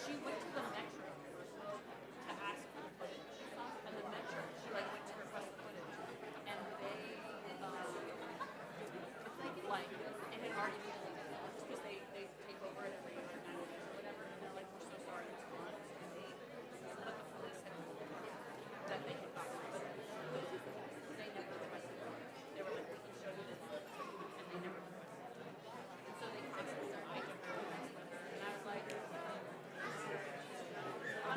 she went to the metro to ask for the footage, and the metro, she like went to request the footage, and they like it had already been deleted because they take over it every year or whatever, and they're like, we're so sorry it's gone, and but the police had told them that they had gotten rid of it. They never requested it. They were like, we can show you this, and they never requested it. And so they constantly, I took her and I was like, I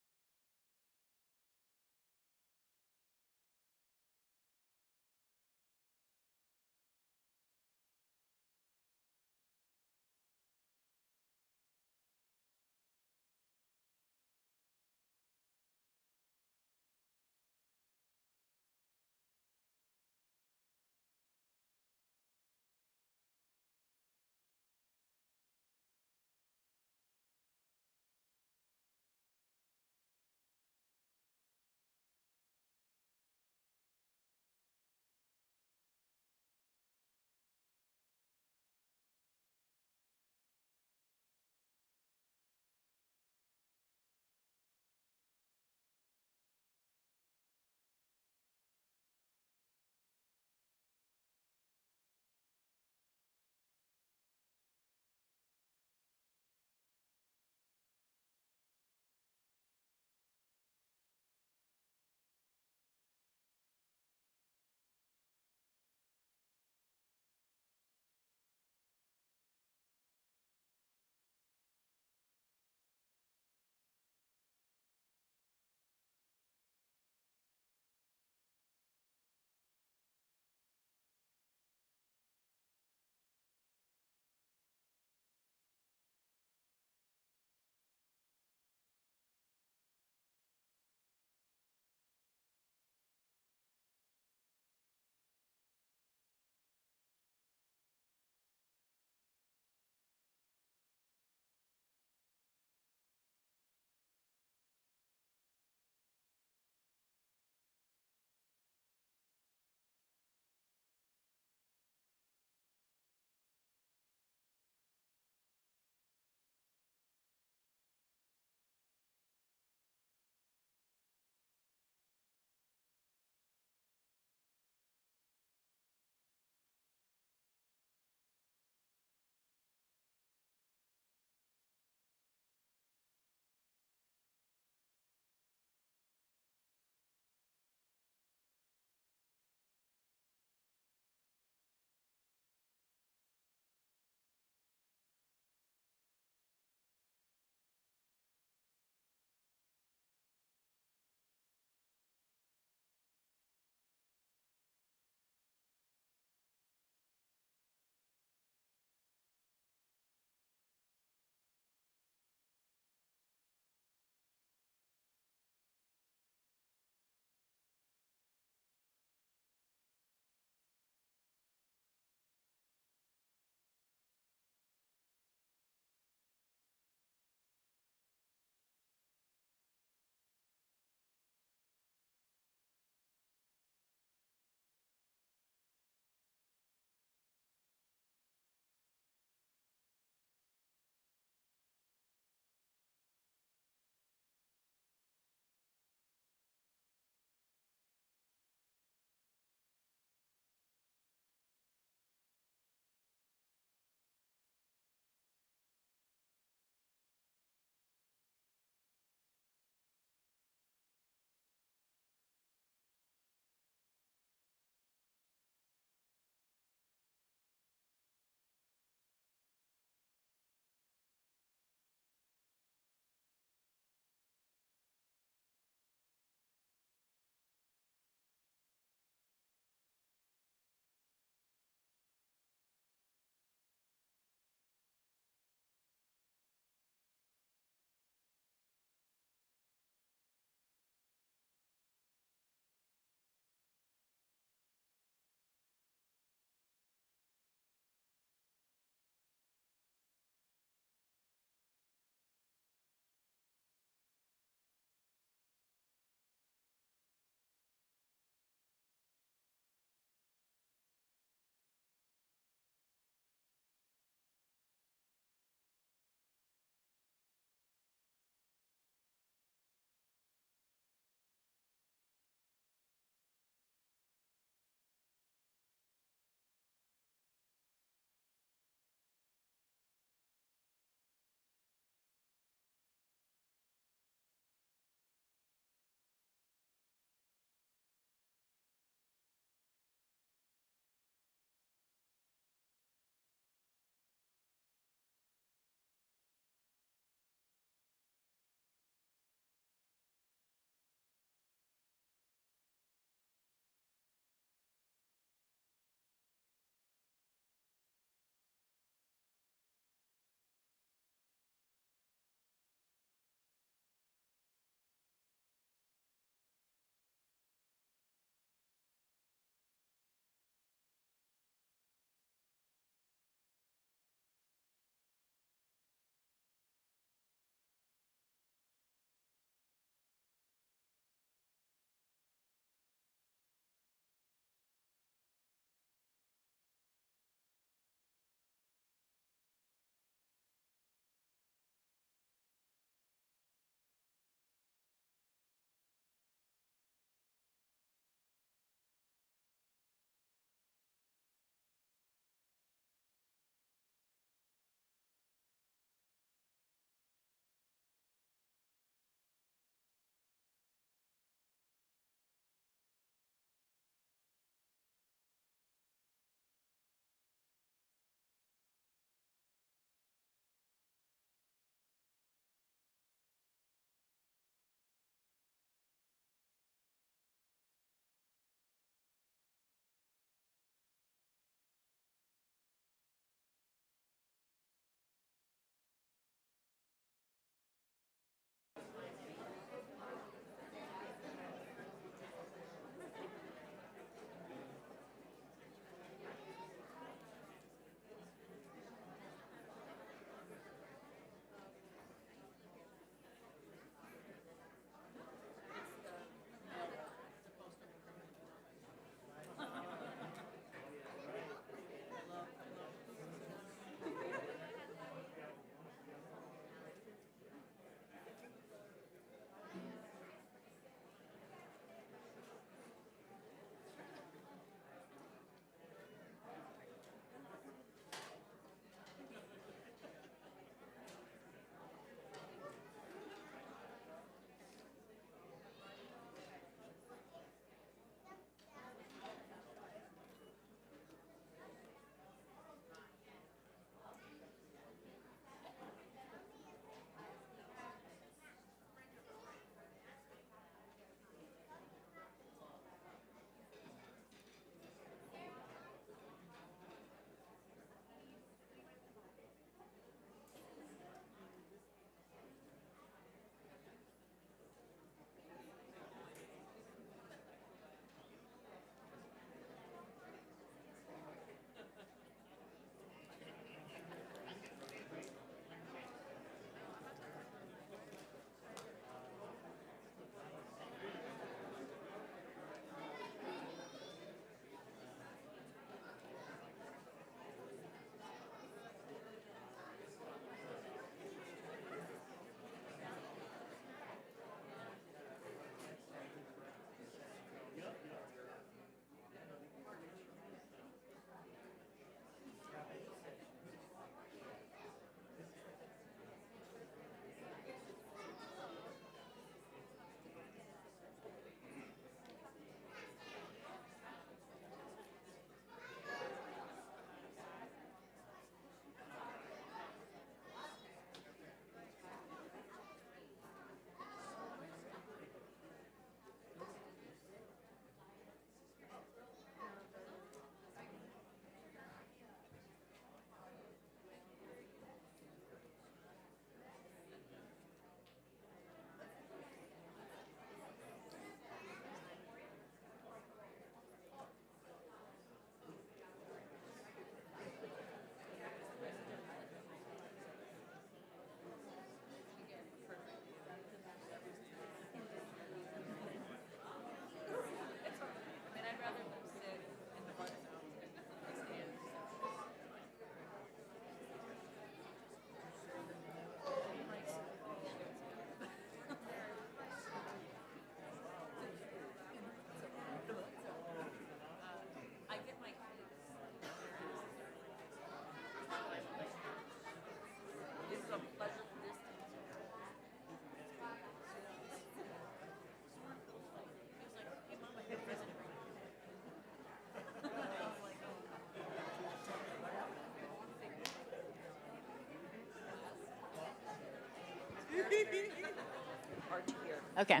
Okay.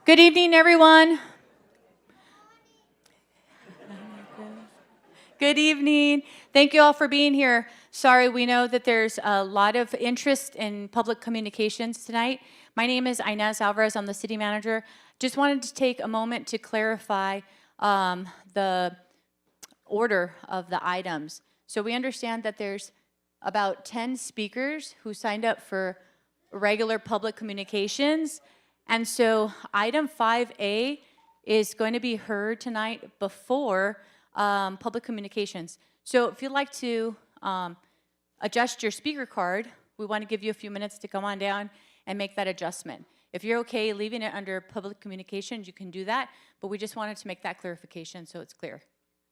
Good evening, everyone. Good evening. Thank you all for being here. Sorry, we know that there's a lot of interest in public communications tonight. My name is Inez Alvarez. I'm the city manager. Just wanted to take a moment to clarify the order of the items. So we understand that there's about 10 speakers who signed up for regular public communications. And so item 5A is going to be heard tonight before public communications. So if you'd like to adjust your speaker card, we want to give you a few minutes to come on down and make that adjustment. If you're okay leaving it under public communications, you can do that, but we just wanted to make that clarification so it's clear.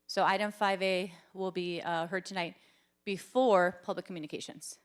So item 5A will be heard tonight before public communications.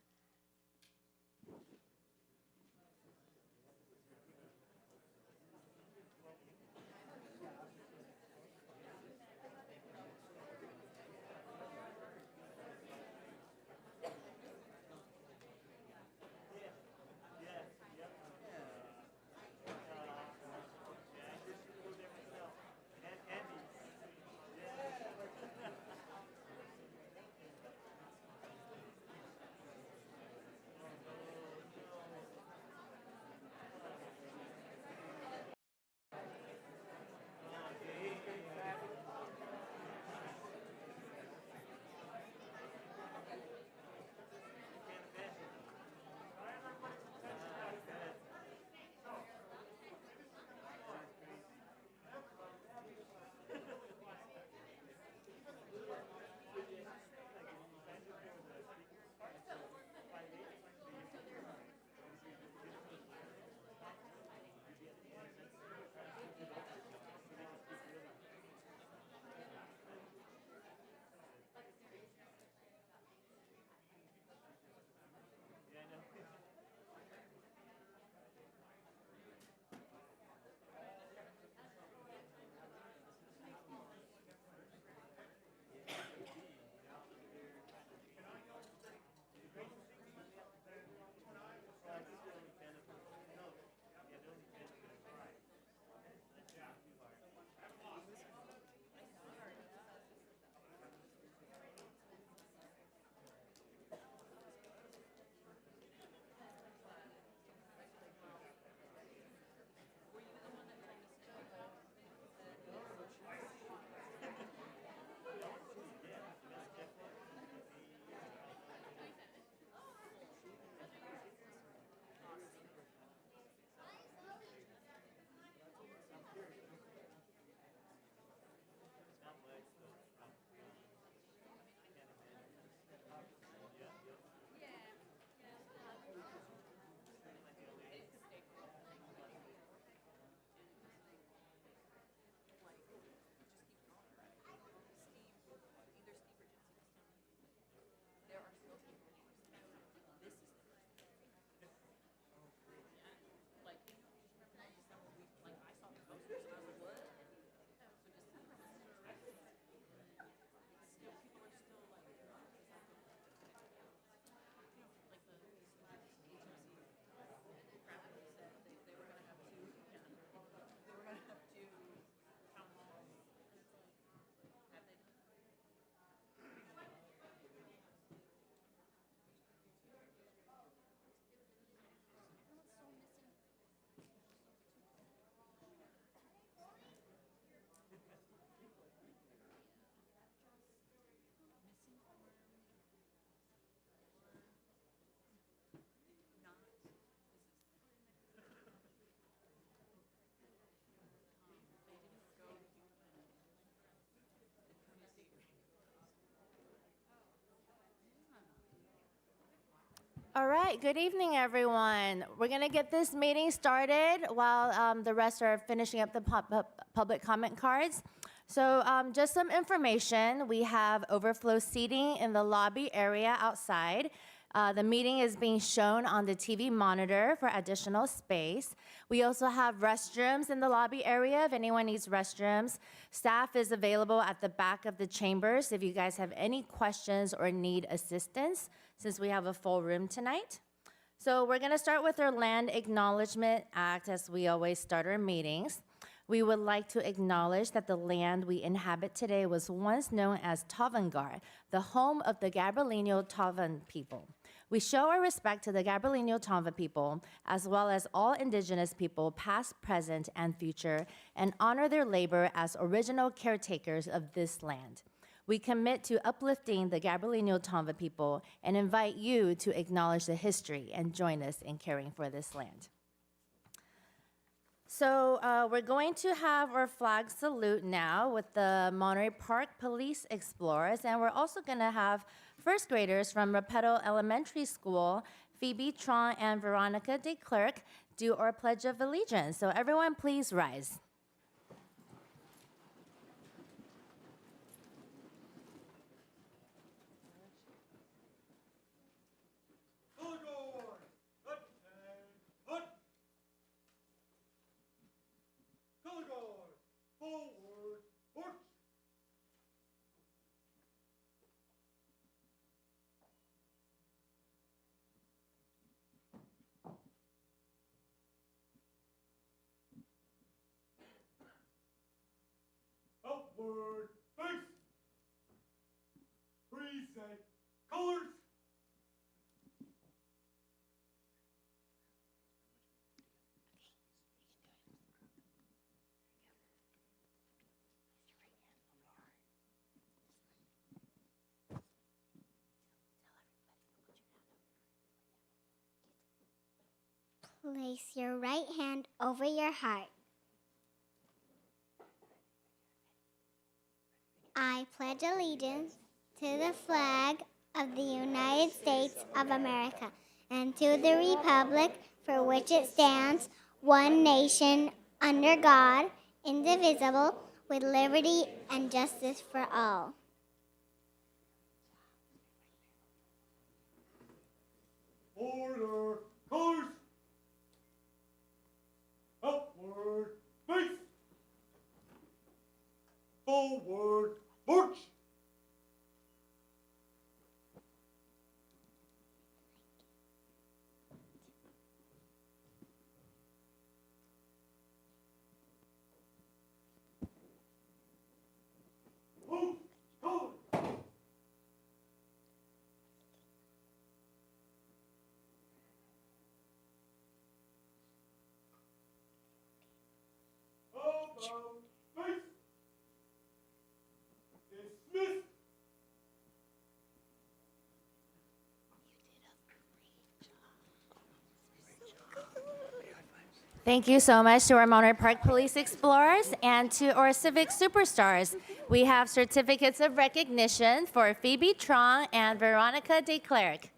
All right, good evening, everyone. We're going to get this meeting started while the rest are finishing up the public comment cards. So just some information. We have overflow seating in the lobby area outside. The meeting is being shown on the TV monitor for additional space. We also have restrooms in the lobby area if anyone needs restrooms. Staff is available at the back of the chambers if you guys have any questions or need assistance, since we have a full room tonight. So we're going to start with our Land Acknowledgement Act as we always start our meetings. We would like to acknowledge that the land we inhabit today was once known as Tavangar, the home of the Gabrielino Tavan people. We show our respect to the Gabrielino Tavan people, as well as all indigenous people, past, present, and future, and honor their labor as original caretakers of this land. We commit to uplifting the Gabrielino Tavan people and invite you to acknowledge the history and join us in caring for this land. So we're going to have our flag salute now with the Monterey Park Police Explorers, and we're also going to have first graders from Repetto Elementary School, Phoebe Tron and Veronica de Klerk, do our Pledge of Allegiance. So everyone, please rise. Upward, face! Present colors! Place your right hand over your heart. I pledge allegiance to the flag of the United States of America and to the republic for which it stands, one nation, under God, indivisible, with liberty and justice for all. Order, colors! Upward, face! Forward, march! Move, colors! About face! Dismiss! Thank you so much to our Monterey Park Police Explorers and to our Civic Superstars. We have certificates of recognition for Phoebe Tron and Veronica de Klerk.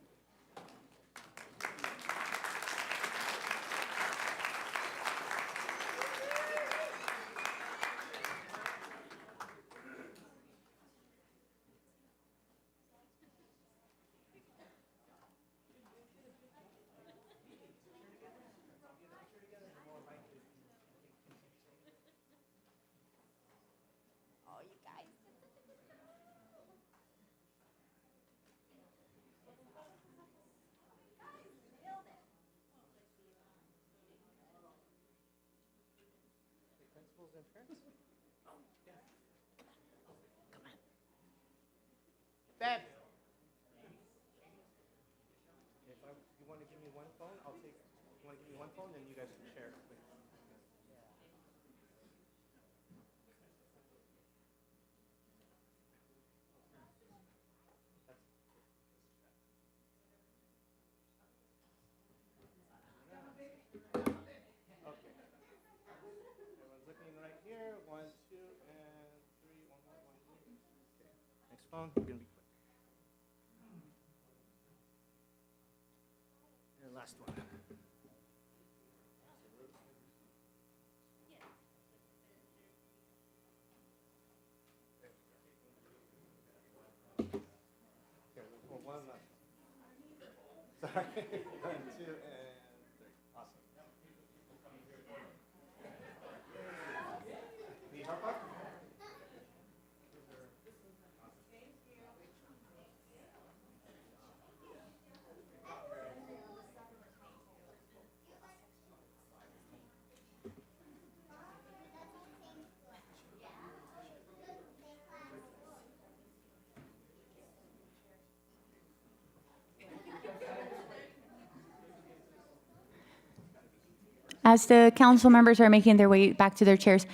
Beb. You want to give me one phone? I'll take. You want to give me one phone, then you guys can share it. Okay. Everyone's looking right here. 1, 2, and 3. 1 more, 1, 2. Okay. Next phone. You're gonna be quick. And last one. Here, one last one. Sorry. 1, 2, and 3. Awesome. Need help up? as the council members are making their way back to their chairs,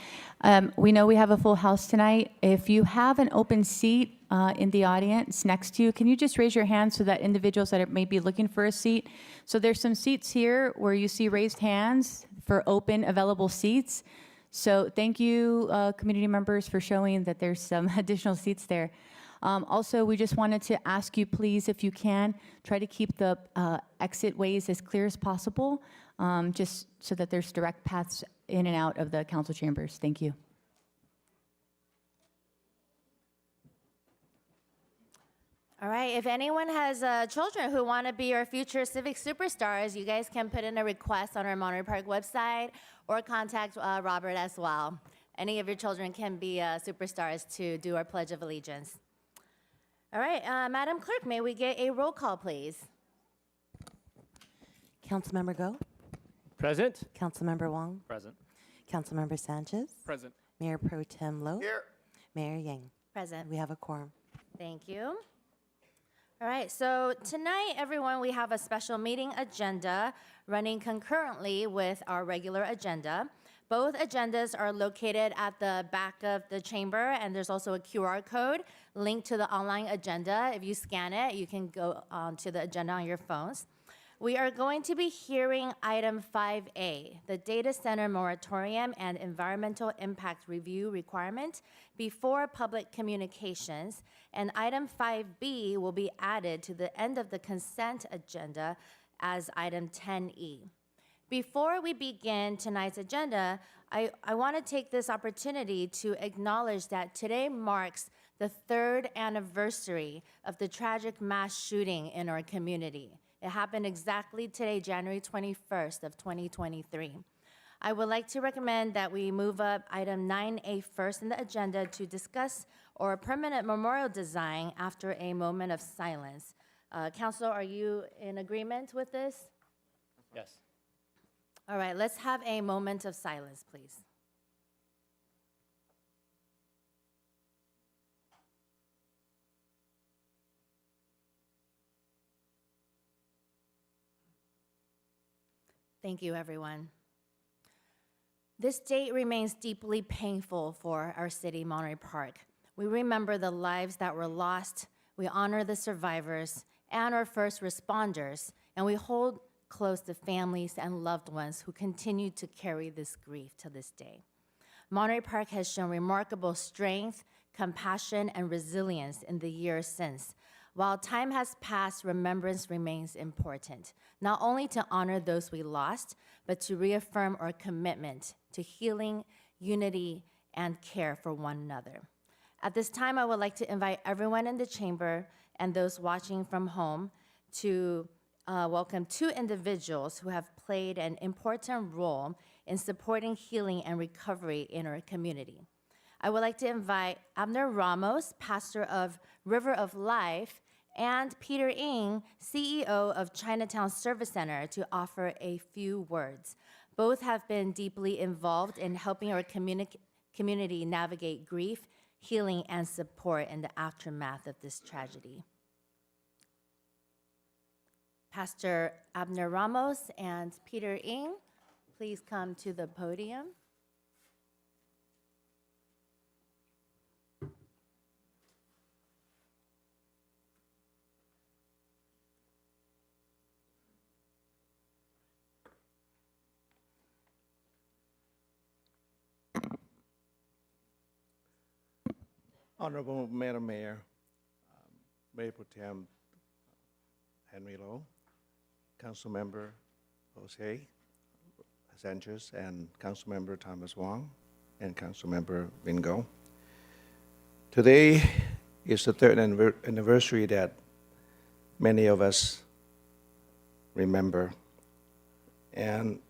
we know we have a full house tonight. If you have an open seat in the audience next to you, can you just raise your hand so that individuals that may be looking for a seat? So there's some seats here where you see raised hands for open available seats. So thank you, community members, for showing that there's some additional seats there. Also, we just wanted to ask you, please, if you can, try to keep the exit ways as clear as possible, just so that there's direct paths in and out of the council chambers. Thank you. All right, if anyone has children who want to be our future civic superstars, you guys can put in a request on our Monterey Park website or contact Robert as well. Any of your children can be superstars to do our Pledge of Allegiance. All right, Madam Clerk, may we get a roll call, please? Councilmember Go, Present. Councilmember Wong, Present. Councilmember Sanchez, Present. Mayor Pro Tem Lo, Here. Mayor Yang. Present. We have a quorum. Thank you. All right, so tonight, everyone, we have a special meeting agenda running concurrently with our regular agenda. Both agendas are located at the back of the chamber, and there's also a QR code linked to the online agenda. If you scan it, you can go to the agenda on your phones. We are going to be hearing item 5A, the data center moratorium and environmental impact review requirement before public communications, and item 5B will be added to the end of the consent agenda as item 10E. Before we begin tonight's agenda, I want to take this opportunity to acknowledge that today marks the 3rd anniversary of the tragic mass shooting in our community. It happened exactly today, January 21st of 2023. I would like to recommend that we move up item 9A first in the agenda to discuss our permanent memorial design after a moment of silence. Council, are you in agreement with this? Yes. All right, let's have a moment of silence, please. Thank you, everyone. This date remains deeply painful for our city, Monterey Park. We remember the lives that were lost, we honor the survivors and our first responders, and we hold close to families and loved ones who continue to carry this grief to this day. Monterey Park has shown remarkable strength, compassion, and resilience in the years since. While time has passed, remembrance remains important, not only to honor those we lost, but to reaffirm our commitment to healing, unity, and care for one another. At this time, I would like to invite everyone in the chamber and those watching from home to welcome 2 individuals who have played an important role in supporting healing and recovery in our community. I would like to invite Abner Ramos, pastor of River of Life, and Peter Ng, CEO of Chinatown Service Center, to offer a few words. Both have been deeply involved in helping our community navigate grief, healing, and support in the aftermath of this tragedy. Pastor Abner Ramos and Peter Ng, please come to the podium. Honorable Madam Mayor, Mayor Pro Tem Henry Lowe, Councilmember Jose Sanchez, and Councilmember Thomas Wong, and Councilmember Vingo. Today is the 3rd anniversary that many of us remember, and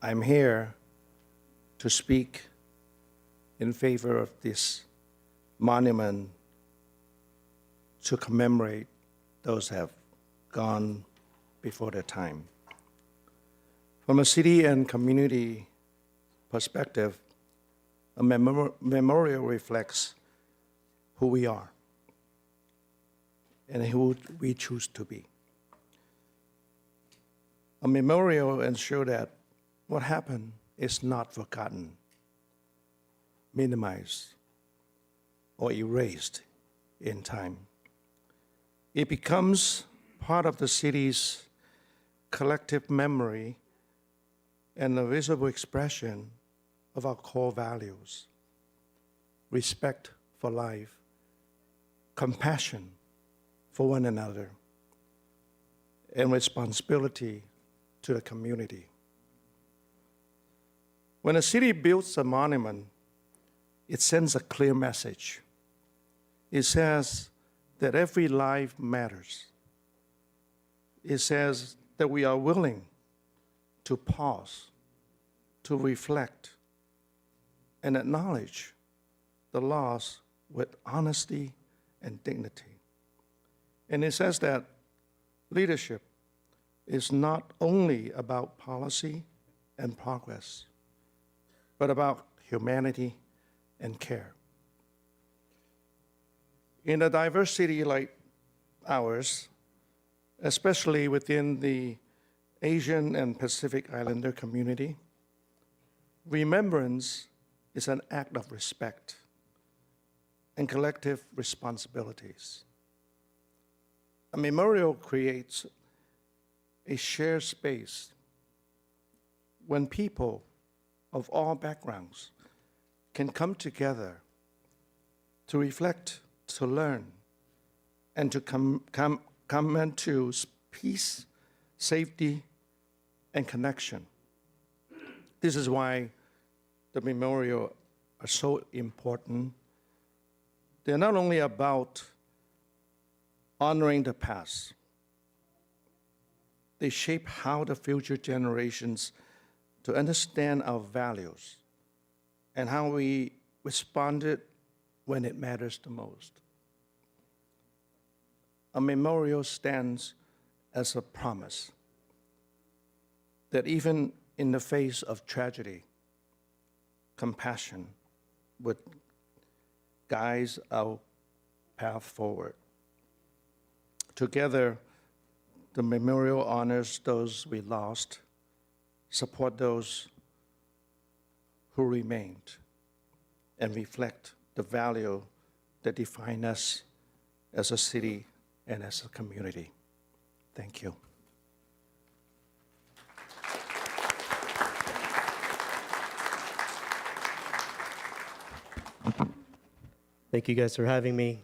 I'm here to speak in favor of this monument to commemorate those who have gone before their time. From a city and community perspective, a memorial reflects who we are and who we choose to be. A memorial ensures that what happened is not forgotten, minimized, or erased in time. It becomes part of the city's collective memory and a visible expression of our core values: respect for life, compassion for one another, and responsibility to the community. When a city builds a monument, it sends a clear message. It says that every life matters. It says that we are willing to pause, to reflect, and acknowledge the loss with honesty and dignity. And it says that leadership is not only about policy and progress, but about humanity and care. In a diverse city like ours, especially within the Asian and Pacific Islander community, remembrance is an act of respect and collective responsibilities. A memorial creates a shared space when people of all backgrounds can come together to reflect, to learn, and to come into peace, safety, and connection. This is why the memorial are so important. They're not only about honoring the past, they shape how the future generations to understand our values and how we responded when it matters the most. A memorial stands as a promise that even in the face of tragedy, compassion would guide our path forward. Together, the memorial honors those we lost, support those who remained, and reflect the value that define us as a city and as a community. Thank you. Thank you guys for having me.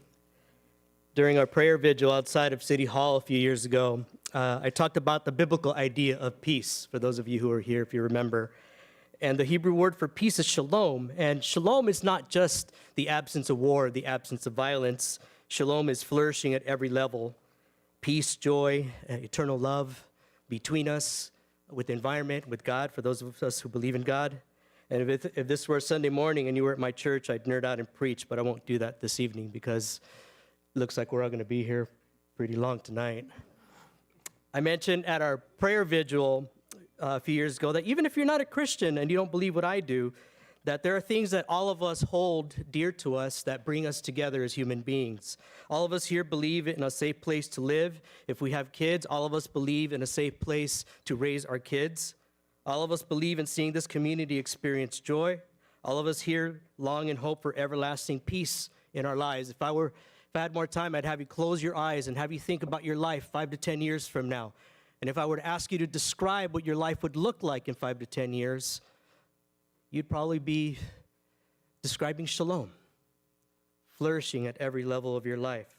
During our prayer vigil outside of City Hall a few years ago, I talked about the biblical idea of peace, for those of you who are here, if you remember. And the Hebrew word for peace is shalom. And shalom is not just the absence of war, the absence of violence. Shalom is flourishing at every level. Peace, joy, eternal love between us, with the environment, with God, for those of us who believe in God. And if this were a Sunday morning and you were at my church, I'd nerd out and preach, but I won't do that this evening because it looks like we're all going to be here pretty long tonight. I mentioned at our prayer vigil a few years ago that even if you're not a Christian and you don't believe what I do, that there are things that all of us hold dear to us that bring us together as human beings. All of us here believe in a safe place to live. If we have kids, all of us believe in a safe place to raise our kids. All of us believe in seeing this community experience joy. All of us here long and hope for everlasting peace in our lives. If I had more time, I'd have you close your eyes and have you think about your life 5 to 10 years from now. And if I were to ask you to describe what your life would look like in 5 to 10 years, you'd probably be describing shalom, flourishing at every level of your life.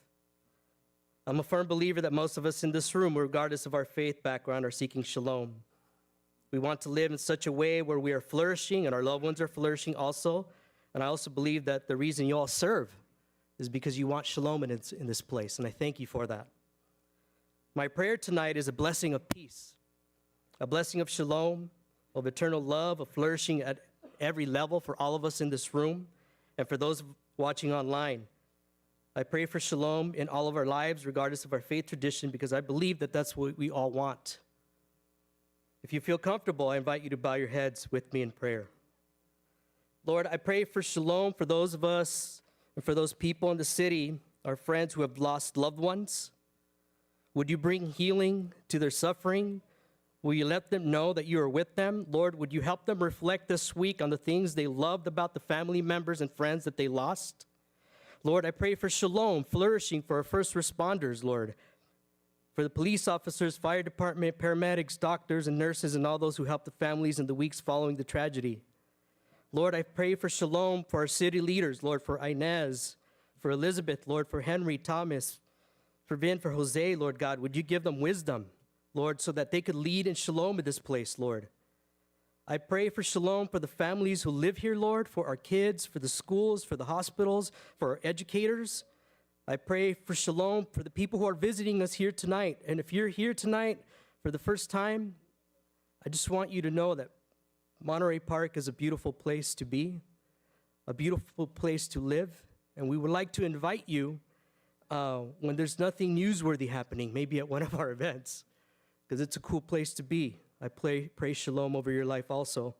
I'm a firm believer that most of us in this room, regardless of our faith background, are seeking shalom. We want to live in such a way where we are flourishing and our loved ones are flourishing also. And I also believe that the reason you all serve is because you want shalom in this place, and I thank you for that. My prayer tonight is a blessing of peace, a blessing of shalom, of eternal love, of flourishing at every level for all of us in this room and for those watching online. I pray for shalom in all of our lives, regardless of our faith tradition, because I believe that that's what we all want. If you feel comfortable, I invite you to bow your heads with me in prayer. Lord, I pray for shalom for those of us and for those people in the city, our friends who have lost loved ones. Would you bring healing to their suffering? Will you let them know that you are with them? Lord, would you help them reflect this week on the things they loved about the family members and friends that they lost? Lord, I pray for shalom, flourishing for our first responders, Lord, for the police officers, fire department, paramedics, doctors, and nurses, and all those who helped the families in the weeks following the tragedy. Lord, I pray for shalom for our city leaders, Lord, for Inez, for Elizabeth, Lord, for Henry, Thomas, for Vin, for Jose, Lord God. Would you give them wisdom, Lord, so that they could lead in shalom in this place, Lord. I pray for shalom for the families who live here, Lord, for our kids, for the schools, for the hospitals, for our educators. I pray for shalom for the people who are visiting us here tonight. And if you're here tonight for the first time, I just want you to know that Monterey Park is a beautiful place to be, a beautiful place to live. And we would like to invite you when there's nothing newsworthy happening, maybe at one of our events, because it's a cool place to be. I pray shalom over your life also.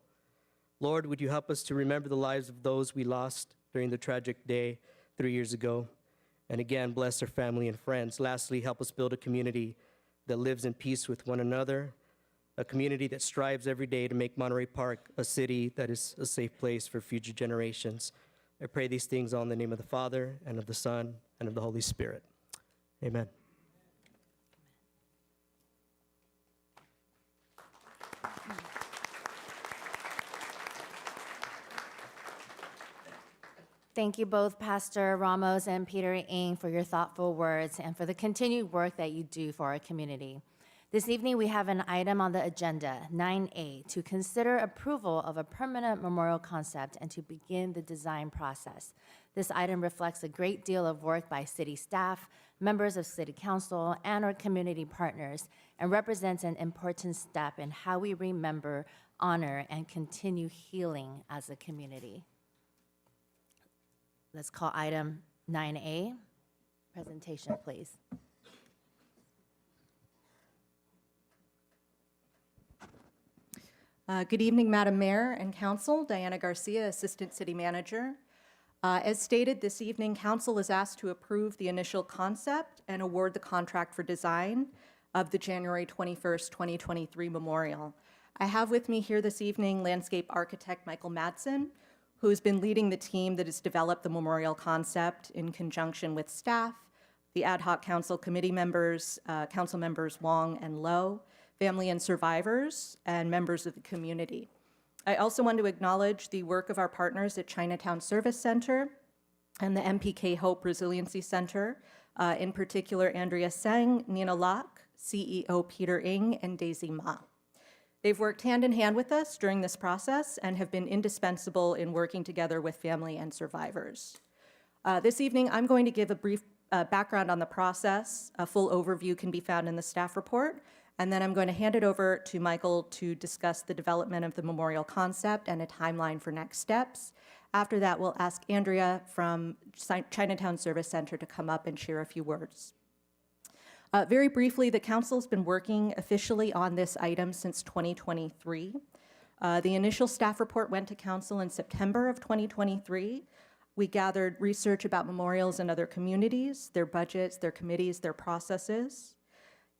Lord, would you help us to remember the lives of those we lost during the tragic day 3 years ago? And again, bless our family and friends. Lastly, help us build a community that lives in peace with one another, a community that strives every day to make Monterey Park a city that is a safe place for future generations. I pray these things all in the name of the Father, and of the Son, and of the Holy Spirit. Amen. Thank you both, Pastor Ramos and Peter Ng, for your thoughtful words and for the continued work that you do for our community. This evening, we have an item on the agenda, 9A, to consider approval of a permanent memorial concept and to begin the design process. This item reflects a great deal of work by city staff, members of city council, and our community partners, and represents an important step in how we remember, honor, and continue healing as a community. Let's call item 9A. Presentation, please. Good evening, Madam Mayor and Council. Diana Garcia, Assistant City Manager. As stated, this evening, Council is asked to approve the initial concept and award the contract for design of the January 21st, 2023 memorial. I have with me here this evening landscape architect Michael Madsen, who's been leading the team that has developed the memorial concept in conjunction with staff, the ad hoc council committee members, council members Wong and Lowe, family and survivors, and members of the community. I also want to acknowledge the work of our partners at Chinatown Service Center and the MPK Hope Resiliency Center, in particular Andrea Seng, Nina Locke, CEO Peter Ng, and Daisy Ma. They've worked hand in hand with us during this process and have been indispensable in working together with family and survivors. This evening, I'm going to give a brief background on the process. A full overview can be found in the staff report, and then I'm going to hand it over to Michael to discuss the development of the memorial concept and a timeline for next steps. After that, we'll ask Andrea from Chinatown Service Center to come up and share a few words. Very briefly, the council's been working officially on this item since 2023. The initial staff report went to council in September of 2023. We gathered research about memorials in other communities, their budgets, their committees, their processes.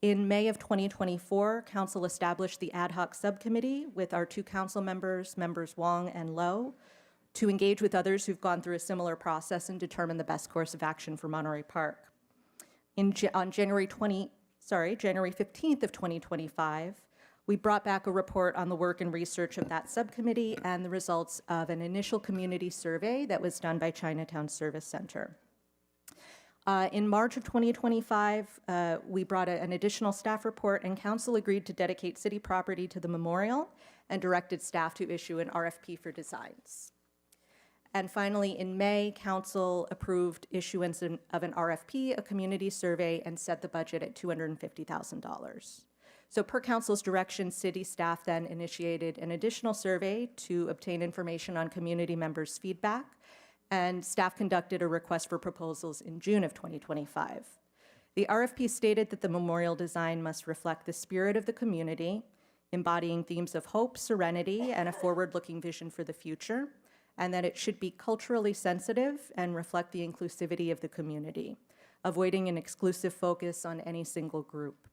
In May of 2024, council established the ad hoc subcommittee with our two council members, members Wong and Lowe, to engage with others who've gone through a similar process and determine the best course of action for Monterey Park. On January 15th of 2025, we brought back a report on the work and research of that subcommittee and the results of an initial community survey that was done by Chinatown Service Center. In March of 2025, we brought an additional staff report, and council agreed to dedicate city property to the memorial and directed staff to issue an RFP for designs. And finally, in May, council approved issuance of an RFP, a community survey, and set the budget at $250,000. So per council's direction, city staff then initiated an additional survey to obtain information on community members' feedback, and staff conducted a request for proposals in June of 2025. The RFP stated that the memorial design must reflect the spirit of the community, embodying themes of hope, serenity, and a forward-looking vision for the future, and that it should be culturally sensitive and reflect the inclusivity of the community, avoiding an exclusive focus on any single group.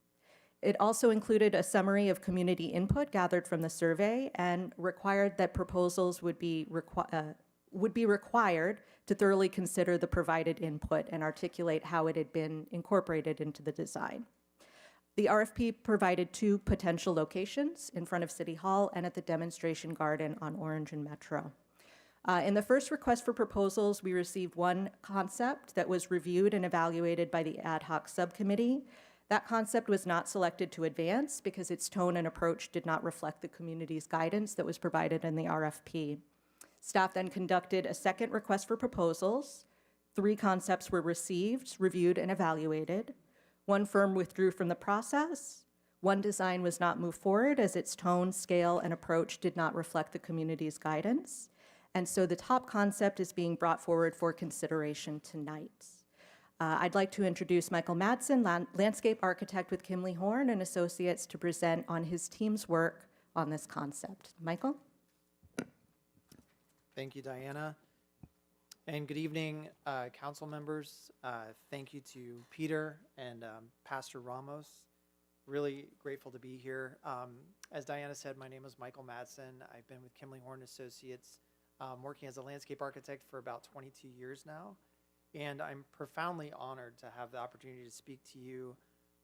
It also included a summary of community input gathered from the survey and required that proposals would be required to thoroughly consider the provided input and articulate how it had been incorporated into the design. The RFP provided 2 potential locations in front of City Hall and at the demonstration garden on Orange and Metro. In the first request for proposals, we received 1 concept that was reviewed and evaluated by the ad hoc subcommittee. That concept was not selected to advance because its tone and approach did not reflect the community's guidance that was provided in the RFP. Staff then conducted a second request for proposals. 3 concepts were received, reviewed, and evaluated. 1 firm withdrew from the process. 1 design was not moved forward as its tone, scale, and approach did not reflect the community's guidance. And so the top concept is being brought forward for consideration tonight. I'd like to introduce Michael Madsen, landscape architect with Kimley Horn and Associates, to present on his team's work on this concept. Michael? Thank you, Diana. And good evening, council members. Thank you to Peter and Pastor Ramos. Really grateful to be here. As Diana said, my name is Michael Madsen. I've been with Kimley Horn Associates, working as a landscape architect for about 22 years now. And I'm profoundly honored to have the opportunity to speak to you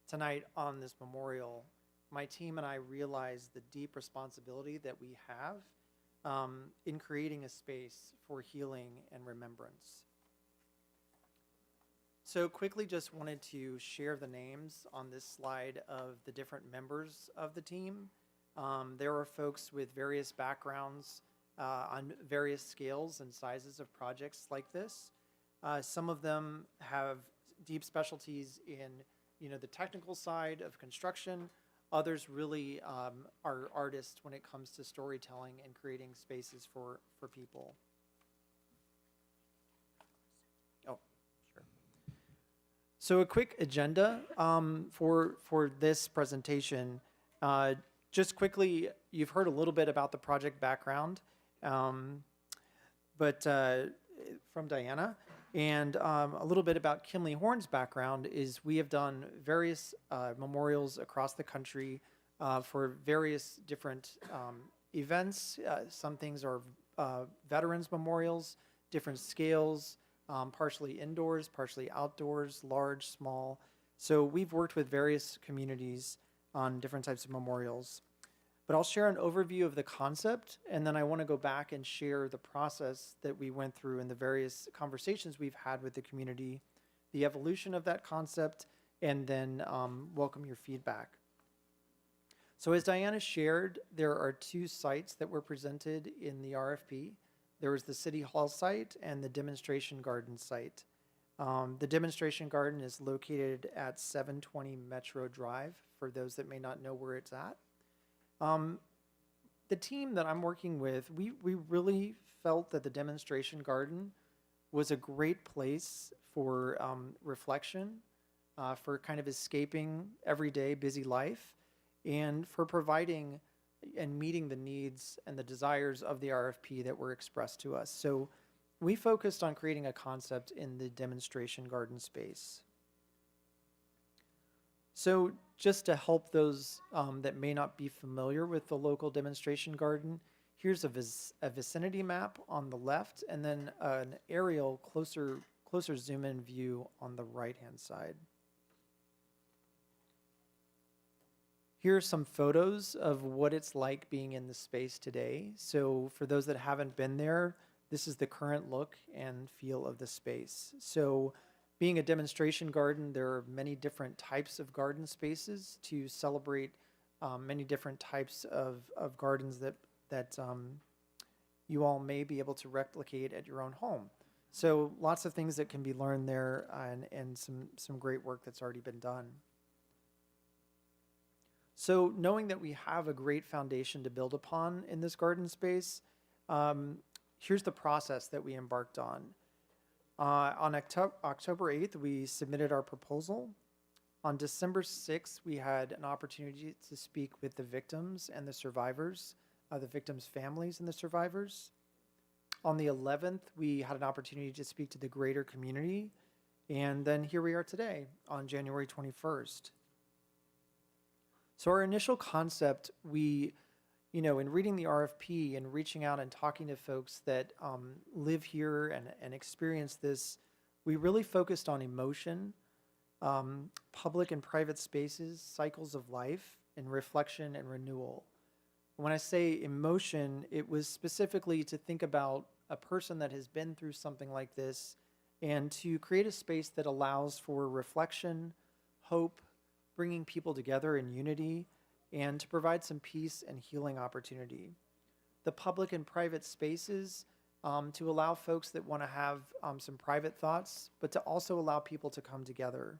tonight on this memorial. My team and I realize the deep responsibility that we have in creating a space for healing and remembrance. So quickly, just wanted to share the names on this slide of the different members of the team. There are folks with various backgrounds on various scales and sizes of projects like this. Some of them have deep specialties in, the technical side of construction. Others really are artists when it comes to storytelling and creating spaces for people. Oh, sure. So a quick agenda for this presentation. Just quickly, you've heard a little bit about the project background, but from Diana. And a little bit about Kimley Horn's background is we have done various memorials across the country for various different events. Some things are veterans memorials, different scales, partially indoors, partially outdoors, large, small. So we've worked with various communities on different types of memorials. But I'll share an overview of the concept, and then I want to go back and share the process that we went through and the various conversations we've had with the community, the evolution of that concept, and then welcome your feedback. So as Diana shared, there are 2 sites that were presented in the RFP. There was the City Hall site and the demonstration garden site. The demonstration garden is located at 720 Metro Drive, for those that may not know where it's at. The team that I'm working with, we really felt that the demonstration garden was a great place for reflection, for kind of escaping everyday busy life, and for providing and meeting the needs and the desires of the RFP that were expressed to us. So we focused on creating a concept in the demonstration garden space. So just to help those that may not be familiar with the local demonstration garden, here's a vicinity map on the left, and then an aerial closer zoom-in view on the right-hand side. Here are some photos of what it's like being in the space today. So for those that haven't been there, this is the current look and feel of the space. So being a demonstration garden, there are many different types of garden spaces to celebrate many different types of gardens that you all may be able to replicate at your own home. So lots of things that can be learned there, and some great work that's already been done. So knowing that we have a great foundation to build upon in this garden space, here's the process that we embarked on. On October 8th, we submitted our proposal. On December 6th, we had an opportunity to speak with the victims and the survivors, the victims' families and the survivors. On the 11th, we had an opportunity to speak to the greater community. And then here we are today on January 21st. So our initial concept, in reading the RFP and reaching out and talking to folks that live here and experience this, we really focused on emotion, public and private spaces, cycles of life, and reflection and renewal. When I say emotion, it was specifically to think about a person that has been through something like this and to create a space that allows for reflection, hope, bringing people together in unity, and to provide some peace and healing opportunity. The public and private spaces to allow folks that want to have some private thoughts, but to also allow people to come together.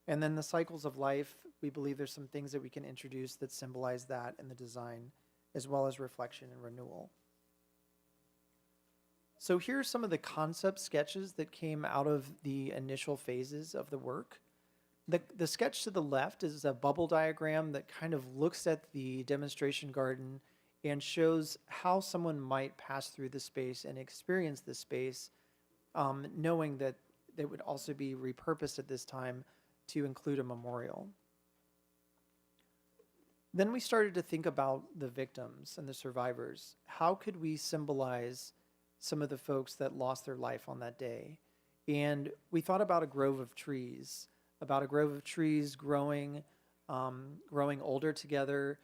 And then the cycles of life, we believe there's some things that we can introduce that symbolize that in the design, as well as reflection and renewal. So here are some of the concept sketches that came out of the initial phases of the work. The sketch to the left is a bubble diagram that kind of looks at the demonstration garden and shows how someone might pass through the space and experience the space, knowing that it would also be repurposed at this time to include a memorial. Then we started to think about the victims and the survivors. How could we symbolize some of the folks that lost their life on that day? And we thought about a grove of trees, growing older together,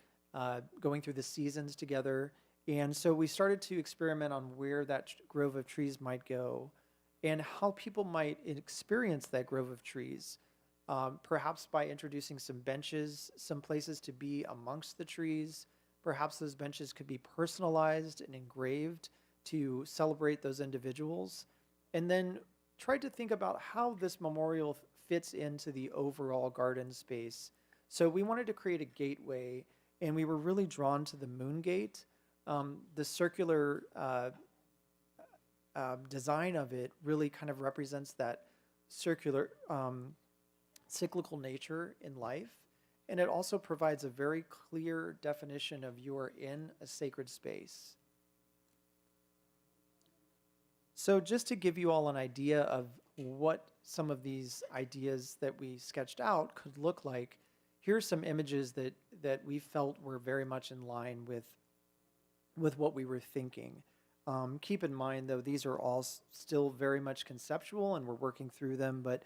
going through the seasons together. And so we started to experiment on where that grove of trees might go and how people might experience that grove of trees. Perhaps by introducing some benches, some places to be amongst the trees. Perhaps those benches could be personalized and engraved to celebrate those individuals. And then tried to think about how this memorial fits into the overall garden space. So we wanted to create a gateway, and we were really drawn to the moon gate. The circular design of it really kind of represents that circular cyclical nature in life, and it also provides a very clear definition of you are in a sacred space. So just to give you all an idea of what some of these ideas that we sketched out could look like, here's some images that we felt were very much in line with what we were thinking. Keep in mind, though, these are all still very much conceptual and we're working through them, but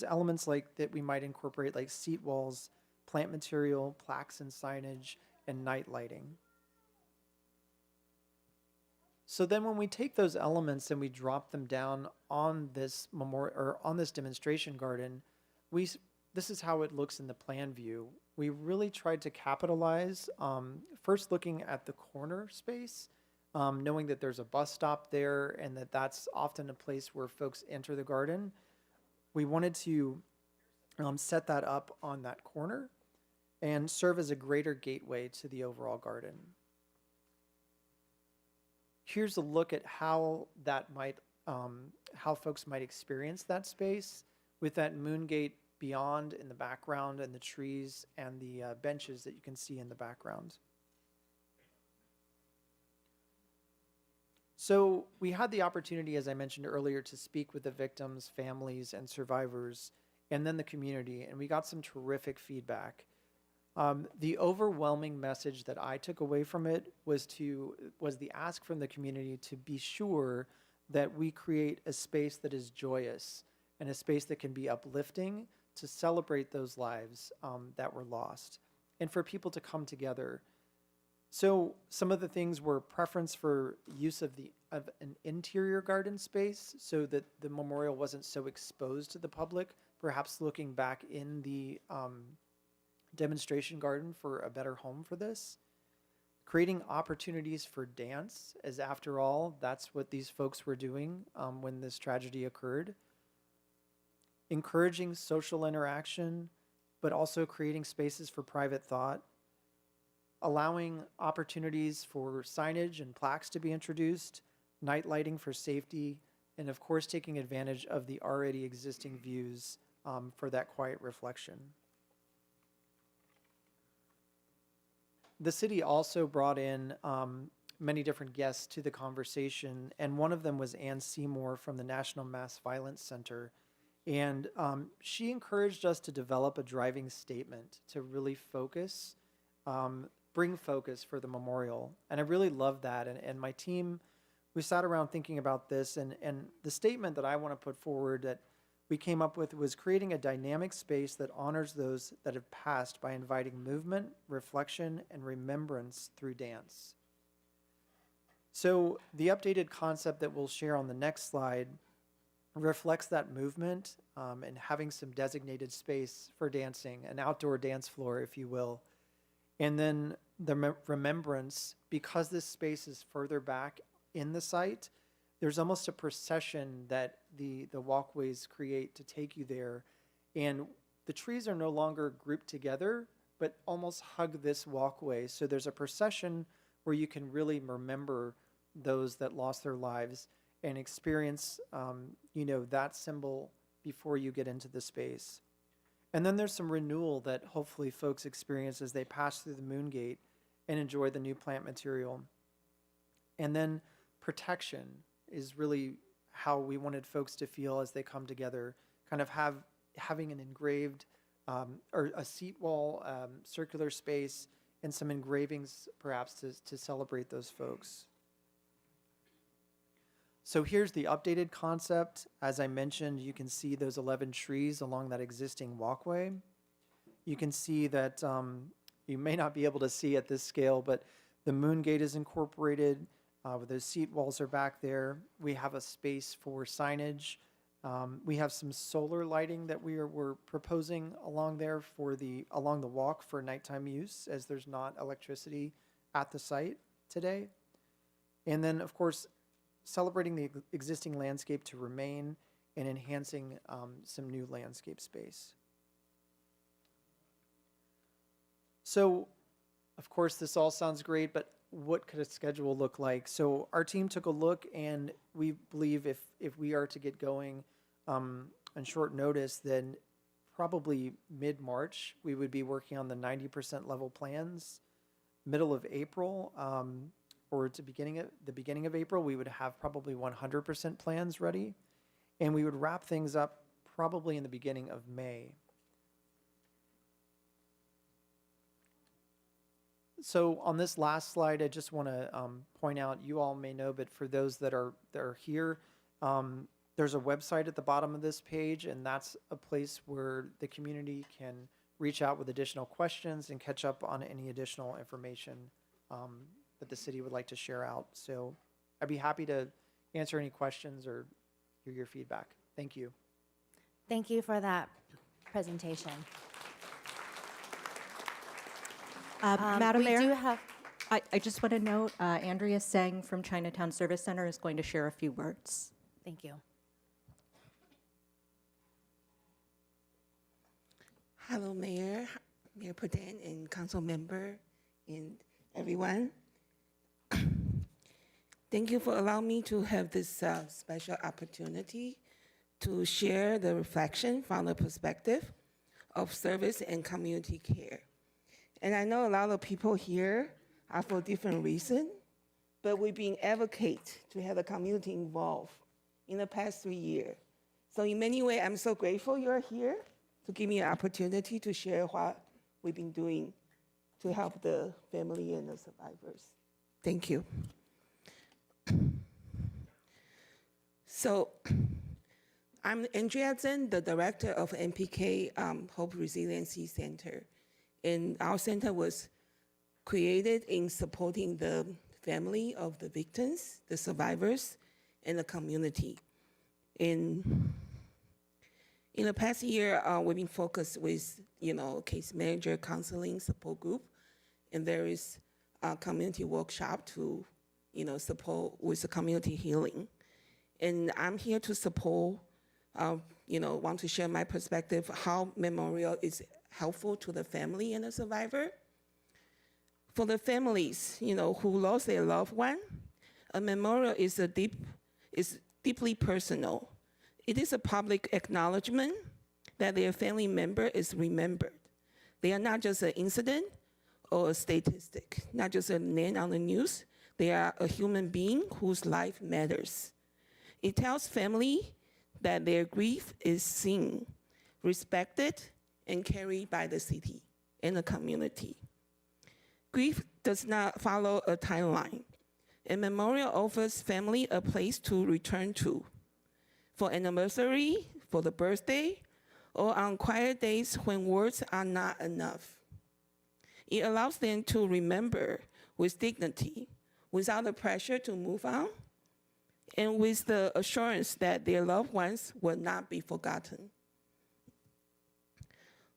elements like that we might incorporate, like seat walls, plant material, plaques and signage, and night lighting. So then when we take those elements and we drop them down on this memorial or on this demonstration garden, this is how it looks in the plan view. We really tried to capitalize, first looking at the corner space, knowing that there's a bus stop there and that's often a place where folks enter the garden. We wanted to set that up on that corner and serve as a greater gateway to the overall garden. Here's a look at how how folks might experience that space with that moon gate beyond in the background and the trees and the benches that you can see in the background. So we had the opportunity, as I mentioned earlier, to speak with the victims, families, and survivors, and then the community, and we got some terrific feedback. The overwhelming message that I took away from it was the ask from the community to be sure that we create a space that is joyous and a space that can be uplifting to celebrate those lives that were lost, and for people to come together. So some of the things were preference for use of an interior garden space so that the memorial wasn't so exposed to the public, perhaps looking back in the demonstration garden for a better home for this. Creating opportunities for dance, as after all, that's what these folks were doing when this tragedy occurred. Encouraging social interaction, but also creating spaces for private thought. Allowing opportunities for signage and plaques to be introduced, night lighting for safety, and of course taking advantage of the already existing views for that quiet reflection. The city also brought in many different guests to the conversation, and one of them was Ann Seymour from the National Mass Violence Center. And she encouraged us to develop a driving statement to really focus, bring focus for the memorial. And I really love that. And my team, we sat around thinking about this, and the statement that I want to put forward that we came up with was creating a dynamic space that honors those that have passed by inviting movement, reflection, and remembrance through dance. So the updated concept that we'll share on the next slide reflects that movement and having some designated space for dancing, an outdoor dance floor, if you will. And then the remembrance, because this space is further back in the site, there's almost a procession that the walkways create to take you there. And the trees are no longer grouped together, but almost hug this walkway. So there's a procession where you can really remember those that lost their lives and experience, that symbol before you get into the space. And then there's some renewal that hopefully folks experience as they pass through the Moon Gate and enjoy the new plant material. And then protection is really how we wanted folks to feel as they come together, kind of having an engraved or a seat wall, circular space, and some engravings perhaps to celebrate those folks. So here's the updated concept. As I mentioned, you can see those 11 trees along that existing walkway. You can see that you may not be able to see at this scale, but the Moon Gate is incorporated. Those seat walls are back there. We have a space for signage. We have some solar lighting that we're proposing along there along the walk for nighttime use, as there's not electricity at the site today. And then, of course, celebrating the existing landscape to remain and enhancing some new landscape space. So, of course, this all sounds great, but what could a schedule look like? So our team took a look, and we believe if we are to get going on short notice, then probably mid-March, we would be working on the 90% level plans. Middle of April, or to the beginning of April, we would have probably 100% plans ready, and we would wrap things up probably in the beginning of May. So on this last slide, I just want to point out, you all may know, but for those that are here, there's a website at the bottom of this page, and that's a place where the community can reach out with additional questions and catch up on any additional information that the city would like to share out. So I'd be happy to answer any questions or hear your feedback. Thank you. Thank you for that presentation. Madam we Mayor, do have. I just want to note, Andrea Seng from Chinatown Service Center is going to share a few words. Thank you. Hello, Mayor Pro Tem, and council member, and everyone. Thank you for allowing me to have this special opportunity to share the reflection from the perspective of service and community care. And I know a lot of people here are for different reasons, but we've been advocate to have the community involved in the past 3 years. So in many ways, I'm so grateful you're here to give me an opportunity to share what we've been doing to help the family and the survivors. Thank you. So I'm Andrea Zhen, the director of MPK Hope Resiliency Center. And our center was created in supporting the family of the victims, the survivors, and the community. In the past year, we've been focused with, case manager, counseling, support group, and there is a community workshop to, support with the community healing. And I'm here to support, want to share my perspective, how memorial is helpful to the family and the survivor. For the families, who lost their loved one, a memorial is deeply personal. It is a public acknowledgement that their family member is remembered. They are not just an incident or a statistic, not just a name on the news. They are a human being whose life matters. It tells family that their grief is seen, respected, and carried by the city and the community. Grief does not follow a timeline. A memorial offers family a place to return to for anniversary, for the birthday, or on quiet days when words are not enough. It allows them to remember with dignity, without the pressure to move on, and with the assurance that their loved ones will not be forgotten.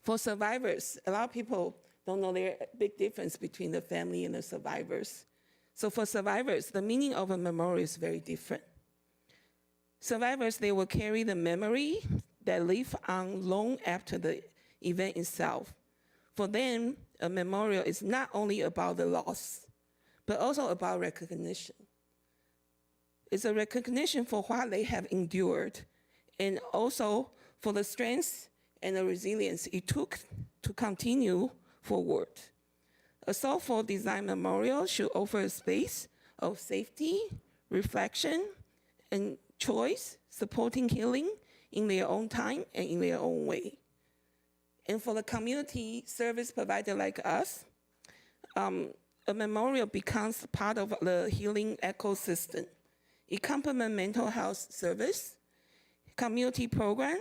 For survivors, a lot of people don't know there's a big difference between the family and the survivors. So for survivors, the meaning of a memorial is very different. Survivors, they will carry the memory that live on long after the event itself. For them, a memorial is not only about the loss, but also about recognition. It's a recognition for what they have endured, and also for the strength and the resilience it took to continue forward. A thoughtful design memorial should offer a space of safety, reflection, and choice, supporting healing in their own time and in their own way. And for the community service provider like us, a memorial becomes part of the healing ecosystem. It complements mental health service, community program,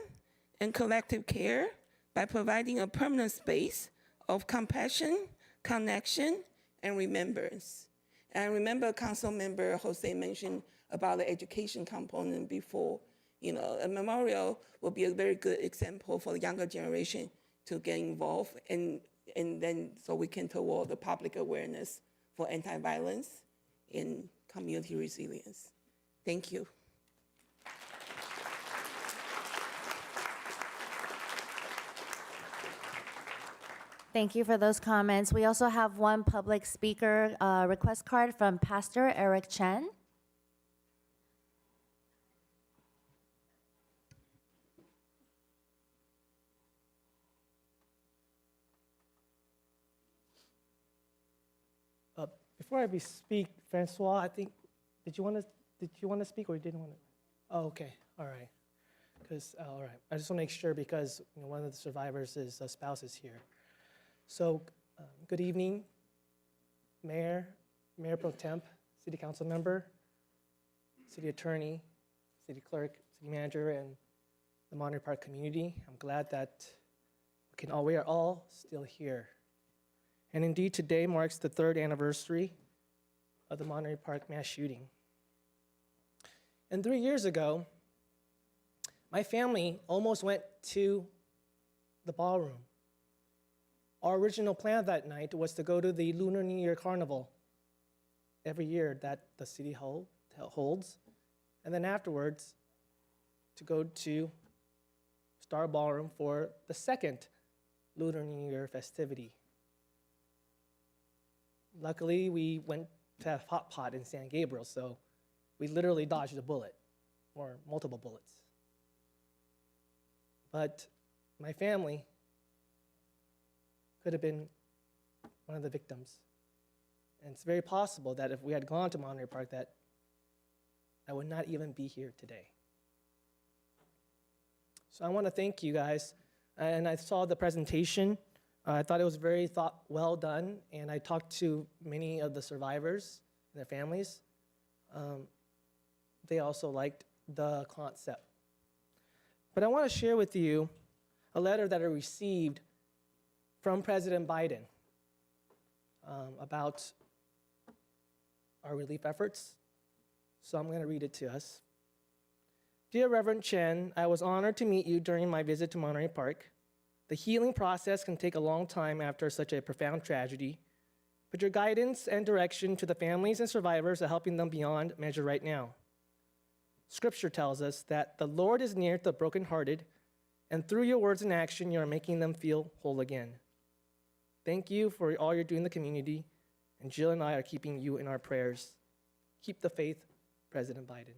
and collective care by providing a permanent space of compassion, connection, and remembrance. And I remember Council Member Jose mentioned about the education component before. You know, a memorial will be a very good example for the younger generation to get involved, and then so we can toward the public awareness for anti-violence and community resilience. Thank you. Thank you for those comments. We also have one public speaker request card from Pastor Eric Chen. Before I speak, Francois, I think, did you want to speak or you didn't want to? Oh, okay, all right. All right, I just want to make sure because one of the survivors' spouse is here. So, good evening, Mayor Pro Temp, City Council Member, City Attorney, City Clerk, City Manager, and the Monterey Park community. I'm glad that we are all still here. And indeed, today marks the 3rd anniversary of the Monterey Park mass shooting. And 3 years ago, my family almost went to the ballroom. Our original plan that night was to go to the Lunar New Year Carnival every year that the city holds, and then afterwards to go to Star Ballroom for the 2nd Lunar New Year festivity. Luckily, we went to a hot pot in San Gabriel, so we literally dodged a bullet, or multiple bullets. But my family could have been one of the victims. And it's very possible that if we had gone to Monterey Park, that I would not even be here today. So I want to thank you guys. And I saw the presentation. I thought it was very well done, and I talked to many of the survivors and their families. They also liked the concept. But I want to share with you a letter that I received from President Biden about our relief efforts. So I'm going to read it to us. Dear Reverend Chen, I was honored to meet you during my visit to Monterey Park. The healing process can take a long time after such a profound tragedy, but your guidance and direction to the families and survivors are helping them beyond measure right now. Scripture tells us that the Lord is near to the brokenhearted, and through your words and action, you are making them feel whole again. Thank you for all you're doing in the community, and Jill and I are keeping you in our prayers. Keep the faith, President Biden.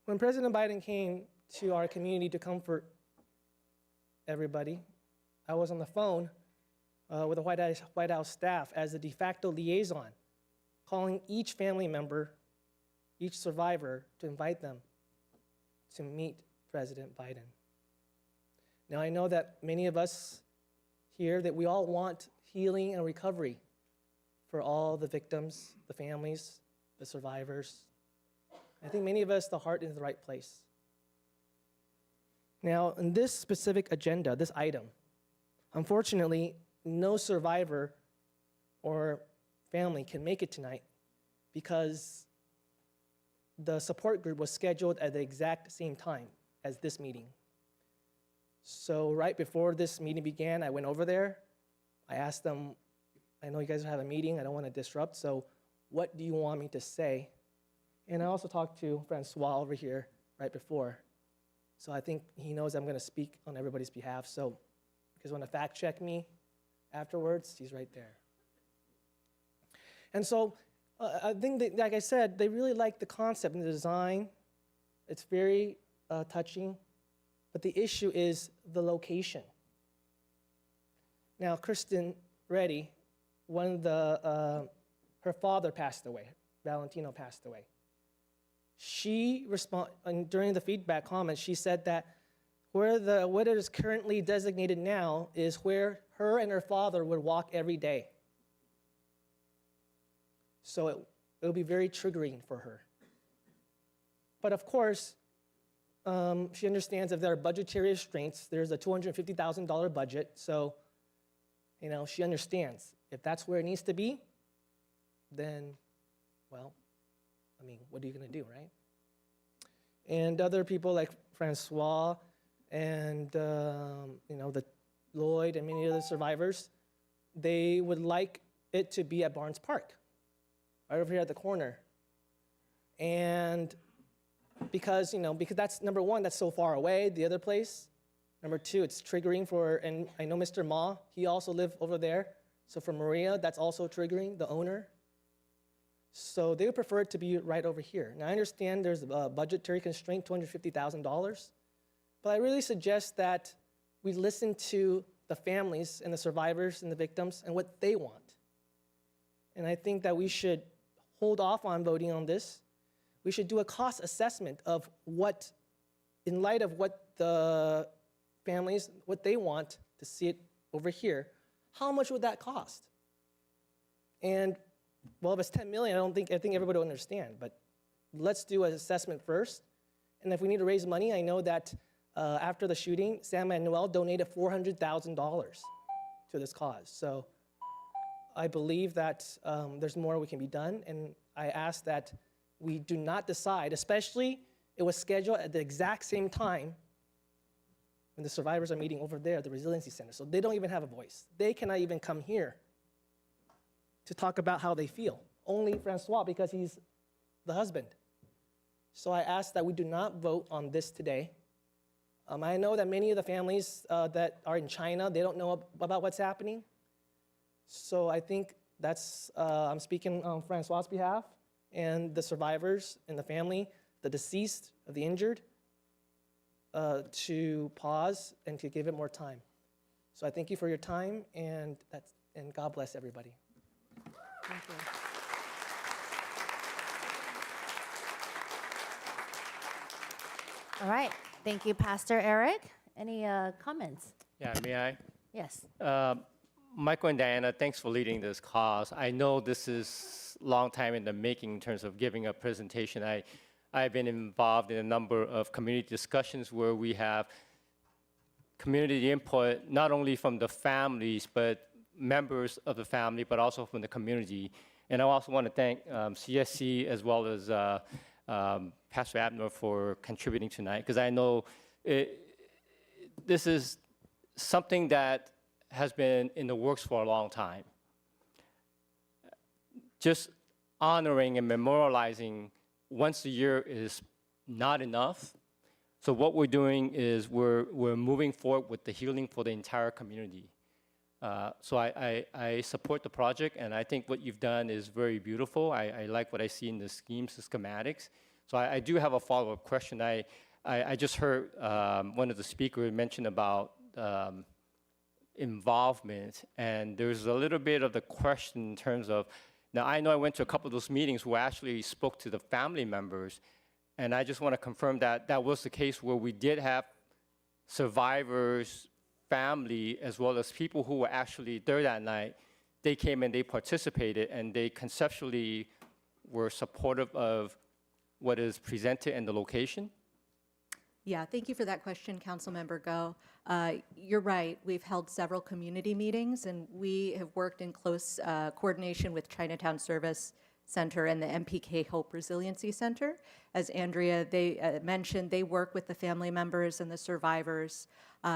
When President Biden came to our community to comfort everybody, I was on the phone with the White House staff as the de facto liaison, calling each family member, each survivor, to invite them to meet President Biden. Now, I know that many of us here, that we all want healing and recovery for all the victims, the families, the survivors. I think many of us, the heart is in the right place. Now, in this specific agenda, this item, unfortunately, no survivor or family can make it tonight because the support group was scheduled at the exact same time as this meeting. So right before this meeting began, I went over there. I asked them, I know you guys have a meeting, I don't want to disrupt, so what do you want me to say? And I also talked to Francois over here right before. So I think he knows I'm going to speak on everybody's behalf. So if you guys want to fact check me afterwards, he's right there. And so I think that, like I said, they really like the concept and the design. It's very touching. But the issue is the location. Now, Kristen Reddy, her father passed away. Valentino passed away. She during the feedback comments, she said that what is currently designated now is where her and her father would walk every day. So it will be very triggering for her. But of course, she understands if there are budgetary restraints. There's a $250,000 budget, so she understands. If that's where it needs to be, then, well, what are you going to do, right? And other people like Francois and, the Lloyd and many other survivors, they would like it to be at Barnes Park, right over here at the corner. And because that's, number one, that's so far away, the other place. Number two, it's triggering and I know Mr. Ma, he also lived over there. So for Maria, that's also triggering, the owner. So they would prefer it to be right over here. Now I understand there's a budgetary constraint, $250,000, but I really suggest that we listen to the families and the survivors and the victims and what they want. And I think that we should hold off on voting on this. We should do a cost assessment of in light of what the families, what they want to see it over here, how much would that cost? And well, if it's $10 million, I think everybody will understand, but let's do an assessment first. And if we need to raise money, I know that after the shooting, San Manuel donated $400,000 to this cause. So I believe that there's more we can be done, and I ask that we do not decide, especially it was scheduled at the exact same time when the survivors are meeting over there at the Resiliency Center. So they don't even have a voice. They cannot even come here to talk about how they feel. Only Francois, because he's the husband. So I ask that we do not vote on this today. I know that many of the families that are in China, they don't know about what's happening. So I think I'm speaking on Francois' behalf and the survivors and the family, the deceased, of the injured, to pause and to give it more time. So I thank you for your time, and God bless everybody. Thank you. All right. Thank you, Pastor Eric. Any comments? Yeah, may I? Yes. Michael and Diana, thanks for leading this cause. I know this is a long time in the making in terms of giving a presentation. I've been involved in a number of community discussions where we have community input, not only from the families, but members of the family, but also from the community. And I also want to thank CSC as well as Pastor Abner for contributing tonight, because I know this is something that has been in the works for a long time. Just honoring and memorializing once a year is not enough. So what we're doing is we're moving forward with the healing for the entire community. So I support the project, and I think what you've done is very beautiful. I like what I see in the schemes, the schematics. So I do have a follow-up question. I just heard one of the speakers mention about involvement, and there's a little bit of the question in terms of, now I know I went to a couple of those meetings where I actually spoke to the family members, And I just want to confirm that that was the case where we did have survivors, family, as well as people who were actually there that night. They came and they participated, and they conceptually were supportive of what is presented in the location. Yeah, thank you for that question, Councilmember Go. You're right. We've held several community meetings, and we have worked in close coordination with Chinatown Service Center and the MPK Hope Resiliency Center. As Andrea mentioned, they work with the family members and the survivors.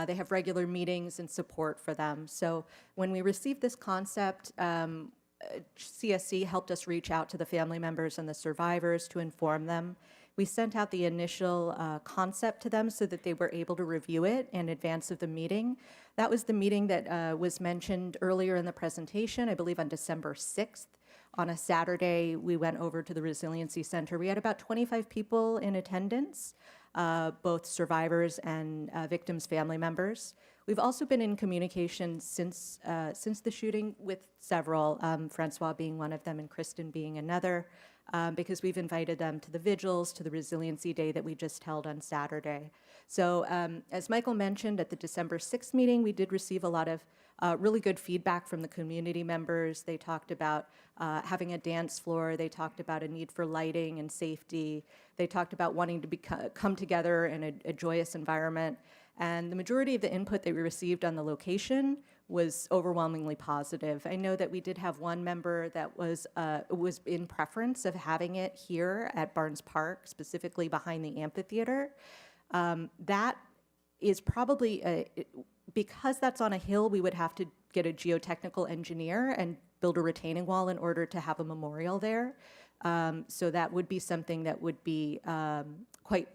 They have regular meetings and support for them. So when we received this concept, CSC helped us reach out to the family members and the survivors to inform them. We sent out the initial concept to them so that they were able to review it in advance of the meeting. That was the meeting that was mentioned earlier in the presentation, I believe on December 6th. On a Saturday, we went over to the Resiliency Center. We had about 25 people in attendance, both survivors and victims' family members. We've also been in communication since the shooting with several, Francois being one of them and Kristen being another, because we've invited them to the vigils, to the Resiliency Day that we just held on Saturday. So as Michael mentioned, at the December 6th meeting, we did receive a lot of really good feedback from the community members. They talked about having a dance floor. They talked about a need for lighting and safety. They talked about wanting to come together in a joyous environment. And the majority of the input that we received on the location was overwhelmingly positive. I know that we did have one member that was in preference of having it here at Barnes Park, specifically behind the amphitheater. That is probably, because that's on a hill, we would have to get a geotechnical engineer and build a retaining wall in order to have a memorial there. So that would be something that would be quite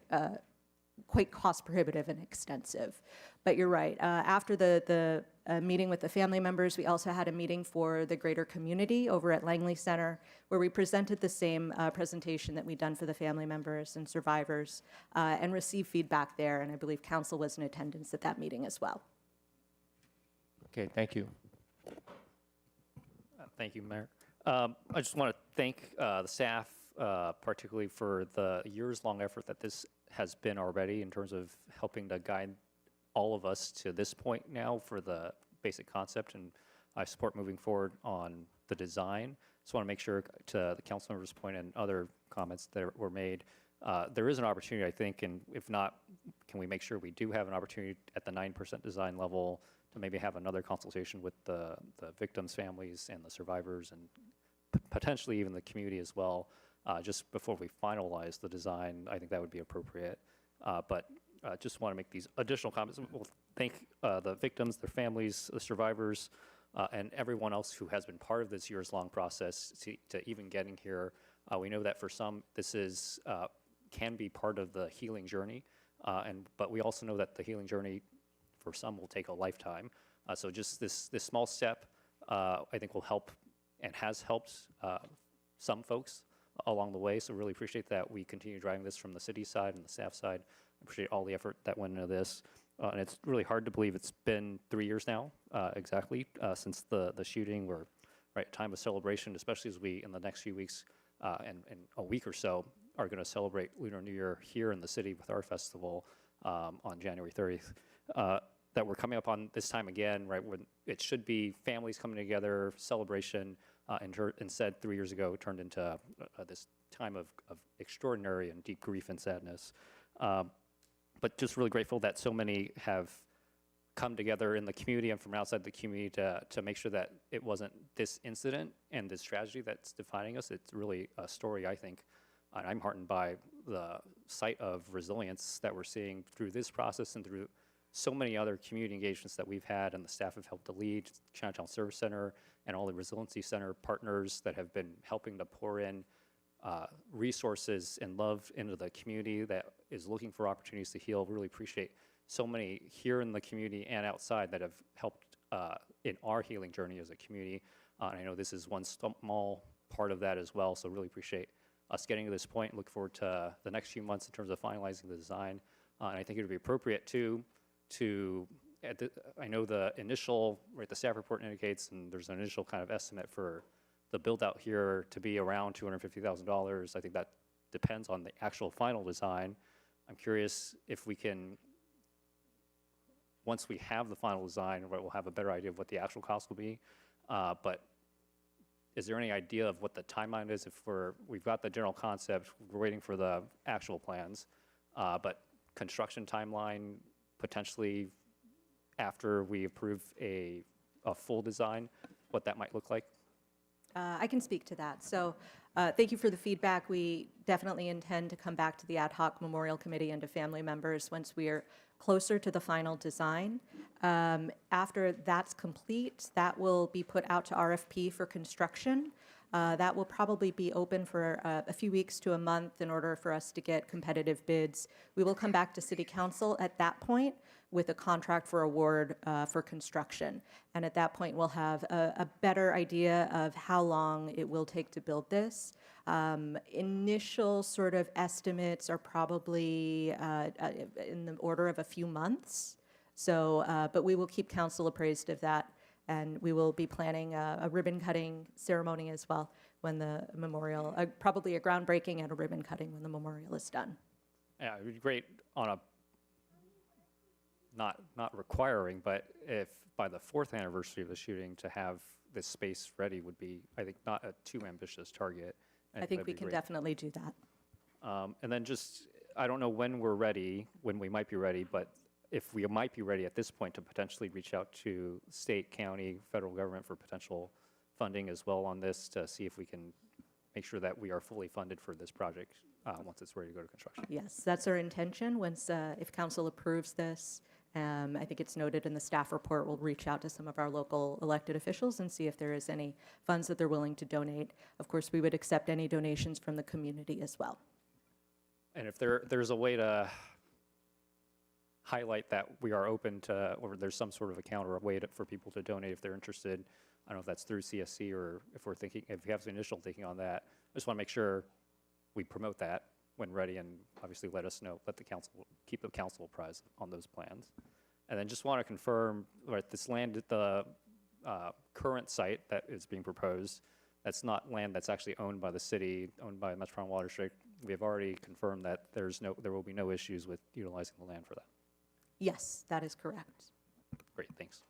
cost prohibitive and extensive. But you're right. After the meeting with the family members, we also had a meeting for the greater community over at Langley Center, where we presented the same presentation that we'd done for the family members and survivors, and received feedback there. And I believe council was in attendance at that meeting as well. Okay, thank you. Thank you, Mayor. I just want to thank the staff, particularly for the years-long effort that this has been already in terms of helping to guide all of us to this point now for the basic concept, and I support moving forward on the design. Just want to make sure, to the council member's point and other comments that were made, there is an opportunity, I think, and if not, can we make sure we do have an opportunity at the 9% design level to maybe have another consultation with the victims' families and the survivors, and potentially even the community as well, just before we finalize the design. I think that would be appropriate. But just want to make these additional comments. We'll thank the victims, their families, the survivors, and everyone else who has been part of this years-long process to even getting here. We know that for some, this is can be part of the healing journey, but we also know that the healing journey for some will take a lifetime. So just this small step, I think will help and has helped some folks along the way. So really appreciate that we continue driving this from the city side and the staff side. Appreciate all the effort that went into this. And it's really hard to believe it's been 3 years now, exactly, since the shooting. We're right time of celebration, especially as we, in the next few weeks and a week or so, are going to celebrate Lunar New Year here in the city with our festival on January 30th. That we're coming up on this time again, right, when it should be families coming together, celebration, instead 3 years ago turned into this time of extraordinary and deep grief and sadness. But just really grateful that so many have come together in the community and from outside the community to make sure that it wasn't this incident and this tragedy that's defining us. It's really a story, I think, and I'm heartened by the sight of resilience that we're seeing through this process and through so many other community engagements that we've had and the staff have helped to lead, Chinatown Service Center and all the Resiliency Center partners that have been helping to pour in resources and love into the community that is looking for opportunities to heal. Really appreciate so many here in the community and outside that have helped in our healing journey as a community. And I know this is one small part of that as well, so really appreciate us getting to this point. Look forward to the next few months in terms of finalizing the design. And I think it would be appropriate too I know the initial, right, the staff report indicates, and there's an initial kind of estimate for the build out here to be around $250,000. I think that depends on the actual final design. I'm curious if we can, once we have the final design, we'll have a better idea of what the actual cost will be. But is there any idea of what the timeline is? If we've got the general concept, we're waiting for the actual plans, but construction timeline potentially after we approve a full design, what that might look like? I can speak to that. So thank you for the feedback. We definitely intend to come back to the ad hoc memorial committee and to family members once we are closer to the final design. After that's complete, that will be put out to RFP for construction. That will probably be open for a few weeks to a month in order for us to get competitive bids. We will come back to City Council at that point with a contract for award for construction. And at that point, we'll have a better idea of how long it will take to build this. Initial sort of estimates are probably in the order of a few months. So, but we will keep council appraised of that, and we will be planning a ribbon cutting ceremony as well when the memorial, probably a groundbreaking and a ribbon cutting when the memorial is done. Yeah, it would be great on a, not requiring, but if by the 4th anniversary of the shooting to have this space ready would be, I think, not a too ambitious target. I think we can definitely do that. And then just, I don't know when we might be ready, but if we might be ready at this point to potentially reach out to state, county, federal government for potential funding as well on this to see if we can make sure that we are fully funded for this project once it's ready to go to construction. Yes, that's our intention. Once, if council approves this, I think it's noted in the staff report, we'll reach out to some of our local elected officials and see if there is any funds that they're willing to donate. Of course, we would accept any donations from the community as well. And if there's a way to highlight that we are open to, or there's some sort of account or a way for people to donate if they're interested, I don't know if that's through CSC or if we're thinking, if we have some initial thinking on that, I just want to make sure we promote that when ready, and obviously let us know, let the council, keep the council apprised on those plans. And then just want to confirm, right, this land at the current site that is being proposed, that's not land that's actually owned by the city, owned by the Metropolitan Water District. We have already confirmed that there will be no issues with utilizing the land for that. Yes, that is correct. Great, thanks.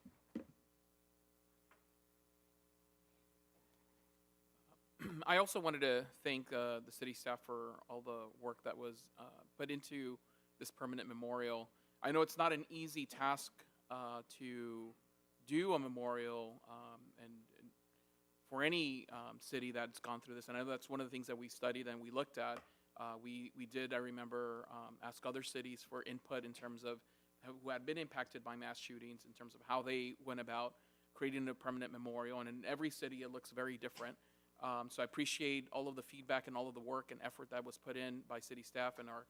I also wanted to thank the city staff for all the work that was put into this permanent memorial. I know it's not an easy task to do a memorial and for any city that's gone through this. And I know that's one of the things that we studied and we looked at. We did, I remember, ask other cities for input in terms of who had been impacted by mass shootings, in terms of how they went about creating a permanent memorial. And in every city, it looks very different. So I appreciate all of the feedback and all of the work and effort that was put in by city staff and our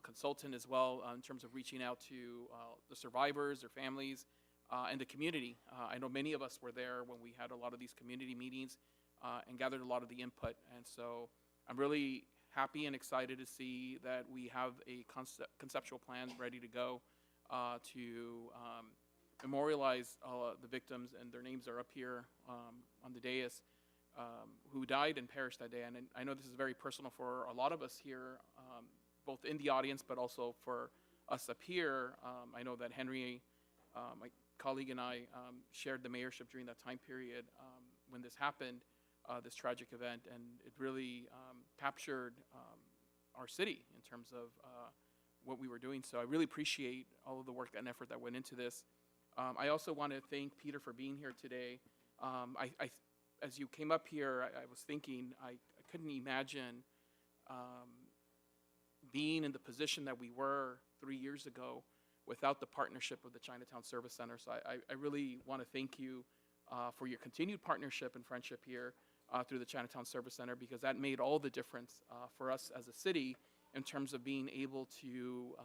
consultant as well in terms of reaching out to the survivors, their families, and the community. I know many of us were there when we had a lot of these community meetings and gathered a lot of the input. And so I'm really happy and excited to see that we have a conceptual plan ready to go to memorialize the victims, and their names are up here on the dais, who died and perished that day. And I know this is very personal for a lot of us here, both in the audience, but also for us up here. I know that Henry, my colleague, and I shared the mayorship during that time period when this happened, this tragic event, and it really captured our city in terms of what we were doing. So I really appreciate all of the work and effort that went into this. I also want to thank Peter for being here today. As you came up here, I was thinking I couldn't imagine being in the position that we were 3 years ago without the partnership of the Chinatown Service Center. So I really want to thank you for your continued partnership and friendship here through the Chinatown Service Center, because that made all the difference for us as a city in terms of being able to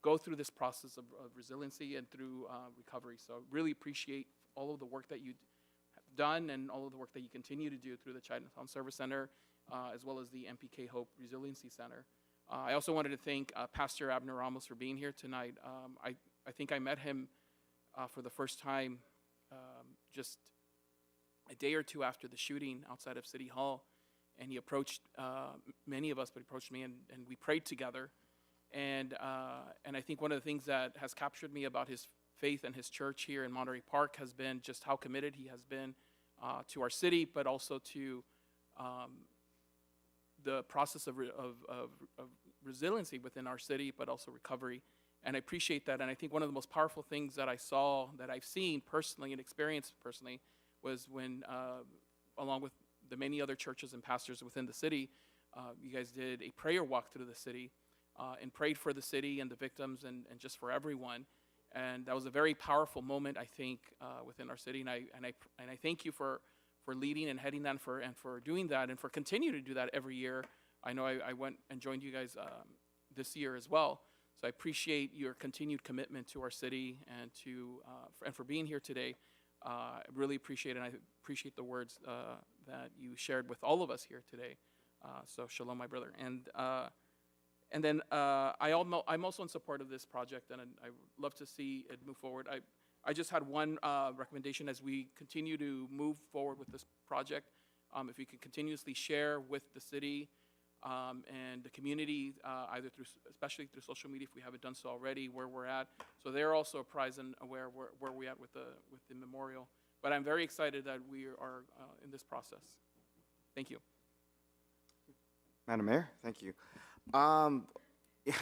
go through this process of resiliency and through recovery. So really appreciate all of the work that you have done and all of the work that you continue to do through the Chinatown Service Center, as well as the MPK Hope Resiliency Center. I also wanted to thank Pastor Abner Ramos for being here tonight. I think I met him for the first time just a day or two after the shooting outside of City Hall. and he approached many of us, but he approached me, and we prayed together. And I think one of the things that has captured me about his faith and his church here in Monterey Park has been just how committed he has been to our city, but also to the process of resiliency within our city, but also recovery. And I appreciate that. And I think one of the most powerful things that I saw, that I've seen personally and experienced personally, was when, along with the many other churches and pastors within the city, you guys did a prayer walk through the city and prayed for the city and the victims and just for everyone. And that was a very powerful moment, I think, within our city. And I thank you for leading and heading that and for doing that and for continuing to do that every year. I know I went and joined you guys this year as well. So I appreciate your continued commitment to our city and for being here today. I really appreciate it. And I appreciate the words that you shared with all of us here today. So shalom, my brother. And then I'm also in support of this project, and I would love to see it move forward. I just had one recommendation as we continue to move forward with this project. If you could continuously share with the city and the community, especially through social media, if we haven't done so already, where we're at, so they're also apprised and aware where we're at with the memorial. But I'm very excited that we are in this process. Thank you. Madam Mayor, thank you. Yeah,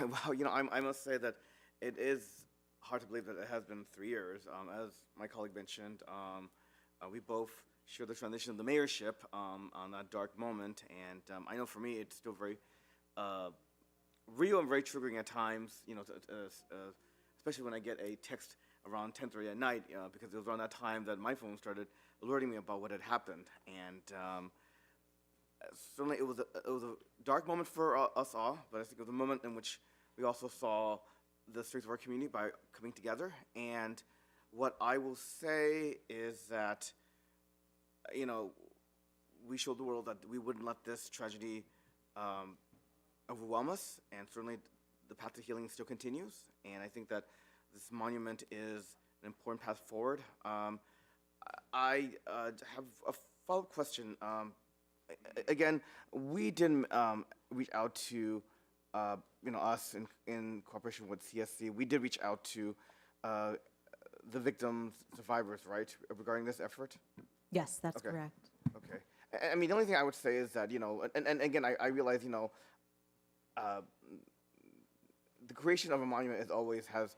well, I must say that it is hard to believe that it has been 3 years. As my colleague mentioned, we both shared the transition of the mayorship on that dark moment, and I know for me it's still very real and very triggering at times, especially when I get a text around 10:30 at night, because it was around that time that my phone started alerting me about what had happened, and certainly it was a dark moment for us all, but I think it was a moment in which we also saw the strength of our community by coming together. And what I will say is that, we showed the world that we wouldn't let this tragedy overwhelm us, and certainly the path to healing still continues. And I think that this monument is an important path forward. I have a follow-up question. Again, we didn't reach out to, us in cooperation with CSC. We did reach out to the victims, survivors, right, regarding this effort? Yes, that's Okay. correct. Okay. I mean, the only thing I would say is that, and again, I realize, the creation of a monument always has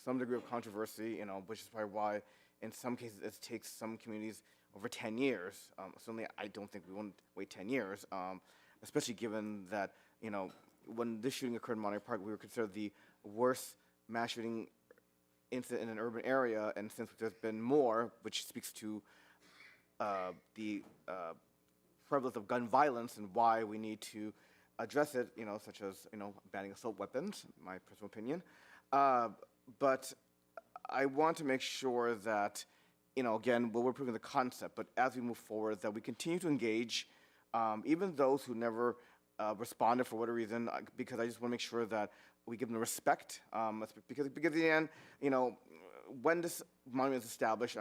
some degree of controversy, which is probably why in some cases it takes some communities over 10 years. Certainly, I don't think we won't wait 10 years, especially given that, when this shooting occurred in Monterey Park, we were considered the worst mass shooting incident in an urban area, and since there's been more, which speaks to the prevalence of gun violence and why we need to address it, such as, banning assault weapons, my personal opinion. But I want to make sure that, again, we're proving the concept, but as we move forward, that we continue to engage, even those who never responded for whatever reason, because I just want to make sure that we give them respect, because in the end, when this monument is established,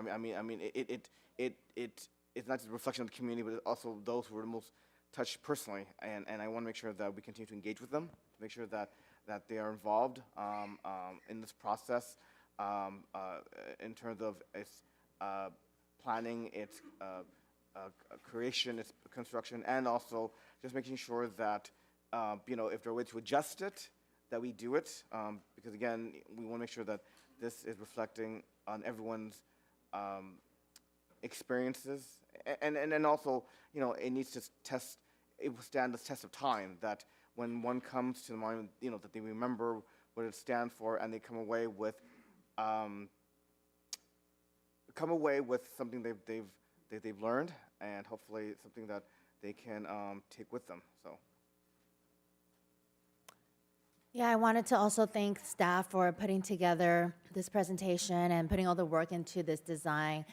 it's not just a reflection of the community, but also those who were the most touched personally, and I want to make sure that we continue to engage with them, to make sure that they are involved in this process in terms of its planning, its creation, its construction, and also just making sure that, if there are ways to adjust it, that we do it, because again, we want to make sure that this is reflecting on everyone's experiences, and then also, it needs to it will stand the test of time, that when one comes to the monument, that they remember what it stands for, and they come away with something they've learned, and hopefully something that they can take with them. So. Yeah, I wanted to also thank staff for putting together this presentation and putting all the work into this design.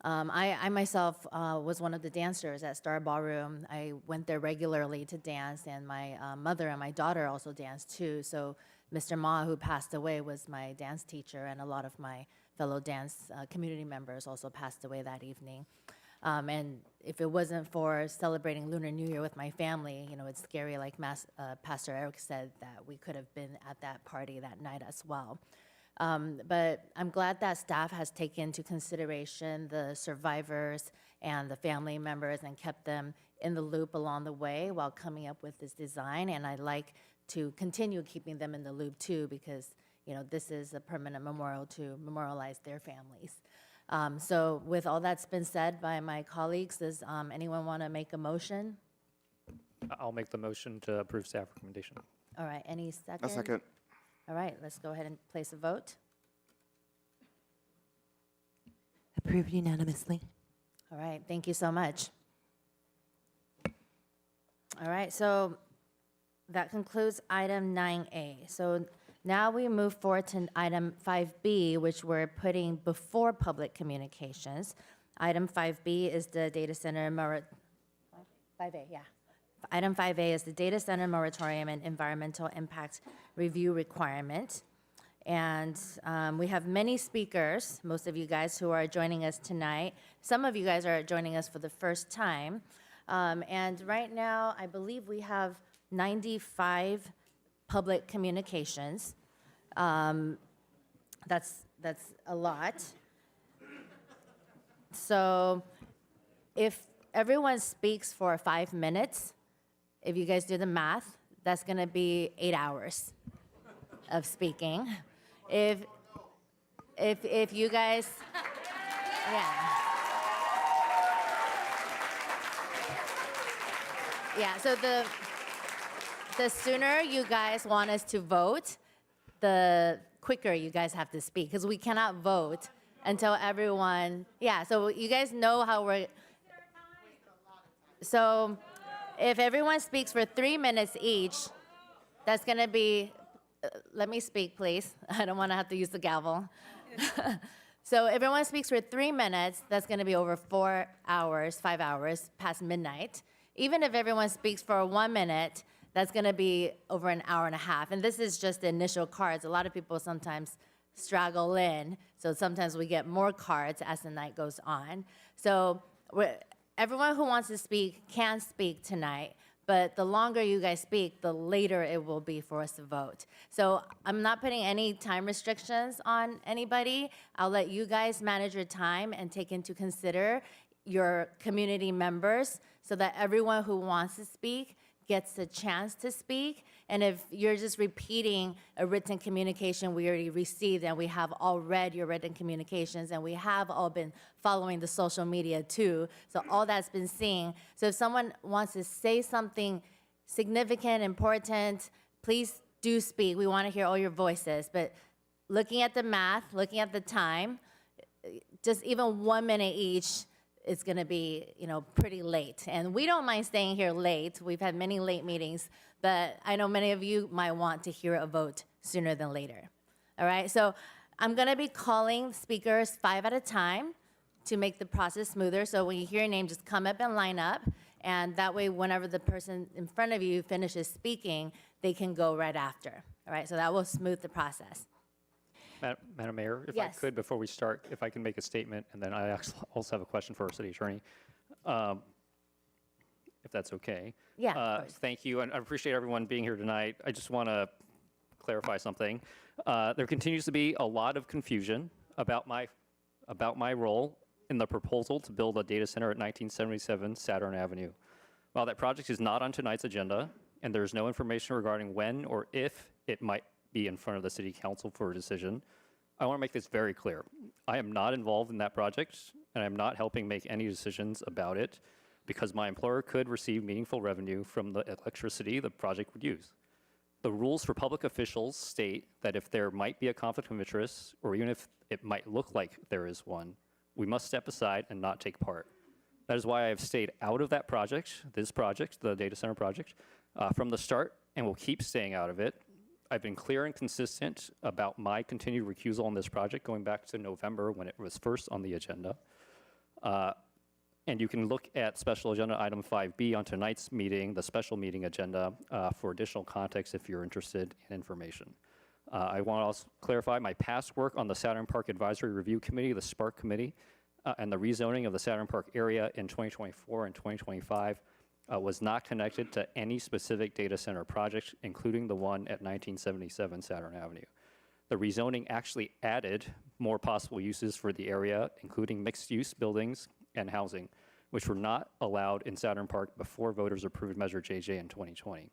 I myself was one of the dancers at Star Ballroom. I went there regularly to dance, and my mother and my daughter also danced too. So Mr. Ma, who passed away, was my dance teacher, and a lot of my fellow dance community members also passed away that evening. And if it wasn't for celebrating Lunar New Year with my family, it's scary, like Pastor Eric said, that we could have been at that party that night as well. But I'm glad that staff has taken into consideration the survivors and the family members and kept them in the loop along the way while coming up with this design. And I'd like to continue keeping them in the loop too, because this is a permanent memorial to memorialize their families. So with all that's been said by my colleagues, does anyone want to make a motion? I'll make the motion to approve staff recommendation. All right, any second? A second. All right, let's go ahead and place a vote. Approved unanimously. All right, thank you so much. All right, so that concludes item 9A. So now we move forward to item 5B, which we're putting before public communications. Item 5B is the data center 5A, yeah. Item 5A is the data center moratorium and environmental impact review requirement. And we have many speakers, most of you guys who are joining us tonight. Some of you guys are joining us for the first time. And right now, I believe we have 95 public communications. That's a lot. So if everyone speaks for 5 minutes, if you guys do the math, that's gonna be 8 hours of speaking. If you guys, yeah. Yeah, so the sooner you guys want us to vote, the quicker you guys have to speak, because we cannot vote until everyone, yeah, so you guys know how we're, so if everyone speaks for 3 minutes each, that's gonna be, let me speak, please. I don't wanna have to use the gavel. So everyone speaks for 3 minutes, that's gonna be over 4 hours, 5 hours, past midnight. Even if everyone speaks for 1 minute, that's gonna be over an hour and a half. And this is just the initial cards. A lot of people sometimes straggle in, so sometimes we get more cards as the night goes on. So everyone who wants to speak can speak tonight, but the longer you guys speak, the later it will be for us to vote. So I'm not putting any time restrictions on anybody. I'll let you guys manage your time and take into consider your community members so that everyone who wants to speak gets a chance to speak. And if you're just repeating a written communication we already received, and we have all read your written communications, and we have all been following the social media too, so all that's been seen. So if someone wants to say something significant, important, please do speak. We want to hear all your voices. But looking at the math, looking at the time, just even 1 minute each, it's gonna be, pretty late. And we don't mind staying here late. We've had many late meetings, but I know many of you might want to hear a vote sooner than later. All right, so I'm gonna be calling speakers 5 at a time to make the process smoother. So when you hear your name, just come up and line up. And that way, whenever the person in front of you finishes speaking, they can go right after. All right, so that will smooth the process. Madam Mayor, if Yes. I could, before we start, if I can make a statement, and then I also have a question for our city attorney, if that's okay. Yeah, of course. Thank you, and I appreciate everyone being here tonight. I just want to clarify something. There continues to be a lot of confusion about my role in the proposal to build a data center at 1977 Saturn Avenue. While that project is not on tonight's agenda, and there's no information regarding when or if it might be in front of the City Council for a decision, I want to make this very clear. I am not involved in that project, and I'm not helping make any decisions about it because my employer could receive meaningful revenue from the electricity the project would use. The rules for public officials state that if there might be a conflict of interest, or even if it might look like there is one, we must step aside and not take part. That is why I have stayed out of that project, this project, the data center project, from the start, and will keep staying out of it. I've been clear and consistent about my continued recusal on this project going back to November when it was first on the agenda. And you can look at special agenda item 5B on tonight's meeting, the special meeting agenda, for additional context if you're interested in information. I want to also clarify my past work on the Saturn Park Advisory Review Committee, the SPARK Committee, and the rezoning of the Saturn Park area in 2024 and 2025 was not connected to any specific data center project, including the one at 1977 Saturn Avenue. The rezoning actually added more possible uses for the area, including mixed-use buildings and housing, which were not allowed in Saturn Park before voters approved Measure JJ in 2020.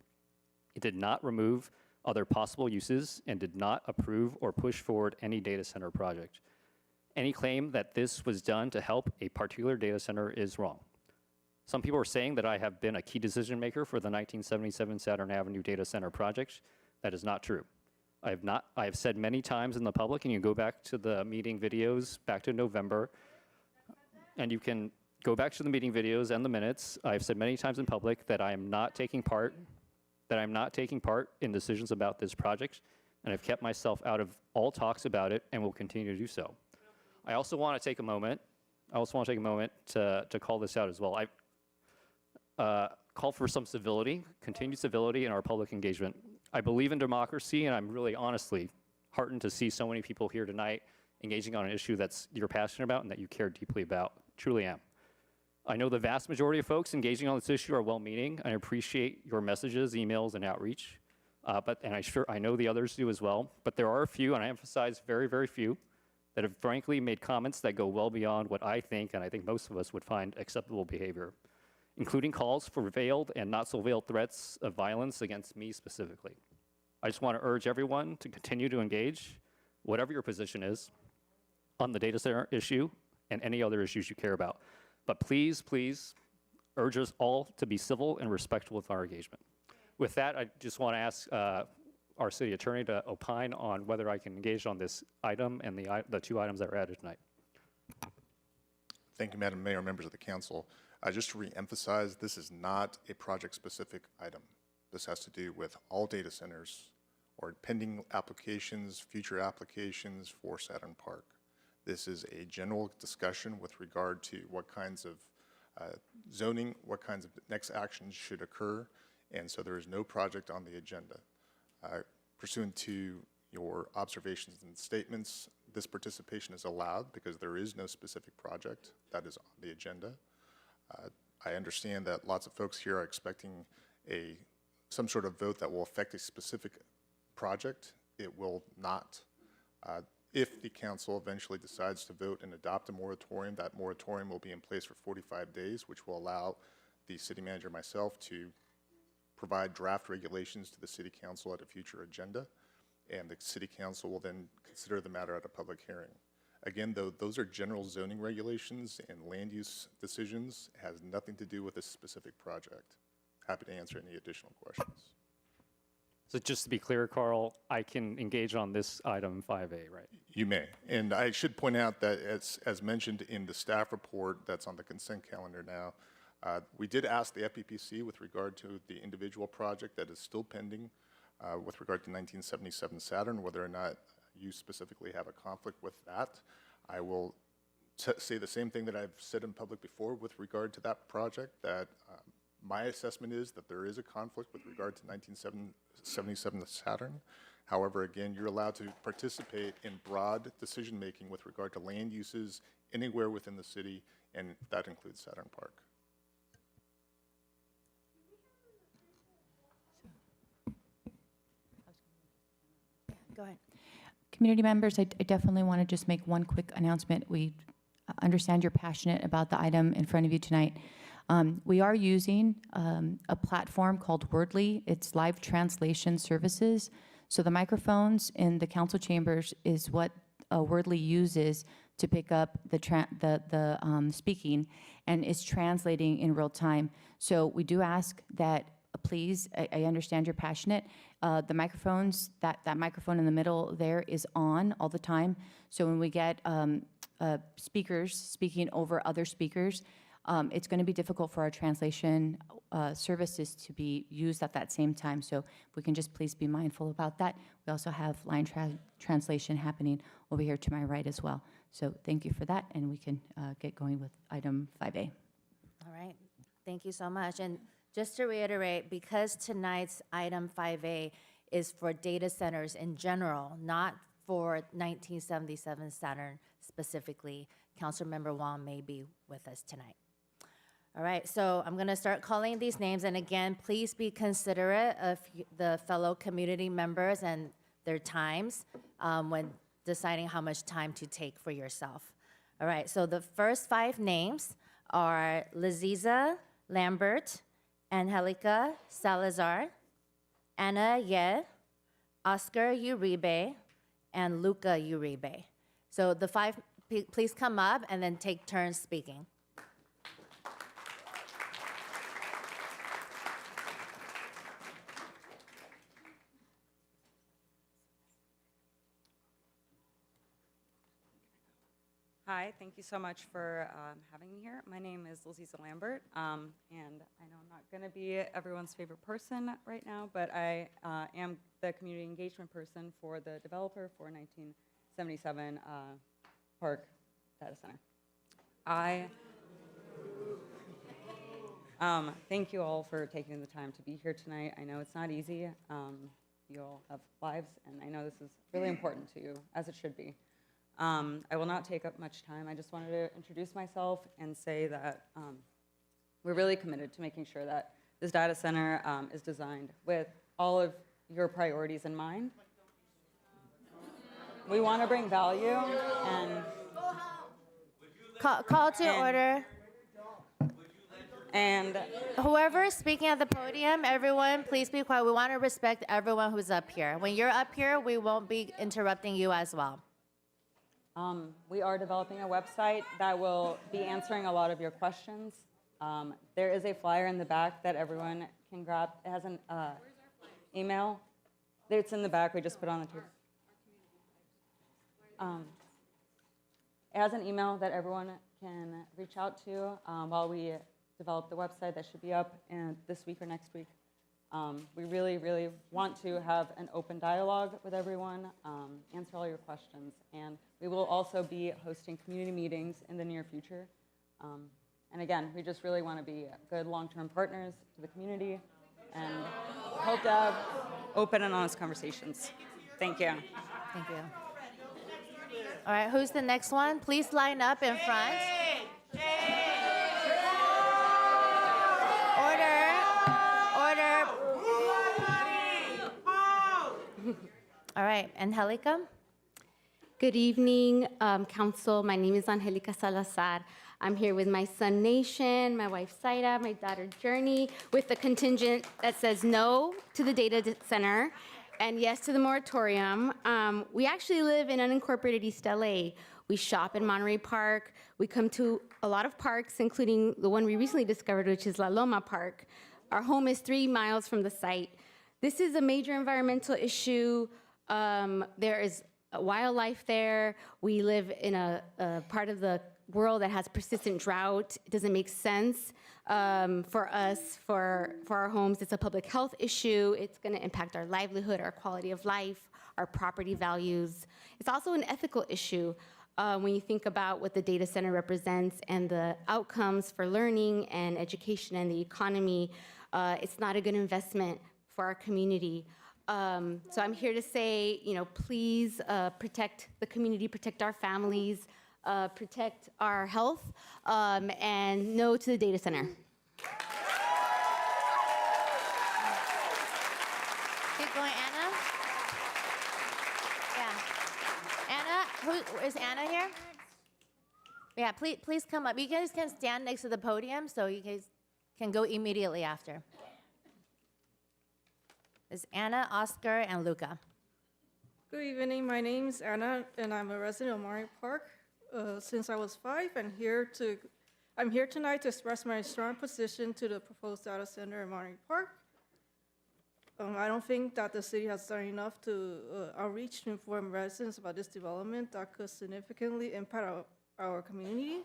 It did not remove other possible uses and did not approve or push forward any data center project. Any claim that this was done to help a particular data center is wrong. Some people are saying that I have been a key decision maker for the 1977 Saturn Avenue data center project. That is not true. I have said many times in the public, and you can go back to the meeting videos back to November, and you can go back to the meeting videos and the minutes. I've said many times in public that I am not taking part in decisions about this project, and I've kept myself out of all talks about it and will continue to do so. I also want to take a moment to call this out as well. I call for some civility, continued civility in our public engagement. I believe in democracy, and I'm really honestly heartened to see so many people here tonight engaging on an issue that's you're passionate about and that you care deeply about. Truly am. I know the vast majority of folks engaging on this issue are well-meaning. I appreciate your messages, emails, and outreach, I know the others do as well. But there are a few, and I emphasize very, very few, that have frankly made comments that go well beyond what I think, and I think most of us would find acceptable behavior, including calls for veiled and not so veiled threats of violence against me specifically. I just want to urge everyone to continue to engage, whatever your position is, on the data center issue and any other issues you care about. But please, please urge us all to be civil and respectful with our engagement. With that, I just want to ask our city attorney to opine on whether I can engage on this item and the two items that were added tonight. Thank you, Madam Mayor, members of the council. Just to re-emphasize, this is not a project-specific item. This has to do with all data centers or pending applications, future applications for Saturn Park. This is a general discussion with regard to what kinds of zoning, what kinds of next actions should occur, and so there is no project on the agenda. Pursuant to your observations and statements, this participation is allowed because there is no specific project that is on the agenda. I understand that lots of folks here are expecting some sort of vote that will affect a specific project. It will not. If the council eventually decides to vote and adopt a moratorium, that moratorium will be in place for 45 days, which will allow the city manager, myself, to provide draft regulations to the city council at a future agenda, and the city council will then consider the matter at a public hearing. Again, though, those are general zoning regulations and land use decisions. It has nothing to do with a specific project. Happy to answer any additional questions. So just to be clear, Carl, I can engage on this item 5A, right? You may. And I should point out that as mentioned in the staff report that's on the consent calendar now, we did ask the FPPC with regard to the individual project that is still pending with regard to 1977 Saturn, whether or not you specifically have a conflict with that. I will say the same thing that I've said in public before with regard to that project, that my assessment is that there is a conflict with regard to 1977 Saturn. However, again, you're allowed to participate in broad decision-making with regard to land uses anywhere within the city, and that includes Saturn Park. Go ahead. Community members, I definitely want to just make one quick announcement. We understand you're passionate about the item in front of you tonight. We are using a platform called Wordly. It's live translation services. So the microphones in the council chambers is what Wordly uses to pick up the speaking, and is translating in real time. So we do ask that please, I understand you're passionate. The microphones, that microphone in the middle there is on all the time. So when we get speakers speaking over other speakers, it's going to be difficult for our translation services to be used at that same time. So if we can just please be mindful about that. We also have line translation happening over here to my right as well. So thank you for that, and we can get going with item 5A. All right. Thank you so much. And just to reiterate, because tonight's item 5A is for data centers in general, not for 1977 Saturn specifically, Councilmember Wong may be with us tonight. All right, so I'm going to start calling these names, and again, please be considerate of the fellow community members and their times when deciding how much time to take for yourself. All right, so the first 5 names are Laziza Lambert, Angelica Salazar, Anna Ye, Oscar Uribe, and Luca Uribe. So the 5, please come up and then take turns speaking. Hi, thank you so much for having me here. My name is Laziza Lambert, and I know I'm not going to be everyone's favorite person right now, but I am the community engagement person for the developer for 1977 Park Data Center. Thank you all for taking the time to be here tonight. I know it's not easy. You all have lives, and I know this is really important to you, as it should be. I will not take up much time. I just wanted to introduce myself and say that we're really committed to making sure that this data center is designed with all of your priorities in mind. We want to bring value and Call to order. And whoever is speaking at the podium, everyone, please be quiet. We want to respect everyone who's up here. When you're up here, we won't be interrupting you as well. We are developing a website that will be answering a lot of your questions. There is a flyer in the back that everyone can grab. It has an email. It's in the back. We just put it on the table. It has an email that everyone can reach out to while we develop the website. That should be up this week or next week. We really, really want to have an open dialogue with everyone, answer all your questions, and we will also be hosting community meetings in the near future. And again, we just really want to be good long-term partners to the community and hope to have open and honest conversations. Thank you. Thank you. All right, who's the next one? Please line up in front. All right, Angelica. Good evening, Council. My name is Angelica Salazar. I'm here with my son, Nation, my wife, Saida, my daughter, Journey, with the contingent that says no to the data center and yes to the moratorium. We actually live in unincorporated East LA. We shop in Monterey Park. We come to a lot of parks, including the one we recently discovered, which is La Loma Park. Our home is 3 miles from the site. This is a major environmental issue. There is wildlife there. We live in a part of the world that has persistent drought. It doesn't make sense for us, for our homes. It's a public health issue. It's going to impact our livelihood, our quality of life, our property values. It's also an ethical issue when you think about what the data center represents and the outcomes for learning and education and the economy. It's not a good investment for our community. So I'm here to say, please protect the community, protect our families, protect our health, and no to the data center. Keep going, Anna. Yeah. Anna, is Anna here? Yeah, please come up. You guys can stand next to the podium so you guys can go immediately after. It's Anna, Oscar, and Luca. Good evening. My name is Anna, and I'm a resident of Monterey Park since I was 5. And I'm here tonight to express my strong position to the proposed data center in Monterey Park. I don't think that the city has done enough to outreach to inform residents about this development that could significantly impact our community.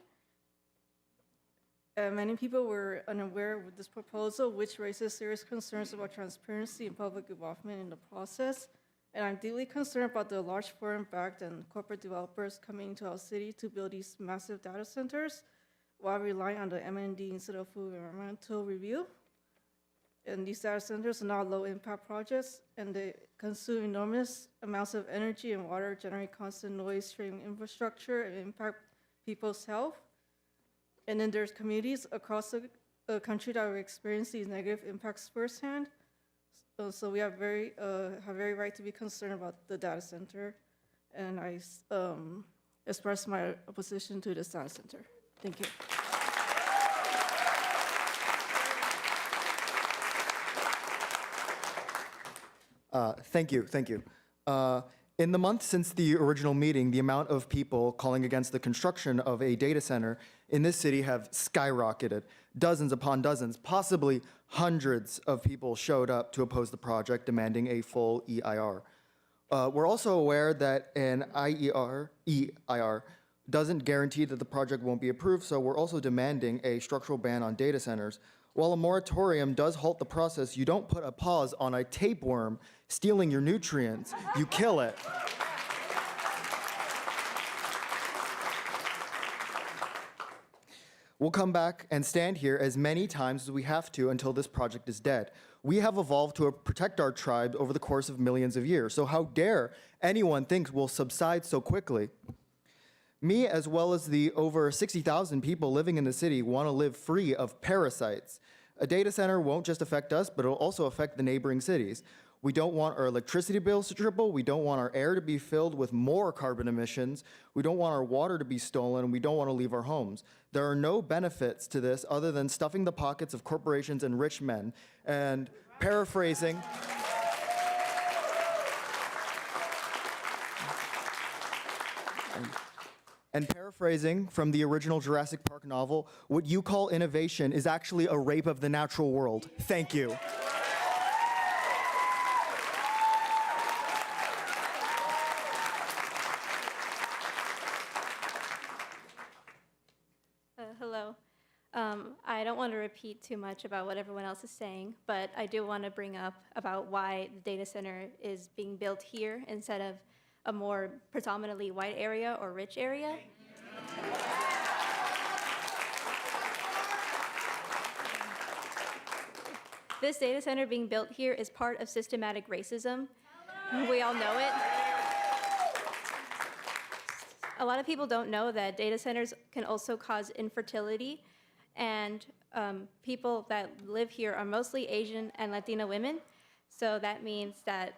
Many people were unaware of this proposal, which raises serious concerns about transparency and public involvement in the process. And I'm deeply concerned about the large foreign-backed and corporate developers coming to our city to build these massive data centers while relying on the M&D instead of full environmental review. And these data centers are not low-impact projects, and they consume enormous amounts of energy and water, generate constant noise, streaming infrastructure, and impact people's health. And then there's communities across the country that will experience these negative impacts firsthand. So we have very right to be concerned about the data center. And I express my opposition to this data center. Thank you. Thank you. In the month since the original meeting, the amount of people calling against the construction of a data center in this city have skyrocketed. Dozens upon dozens, possibly hundreds of people showed up to oppose the project, demanding a full EIR. We're also aware that an EIR doesn't guarantee that the project won't be approved, so we're also demanding a structural ban on data centers. While a moratorium does halt the process, you don't put a pause on a tapeworm stealing your nutrients. You kill it. We'll come back and stand here as many times as we have to until this project is dead. We have evolved to protect our tribe over the course of millions of years, so how dare anyone think we'll subside so quickly? Me, as well as the over 60,000 people living in the city, want to live free of parasites. A data center won't just affect us, but it'll also affect the neighboring cities. We don't want our electricity bills to triple. We don't want our air to be filled with more carbon emissions. We don't want our water to be stolen. We don't want to leave our homes. There are no benefits to this other than stuffing the pockets of corporations and rich men. And paraphrasing, from the original Jurassic Park novel, what you call innovation is actually a rape of the natural world. Thank you. Hello. I don't want to repeat too much about what everyone else is saying, but I do want to bring up about why the data center is being built here instead of a more predominantly white area or rich area. This data center being built here is part of systematic racism. We all know it. A lot of people don't know that data centers can also cause infertility, and people that live here are mostly Asian and Latina women. So that means that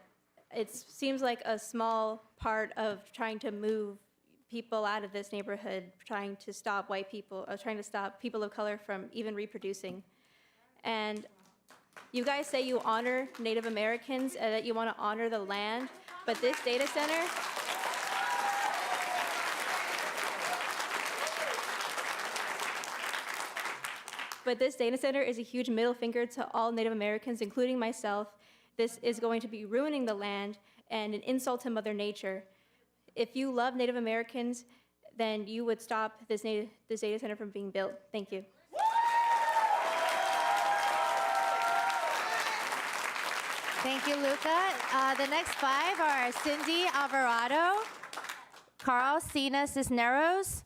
it seems like a small part of trying to move people out of this neighborhood, trying to stop white people, trying to stop people of color from even reproducing. And you guys say you honor Native Americans and that you want to honor the land, but this data center, is a huge middle finger to all Native Americans, including myself. This is going to be ruining the land and an insult to Mother Nature. If you love Native Americans, then you would stop this data center from being built. Thank you. Thank you, Luca. The next five are Cindy Alvarado, Carl Cena Cisneros,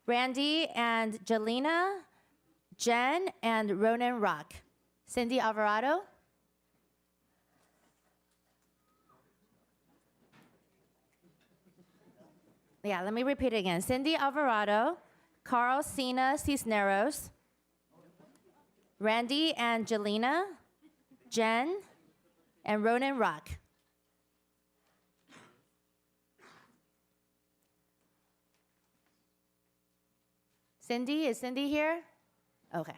Randy and Jelena, Jen and Ronan Rock. Cindy Alvarado. Yeah, let me repeat it again. Cindy Alvarado, Carl Cena Cisneros, Randy and Jelena, Jen, and Ronan Rock. Cindy, is Cindy here? Okay.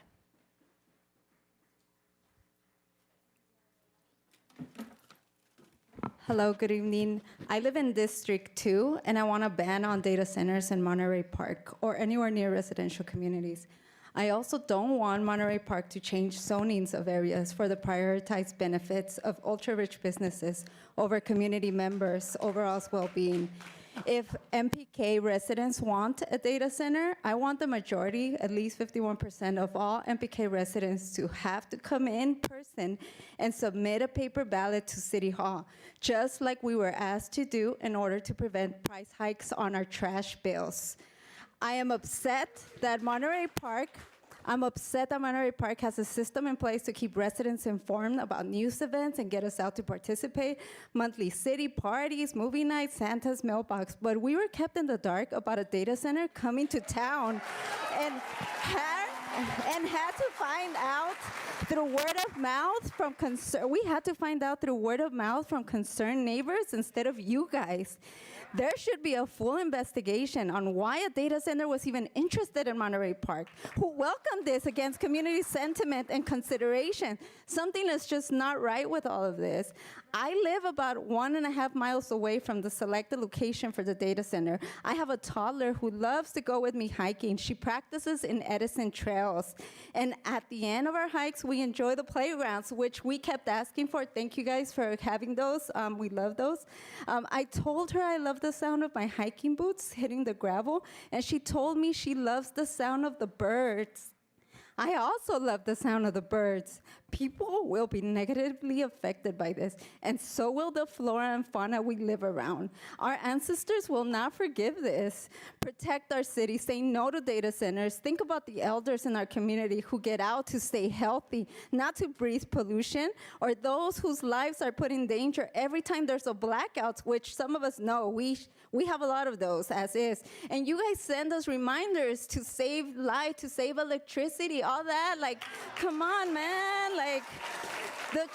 Hello, good evening. I live in District 2, and I want a ban on data centers in Monterey Park or anywhere near residential communities. I also don't want Monterey Park to change zonings of areas for the prioritized benefits of ultra-rich businesses over community members' overall well-being. If MPK residents want a data center, I want the majority, at least 51% of all MPK residents, to have to come in person and submit a paper ballot to City Hall, just like we were asked to do in order to prevent price hikes on our trash bills. I am upset that Monterey Park I'm upset that Monterey Park has a system in place to keep residents informed about news events and get us out to participate, monthly city parties, movie nights, Santa's mailbox. But we were kept in the dark about a data center coming to town and had to find out through word of mouth from concerned neighbors instead of you guys. There should be a full investigation on why a data center was even interested in Monterey Park. Who welcomed this against community sentiment and consideration? Something is just not right with all of this. I live about 1.5 miles away from the selected location for the data center. I have a toddler who loves to go with me hiking. She practices in Edison trails. And at the end of our hikes, we enjoy the playgrounds, which we kept asking for. Thank you guys for having those. We love those. I told her I love the sound of my hiking boots hitting the gravel, and she told me she loves the sound of the birds. I also love the sound of the birds. People will be negatively affected by this, and so will the flora and fauna we live around. Our ancestors will not forgive this. Protect our city, say no to data centers. Think about the elders in our community who get out to stay healthy, not to breathe pollution, or those whose lives are put in danger every time there's a blackout, which some of us know. We have a lot of those, as is. And you guys send us reminders to save life, to save electricity, all that. Like, come on, man. Like, the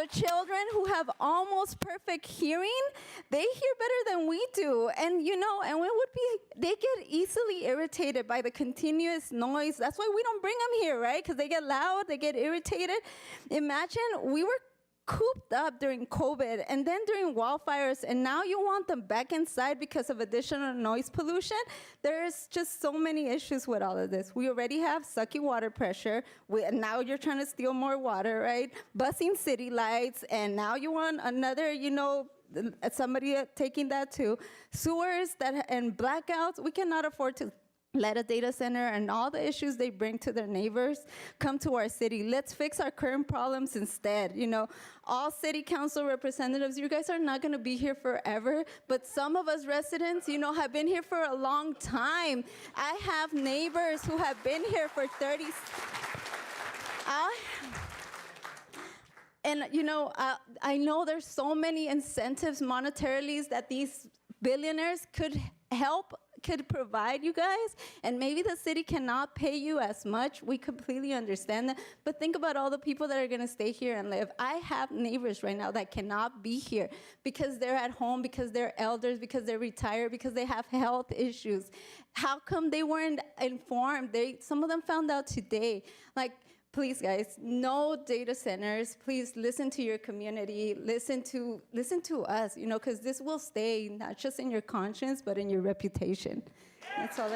children who have almost perfect hearing, they hear better than we do. And they get easily irritated by the continuous noise. That's why we don't bring them here, right? Because they get loud, they get irritated. Imagine we were cooped up during COVID and then during wildfires, and now you want them back inside because of additional noise pollution. There's just so many issues with all of this. We already have sucky water pressure. Now you're trying to steal more water, right? Busing city lights, and now you want another, somebody taking that too. Sewers and blackouts. We cannot afford to let a data center and all the issues they bring to their neighbors come to our city. Let's fix our current problems instead. All city council representatives, you guys are not going to be here forever, but some of us residents, have been here for a long time. I have neighbors who have been here for 30. I know there's so many incentives monetarily that these billionaires could provide you guys, and maybe the city cannot pay you as much. We completely understand that, but think about all the people that are going to stay here and live. I have neighbors right now that cannot be here because they're at home, because they're elders, because they're retired, because they have health issues. How come they weren't informed? Some of them found out today. Please, guys, no data centers. Please listen to your community. Listen to us, because this will stay not just in your conscience, but in your reputation. That's all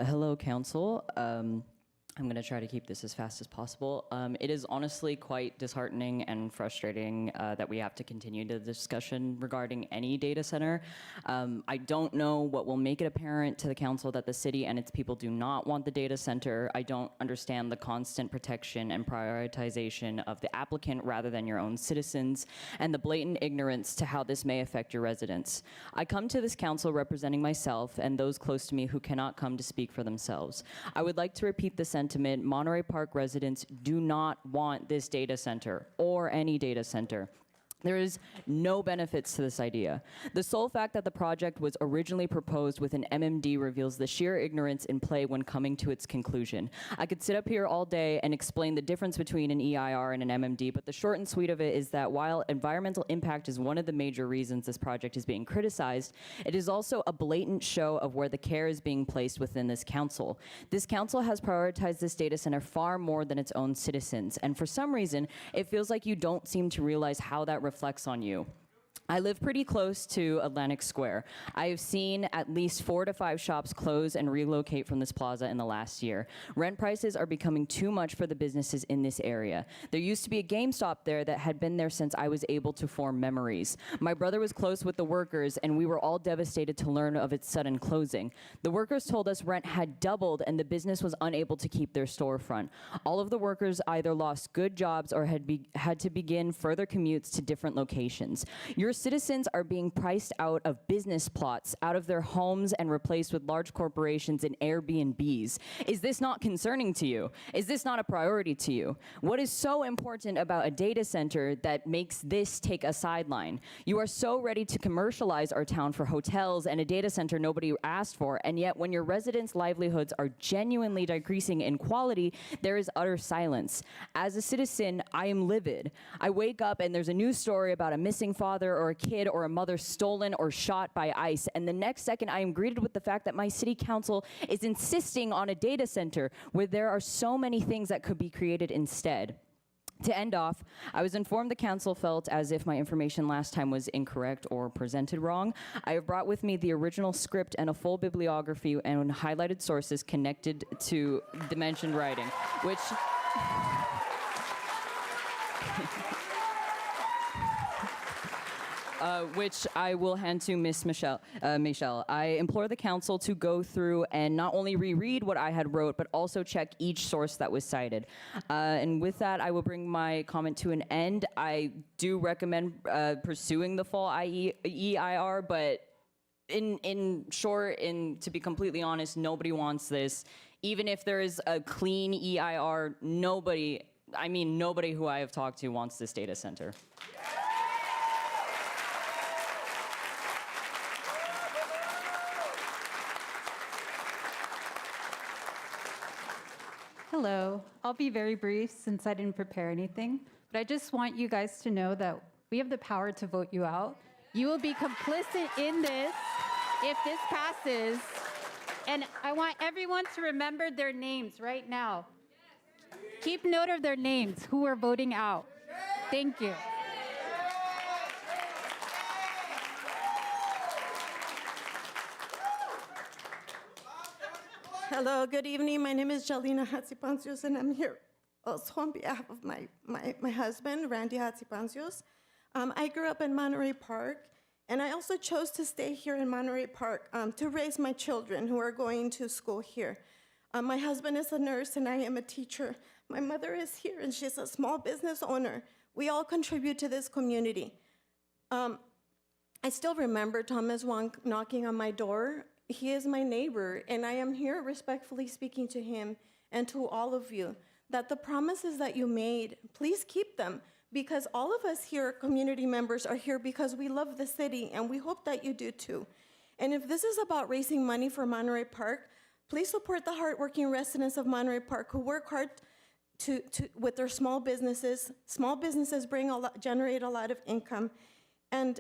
Hello, Council. I'm going to try to keep this as fast as possible. It is honestly quite disheartening and frustrating that we have to continue the discussion regarding any data center. I don't know what will make it apparent to the council that the city and its people do not want the data center. I don't understand the constant protection and prioritization of the applicant rather than your own citizens, and the blatant ignorance to how this may affect your residents. I come to this council representing myself and those close to me who cannot come to speak for themselves. I would like to repeat the sentiment: Monterey Park residents do not want this data center or any data center. There is no benefits to this idea. The sole fact that the project was originally proposed with an MMD reveals the sheer ignorance in play when coming to its conclusion. I could sit up here all day and explain the difference between an EIR and an MMD, but the short and sweet of it is that while environmental impact is one of the major reasons this project is being criticized, it is also a blatant show of where the care is being placed within this council. This council has prioritized this data center far more than its own citizens, and for some reason, it feels like you don't seem to realize how that reflects on you. I live pretty close to Atlantic Square. I have seen at least 4 to 5 shops close and relocate from this plaza in the last year. Rent prices are becoming too much for the businesses in this area. There used to be a GameStop there that had been there since I was able to form memories. My brother was close with the workers, and we were all devastated to learn of its sudden closing. The workers told us rent had doubled and the business was unable to keep their storefront. All of the workers either lost good jobs or had to begin further commutes to different locations. Your citizens are being priced out of business plots, out of their homes, and replaced with large corporations and Airbnbs. Is this not concerning to you? Is this not a priority to you? What is so important about a data center that makes this take a sideline? You are so ready to commercialize our town for hotels and a data center nobody asked for, and yet when your residents' livelihoods are genuinely decreasing in quality, there is utter silence. As a citizen, I am livid. I wake up and there's a news story about a missing father or a kid or a mother stolen or shot by ICE, and the next second I am greeted with the fact that my city council is insisting on a data center where there are so many things that could be created instead. To end off, I was informed the council felt as if my information last time was incorrect or presented wrong. I have brought with me the original script and a full bibliography and highlighted sources connected to the mentioned writing, which I will hand to Ms. Michelle. I implore the council to go through and not only reread what I had wrote, but also check each source that was cited. And with that, I will bring my comment to an end. I do recommend pursuing the full EIR, but in short, to be completely honest, nobody wants this. Even if there is a clean EIR, nobody who I have talked to wants this data center. Hello. I'll be very brief since I didn't prepare anything, but I just want you guys to know that we have the power to vote you out. You will be complicit in this if this passes, and I want everyone to remember their names right now. Keep note of their names, who are voting out. Thank you. Hello, good evening. My name is Jalina Hatzipancios, and I'm here also on behalf of my husband, Randy Hatzipancios. I grew up in Monterey Park, and I also chose to stay here in Monterey Park to raise my children who are going to school here. My husband is a nurse, and I am a teacher. My mother is here, and she's a small business owner. We all contribute to this community. I still remember Thomas Wong knocking on my door. He is my neighbor, and I am here respectfully speaking to him and to all of you that the promises that you made, please keep them, because all of us here, community members, are here because we love the city, and we hope that you do too. And if this is about raising money for Monterey Park, please support the hardworking residents of Monterey Park who work hard with their small businesses. Small businesses generate a lot of income, and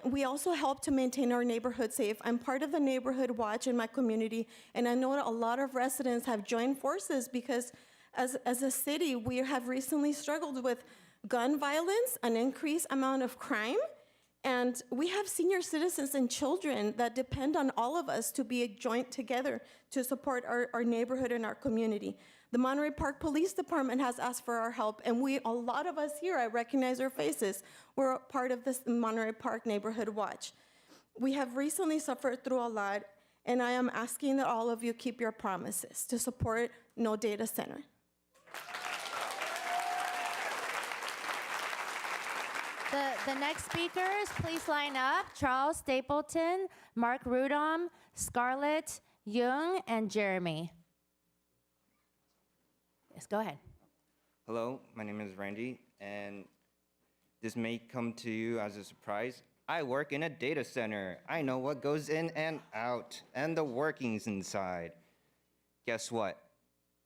we also help to maintain our neighborhood safe. I'm part of the neighborhood watch in my community, and I know that a lot of residents have joined forces because as a city, we have recently struggled with gun violence, an increased amount of crime, and we have senior citizens and children that depend on all of us to be joined together to support our neighborhood and our community. The Monterey Park Police Department has asked for our help, and a lot of us here, I recognize our faces, we're a part of this Monterey Park Neighborhood Watch. We have recently suffered through a lot, and I am asking that all of you keep your promises to support No Data Center. The next speakers, please line up. Charles Stapleton, Mark Rudom, Scarlett Jung, and Jeremy. Yes, go ahead. Hello, my name is Randy, and this may come to you as a surprise. I work in a data center. I know what goes in and out, and the workings inside. Guess what?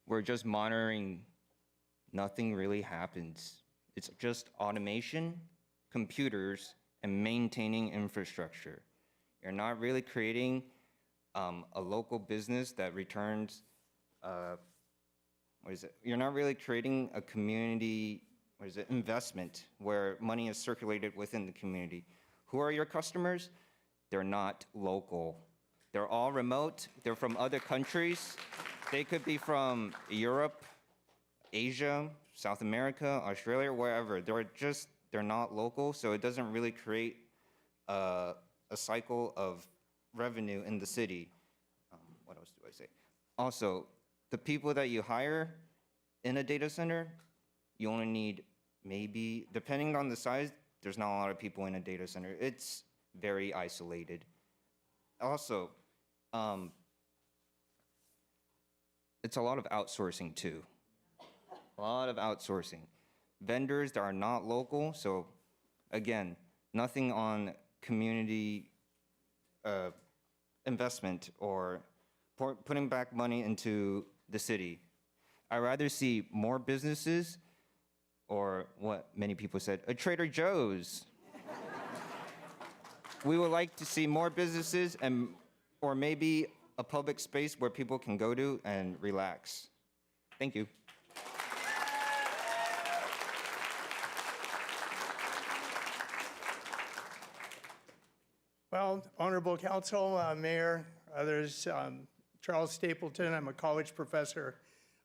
We're just monitoring. Nothing really happens. It's just automation, computers, and maintaining infrastructure. You're not really creating a local business that returns, You're not really creating a community investment, where money is circulated within the community. Who are your customers? They're not local. They're all remote. They're from other countries. They could be from Europe, Asia, South America, Australia, wherever. They're not local, so it doesn't really create a cycle of revenue in the city. What else do I say? Also, the people that you hire in a data center, you only need maybe, depending on the size, there's not a lot of people in a data center. It's very isolated. Also, it's a lot of outsourcing too. A lot of outsourcing. Vendors that are not local, so again, nothing on community investment or putting back money into the city. I'd rather see more businesses, or what many people said, a Trader Joe's. We would like to see more businesses or maybe a public space where people can go to and relax. Thank you. Well, Honorable Council, Mayor, others, Charles Stapleton, I'm a college professor.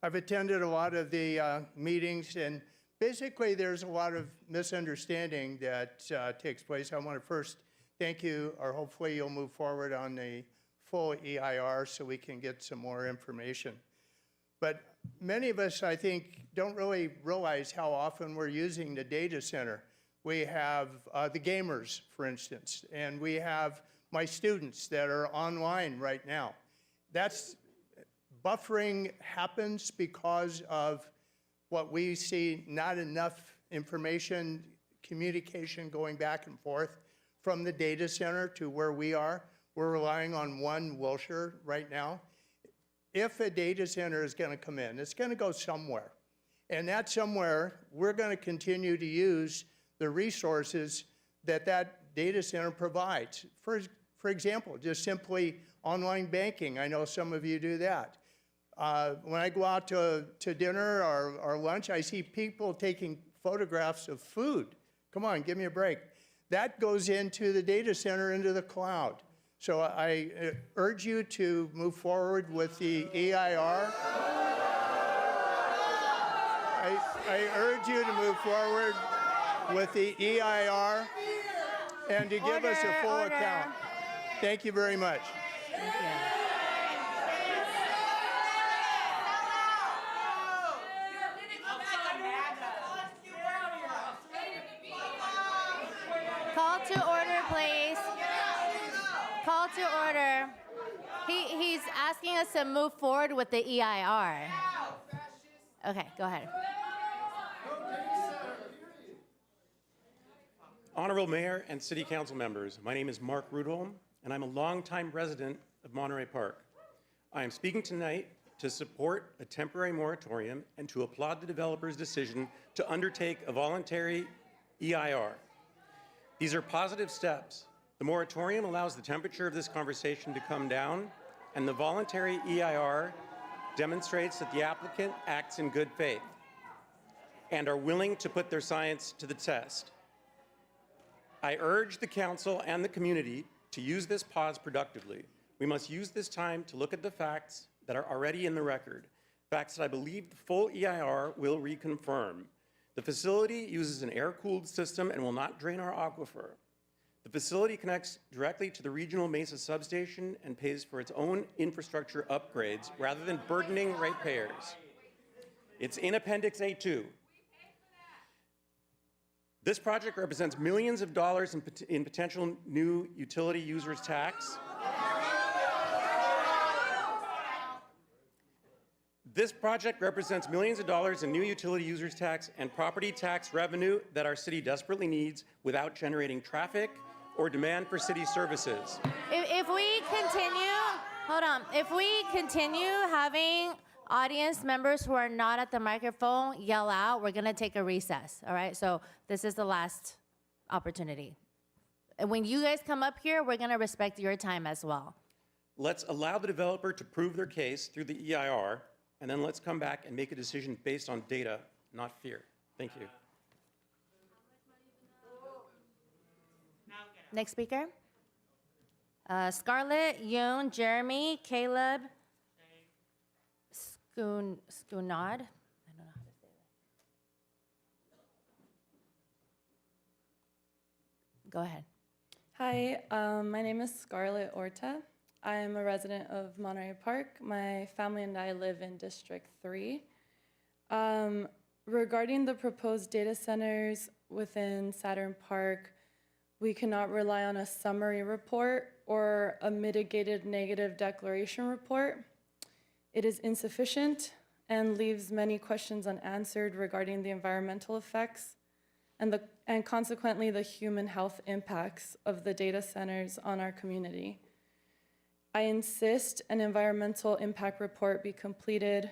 I've attended a lot of the meetings, and basically there's a lot of misunderstanding that takes place. I want to first thank you, or hopefully you'll move forward on the full EIR so we can get some more information. But many of us, I think, don't really realize how often we're using the data center. We have the gamers, for instance, and we have my students that are online right now. Buffering happens because of what we see, not enough information, communication going back and forth from the data center to where we are. We're relying on one Wilshire right now. If a data center is going to come in, it's going to go somewhere. And that somewhere, we're going to continue to use the resources that that data center provides. For example, just simply online banking. I know some of you do that. When I go out to dinner or lunch, I see people taking photographs of food. Come on, give me a break. That goes into the data center, into the cloud. So I urge you to move forward with the EIR. I urge you to move forward with the EIR and to give us a full account. Thank you very much. Thank you. Call to order, please. Call to order. He's asking us to move forward with the EIR. Okay, go ahead. Honorable Mayor and City Council members, my name is Mark Rudholm, and I'm a longtime resident of Monterey Park. I am speaking tonight to support a temporary moratorium and to applaud the developer's decision to undertake a voluntary EIR. These are positive steps. The moratorium allows the temperature of this conversation to come down, and the voluntary EIR demonstrates that the applicant acts in good faith and are willing to put their science to the test. I urge the council and the community to use this pause productively. We must use this time to look at the facts that are already in the record, facts that I believe the full EIR will reconfirm. The facility uses an air-cooled system and will not drain our aquifer. The facility connects directly to the regional Mesa substation and pays for its own infrastructure upgrades rather than burdening ratepayers. It's in Appendix A2. This project represents millions of dollars in potential new utility users tax. This project represents millions of dollars in new utility users tax and property tax revenue that our city desperately needs without generating traffic or demand for city services. If we continue, hold on. If we continue having audience members who are not at the microphone yell out, we're going to take a recess, all right? So this is the last opportunity. And when you guys come up here, we're going to respect your time as well. Let's allow the developer to prove their case through the EIR, and then let's come back and make a decision based on data, not fear. Thank you. Next speaker. Scarlett, Yoon, Jeremy, Caleb, Schoonod. I don't know how to say that. Go ahead. Hi, my name is Scarlett Orta. I'm a resident of Monterey Park. My family and I live in District 3. Regarding the proposed data centers within Saturn Park, we cannot rely on a summary report or a mitigated negative declaration report. It is insufficient and leaves many questions unanswered regarding the environmental effects and consequently the human health impacts of the data centers on our community. I insist an environmental impact report be completed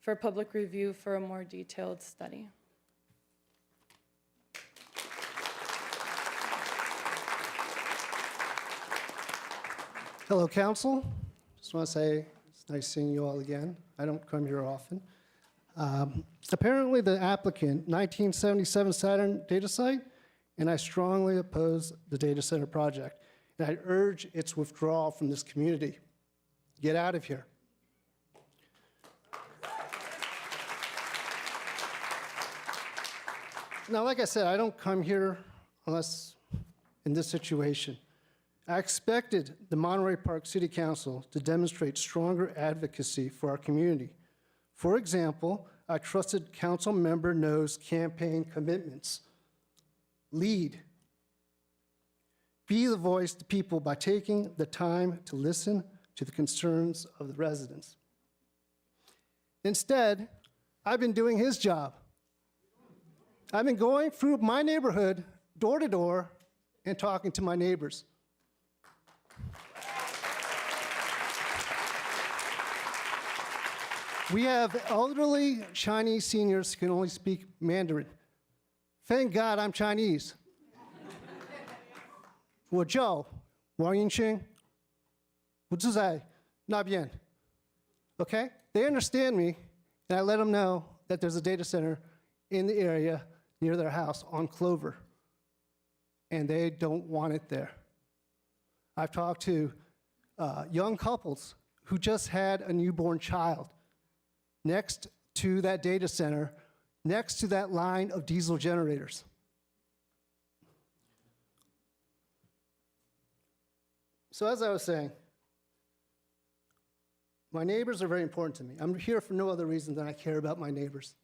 for public review for a more detailed study. Hello, Council. Just want to say it's nice seeing you all again. I don't come here often. Apparently, the applicant, 1977 Saturn data site, and I strongly oppose the data center project. And I urge its withdrawal from this community. Get out of here. Now, like I said, I don't come here unless in this situation. I expected the Monterey Park City Council to demonstrate stronger advocacy for our community. For example, I trusted Council Member No's campaign commitments. Lead. Be the voice to people by taking the time to listen to the concerns of the residents. Instead, I've been doing his job. I've been going through my neighborhood, door to door, and talking to my neighbors. We have elderly Chinese seniors who can only speak Mandarin. Thank God I'm Chinese. 我叫王英清，我住在那边. Okay? They understand me, and I let them know that there's a data center in the area near their house on Clover, and they don't want it there. I've talked to young couples who just had a newborn child next to that data center, next to that line of diesel generators. So as I was saying, my neighbors are very important to me. I'm here for no other reason than I care about my neighbors.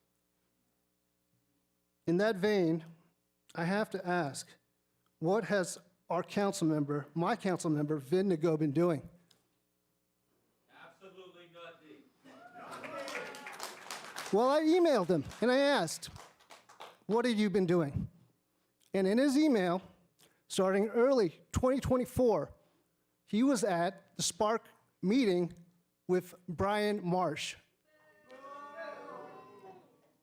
In that vein, I have to ask, what has our council member, my council member, Vin Ngo, been doing? Absolutely nothing. Well, I emailed him and I asked, what have you been doing? And in his email, starting early 2024, he was at the Spark meeting with Brian Marsh.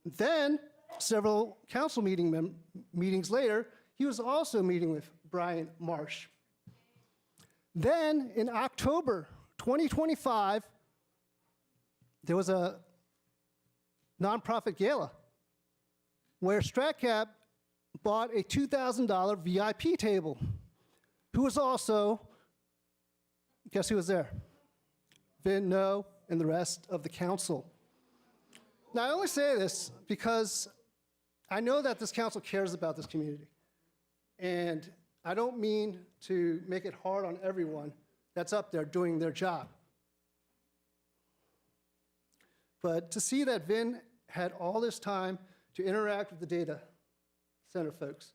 Then, several council meetings later, he was also meeting with Brian Marsh. Then, in October 2025, there was a nonprofit gala where StratCap bought a $2,000 VIP table. Who was also, guess who was there? Vin Ngo and the rest of the council. Now, I only say this because I know that this council cares about this community. And I don't mean to make it hard on everyone that's up there doing their job. But to see that Vin had all this time to interact with the data center folks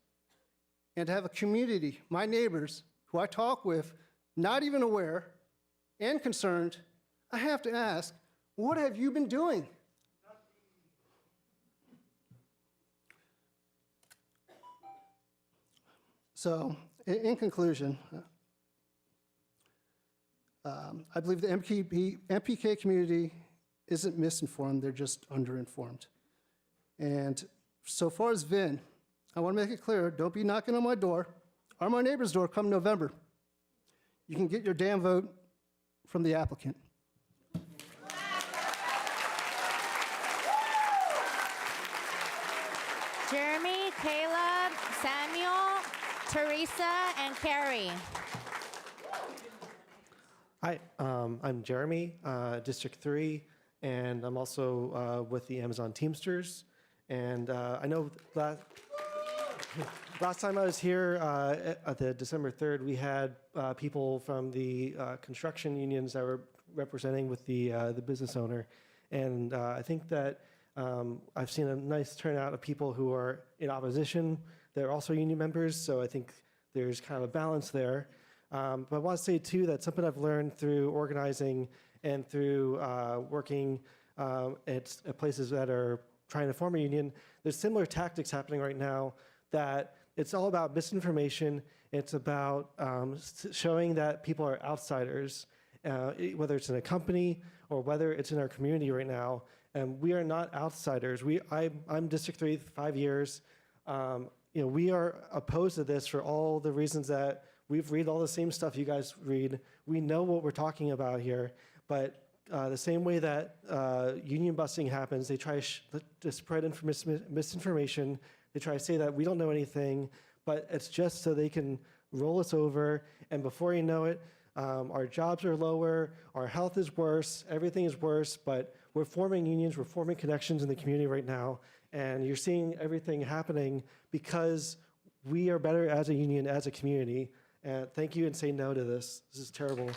and to have a community, my neighbors, who I talk with, not even aware and concerned, I have to ask, what have you been doing? So, in conclusion, I believe the MPK community isn't misinformed, they're just underinformed. And so far as Vin, I want to make it clear, don't be knocking on my door or my neighbor's door come November. You can get your damn vote from the applicant. Jeremy, Caleb, Samuel, Teresa, and Carrie. Hi, I'm Jeremy, District 3, and I'm also with the Amazon Teamsters. And I know last time I was here at the December 3rd, we had people from the construction unions that were representing with the business owner. And I think that I've seen a nice turnout of people who are in opposition. They're also union members, so I think there's kind of a balance there. But I want to say, too, that something I've learned through organizing and through working at places that are trying to form a union, there's similar tactics happening right now that it's all about misinformation. It's about showing that people are outsiders, whether it's in a company or whether it's in our community right now. And we are not outsiders. I'm District 3, 5 years. We are opposed to this for all the reasons that we've read all the same stuff you guys read. We know what we're talking about here, but the same way that union busting happens, they try to spread misinformation. They try to say that we don't know anything, but it's just so they can roll us over. And before you know it, our jobs are lower, our health is worse, everything is worse, but we're forming unions, we're forming connections in the community right now, and you're seeing everything happening because we are better as a union, as a community. And thank you, and say no to this. This is terrible.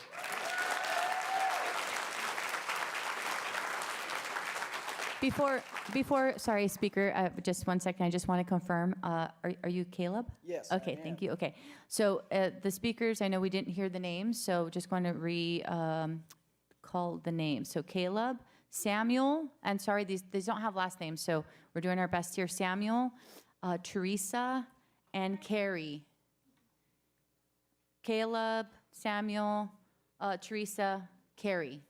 Sorry, Speaker, just 1 second. I just want to confirm. Are you Caleb? Yes. Okay, thank you. Okay. So the speakers, I know we didn't hear the names, so just going to call the names. So Caleb, Samuel, and sorry, these don't have last names, so we're doing our best here. Samuel, Teresa, and Carrie. Caleb, Samuel, Teresa, Carrie.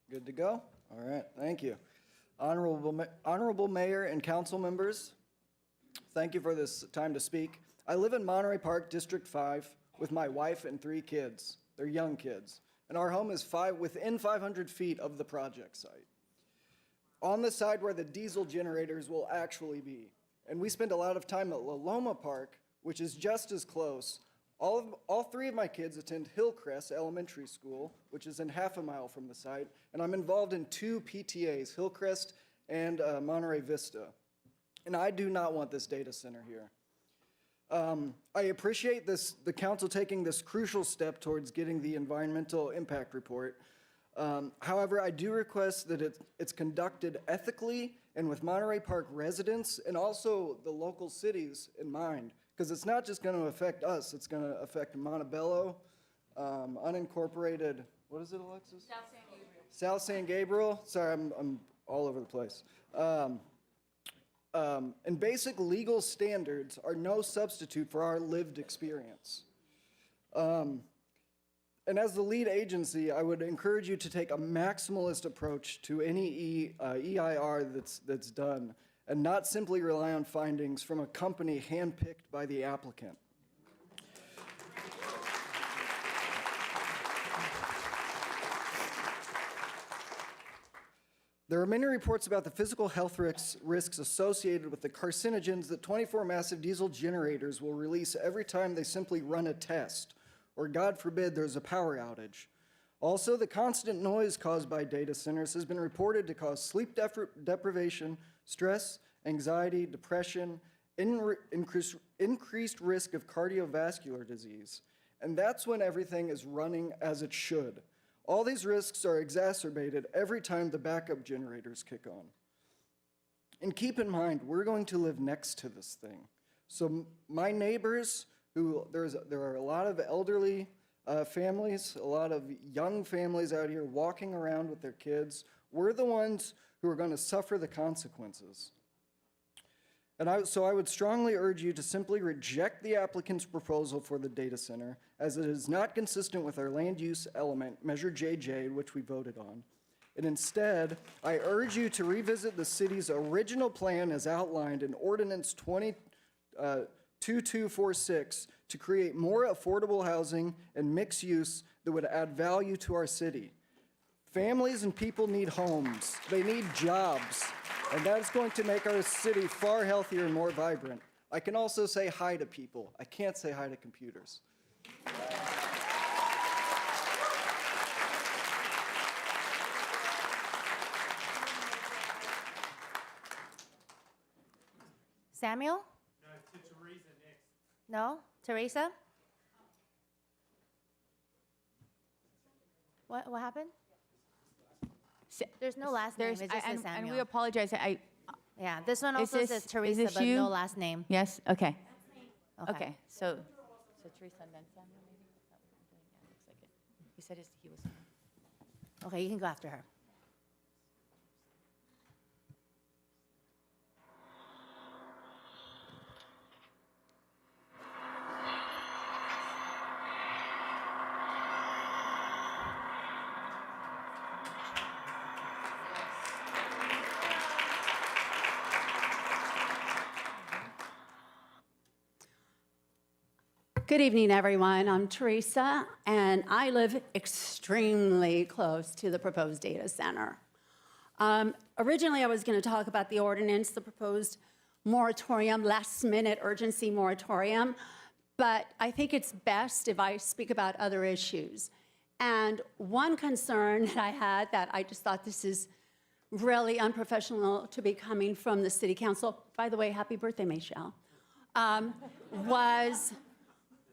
Good to go? All right, thank you. Honorable Mayor and council members, thank you for this time to speak. I live in Monterey Park, District 5, with my wife and 3 kids. They're young kids. And our home is within 500 feet of the project site, on the side where the diesel generators will actually be. And we spend a lot of time at Loma Park, which is just as close. All 3 of my kids attend Hillcrest Elementary School, which is in half a mile from the site, and I'm involved in 2 PTAs, Hillcrest and Monterey Vista. And I do not want this data center here. I appreciate the council taking this crucial step towards getting the environmental impact report. However, I do request that it's conducted ethically and with Monterey Park residents and also the local cities in mind, because it's not just going to affect us, it's going to affect Montebello, unincorporated, what is it, Alexis? South San Gabriel. South San Gabriel. Sorry, I'm all over the place. And basic legal standards are no substitute for our lived experience. And as the lead agency, I would encourage you to take a maximalist approach to any EIR that's done, and not simply rely on findings from a company handpicked by the applicant. There are many reports about the physical health risks associated with the carcinogens that 24 massive diesel generators will release every time they simply run a test, or God forbid there's a power outage. Also, the constant noise caused by data centers has been reported to cause sleep deprivation, stress, anxiety, depression, increased risk of cardiovascular disease. And that's when everything is running as it should. All these risks are exacerbated every time the backup generators kick on. And keep in mind, we're going to live next to this thing. So my neighbors, there are a lot of elderly families, a lot of young families out here walking around with their kids. We're the ones who are going to suffer the consequences. And so I would strongly urge you to simply reject the applicant's proposal for the data center, as it is not consistent with our land use element, Measure JJ, which we voted on. And instead, I urge you to revisit the city's original plan as outlined in Ordinance 2246 to create more affordable housing and mixed use that would add value to our city. Families and people need homes. They need jobs. And that is going to make our city far healthier and more vibrant. I can also say hi to people. I can't say hi to computers. Samuel? No, to Teresa next. No? Teresa? What happened? There's no last name. It just says Samuel. And we apologize. Yeah, this one Is also this- says is Teresa, this but you? no last name. Yes, okay. Okay. Okay, so Teresa and then Samuel, maybe? Is that what we're doing? Yeah, looks like it. He said he was. Okay, you can go after her. Good evening, everyone. I'm Teresa, and I live extremely close to the proposed data center. Originally, I was going to talk about the ordinance, the proposed moratorium, last-minute urgency moratorium, but I think it's best if I speak about other issues. And one concern that I had that I just thought this is really unprofessional to be coming from the city council, by the way, happy birthday, Michelle,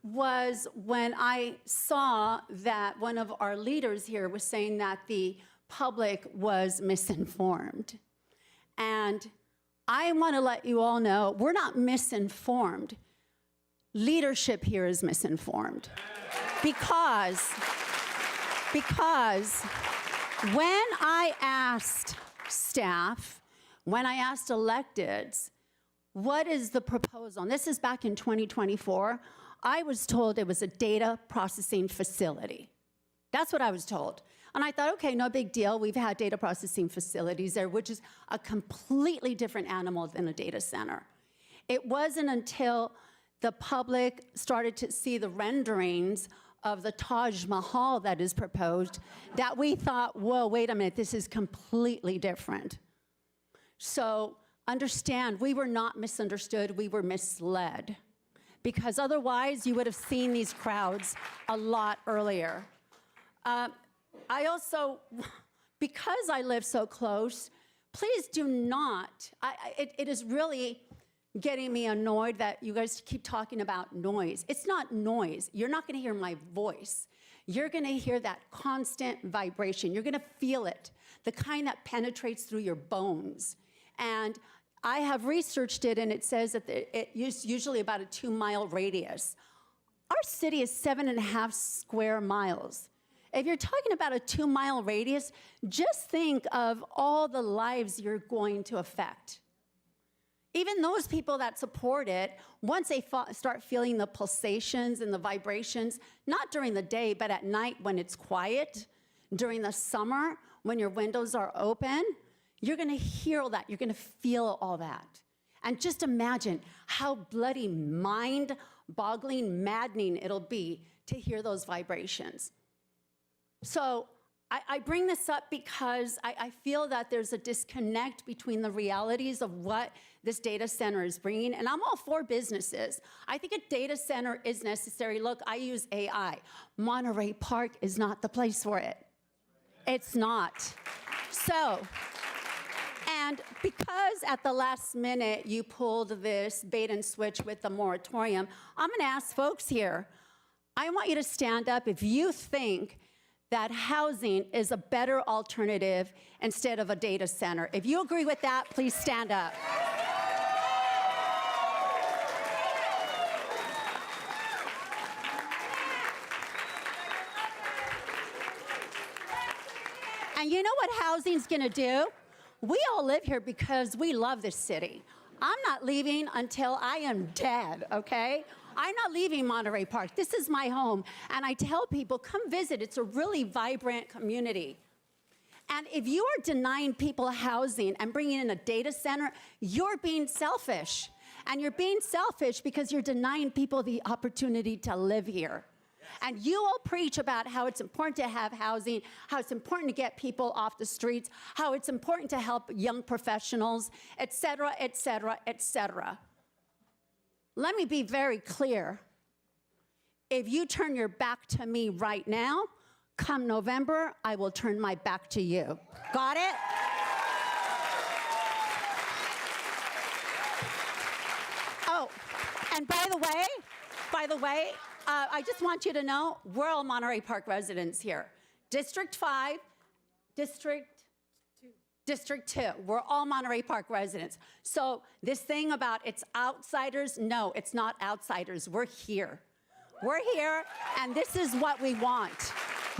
was when I saw that one of our leaders here was saying that the public was misinformed. And I want to let you all know, we're not misinformed. Leadership here is misinformed. Because when I asked staff, when I asked electeds, what is the proposal? And this is back in 2024. I was told it was a data processing facility. That's what I was told. And I thought, okay, no big deal. We've had data processing facilities there, which is a completely different animal than a data center. It wasn't until the public started to see the renderings of the Taj Mahal that is proposed that we thought, whoa, wait a minute, this is completely different. So understand, we were not misunderstood, we were misled. Because otherwise you would have seen these crowds a lot earlier. I also, because I live so close, please do not, it is really getting me annoyed that you guys keep talking about noise. It's not noise. You're not gonna hear my voice. You're gonna hear that constant vibration. You're gonna feel it, the kind that penetrates through your bones. And I have researched it, and it says that it's usually about a 2-mile radius. Our city is 7.5 square miles. If you're talking about a 2-mile radius, just think of all the lives you're going to affect. Even those people that support it, once they start feeling the pulsations and the vibrations, not during the day, but at night when it's quiet, during the summer when your windows are open, you're gonna hear all that, you're gonna feel all that. And just imagine how bloody mind-boggling, maddening it'll be to hear those vibrations. So I bring this up because I feel that there's a disconnect between the realities of what this data center is bringing, and I'm all for businesses. I think a data center is necessary. Look, I use AI. Monterey Park is not the place for it. It's not. So, and because at the last minute you pulled this bait and switch with the moratorium, I'm gonna ask folks here, I want you to stand up if you think that housing is a better alternative instead of a data center. If you agree with that, please stand up. And you know what housing's gonna do? We all live here because we love this city. I'm not leaving until I am dead, okay? I'm not leaving Monterey Park. This is my home. And I tell people, come visit. It's a really vibrant community. And if you are denying people housing and bringing in a data center, you're being selfish. And you're being selfish because you're denying people the opportunity to live here. And you all preach about how it's important to have housing, how it's important to get people off the streets, how it's important to help young professionals, et cetera, et cetera, et cetera. let me be very clear. If you turn your back to me right now, come November, I will turn my back to you. Got it? Oh, and by the way, I just want you to know, we're all Monterey Park residents here. District 5, District 2, we're all Monterey Park residents. So this thing about it's outsiders, no, it's not outsiders, we're here. We're here, and this is what we want.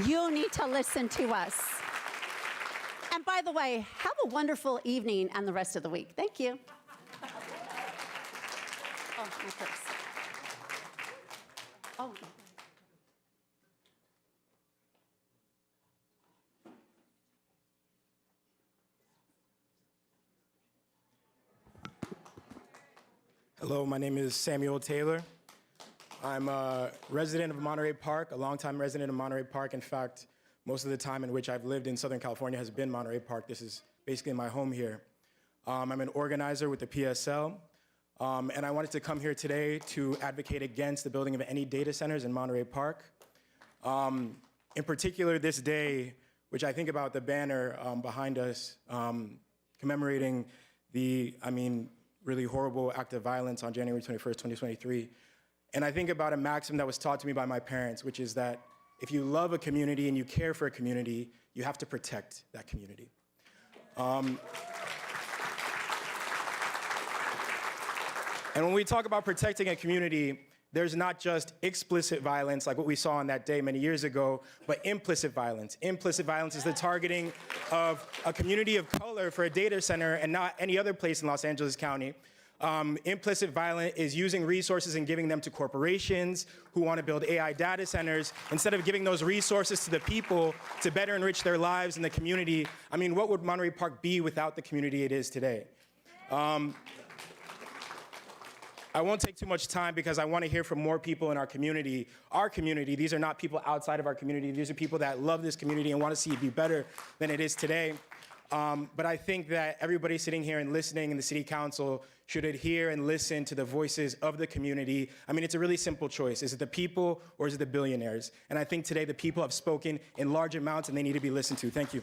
You need to listen to us. And by the way, have a wonderful evening and the rest of the week. Thank you. Oh, my purse. Oh. Hello, my name is Samuel Taylor. I'm a resident of Monterey Park, a longtime resident of Monterey Park. In fact, most of the time in which I've lived in Southern California has been Monterey Park. This is basically my home here. I'm an organizer with the PSL, and I wanted to come here today to advocate against the building of any data centers in Monterey Park. In particular, this day, which I think about the banner behind us, commemorating the, really horrible act of violence on January 21st, 2023. And I think about a maxim that was taught to me by my parents, which is that if you love a community and you care for a community, you have to protect that community. And when we talk about protecting a community, there's not just explicit violence like what we saw on that day many years ago, but implicit violence. Implicit violence is the targeting of a community of color for a data center and not any other place in Los Angeles County. Implicit violence is using resources and giving them to corporations who want to build AI data centers instead of giving those resources to the people to better enrich their lives in the community. What would Monterey Park be without the community it is today? I won't take too much time because I want to hear from more people in our community. Our community, these are not people outside of our community. These are people that love this community and want to see it be better than it is today. But I think that everybody sitting here and listening in the city council should adhere and listen to the voices of the community. It's a really simple choice. Is it the people or is it the billionaires? And I think today the people have spoken in large amounts and they need to be listened to. Thank you.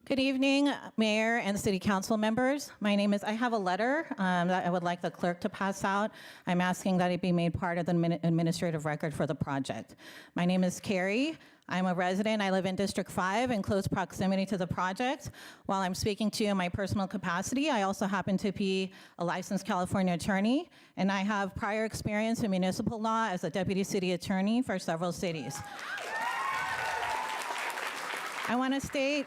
Good evening, Mayor and City Council members. I have a letter that I would like the clerk to pass out. I'm asking that it be made part of the administrative record for the project. My name is Carrie. I'm a resident. I live in District 5 in close proximity to the project. While I'm speaking to you in my personal capacity, I also happen to be a licensed California attorney, and I have prior experience in municipal law as a deputy city attorney for several cities. I want to state,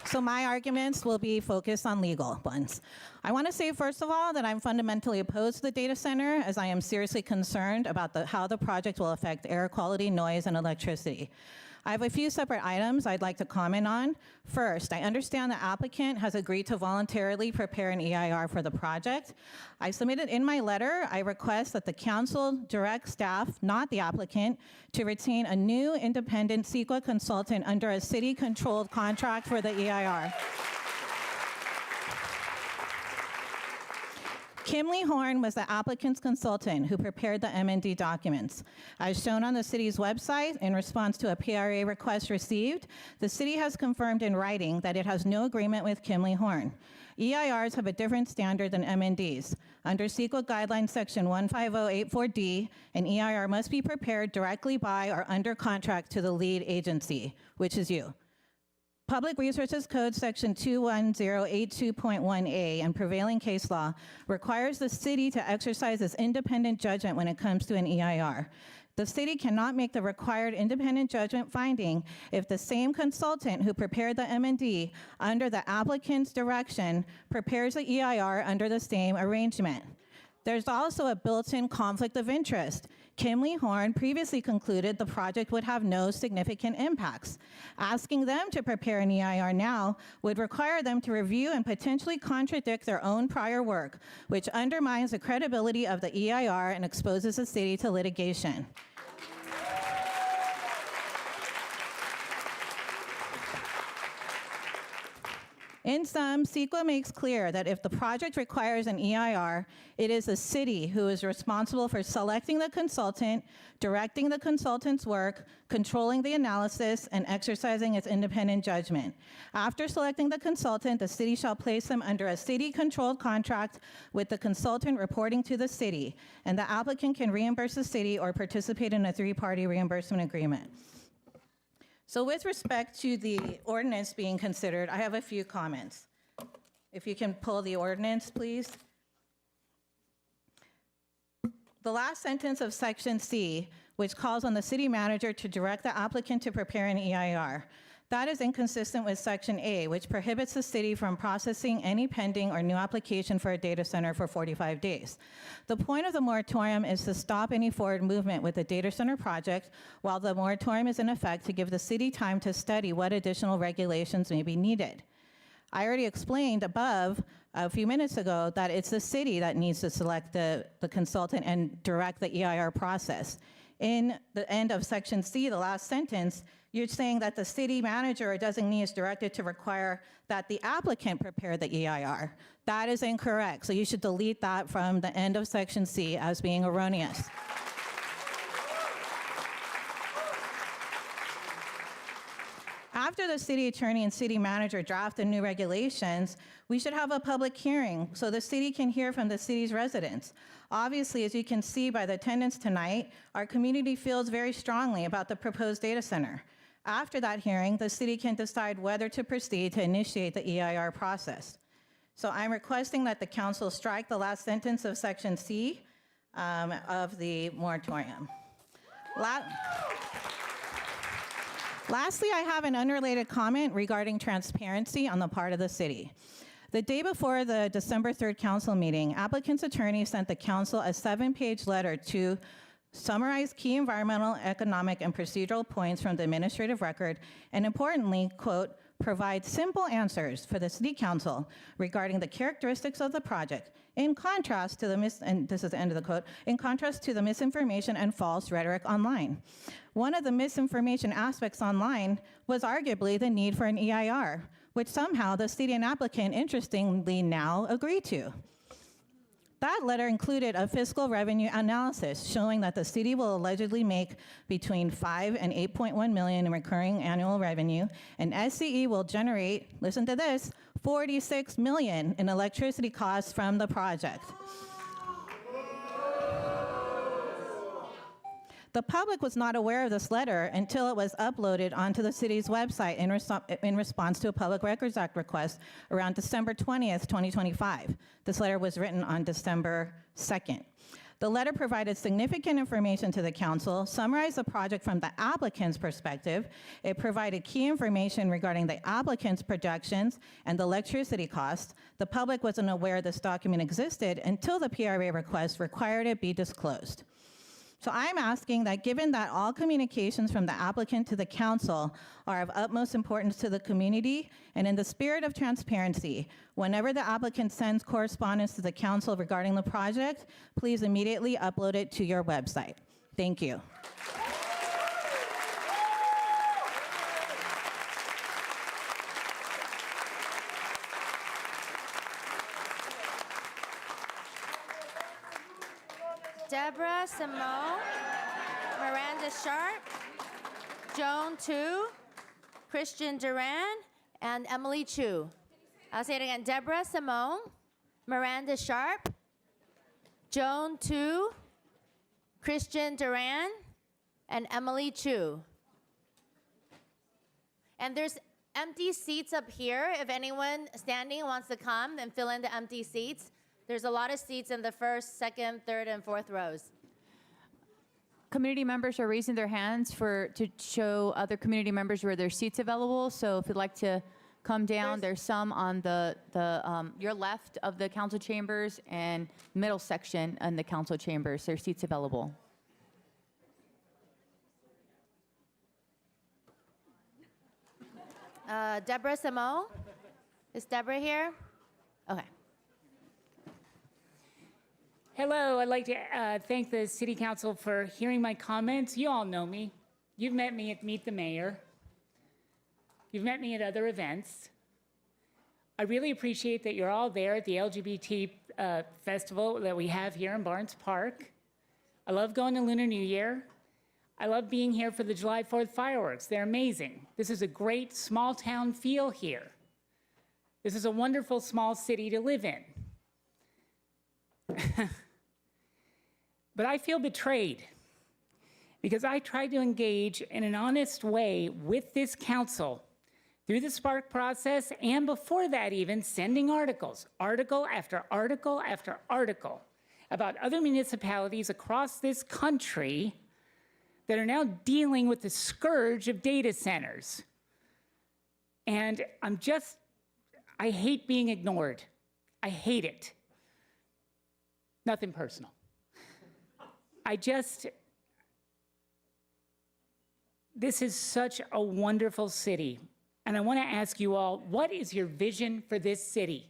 so my arguments will be focused on legal ones. I want to say, first of all, that I'm fundamentally opposed to the data center, as I am seriously concerned about how the project will affect air quality, noise, and electricity. I have a few separate items I'd like to comment on. First, I understand the applicant has agreed to voluntarily prepare an EIR for the project. I submitted in my letter, I request that the council direct staff, not the applicant, to retain a new independent CEQA consultant under a city-controlled contract for the EIR. Kimley Horn was the applicant's consultant who prepared the M&D documents. As shown on the city's website, in response to a PRA request received, the city has confirmed in writing that it has no agreement with Kimley Horn. EIRs have a different standard than M&Ds. Under CEQA Guidelines Section 15084D, an EIR must be prepared directly by or under contract to the lead agency, which is you. Public Resources Code Section 21082.1A and prevailing case law requires the city to exercise its independent judgment when it comes to an EIR. The city cannot make the required independent judgment finding if the same consultant who prepared the M&D under the applicant's direction prepares the EIR under the same arrangement. There's also a built-in conflict of interest. Kimley Horn previously concluded the project would have no significant impacts. Asking them to prepare an EIR now would require them to review and potentially contradict their own prior work, which undermines the credibility of the EIR and exposes the city to litigation. In sum, CEQA makes clear that if the project requires an EIR, it is the city who is responsible for selecting the consultant, directing the consultant's work, controlling the analysis, and exercising its independent judgment. After selecting the consultant, the city shall place them under a city-controlled contract with the consultant reporting to the city, and the applicant can reimburse the city or participate in a three-party reimbursement agreement. So with respect to the ordinance being considered, I have a few comments. If you can pull the ordinance, please. The last sentence of section C, which calls on the city manager to direct the applicant to prepare an EIR. That is inconsistent with section A, which prohibits the city from processing any pending or new application for a data center for 45 days. The point of the moratorium is to stop any forward movement with the data center project while the moratorium is in effect, to give the city time to study what additional regulations may be needed. I already explained above a few minutes ago that it's the city that needs to select the consultant and direct the EIR process. In the end of section C, the last sentence, you're saying that the city manager or designee is directed to require that the applicant prepare the EIR. That is incorrect, so you should delete that from the end of section C as being erroneous. After the city attorney and city manager draft the new regulations, we should have a public hearing so the city can hear from the city's residents. Obviously, as you can see by the attendance tonight, our community feels very strongly about the proposed data center. After that hearing, the city can decide whether to proceed to initiate the EIR process. So I'm requesting that the council strike the last sentence of section C of the moratorium. Lastly, I have an unrelated comment regarding transparency on the part of the city. The day before the December 3rd council meeting, applicant's attorney sent the council a 7-page letter to summarize key environmental, economic, and procedural points from the administrative record, and importantly, quote, provide simple answers for the city council regarding the characteristics of the project, in contrast to the and this is the end of the quote, in contrast to the misinformation and false rhetoric online. One of the misinformation aspects online was arguably the need for an EIR, which somehow the city and applicant, interestingly, now agree to. That letter included a fiscal revenue analysis showing that the city will allegedly make between 5 and 8.1 million in recurring annual revenue, and SCE will generate, listen to this, 46 million in electricity costs from the project. The public was not aware of this letter until it was uploaded onto the city's website in response to a Public Records Act request around December 20th, 2025. This letter was written on December 2nd. The letter provided significant information to the council, summarized the project from the applicant's perspective. It provided key information regarding the applicant's projections and the electricity costs. The public wasn't aware this document existed until the PRA request required it be disclosed. So I'm asking that, given that all communications from the applicant to the council are of utmost importance to the community, and in the spirit of transparency, whenever the applicant sends correspondence to the council regarding the project, please immediately upload it to your website. Thank you. Deborah Simone, Miranda Sharp, Joan Tu, Christian Duran, and Emily Chu. I'll say it again. Deborah Simone, Miranda Sharp, Joan Tu, Christian Duran, and Emily Chu. And there's empty seats up here. If anyone standing wants to come and fill in the empty seats, there's a lot of seats in the first, second, third, and fourth rows. Community members are raising their hands to show other community members where there's seats available. So if you'd like to come down, there's some on your left of the council chambers and middle section in the council chambers. There's seats available. Deborah Simone, is Deborah here? Okay. Hello, I'd like to thank the City Council for hearing my comments. You all know me. You've met me at Meet the Mayor. You've met me at other events. I really appreciate that you're all there at the LGBT festival that we have here in Barnes Park. I love going to Lunar New Year. I love being here for the July 4th fireworks. They're amazing. This is a great small town feel here. This is a wonderful small city to live in. But I feel betrayed because I tried to engage in an honest way with this council through the Spark process, and before that even, sending articles, article after article after article, about other municipalities across this country that are now dealing with the scourge of data centers. And I hate being ignored. I hate it. Nothing personal. This is such a wonderful city. And I want to ask you all, what is your vision for this city?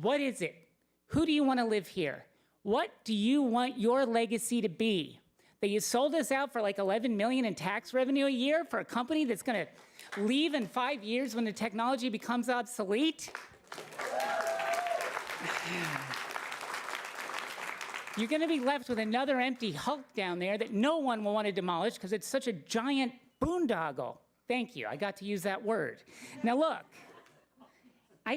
What is it? Who do you want to live here? What do you want your legacy to be? That you sold us out for like 11 million in tax revenue a year for a company that's going to leave in 5 years when the technology becomes obsolete? You're going to be left with another empty hulk down there that no one will want to demolish because it's such a giant boondoggle. Thank you, I got to use that word. Now look, I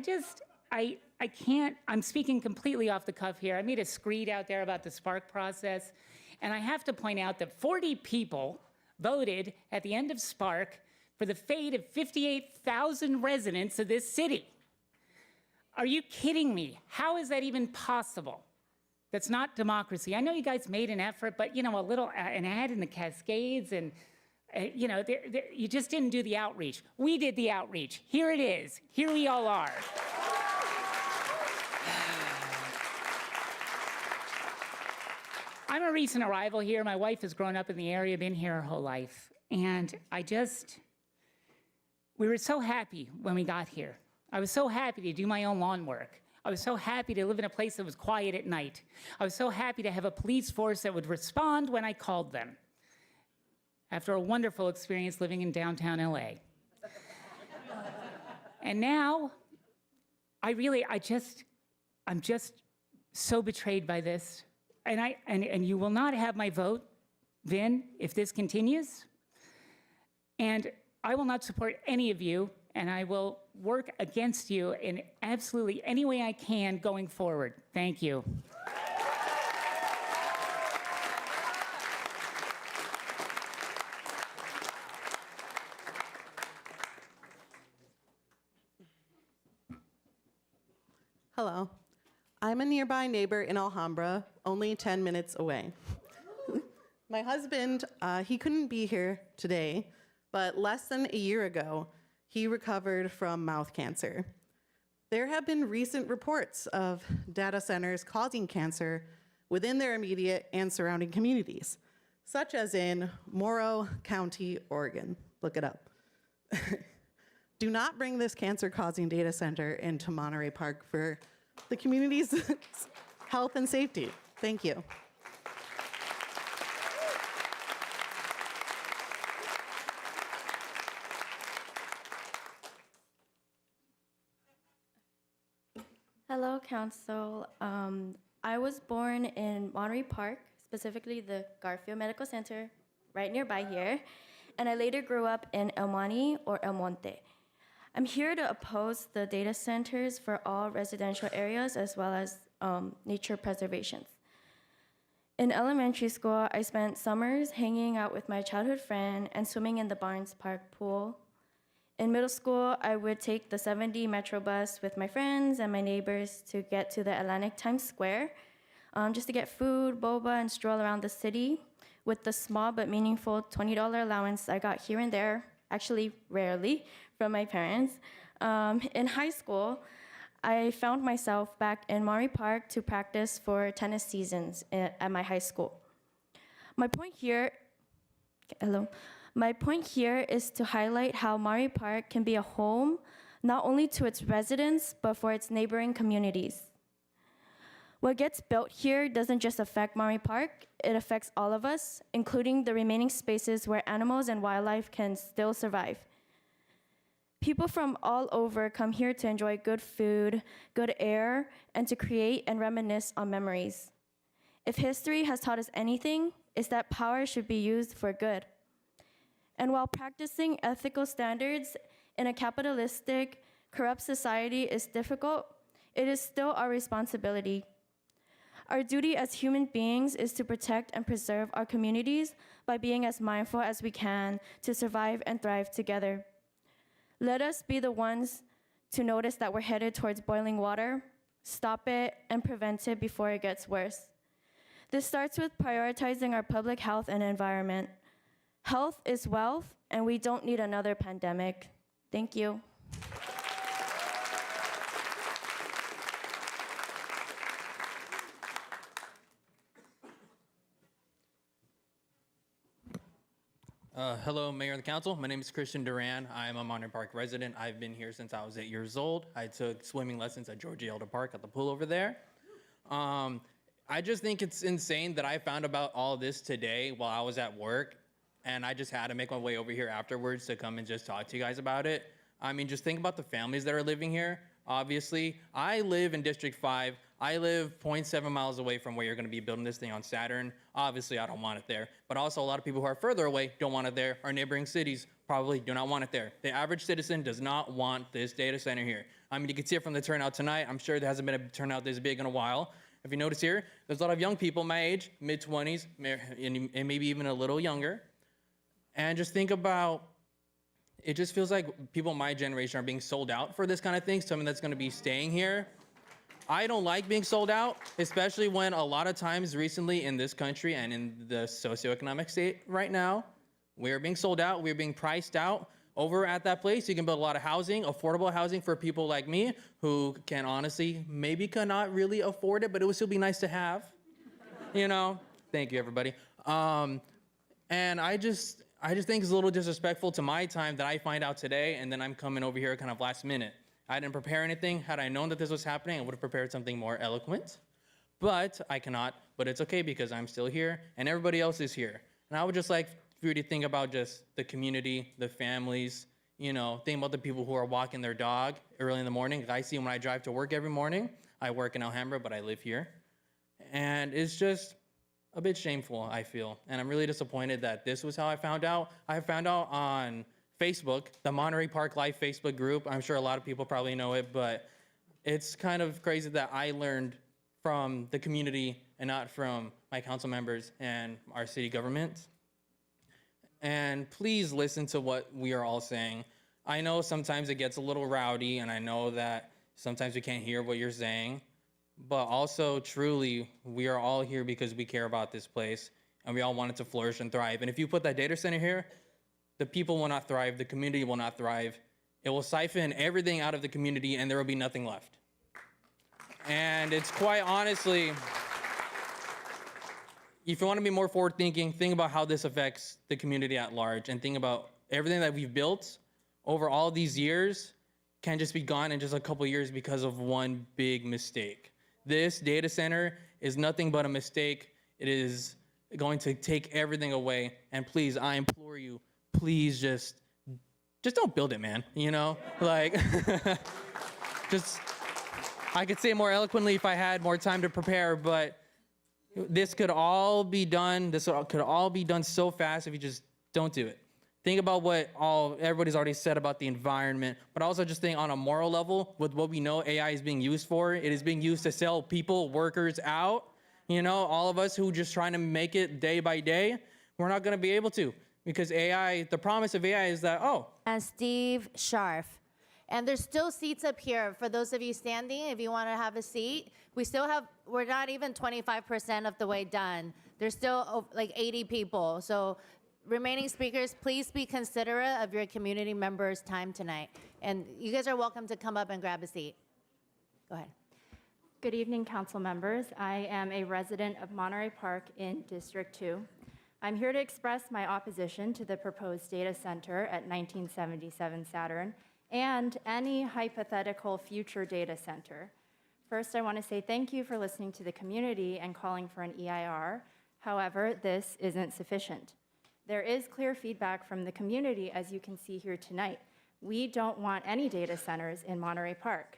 can't, I'm speaking completely off the cuff here. I made a screed out there about the Spark process, and I have to point out that 40 people voted at the end of Spark for the fate of 58,000 residents of this city. Are you kidding me? How is that even possible? That's not democracy. I know you guys made an effort, but you know, an ad in the Cascades, and you know, you just didn't do the outreach. We did the outreach. Here it is. Here we all are. I'm a recent arrival here. My wife has grown up in the area, been here her whole life. And we were so happy when we got here. I was so happy to do my own lawn work. I was so happy to live in a place that was quiet at night. I was so happy to have a police force that would respond when I called them. After a wonderful experience living in downtown LA. And now, I'm just so betrayed by this. And you will not have my vote, Vin, if this continues. And I will not support any of you, and I will work against you in absolutely any way I can going forward. Thank you. Hello. I'm a nearby neighbor in Alhambra, only 10 minutes away. My husband, he couldn't be here today, but less than a year ago, he recovered from mouth cancer. There have been recent reports of data centers causing cancer within their immediate and surrounding communities, such as in Morrow County, Oregon. Look it up. Do not bring this cancer-causing data center into Monterey Park for the community's health and safety. Thank you. Hello, Council. I was born in Monterey Park, specifically the Garfield Medical Center, right nearby here, and I later grew up in El Monte or El Monte. I'm here to oppose the data centers for all residential areas as well as nature preservations. In elementary school, I spent summers hanging out with my childhood friend and swimming in the Barnes Park pool. In middle school, I would take the 70 Metro bus with my friends and my neighbors to get to the Atlantic Times Square, just to get food, boba, and stroll around the city with the small but meaningful $20 allowance I got here and there, actually rarely, from my parents. In high school, I found myself back in Monterey Park to practice for tennis seasons at my high school. My point here is to highlight how Monterey Park can be a home, not only to its residents, but for its neighboring communities. What gets built here doesn't just affect Monterey Park, it affects all of us, including the remaining spaces where animals and wildlife can still survive. People from all over come here to enjoy good food, good air, and to create and reminisce on memories. If history has taught us anything, it's that power should be used for good. And while practicing ethical standards in a capitalistic, corrupt society is difficult, it is still our responsibility. Our duty as human beings is to protect and preserve our communities by being as mindful as we can to survive and thrive together. Let us be the ones to notice that we're headed towards boiling water, stop it, and prevent it before it gets worse. This starts with prioritizing our public health and environment. Health is wealth, and we don't need another pandemic. Thank you. Hello, Mayor and the Council. My name is Christian Duran. I'm a Monterey Park resident. I've been here since I was 8 years old. I took swimming lessons at Georgia Elder Park at the pool over there. I just think it's insane that I found about all this today while I was at work, and I just had to make my way over here afterwards to come and just talk to you guys about it. I mean, just think about the families that are living here. Obviously, I live in District 5. I live 0.7 miles away from where you're going to be building this thing on Saturn. Obviously, I don't want it there. But also, a lot of people who are further away don't want it there. Our neighboring cities probably do not want it there. The average citizen does not want this data center here. I mean, you can see it from the turnout tonight. I'm sure there hasn't been a turnout this big in a while. If you notice here, there's a lot of young people my age, mid-20s, and maybe even a little younger. And just think about, it just feels like people my generation are being sold out for this kind of thing, something that's going to be staying here. I don't like being sold out, especially when a lot of times recently in this country and in the socioeconomic state right now, we're being sold out, we're being priced out. Over at that place, you can build a lot of housing, affordable housing for people like me who can honestly, maybe cannot really afford it, but it would still be nice to have, you know? Thank you, everybody. And I just think it's a little disrespectful to my time that I find out today, and then I'm coming over here kind of last minute. I didn't prepare anything. Had I known that this was happening, I would have prepared something more eloquent. But I cannot, but it's okay because I'm still here and everybody else is here. And I would just like for you to think about just the community, the families, you know, think about the people who are walking their dog early in the morning. I see them when I drive to work every morning. I work in Alhambra, but I live here. And it's just a bit shameful, I feel. And I'm really disappointed that this was how I found out. I found out on Facebook, the Monterey Park Life Facebook group. I'm sure a lot of people probably know it, but it's kind of crazy that I learned from the community and not from my council members and our city government. And please listen to what we are all saying. I know sometimes it gets a little rowdy, and I know that sometimes we can't hear what you're saying, but also truly, we are all here because we care about this place, and we all want it to flourish and thrive. And if you put that data center here, the people will not thrive, the community will not thrive. It will siphon everything out of the community and there will be nothing left. And it's quite honestly, if you want to be more forward thinking, think about how this affects the community at large and think about everything that we've built over all these years can just be gone in just a couple years because of one big mistake. This data center is nothing but a mistake. It is going to take everything away. And please, I implore you, please just don't build it, man. You know, like, I could say it more eloquently if I had more time to prepare, but this could all be done. This could all be done so fast if you just don't do it. Think about what everybody's already said about the environment, but also just think on a moral level with what we know AI is being used for. It is being used to sell people, workers out. You know, all of us who just trying to make it day by day, we're not going to be able to. Because AI, the promise of AI is that, And Steve Scharf. And there's still seats up here for those of you standing, if you want to have a seat. We're not even 25% of the way done. There's still like 80 people. So remaining speakers, please be considerate of your community members' time tonight. And you guys are welcome to come up and grab a seat. Go ahead. Good evening, council members. I am a resident of Monterey Park in District 2. I'm here to express my opposition to the proposed data center at 1977 Saturn and any hypothetical future data center. First, I want to say thank you for listening to the community and calling for an EIR. However, this isn't sufficient. There is clear feedback from the community, as you can see here tonight, We don't want any data centers in Monterey Park.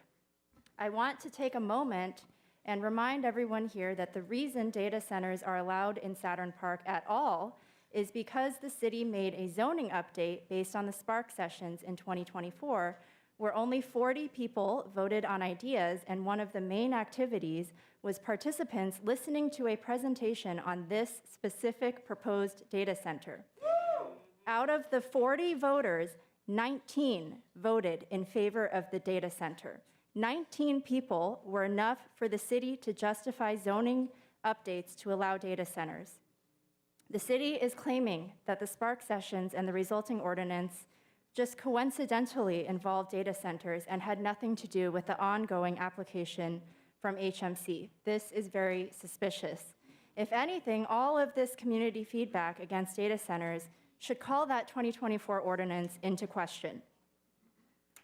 I want to take a moment and remind everyone here that the reason data centers are allowed in Saturn Park at all is because the city made a zoning update based on the Spark sessions in 2024, where only 40 people voted on ideas, and one of the main activities was participants listening to a presentation on this specific proposed data center. Out of the 40 voters, 19 voted in favor of the data center. 19 people were enough for the city to justify zoning updates to allow data centers. The city is claiming that the Spark sessions and the resulting ordinance just coincidentally involved data centers and had nothing to do with the ongoing application from HMC. This is very suspicious. If anything, all of this community feedback against data centers should call that 2024 ordinance into question.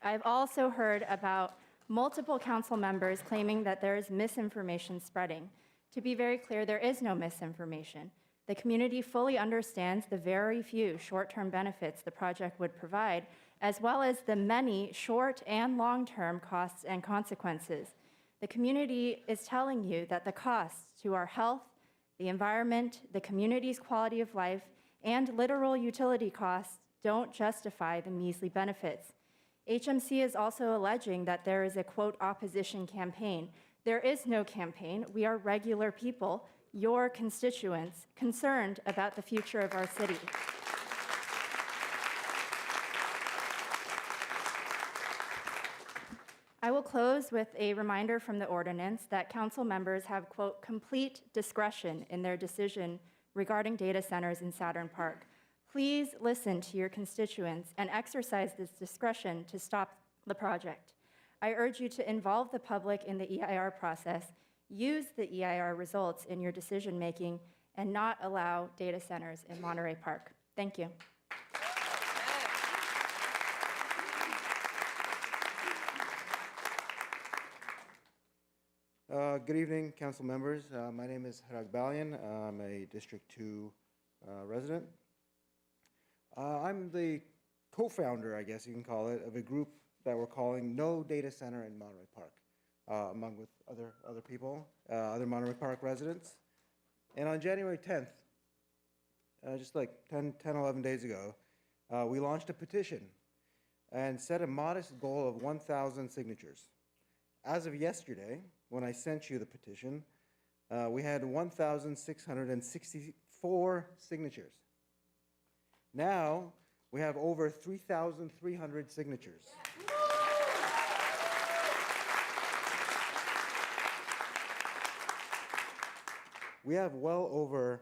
I've also heard about multiple council members claiming that there is misinformation spreading. To be very clear, there is no misinformation. The community fully understands the very few short-term benefits the project would provide, as well as the many short and long-term costs and consequences. The community is telling you that the costs to our health, the environment, the community's quality of life, and literal utility costs don't justify the measly benefits. HMC is also alleging that there is a, quote, opposition campaign. There is no campaign. We are regular people, your constituents, concerned about the future of our city. I will close with a reminder from the ordinance that council members have, quote, complete discretion in their decision regarding data centers in Saturn Park. Please listen to your constituents and exercise this discretion to stop the project. I urge you to involve the public in the EIR process, use the EIR results in your decision-making, and not allow data centers in Monterey Park. Thank you. Good evening, council members. My name is Harag Balian. I'm a District 2 resident. I'm the co-founder, I guess you can call it, of a group that we're calling No Data Center in Monterey Park, among with other people, other Monterey Park residents. And on January 10th, just like 11 days ago, we launched a petition and set a modest goal of 1,000 signatures. As of yesterday, when I sent you the petition, we had 1,664 signatures. Now, we have over 3,300 signatures. We have well over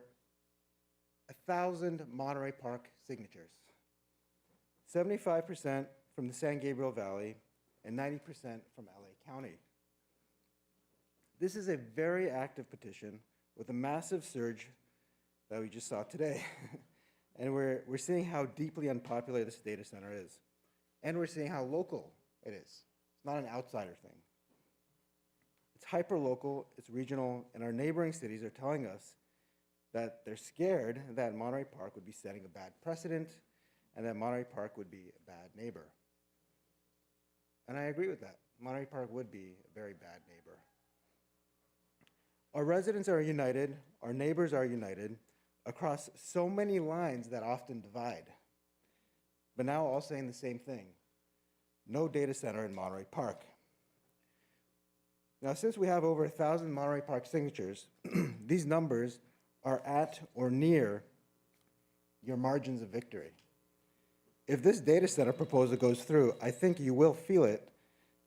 1,000 Monterey Park signatures, 75% from the San Gabriel Valley and 90% from LA County. This is a very active petition with a massive surge that we just saw today. And we're seeing how deeply unpopular this data center is. And we're seeing how local it is. It's not an outsider thing. It's hyper-local, it's regional, and our neighboring cities are telling us that they're scared that Monterey Park would be setting a bad precedent and that Monterey Park would be a bad neighbor. And I agree with that. Monterey Park would be a very bad neighbor. Our residents are united, our neighbors are united, across so many lines that often divide, but now all saying the same thing: no data center in Monterey Park. Now, since we have over 1,000 Monterey Park signatures, these numbers are at or near your margins of victory. If this data center proposal goes through, I think you will feel it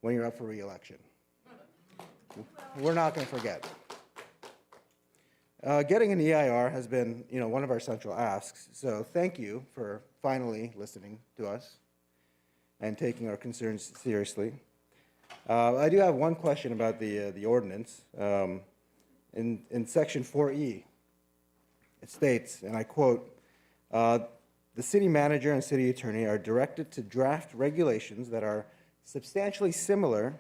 when you're up for re-election. We're not going to forget. Getting an EIR has been, one of our central asks, so thank you for finally listening to us and taking our concerns seriously. I do have one question about the ordinance. In section 4E, it states, and I quote, the city manager and city attorney are directed to draft regulations that are substantially similar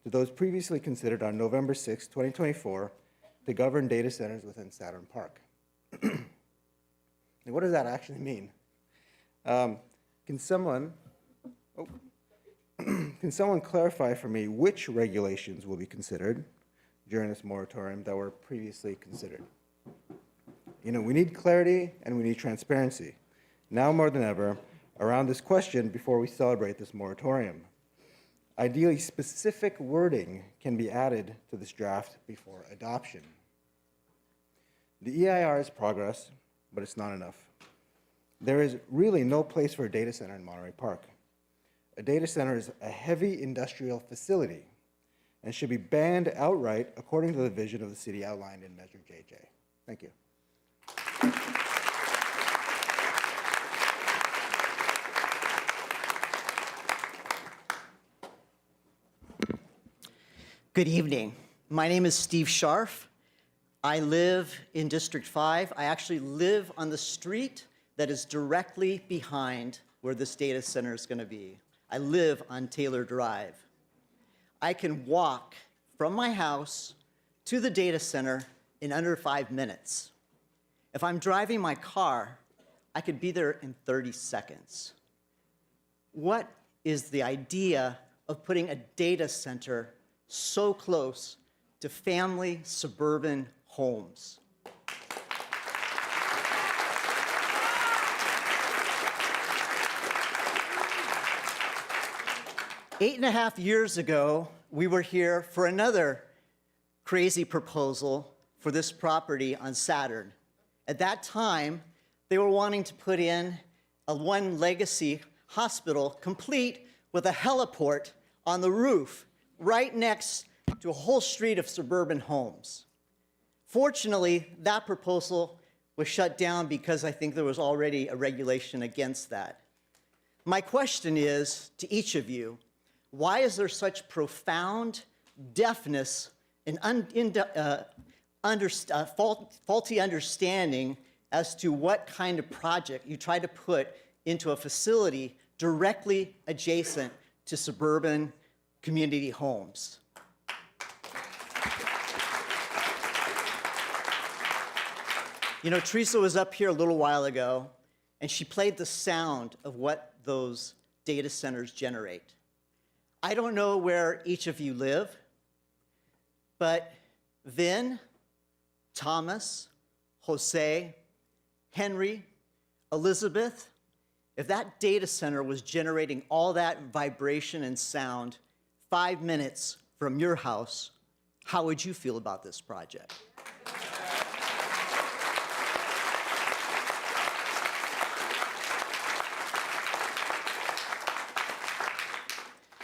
to those previously considered on November 6, 2024, to govern data centers within Saturn Park. What does that actually mean? Can someone Can someone clarify for me which regulations will be considered during this moratorium that were previously considered? You know, we need clarity and we need transparency, now more than ever, around this question before we celebrate this moratorium. Ideally, specific wording can be added to this draft before adoption. The EIR is progress, but it's not enough. There is really no place for a data center in Monterey Park. A data center is a heavy industrial facility and should be banned outright according to the vision of the city outlined in Measure JJ. Thank you. Good evening. My name is Steve Scharf. I live in District 5. I actually live on the street that is directly behind where this data center is going to be. I live on Taylor Drive. I can walk from my house to the data center in under 5 minutes. If I'm driving my car, I could be there in 30 seconds. What is the idea of putting a data center so close to family suburban homes? Eight and a half years ago, we were here for another crazy proposal for this property on Saturn. At that time, they were wanting to put in a one legacy hospital complete with a heliport on the roof right next to a whole street of suburban homes. Fortunately, that proposal was shut down because I think there was already a regulation against that. My question is to each of you, why is there such profound deafness and faulty understanding as to what kind of project you try to put into a facility directly adjacent to suburban community homes? You know, Teresa was up here a little while ago, and she played the sound of what those data centers generate. I don't know where each of you live, but Vin, Thomas, Jose, Henry, Elizabeth, if that data center was generating all that vibration and sound 5 minutes from your house, how would you feel about this project?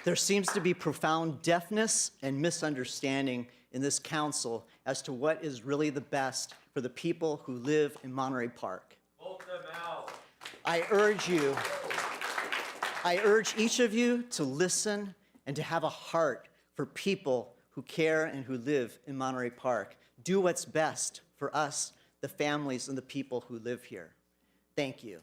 There seems to be profound deafness and misunderstanding in this council as to what is really the best for the people who live in Monterey Park. Vote them out. I urge each of you to listen and to have a heart for people who care and who live in Monterey Park. Do what's best for us, the families and the people who live here. Thank you.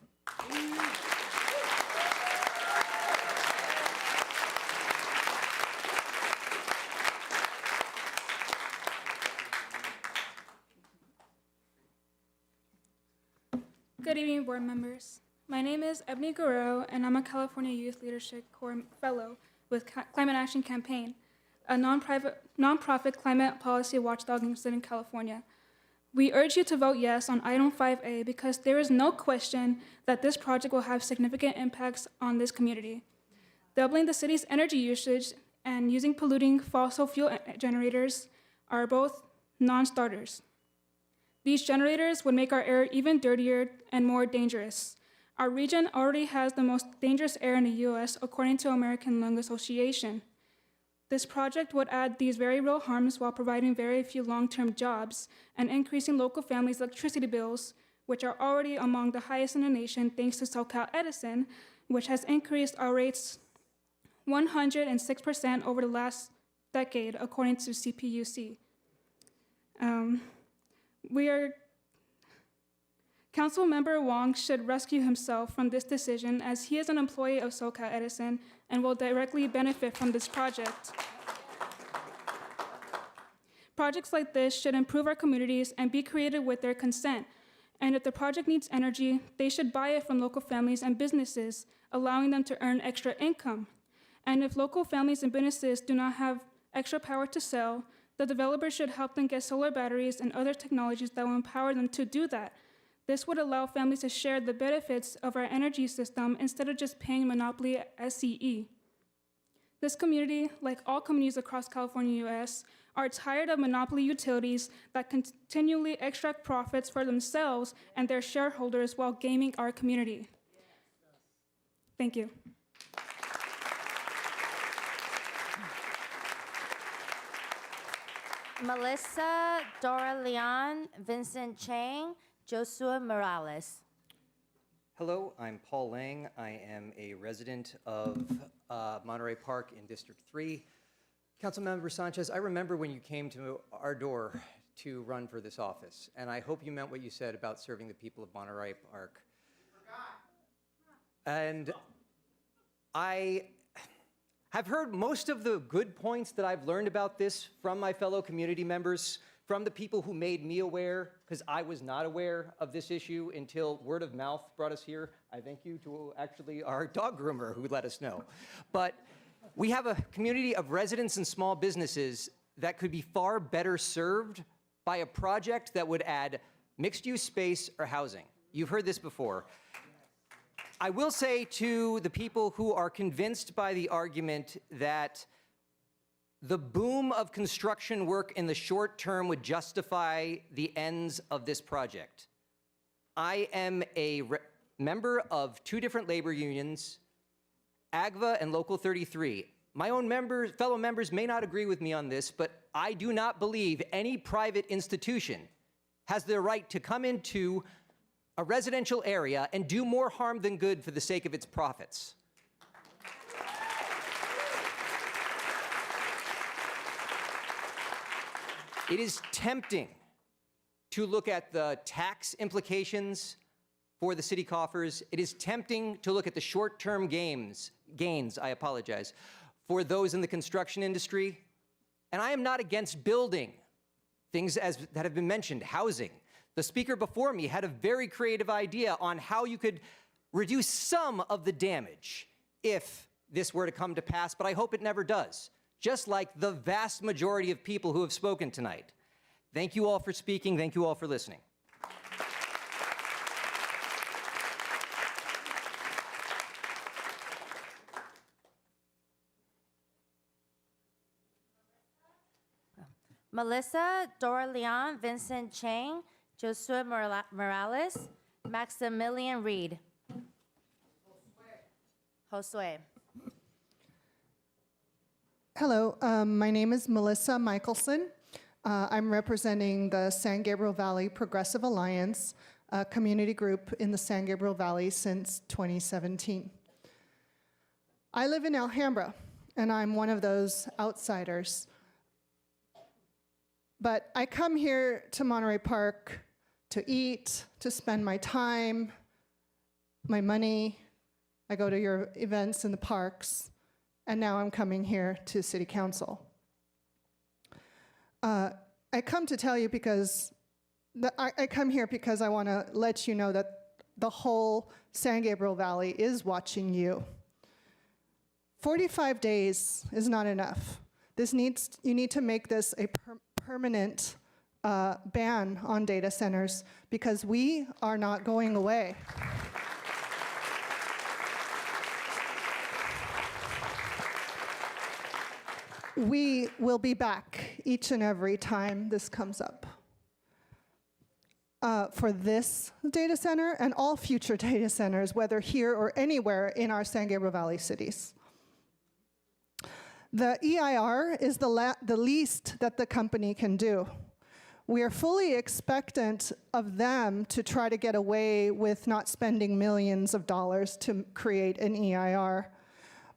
Good evening, board members. My name is Ebony Guerrero, and I'm a California Youth Leadership Corps Fellow with Climate Action Campaign, a nonprofit climate policy watchdog in Southern California. We urge you to vote yes on item 5A because there is no question that this project will have significant impacts on this community. Doubling the city's energy usage and using polluting fossil fuel generators are both non-starters. These generators would make our air even dirtier and more dangerous. Our region already has the most dangerous air in the US, according to American Lung Association. This project would add these very real harms while providing very few long-term jobs and increasing local families' electricity bills, which are already among the highest in the nation thanks to SoCal Edison, which has increased our rates 106% over the last decade, according to CPUC. Councilmember Wong should rescue himself from this decision as he is an employee of SoCal Edison and will directly benefit from this project. Projects like this should improve our communities and be created with their consent. And if the project needs energy, they should buy it from local families and businesses, allowing them to earn extra income. And if local families and businesses do not have extra power to sell, the developer should help them get solar batteries and other technologies that will empower them to do that. This would allow families to share the benefits of our energy system instead of just paying monopoly SCE. This community, like all communities across California, US, are tired of monopoly utilities that continually extract profits for themselves and their shareholders while gaming our community. Thank you. Melissa, Dora Leon, Vincent Chang, Joshua Morales. Hello, I'm Paul Lang. I am a resident of Monterey Park in District 3. Councilmember Sanchez, I remember when you came to our door to run for this office, and I hope you meant what you said about serving the people of Monterey Park. And I have heard most of the good points that I've learned about this from my fellow community members, from the people who made me aware, because I was not aware of this issue until word of mouth brought us here. I thank you to actually our dog groomer who let us know. But we have a community of residents and small businesses that could be far better served by a project that would add mixed-use space or housing. You've heard this before. I will say to the people who are convinced by the argument that the boom of construction work in the short term would justify the ends of this project. I am a member of 2 different labor unions, AGVA and Local 33. My own fellow members may not agree with me on this, but I do not believe any private institution has the right to come into a residential area and do more harm than good for the sake of its profits. It is tempting to look at the tax implications for the city coffers. It is tempting to look at the short-term gains, for those in the construction industry. And I am not against building things that have been mentioned, housing. The speaker before me had a very creative idea on how you could reduce some of the damage if this were to come to pass, but I hope it never does, just like the vast majority of people who have spoken tonight. Thank you all for speaking. Thank you all for listening. Melissa, Dora Leon, Vincent Chang, Joshua Morales, Maximilian Reed. Josue. Hello, my name is Melissa Michelson. I'm representing the San Gabriel Valley Progressive Alliance, a community group in the San Gabriel Valley since 2017. I live in Alhambra, and I'm one of those outsiders. But I come here to Monterey Park to eat, to spend my time, my money. I go to your events in the parks, and now I'm coming here to City Council. I come to tell you because I come here because I want to let you know that the whole San Gabriel Valley is watching you. 45 days is not enough. You need to make this a permanent ban on data centers because we are not going away. We will be back each and every time this comes up. For this data center and all future data centers, whether here or anywhere in our San Gabriel Valley cities. The EIR is the least that the company can do. We are fully expectant of them to try to get away with not spending millions of dollars to create an EIR.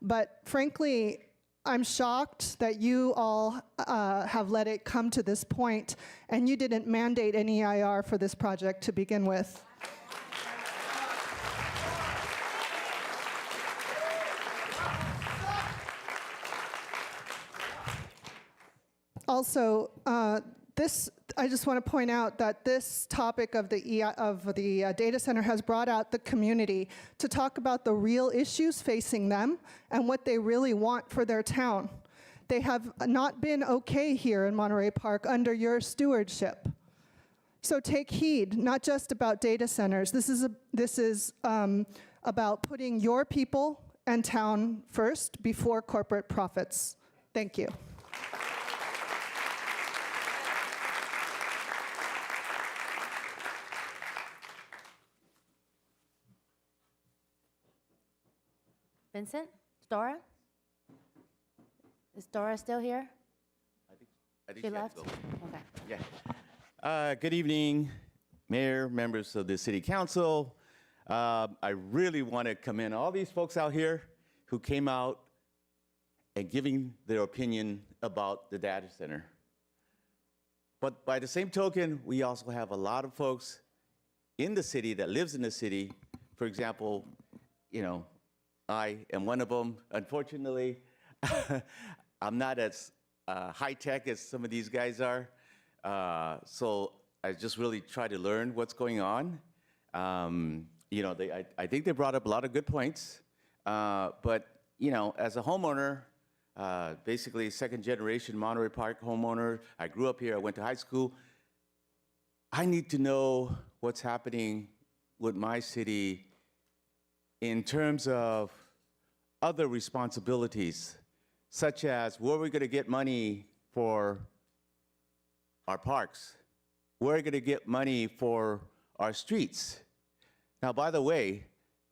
But frankly, I'm shocked that you all have let it come to this point and you didn't mandate an EIR for this project to begin with. Also, I just want to point out that this topic of the data center has brought out the community to talk about the real issues facing them and what they really want for their town. They have not been okay here in Monterey Park under your stewardship. So take heed, not just about data centers. This is about putting your people and town first before corporate profits. Thank you. Vincent? Dora? Is Dora still here? I think She she had left? to go. Okay. Yeah. Good evening, Mayor, members of the City Council. I really want to commend all these folks out here who came out and giving their opinion about the data center. But by the same token, we also have a lot of folks in the city that lives in the city. For example, you know, I am one of them. Unfortunately, I'm not as high-tech as some of these guys are. So I just really try to learn what's going on. You know, I think they brought up a lot of good points. But, you know, as a homeowner, basically second-generation Monterey Park homeowner, I grew up here, I went to high school. I need to know what's happening with my city in terms of other responsibilities, such as where we're going to get money for our parks, where we're going to get money for our streets. Now, by the way,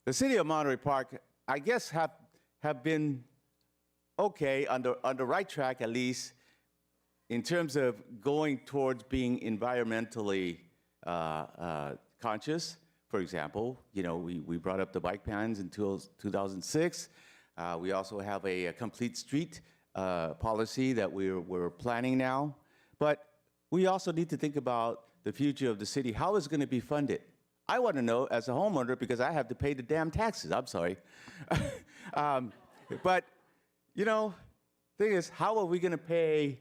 the city of Monterey Park, I guess, have been okay, on the right track at least, in terms of going towards being environmentally conscious. For example, you know, we brought up the bike bans in 2006. We also have a complete street policy that we're planning now. But we also need to think about the future of the city. How is it going to be funded? I want to know as a homeowner because I have to pay the damn taxes. I'm sorry. But, you know, thing is, how are we going to pay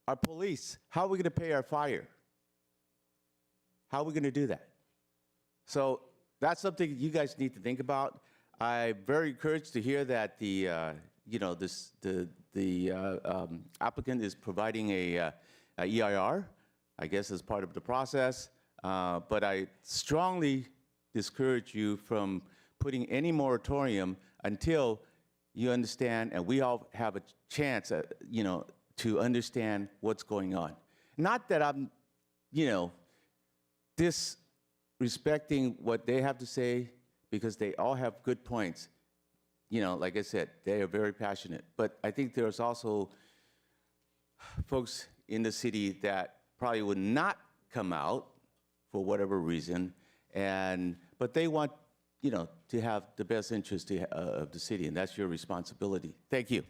our police? How are we going to pay our fire? How are we going to do that? So that's something you guys need to think about. I'm very encouraged to hear that the applicant is providing a EIR, I guess, as part of the process. But I strongly discourage you from putting any moratorium until you understand, and we all have a chance, you know, to understand what's going on. Not that I'm, you know, disrespecting what they have to say, because they all have good points. You know, like I said, they are very passionate. But I think there's also folks in the city that probably would not come out for whatever reason, but they want, you know, to have the best interest of the city, and that's your responsibility. Thank you.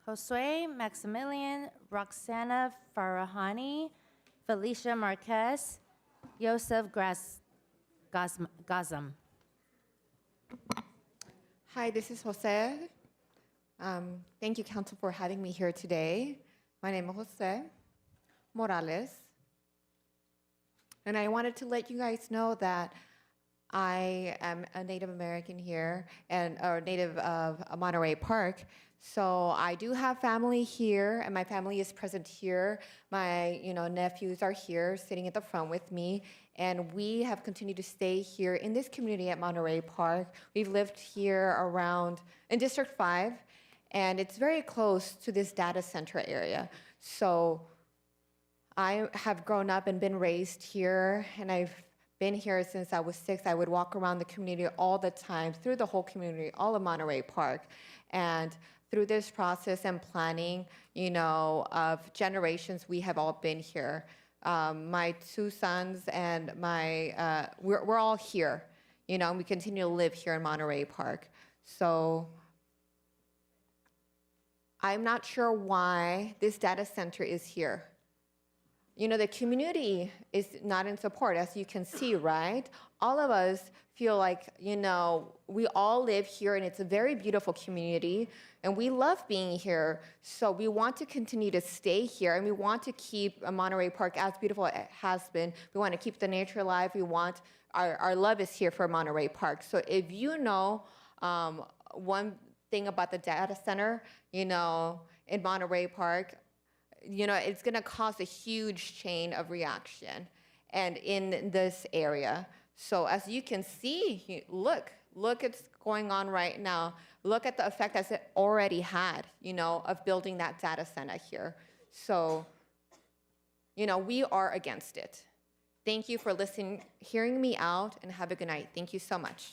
Josue Maximilian, Roxana Farahani, Felicia Marquez, Yosef Gazam. Hi, this is Jose. Thank you, Council, for having me here today. My name is Jose Morales. And I wanted to let you guys know that I am a Native American here, or native of Monterey Park. So I do have family here, and my family is present here. My nephews are here sitting at the front with me, and we have continued to stay here in this community at Monterey Park. We've lived here around in District 5, and it's very close to this data center area. So I have grown up and been raised here, and I've been here since I was 6. I would walk around the community all the time, through the whole community, all of Monterey Park. And through this process and planning, of generations, we have all been here. My 2 sons and we're all here, and we continue to live here in Monterey Park. So I'm not sure why this data center is here. you know, the community is not in support, as you can see, right? All of us feel like, you know, we all live here and it's a very beautiful community and we love being here. So we want to continue to stay here and we want to keep Monterey Park as beautiful as it has been. We want to keep the nature alive. We want, our love is here for Monterey Park. So if you know one thing about the data center, you know, in Monterey Park, you know, it's going to cause a huge chain of reaction and in this area. So as you can see, look what's going on right now. Look at the effect as it already had, you know, of building that data center here. So, you know, we are against it. Thank you for listening, hearing me out, and have a good night. Thank you so much.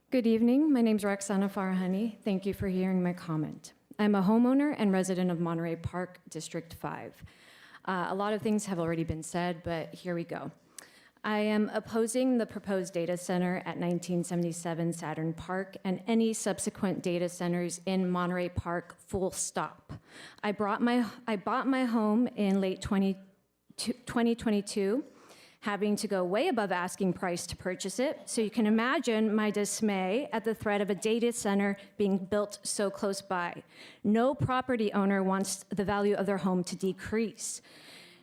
Good evening. My name is Roxana Farahani. Thank you for hearing my comment. I'm a homeowner and resident of Monterey Park, District 5. A lot of things have already been said, but here we go. I am opposing the proposed data center at 1977 Saturn Park and any subsequent data centers in Monterey Park, full stop. I bought my home in late 2022, having to go way above asking price to purchase it. So you can imagine my dismay at the threat of a data center being built so close by. No property owner wants the value of their home to decrease.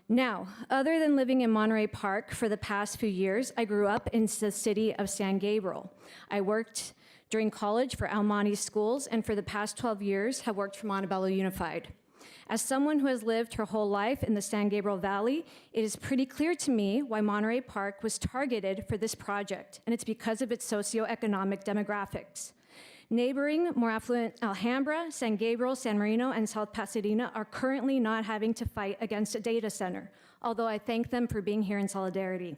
Now, other than living in Monterey Park for the past few years, I grew up in the city of San Gabriel. I worked during college for El Monte Schools, and for the past 12 years have worked for Montebello Unified. As someone who has lived her whole life in the San Gabriel Valley, it is pretty clear to me why Monterey Park was targeted for this project, and it's because of its socioeconomic demographics. Neighboring, more affluent Alhambra, San Gabriel, San Marino, and South Pasadena are currently not having to fight against a data center, although I thank them for being here in solidarity.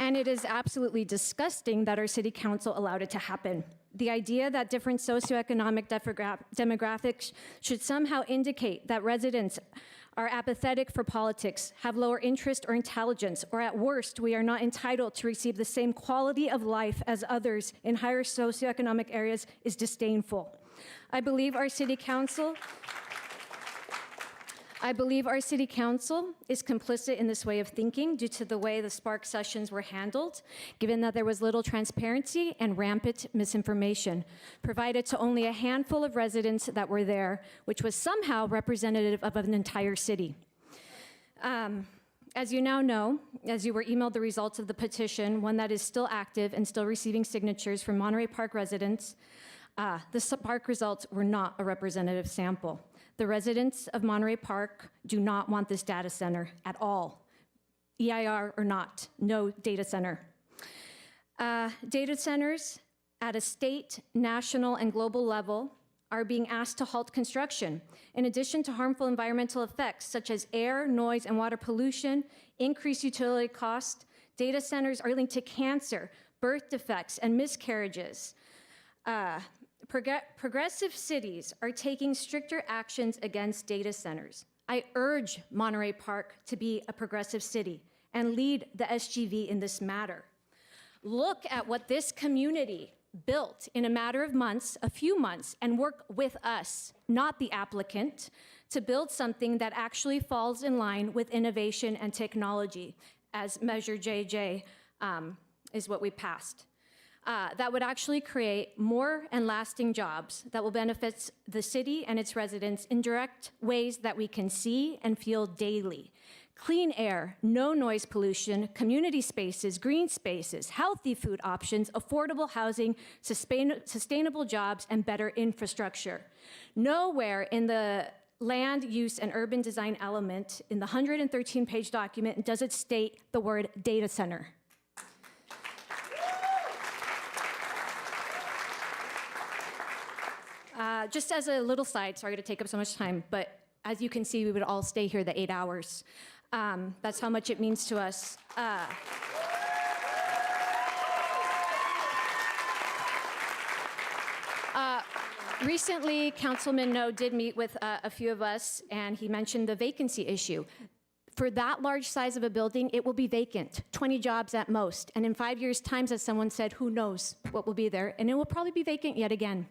And it is absolutely disgusting that our city council allowed it to happen. The idea that different socioeconomic demographics should somehow indicate that residents are apathetic for politics, have lower interest or intelligence, or at worst, we are not entitled to receive the same quality of life as others in higher socioeconomic areas is disdainful. I believe our city council is complicit in this way of thinking due to the way the Spark sessions were handled, given that there was little transparency and rampant misinformation provided to only a handful of residents that were there, which was somehow representative of an entire city. As you now know, as you were emailed the results of the petition, one that is still active and still receiving signatures from Monterey Park residents, the Spark results were not a representative sample. The residents of Monterey Park do not want this data center at all. EIR or not, no data center. Data centers at a state, national, and global level are being asked to halt construction. In addition to harmful environmental effects such as air, noise, and water pollution, increased utility costs, data centers are linked to cancer, birth defects, and miscarriages. Progressive cities are taking stricter actions against data centers. I urge Monterey Park to be a progressive city and lead the SGV in this matter. Look at what this community built in a matter of months, a few months, and work with us, not the applicant, to build something that actually falls in line with innovation and technology, as Measure JJ is what we passed. That would actually create more and lasting jobs that will benefit the city and its residents in direct ways that we can see and feel daily. Clean air, no noise pollution, community spaces, green spaces, healthy food options, affordable housing, sustainable jobs, and better infrastructure. Nowhere in the land use and urban design element in the 113-page document does it state the word data center. Just as a little side, sorry to take up so much time, but as you can see, we would all stay here the 8 hours. That's how much it means to us. Recently, Councilman No did meet with a few of us, and he mentioned the vacancy issue. For that large size of a building, it will be vacant, 20 jobs at most. And in 5 years' time, as someone said, who knows what will be there? And it will probably be vacant yet again.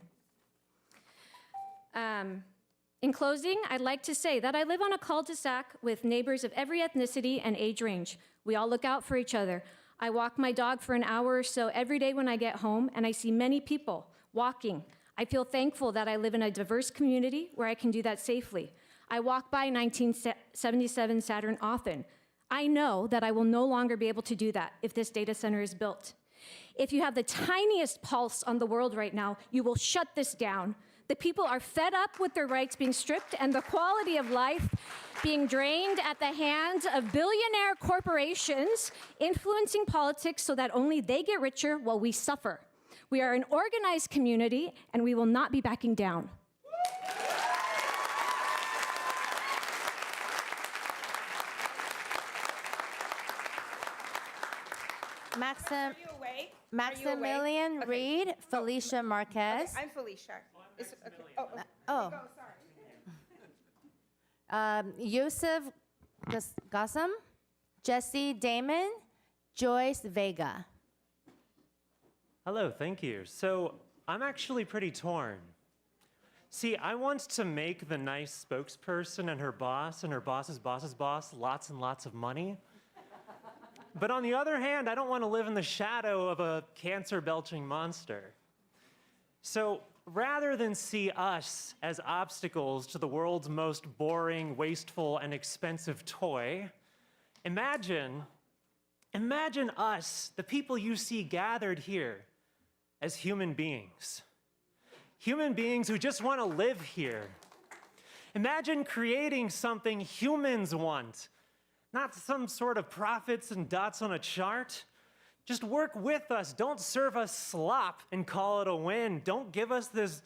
In closing, I'd like to say that I live on a cul-de-sac with neighbors of every ethnicity and age range. We all look out for each other. I walk my dog for an hour or so every day when I get home, and I see many people walking. I feel thankful that I live in a diverse community where I can do that safely. I walk by 1977 Saturn often. I know that I will no longer be able to do that if this data center is built. If you have the tiniest pulse on the world right now, you will shut this down. The people are fed up with their rights being stripped and the quality of life being drained at the hands of billionaire corporations influencing politics so that only they get richer while we suffer. We are an organized community, and we will not be backing down. Maximilian Reed, Felicia Marquez. I'm Felicia. Yusuf Gassam, Jesse Damon, Joyce Vega. Hello, thank you. So I'm actually pretty torn. See, I want to make the nice spokesperson and her boss's boss's boss lots and lots of money. But on the other hand, I don't want to live in the shadow of a cancer-belching monster. So rather than see us as obstacles to the world's most boring, wasteful, and expensive toy, imagine us, the people you see gathered here, as human beings. Human beings who just want to live here. Imagine creating something humans want, not some sort of profits and dots on a chart. Just work with us. Don't serve us slop and call it a win. Don't give us this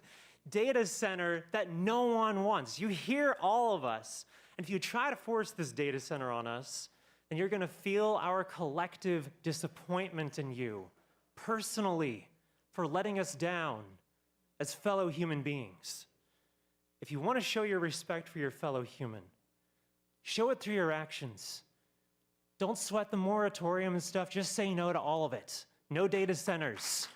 data center that no one wants. You hear all of us. And if you try to force this data center on us, then you're going to feel our collective disappointment in you, personally, for letting us down as fellow human beings. If you want to show your respect for your fellow human, show it through your actions. Don't sweat the moratorium and stuff. Just say no to all of it. No data centers.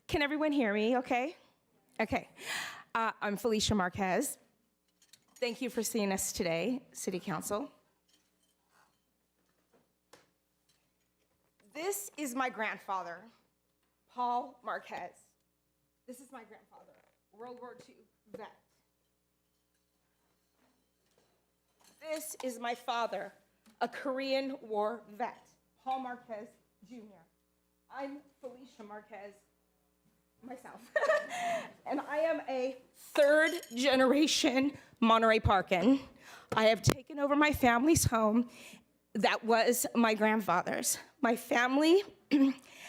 Can everyone hear me okay? Okay. I'm Felicia Marquez. Thank you for seeing us today, City Council. This is my grandfather, Paul Marquez. This is my grandfather, World War II vet. This is my father, a Korean War vet, Paul Marquez Jr. I'm Felicia Marquez myself. And I am a third generation Monterey Parkan. I have taken over my family's home that was my grandfather's. My family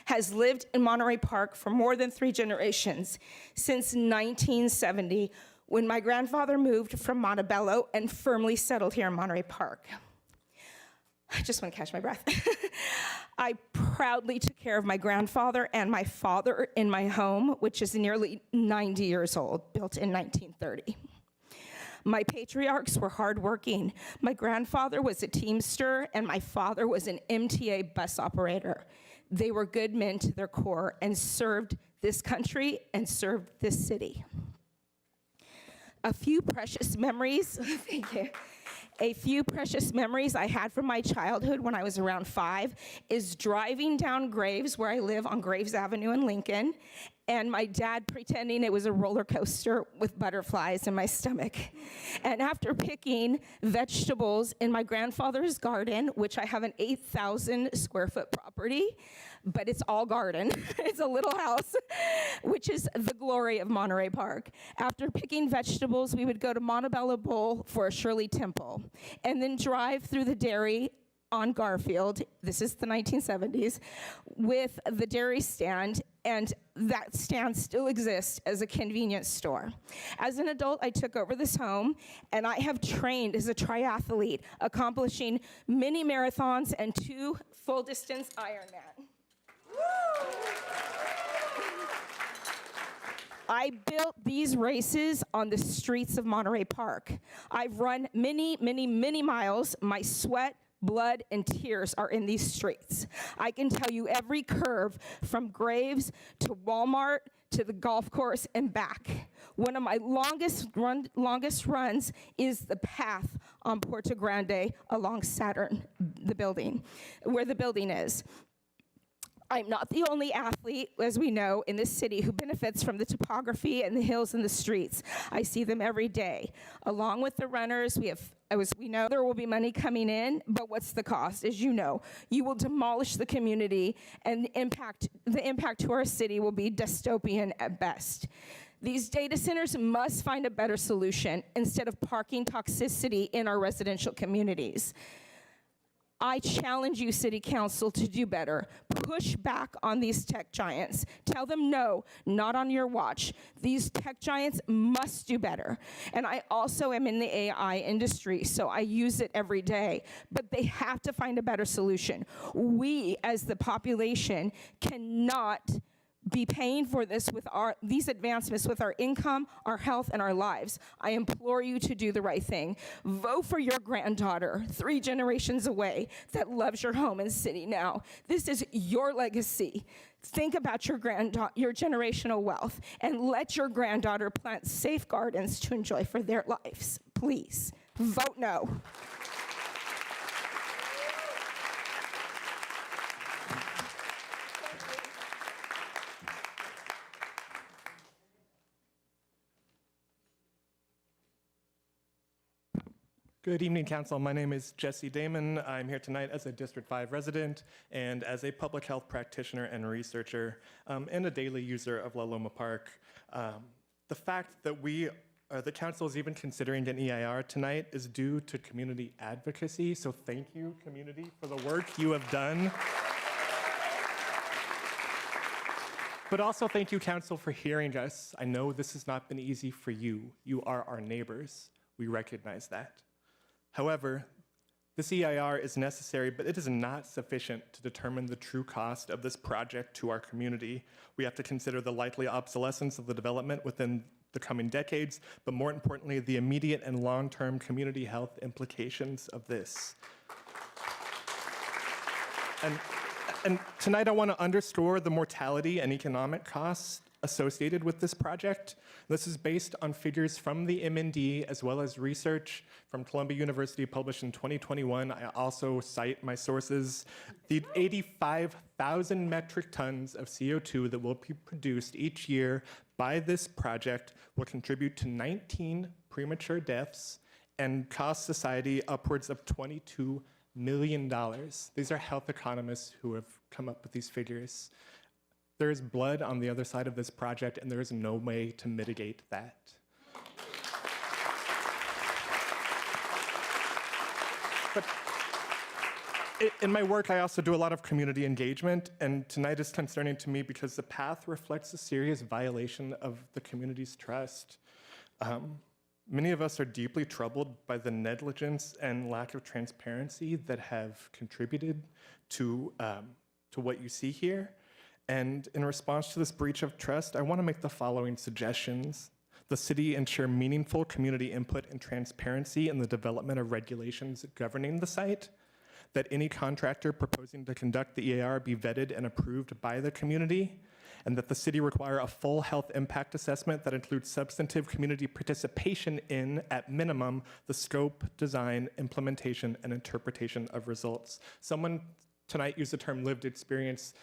has lived in Monterey Park for more than 3 generations, since 1970, when my grandfather moved from Montebello and firmly settled here in Monterey Park. I just want to catch my breath. I proudly took care of my grandfather and my father in my home, which is nearly 90 years old, built in 1930. My patriarchs were hardworking. My grandfather was a teamster, and my father was an MTA bus operator. They were good men to their core and served this country and served this city. A few precious memories, thank you. A few precious memories I had from my childhood when I was around 5 is driving down Graves, where I live on Graves Avenue in Lincoln, and my dad pretending it was a roller coaster with butterflies in my stomach. And after picking vegetables in my grandfather's garden, which I have an 8,000 square foot property, but it's all garden. It's a little house, which is the glory of Monterey Park. After picking vegetables, we would go to Montebello Bowl for a Shirley Temple, and then drive through the dairy on Garfield, this is the 1970s, with the dairy stand, and that stand still exists as a convenience store. As an adult, I took over this home, and I have trained as a triathlete, accomplishing many marathons and 2 full-distance Ironman. I built these races on the streets of Monterey Park. I've run many, many, many miles. My sweat, blood, and tears are in these streets. I can tell you every curve from Graves to Walmart to the golf course and back. One of my longest runs is the path on Puerto Grande along Saturn, the building, where the building is. I'm not the only athlete, as we know, in this city who benefits from the topography and the hills and the streets. I see them every day. Along with the runners, we know there will be money coming in, but what's the cost? As you know, you will demolish the community, and the impact to our city will be dystopian at best. These data centers must find a better solution instead of parking toxicity in our residential communities. I challenge you, City Council, to do better. Push back on these tech giants. Tell them no, not on your watch. These tech giants must do better. And I also am in the AI industry, so I use it every day. But they have to find a better solution. We, as the population, cannot be paying for this with these advancements with our income, our health, and our lives. I implore you to do the right thing. Vote for your granddaughter, 3 generations away, that loves your home and city now. This is your legacy. Think about your generational wealth, and let your granddaughter plant safe gardens to enjoy for their lives. Please, vote no. Good evening, Council. My name is Jesse Damon. I'm here tonight as a District 5 resident and as a public health practitioner and researcher and a daily user of La Loma Park. The fact that the Council is even considering an EIR tonight is due to community advocacy, so thank you, community, for the work you have done. But also thank you, Council, for hearing us. I know this has not been easy for you. You are our neighbors. We recognize that. However, this EIR is necessary, but it is not sufficient to determine the true cost of this project to our community. We have to consider the likely obsolescence of the development within the coming decades, but more importantly, the immediate and long-term community health implications of this. And tonight I want to underscore the mortality and economic costs associated with this project. This is based on figures from the MND as well as research from Columbia University published in 2021. I also cite my sources. The 85,000 metric tons of CO2 that will be produced each year by this project will contribute to 19 premature deaths and cost society upwards of $22 million. These are health economists who have come up with these figures. There is blood on the other side of this project, and there is no way to mitigate that. But in my work, I also do a lot of community engagement, and tonight is concerning to me because the path reflects a serious violation of the community's trust. Many of us are deeply troubled by the negligence and lack of transparency that have contributed to what you see here. And in response to this breach of trust, I want to make the following suggestions. The city ensure meaningful community input and transparency in the development of regulations governing the site, that any contractor proposing to conduct the EIR be vetted and approved by the community, and that the city require a full health impact assessment that includes substantive community participation in, at minimum, the scope, design, implementation, and interpretation of results. Someone tonight used the term lived experience.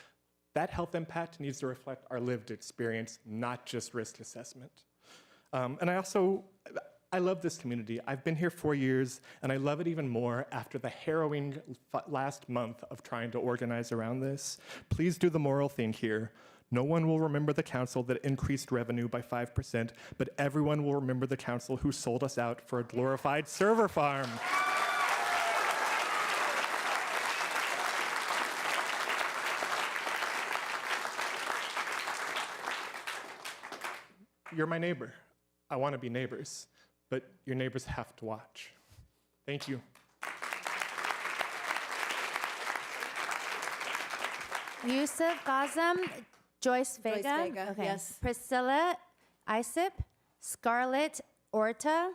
That health impact needs to reflect our lived experience, not just risk assessment. And I love this community. I've been here 4 years, and I love it even more after the harrowing last month of trying to organize around this. Please do the moral thing here. No one will remember the council that increased revenue by 5%, but everyone will remember the council who sold us out for a glorified server farm. You're my neighbor. I want to be neighbors, but your neighbors have to watch. Thank you. Yusuf Gazem, Joyce Vega. Vega, yes. Priscilla Isip, Scarlett Orta,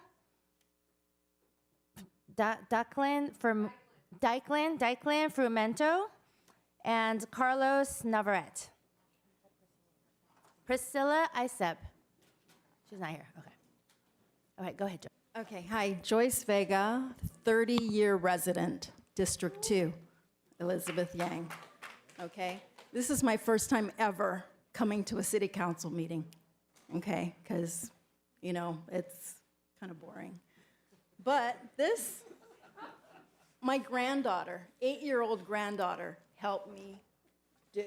Declan Frumento, and Carlos Navarrete. Priscilla Isip. She's not here. Okay. All right, go ahead, Joyce. Okay, hi, Joyce Vega, 30-year resident, District 2, Elizabeth Yang. Okay, this is my first time ever coming to a city council meeting, okay, because, you know, it's kind of boring. But this, my granddaughter, 8-year-old granddaughter, helped me do.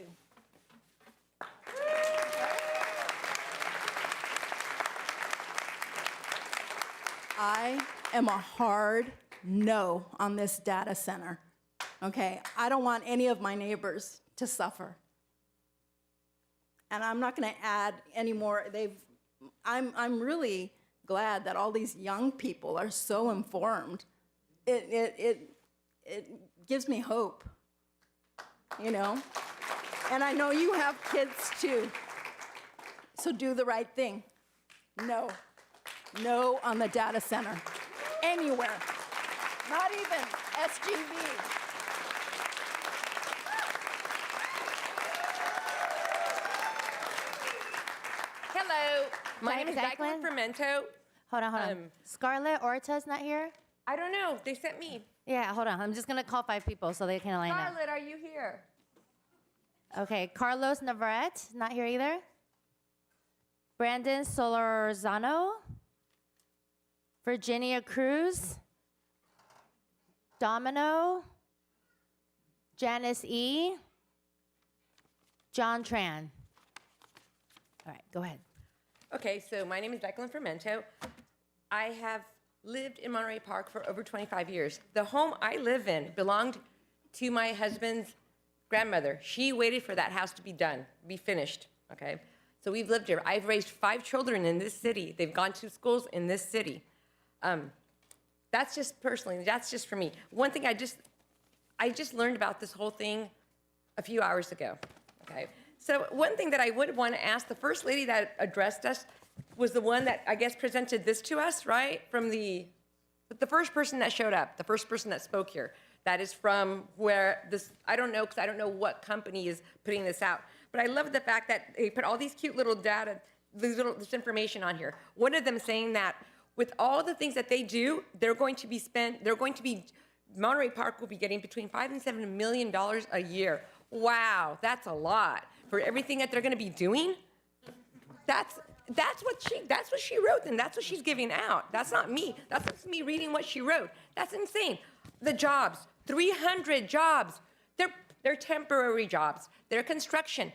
I am a hard no on this data center, okay? I don't want any of my neighbors to suffer. And I'm not gonna add any more. I'm really glad that all these young people are so informed. It gives me hope, you know? And I know you have kids too, so do the right thing. No. No on the data center, anywhere, not even SGV. Hello, my name is Declan Fermento. Hold on. Scarlett Orta's not here? I don't know, they sent me. Yeah, hold on. I'm just gonna call 5 people so they can line up. Scarlett, are you here? Okay, Carlos Navarrete, not here either. Brandon Solorzano. Virginia Cruz. Domino. Janice E. John Tran. All right, go ahead. Okay, so my name is Declan Fermento. I have lived in Monterey Park for over 25 years. The home I live in belonged to my husband's grandmother. She waited for that house to be done, be finished, okay? So we've lived here. I've raised 5 children in this city. They've gone to schools in this city. That's just personally, that's just for me. One thing I just learned about this whole thing a few hours ago, okay? So one thing that I would want to ask, the first lady that addressed us was the one that I guess presented this to us, right? From the first person that showed up, the first person that spoke here. That is from where this, I don't know, because I don't know what company is putting this out. But I love the fact that they put all these cute little data, this information on here. One of them saying that with all the things that they do, Monterey Park will be getting between $5 and $7 million a year. Wow, that's a lot. For everything that they're gonna be doing, that's what she wrote, and that's what she's giving out. That's not me. That's just me reading what she wrote. That's insane. The jobs, 300 jobs. They're temporary jobs. They're construction.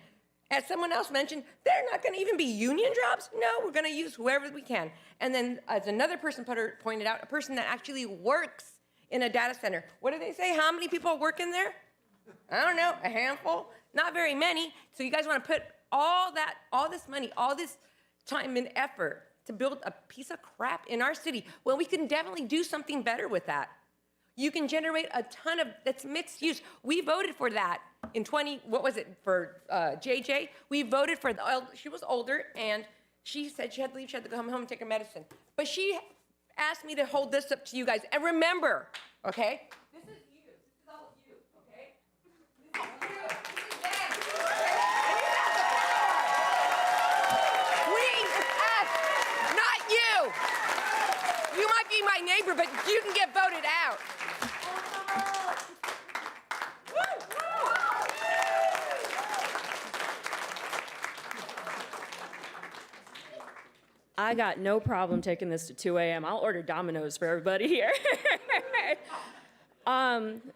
As someone else mentioned, they're not going to even be union jobs. No, we're going to use whoever we can. And then, as another person pointed out, a person that actually works in a data center. What do they say? How many people work in there? I don't know, a handful? Not very many. So you guys want to put all this money, all this time and effort to build a piece of crap in our city? Well, we can definitely do something better with that. You can generate a ton of, that's mixed use. We voted for that in for JJ? We voted for, she was older, and she said she had to leave, she had to go home and take her medicine. But she asked me to hold this up to you guys. And remember, okay? This is you, this is all of you, okay? This is you, this is them. We asked, not you. You might be my neighbor, but you can get voted out. I got no problem taking this to 2 a.m. I'll order Domino's for everybody here.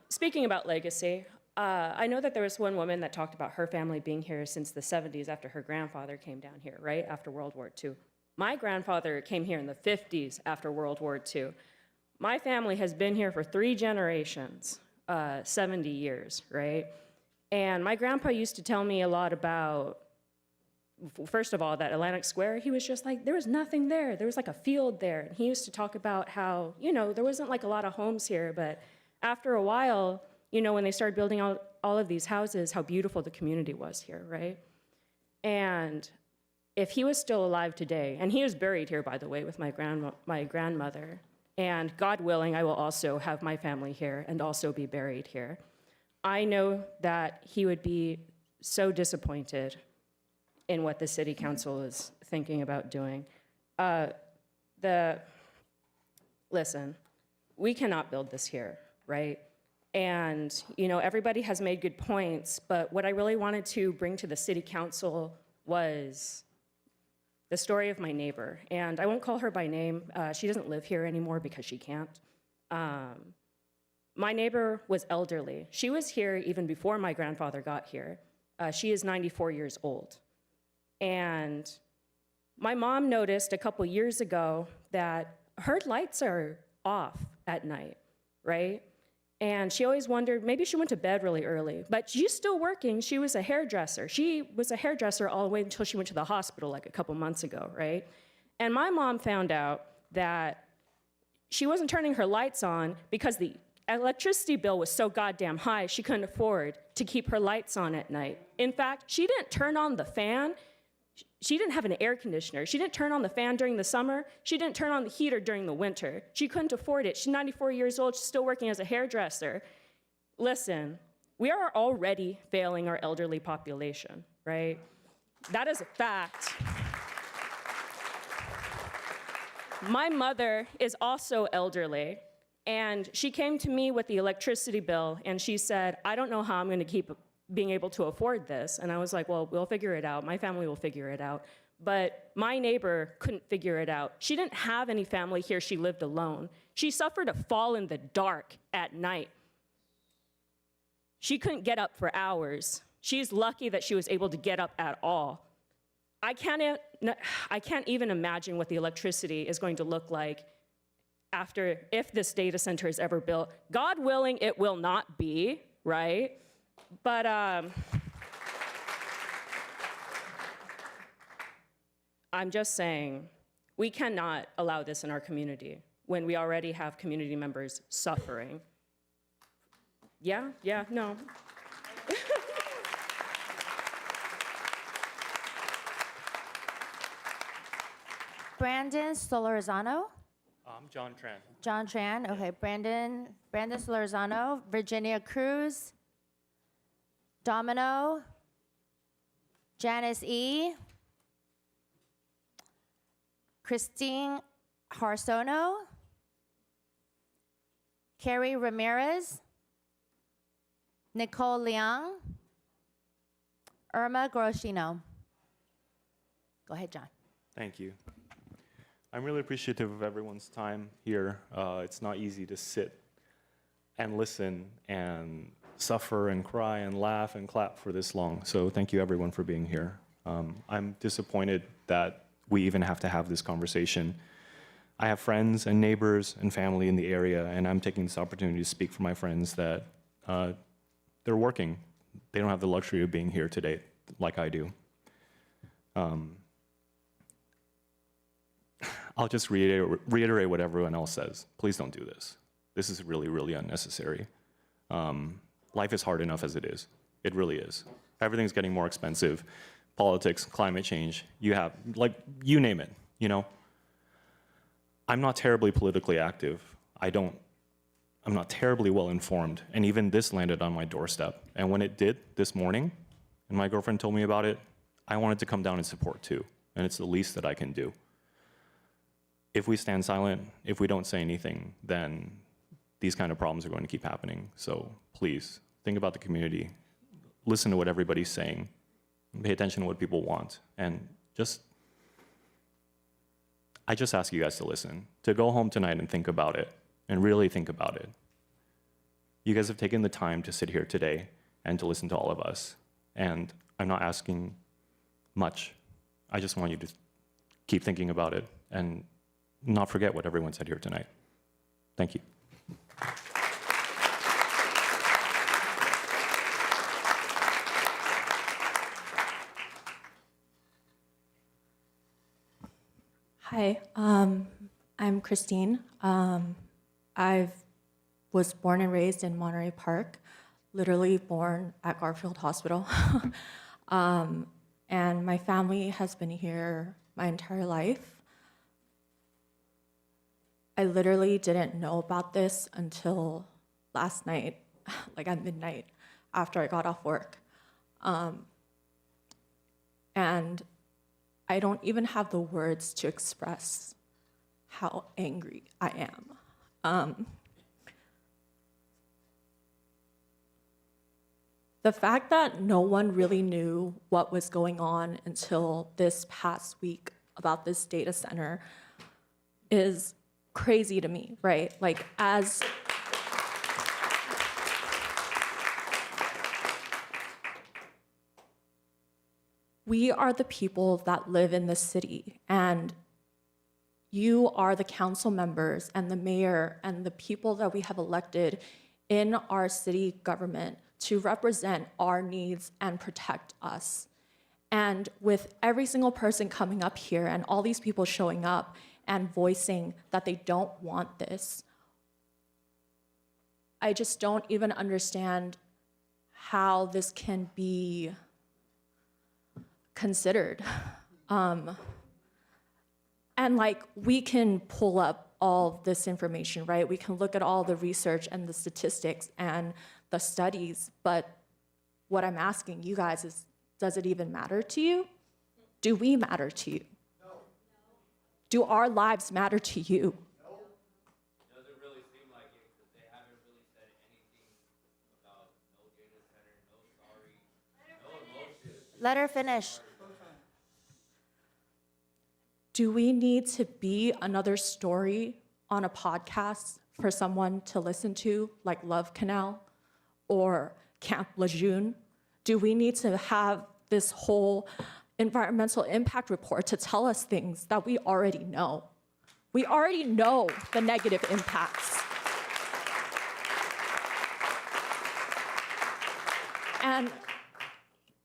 Speaking about legacy, I know that there was one woman that talked about her family being here since the 70s after her grandfather came down here, right? After World War II. My grandfather came here in the 50s after World War II. My family has been here for 3 generations, 70 years, right? And my grandpa used to tell me a lot about, first of all, that Atlantic Square, he was just like, there was nothing there. There was like a field there. And he used to talk about how, there wasn't like a lot of homes here, but after a while, when they started building all of these houses, how beautiful the community was here, right? And if he was still alive today, and he is buried here, by the way, with my grandmother, and God willing, I will also have my family here and also be buried here. I know that he would be so disappointed in what the city council is thinking about doing. Listen, we cannot build this here, right? And, you know, everybody has made good points, but what I really wanted to bring to the city council was the story of my neighbor. And I won't call her by name. She doesn't live here anymore because she can't. My neighbor was elderly. She was here even before my grandfather got here. She is 94 years old. And my mom noticed a couple years ago that her lights are off at night, right? And she always wondered, maybe she went to bed really early, but she's still working. She was a hairdresser. She was a hairdresser all the way until she went to the hospital like a couple months ago, right? And my mom found out that she wasn't turning her lights on because the electricity bill was so goddamn high, she couldn't afford to keep her lights on at night. In fact, she didn't turn on the fan. She didn't have an air conditioner. She didn't turn on the fan during the summer. She didn't turn on the heater during the winter. She couldn't afford it. She's 94 years old. She's still working as a hairdresser. Listen, we are already failing our elderly population, right? That is a fact. My mother is also elderly, and she came to me with the electricity bill, and she said, I don't know how I'm going to keep being able to afford this. And I was like, well, we'll figure it out. My family will figure it out. But my neighbor couldn't figure it out. She didn't have any family here. She lived alone. She suffered a fall in the dark at night. She couldn't get up for hours. She's lucky that she was able to get up at all. I can't even imagine what the electricity is going to look like if this data center is ever built. God willing, it will not be, right? But I'm just saying, we cannot allow this in our community when we already have community members suffering. Yeah, no. Brandon Solorzano? I'm John Tran. John Tran, okay. Brandon Solorzano, Virginia Cruz, Domino, Janice E., Christine Harsono, Carrie Ramirez, Nicole Liang, Irma Groshino. Go ahead, John. Thank you. I'm really appreciative of everyone's time here. It's not easy to sit and listen and suffer and cry and laugh and clap for this long. So thank you everyone for being here. I'm disappointed that we even have to have this conversation. I have friends and neighbors and family in the area, and I'm taking this opportunity to speak for my friends that they're working. They don't have the luxury of being here today like I do. I'll just reiterate what everyone else says. Please don't do this. This is really, really unnecessary. Life is hard enough as it is. It really is. Everything's getting more expensive. Politics, climate change, you name it, you know? I'm not terribly politically active. I'm not terribly well informed, and even this landed on my doorstep. And when it did this morning, and my girlfriend told me about it, I wanted to come down and support too, and it's the least that I can do. If we stand silent, if we don't say anything, then these kind of problems are going to keep happening. So please, think about the community. Listen to what everybody's saying. Pay attention to what people want. And I just ask you guys to listen, to go home tonight and think about it, and really think about it. You guys have taken the time to sit here today and to listen to all of us. And I'm not asking much. I just want you to keep thinking about it and not forget what everyone said here tonight. Thank you. Hi, I'm Christine. I was born and raised in Monterey Park. literally born at Garfield Hospital. And my family has been here my entire life. I literally didn't know about this until last night, like at midnight, after I got off work. And I don't even have the words to express how angry I am. The fact that no one really knew what was going on until this past week about this data center is crazy to me, right? Like, as we are the people that live in this city, and you are the council members and the mayor and the people that we have elected in our city government to represent our needs and protect us. And with every single person coming up here and all these people showing up and voicing that they don't want this, I just don't even understand how this can be considered. And like, we can pull up all this information, right? We can look at all the research and the statistics and the studies, but what I'm asking you guys is, does it even matter to you? Do we matter to you? No. Do our lives matter to you? No. Doesn't really seem like it, because they haven't really said anything about no data center, no sorry, no emotion. Let her finish. Do we need to be another story on a podcast for someone to listen to, like Love Canal or Camp Lejeune? Do we need to have this whole environmental impact report to tell us things that we already know? We already know the negative impacts. And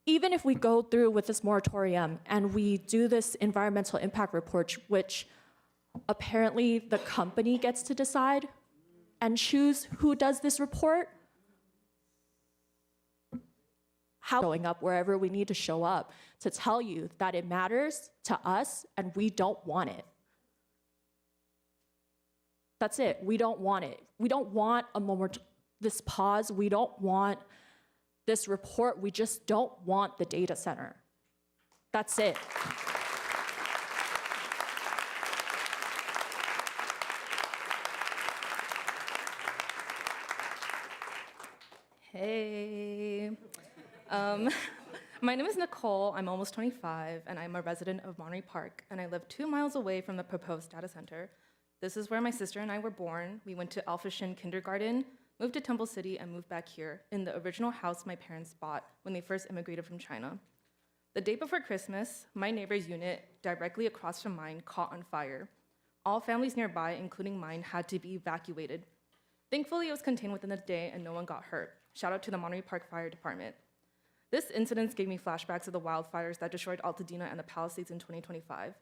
even if we go through with this moratorium and we do this environmental impact report, which apparently the company gets to decide and choose who does this report, how showing up wherever we need to show up to tell you that it matters to us and we don't want it. That's it. We don't want it. We don't want this pause. We don't want this report. We just don't want the data center. That's it. Hey. My name is Nicole. I'm almost 25, and I'm a resident of Monterey Park, and I live 2 miles away from the proposed data center. This is where my sister and I were born. We went to Alpha Shin Kindergarten, moved to Temple City, and moved back here in the original house my parents bought when they first immigrated from China. The day before Christmas, my neighbor's unit directly across from mine caught on fire. All families nearby, including mine, had to be evacuated. Thankfully, it was contained within a day and no one got hurt. Shout out to the Monterey Park Fire Department. This incident gave me flashbacks of the wildfires that destroyed Altadena and the Palisades in 2025.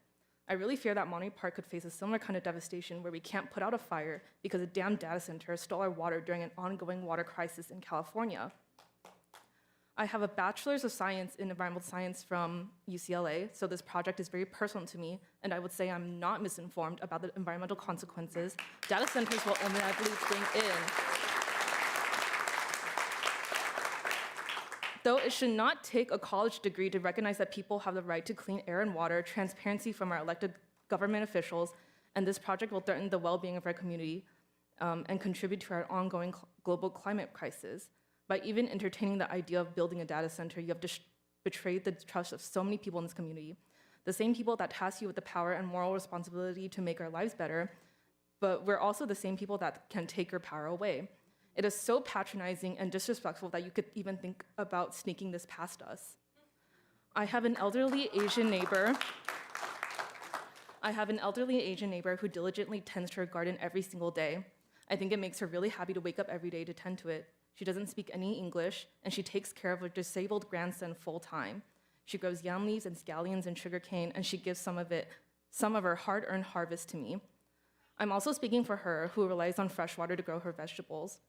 I really fear that Monterey Park could face a similar kind of devastation where we can't put out a fire because a damn data center stole our water during an ongoing water crisis in California. I have a bachelor's of science in environmental science from UCLA, so this project is very personal to me, and I would say I'm not misinformed about the environmental consequences data centers will inevitably bring in. Though it should not take a college degree to recognize that people have the right to clean air and water, transparency from our elected government officials, and this project will threaten the well-being of our community and contribute to our ongoing global climate crisis. By even entertaining the idea of building a data center, you have betrayed the trust of so many people in this community. The same people that task you with the power and moral responsibility to make our lives better, but we're also the same people that can take your power away. It is so patronizing and disrespectful that you could even think about sneaking this past us. I have an elderly Asian neighbor who diligently tends to her garden every single day. I think it makes her really happy to wake up every day to tend to it. She doesn't speak any English, and she takes care of her disabled grandson full time. She grows yam leaves and scallions and sugarcane, and she gives some of her hard-earned harvest to me. I'm also speaking for her, who relies on fresh water to grow her vegetables.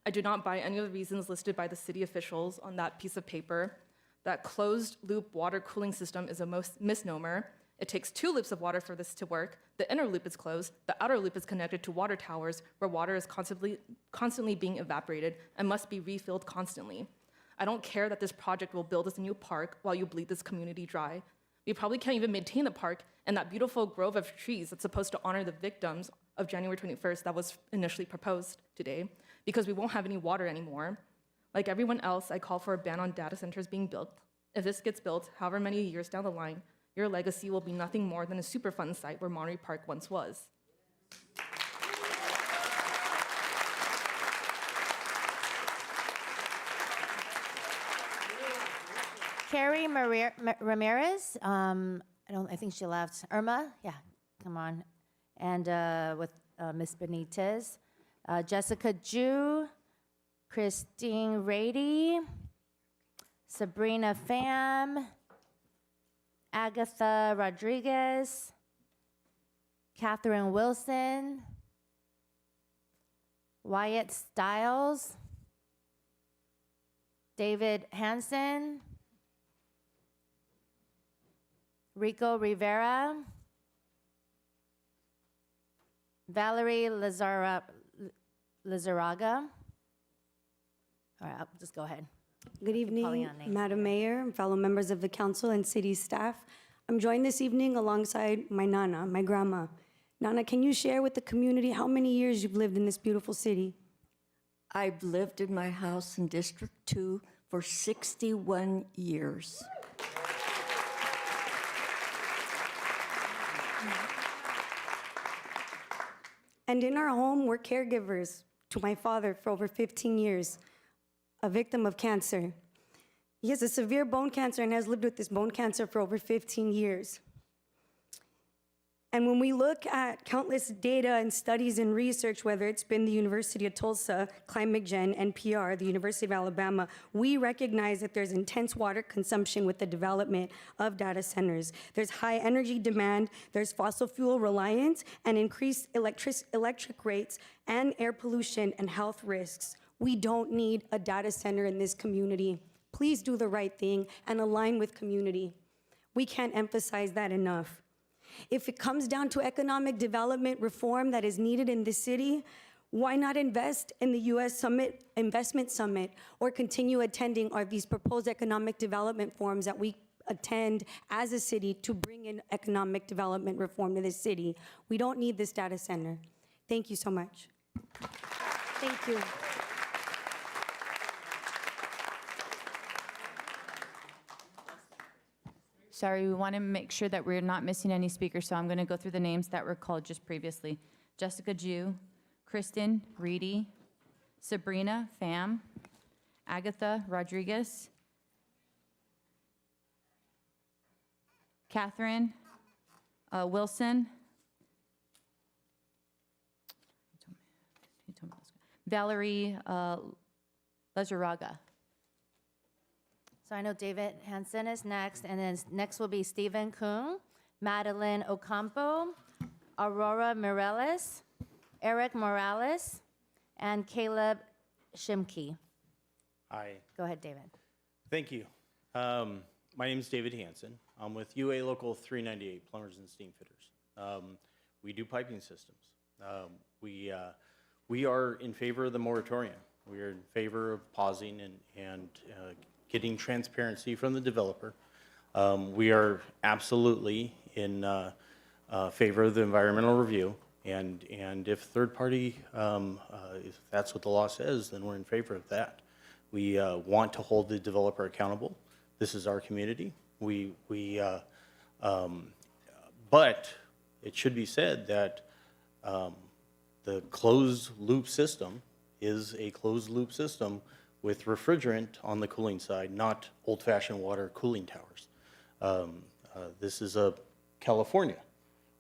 I do not buy any of the reasons listed by the city officials on that piece of paper. That closed loop water cooling system is a misnomer. It takes 2 loops of water for this to work. The inner loop is closed. The outer loop is connected to water towers where water is constantly being evaporated and must be refilled constantly. I don't care that this project will build us a new park while you bleed this community dry. We probably can't even maintain the park and that beautiful grove of trees that's supposed to honor the victims of January 21st that was initially proposed today, because we won't have any water anymore. Like everyone else, I call for a ban on data centers being built. If this gets built, however many years down the line, your legacy will be nothing more than a Superfund site where Monterey Park once was. Carrie Ramirez, I think she left. Irma, yeah, come on. And with Ms. Benitez. Jessica Ju, Christine Rady, Sabrina Pham, Agatha Rodriguez, Catherine Wilson, Wyatt Stiles, David Hansen, Rico Rivera, Valerie Lizarraga. All right, I'll just go ahead. Good evening, Madam Mayor, and fellow members of the council and city staff. I'm joined this evening alongside my Nana, my grandma. Nana, can you share with the community how many years you've lived in this beautiful city? I've lived in my house in District 2 for 61 years. And in our home, we're caregivers to my father for over 15 years, a victim of cancer. He has a severe bone cancer and has lived with this bone cancer for over 15 years. And when we look at countless data and studies and research, whether it's been the University of Tulsa, Climate Gen, NPR, the University of Alabama, we recognize that there's intense water consumption with the development of data centers. There's high energy demand, there's fossil fuel reliance, and increased electric rates and air pollution and health risks. We don't need a data center in this community. Please do the right thing and align with community. We can't emphasize that enough. If it comes down to economic development reform that is needed in the city, why not invest in the U.S. Investment Summit or continue attending these proposed economic development forums that we attend as a city to bring in economic development reform to this city? We don't need this data center. Thank you so much. Thank you. Sorry, we want to make sure that we're not missing any speakers, so I'm going to go through the names that were called just previously. Jessica Ju, Kristen Reedy, Sabrina Pham, Agatha Rodriguez, Catherine Wilson, Valerie Lizarraga. So I know David Hansen is next, and then next will be Stephen Kung, Madeline Ocampo, Aurora Mireles, Eric Morales, and Caleb Shimke. Hi. Go ahead, David. Thank you. My name is David Hansen. I'm with UA Local 398, Plumbers and Steam Fitters. We do piping systems. We are in favor of the moratorium. We are in favor of pausing and getting transparency from the developer. We are absolutely in favor of the environmental review, and if third party, if that's what the law says, then we're in favor of that. We want to hold the developer accountable. This is our community. But it should be said that the closed loop system is a closed loop system with refrigerant on the cooling side, not old-fashioned water cooling towers. This is California,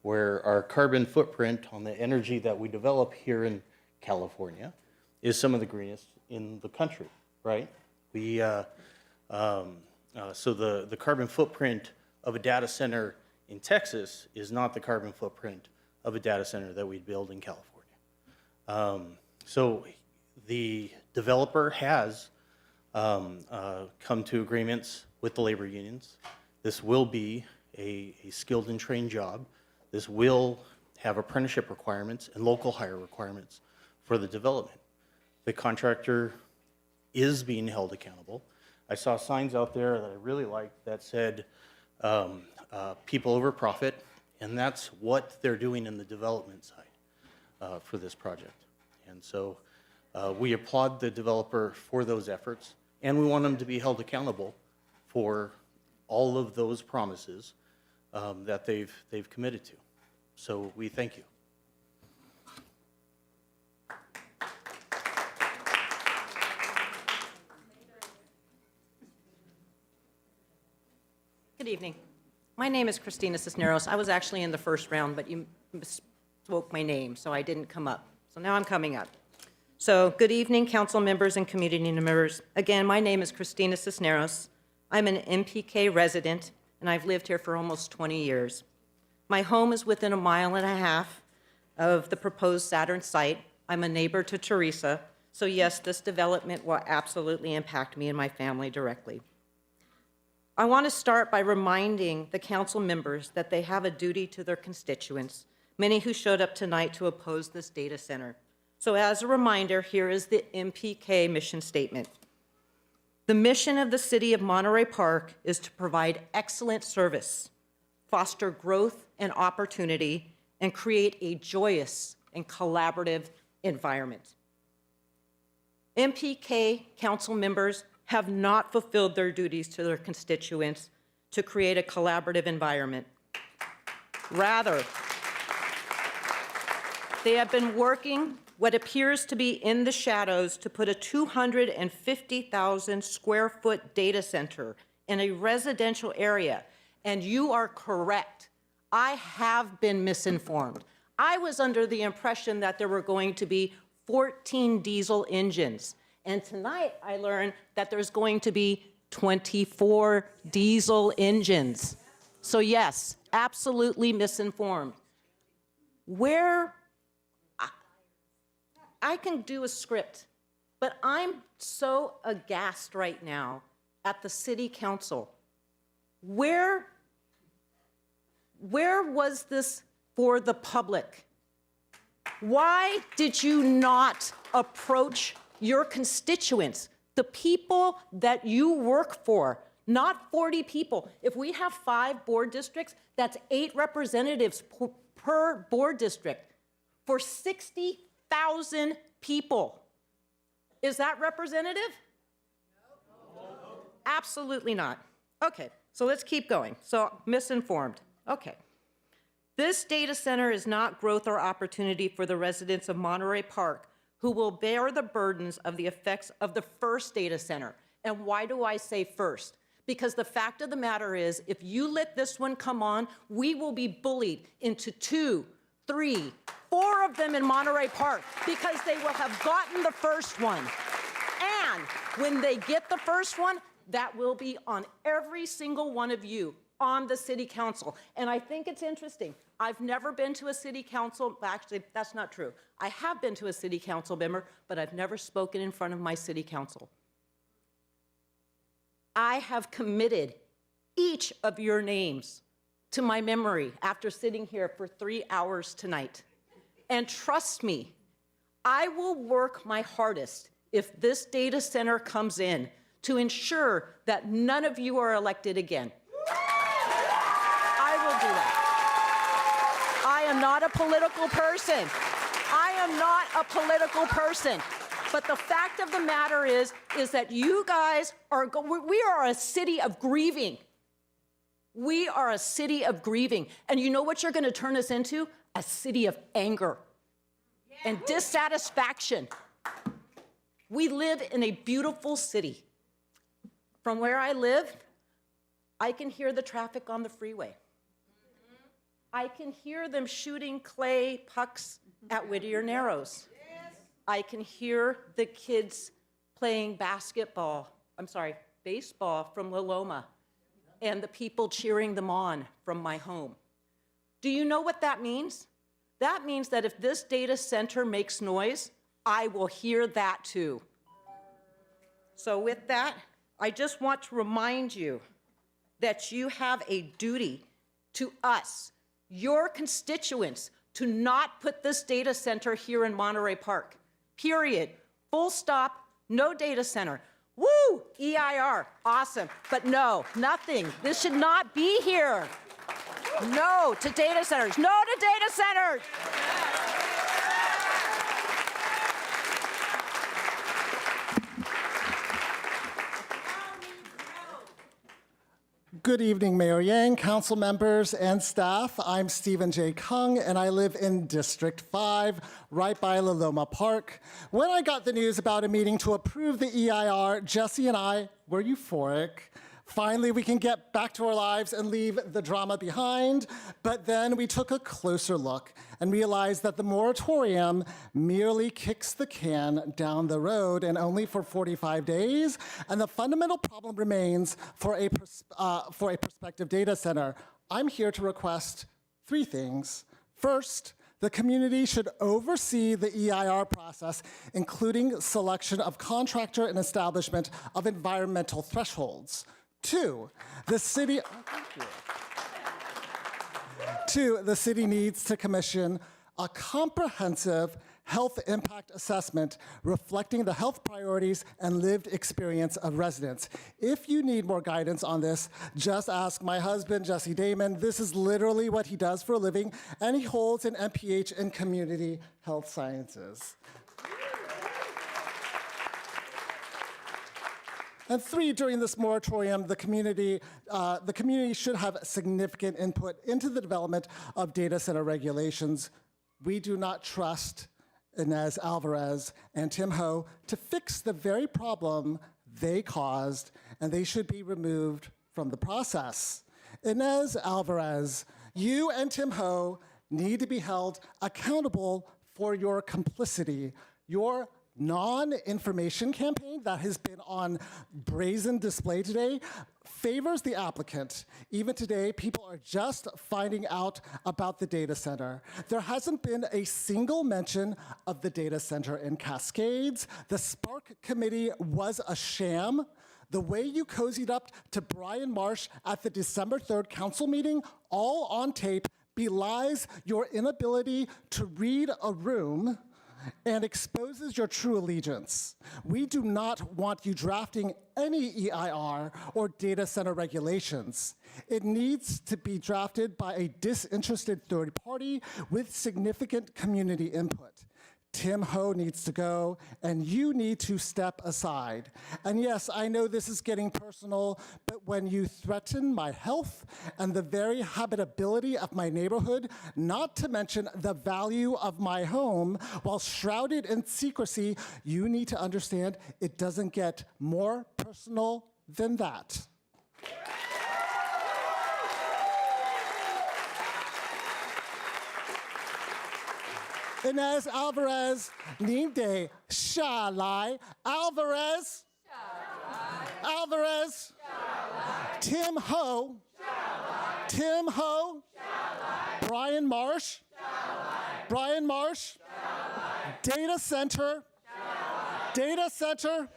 where our carbon footprint on the energy that we develop here in California is some of the greenest in the country, right? So the carbon footprint of a data center in Texas is not the carbon footprint of a data center that we'd build in California. So The developer has come to agreements with the labor unions. This will be a skilled and trained job. This will have apprenticeship requirements and local hire requirements for the development. The contractor is being held accountable. I saw signs out there that I really liked that said, people over profit, and that's what they're doing in the development side for this project. And so we applaud the developer for those efforts, and we want them to be held accountable for all of those promises that they've committed to. So we thank you. Good evening. My name is Christina Cisneros. I was actually in the first round, but you spoke my name, so I didn't come up. So now I'm coming up. So good evening, council members and community members. Again, my name is Christina Cisneros. I'm an MPK resident, and I've lived here for almost 20 years. My home is within 1.5 miles of the proposed Saturn site. I'm a neighbor to Teresa, so yes, this development will absolutely impact me and my family directly. I want to start by reminding the council members that they have a duty to their constituents, many who showed up tonight to oppose this data center. So as a reminder, here is the MPK mission statement. The mission of the City of Monterey Park is to provide excellent service, foster growth and opportunity, and create a joyous and collaborative environment. MPK council members have not fulfilled their duties to their constituents to create a collaborative environment. Rather, they have been working what appears to be in the shadows to put a 250,000 square foot data center in a residential area. And you are correct. I have been misinformed. I was under the impression that there were going to be 14 diesel engines. And tonight I learned that there's going to be 24 diesel engines. So yes, absolutely misinformed. I can do a script, but I'm so aghast right now at the city council. Where was this for the public? Why did you not approach your constituents, the people that you work for, not 40 people? If we have 5 board districts, that's 8 representatives per board district for 60,000 people. Is that representative? No. Absolutely not. Okay, so let's keep going. So misinformed. Okay. This data center is not growth or opportunity for the residents of Monterey Park, who will bear the burdens of the effects of the first data center. And why do I say first? Because the fact of the matter is, if you let this one come on, we will be bullied into 2, 3, 4 of them in Monterey Park because they will have gotten the first one. And when they get the first one, that will be on every single one of you on the city council. And I think it's interesting. I've never been to a city council, actually, that's not true. I have been to a city council member, but I've never spoken in front of my city council. I have committed each of your names to my memory after sitting here for 3 hours tonight. And trust me, I will work my hardest if this data center comes in to ensure that none of you are elected again. I will do that. I am not a political person. I am not a political person. But the fact of the matter is that you guys we are a city of grieving. We are a city of grieving. And you know what you're going to turn us into? A city of anger and dissatisfaction. We live in a beautiful city. From where I live, I can hear the traffic on the freeway. I can hear them shooting clay pucks at Whittier Narrows. I can hear the kids playing baseball from La Loma, and the people cheering them on from my home. Do you know what that means? That means that if this data center makes noise, I will hear that too. So with that, I just want to remind you that you have a duty to us, your constituents, to not put this data center here in Monterey Park. Period. Full stop, no data center. Woo! EIR, awesome. But no, nothing. This should not be here. No to data centers. No to data centers. Good evening, Mayor Yang, council members, and staff. I'm Stephen J. Kung, and I live in District 5, right by Liloma Park. When I got the news about a meeting to approve the EIR, Jesse and I were euphoric. Finally, we can get back to our lives and leave the drama behind. But then we took a closer look and realized that the moratorium merely kicks the can down the road and only for 45 days. And the fundamental problem remains for a prospective data center. I'm here to request 3 things. First, the community should oversee the EIR process, including selection of contractor and establishment of environmental thresholds. 2, the city needs to commission a comprehensive health impact assessment reflecting the health priorities and lived experience of residents. If you need more guidance on this, just ask my husband, Jesse Damon. This is literally what he does for a living, and he holds an MPH in community health sciences. And 3, during this moratorium, the community should have significant input into the development of data center regulations. We do not trust Inez Alvarez and Tim Ho to fix the very problem they caused, and they should be removed from the process. Inez Alvarez, you and Tim Ho need to be held accountable for your complicity. Your non-information campaign that has been on brazen display today favors the applicant. Even today, people are just finding out about the data center. There hasn't been a single mention of the data center in Cascades. The Spark Committee was a sham. The way you cozied up to Brian Marsh at the December 3rd council meeting, all on tape, belies your inability to read a room and exposes your true allegiance. We do not want you drafting any EIR or data center regulations. It needs to be drafted by a disinterested third party with significant community input. Tim Ho needs to go, and you need to step aside. And yes, I know this is getting personal, but when you threaten my health and the very habitability of my neighborhood, not to mention the value of my home, while shrouded in secrecy, you need to understand it doesn't get more personal than that. Inez Alvarez, Ninde, Shalai, Alvarez, Alvarez, Tim Ho, Tim Ho, Brian Marsh, Brian Marsh, data center, data center.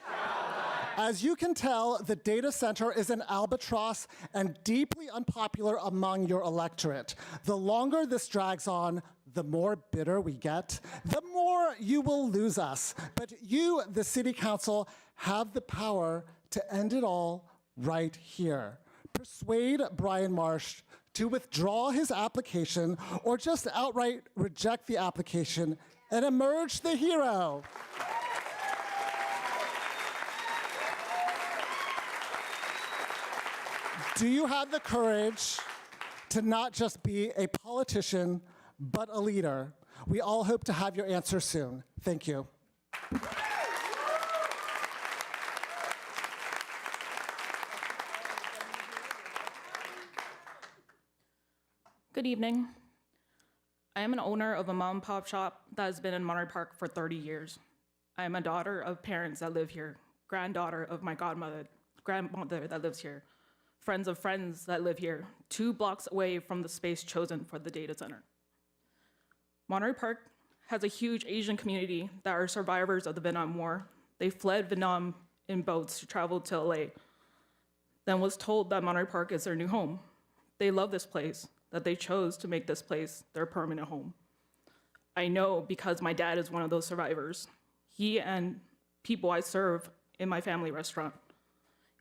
As you can tell, the data center is an albatross and deeply unpopular among your electorate. The longer this drags on, the more bitter we get, the more you will lose us. But you, the city council, have the power to end it all right here. Persuade Brian Marsh to withdraw his application or just outright reject the application and emerge the hero. Do you have the courage to not just be a politician, but a leader? We all hope to have your answer soon. Thank you. Good evening. I am an owner of a mom and pop shop that has been in Monterey Park for 30 years. I am a daughter of parents that live here, granddaughter of my grandmother that lives here, friends of friends that live here, 2 blocks away from the space chosen for the data center. Monterey Park has a huge Asian community that are survivors of the Vietnam War. They fled Vietnam in boats to travel to LA, then was told that Monterey Park is their new home. They love this place, that they chose to make this place their permanent home. I know because my dad is one of those survivors. He and people I serve in my family restaurant.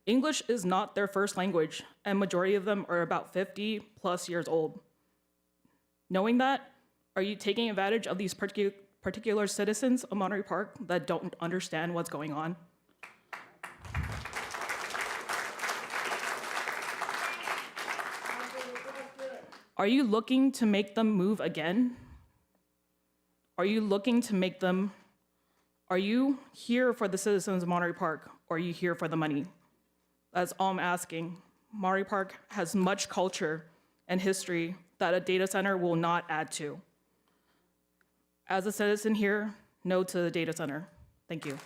English is not their first language, and majority of them are about 50 plus years old. Knowing that, are you taking advantage of these particular citizens of Monterey Park that don't understand what's going on? Are you looking to make them move again? Are you looking to make them, are you here for the citizens of Monterey Park, or are you here for the money? That's all I'm asking. Monterey Park has much culture and history that a data center will not add to. As a citizen here, no to the data center. Thank you.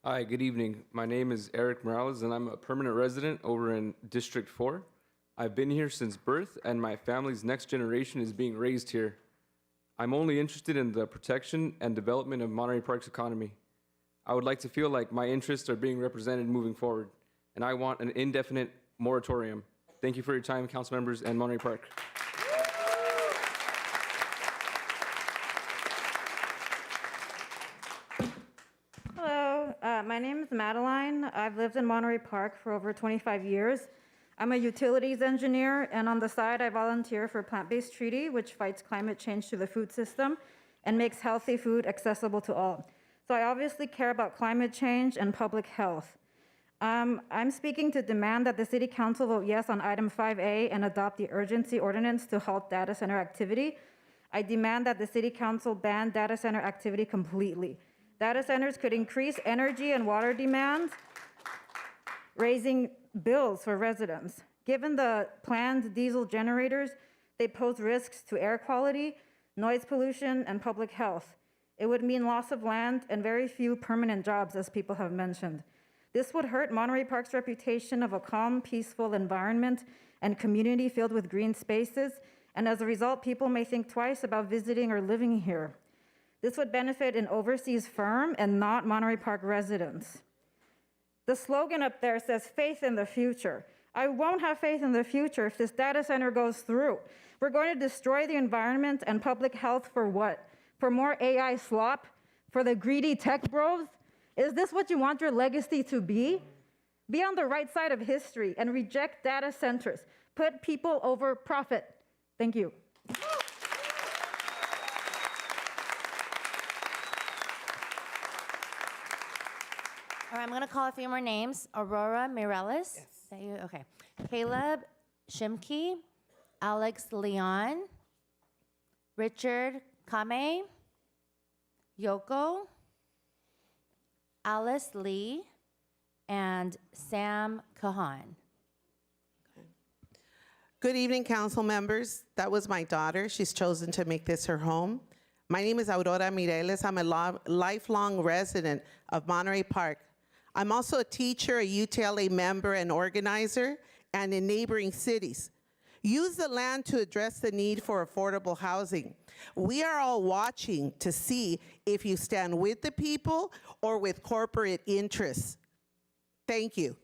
Hi, good evening. My name is Eric Morales, and I'm a permanent resident over in District 4. I've been here since birth, and my family's next generation is being raised here. I'm only interested in the protection and development of Monterey Park's economy. I would like to feel like my interests are being represented moving forward, and I want an indefinite moratorium. Thank you for your time, council members and Monterey Park. Hello, my name is Madeline. I've lived in Monterey Park for over 25 years. I'm a utilities engineer, and on the side, I volunteer for Plant-Based Treaty, which fights climate change to the food system and makes healthy food accessible to all. So I obviously care about climate change and public health. I'm speaking to demand that the City Council vote yes on item 5A and adopt the urgency ordinance to halt data center activity. I demand that the City Council ban data center activity completely. Data centers could increase energy and water demand, raising bills for residents. Given the planned diesel generators, they pose risks to air quality, noise pollution, and public health. It would mean loss of land and very few permanent jobs, as people have mentioned. This would hurt Monterey Park's reputation of a calm, peaceful environment and community filled with green spaces, and as a result, people may think twice about visiting or living here. This would benefit an overseas firm and not Monterey Park residents. The slogan up there says, faith in the future. I won't have faith in the future if this data center goes through. We're going to destroy the environment and public health for what? For more AI slop? For the greedy tech bros? Is this what you want your legacy to be? Be on the right side of history and reject data centers. Put people over profit. Thank you. All right, I'm gonna call a few more names. Aurora Mireles. Yes. Is that you? Okay. Caleb Shimke, Alex Leon, Richard Kame, Yoko, Alice Lee, and Sam Kahan. Good evening, council members. That was my daughter. She's chosen to make this her home. My name is Aurora Mireles. I'm a lifelong resident of Monterey Park. I'm also a teacher, a UTLA member and organizer, and in neighboring cities. Use the land to address the need for affordable housing. We are all watching to see if you stand with the people or with corporate interests. Thank you.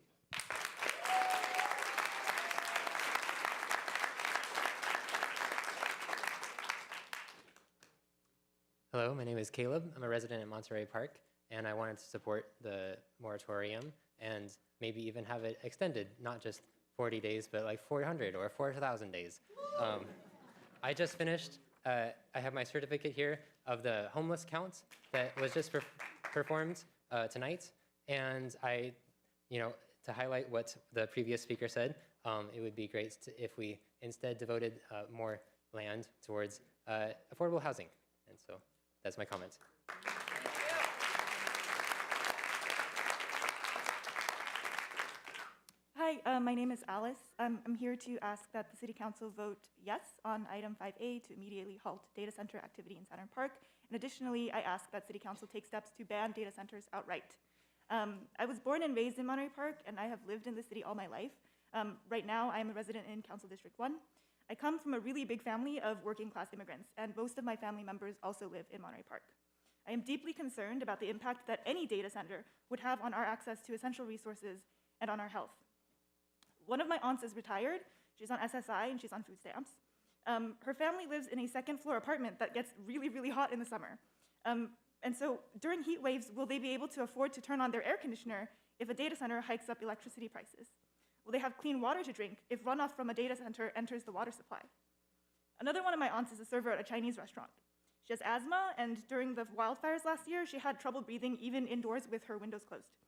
Hello, my name is Caleb. I'm a resident in Monterey Park, and I wanted to support the moratorium and maybe even have it extended, not just 40 days, but like 400 or 4,000 days. I just finished, I have my certificate here of the homeless count that was just performed tonight, and to highlight what the previous speaker said, it would be great if we instead devoted more land towards affordable housing, and so that's my comment. Hi, my name is Alice. I'm here to ask that the City Council vote yes on item 5A to immediately halt data center activity in Saturn Park. And additionally, I ask that City Council take steps to ban data centers outright. I was born and raised in Monterey Park, and I have lived in the city all my life. Right now, I am a resident in Council District 1. I come from a really big family of working class immigrants, and most of my family members also live in Monterey Park. I am deeply concerned about the impact that any data center would have on our access to essential resources and on our health. One of my aunts is retired. She's on SSI and she's on food stamps. Her family lives in a second-floor apartment that gets really, really hot in the summer. And so during heat waves, will they be able to afford to turn on their air conditioner if a data center hikes up electricity prices? Will they have clean water to drink if runoff from a data center enters the water supply? Another one of my aunts is a server at a Chinese restaurant. She has asthma, and during the wildfires last year, she had trouble breathing even indoors with her windows closed.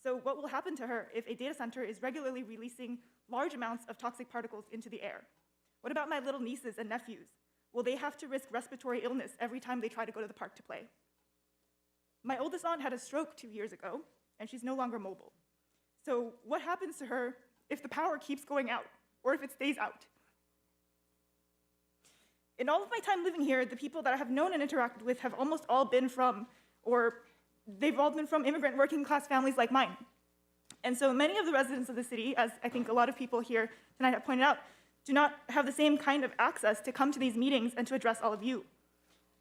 So what will happen to her if a data center is regularly releasing large amounts of toxic particles into the air? What about my little nieces and nephews? Will they have to risk respiratory illness every time they try to go to the park to play? My oldest aunt had a stroke 2 years ago, and she's no longer mobile. So what happens to her if the power keeps going out, or if it stays out? In all of my time living here, the people that I have known and interacted with have almost all been from, or they've all been from immigrant working class families like mine. And so many of the residents of the city, as I think a lot of people here tonight have pointed out, do not have the same kind of access to come to these meetings and to address all of you.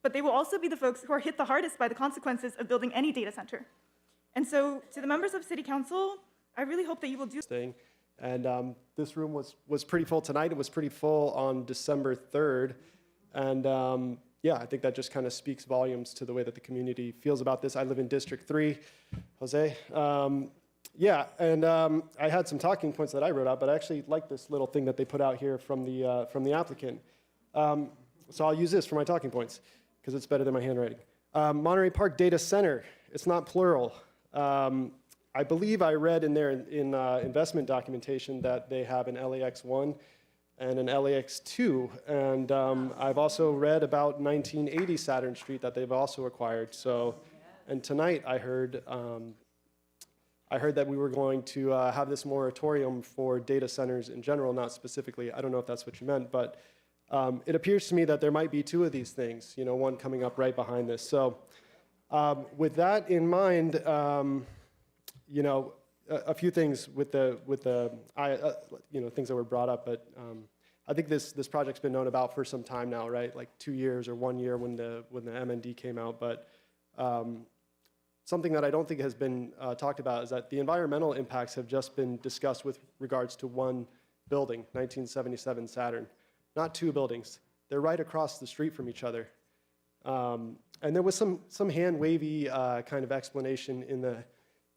But they will also be the folks who are hit the hardest by the consequences of building any data center. And so to the members of City Council, I really hope that you will do thing. And this room was pretty full tonight. It was pretty full on December 3rd. And yeah, I think that just kind of speaks volumes to the way that the community feels about this. I live in District 3, Jose. Yeah, and I had some talking points that I wrote out, but I actually like this little thing that they put out here from the applicant. So I'll use this for my talking points, because it's better than my handwriting. Monterey Park Data Center, it's not plural. I believe I read in their investment documentation that they have an LAX1 and an LAX2, and I've also read about 1980 Saturn Street that they've also acquired. So, and tonight I heard that we were going to have this moratorium for data centers in general, not specifically. I don't know if that's what you meant, but it appears to me that there might be two of these things, you know, one coming up right behind this. So with that in mind, you know, a few things with the you know, things that were brought up, but I think this project's been known about for some time now, right? Like 2 years or 1 year when the MND came out, but something that I don't think has been talked about is that the environmental impacts have just been discussed with regards to one building, 1977 Saturn, not two buildings. They're right across the street from each other. And there was some hand-wavy kind of explanation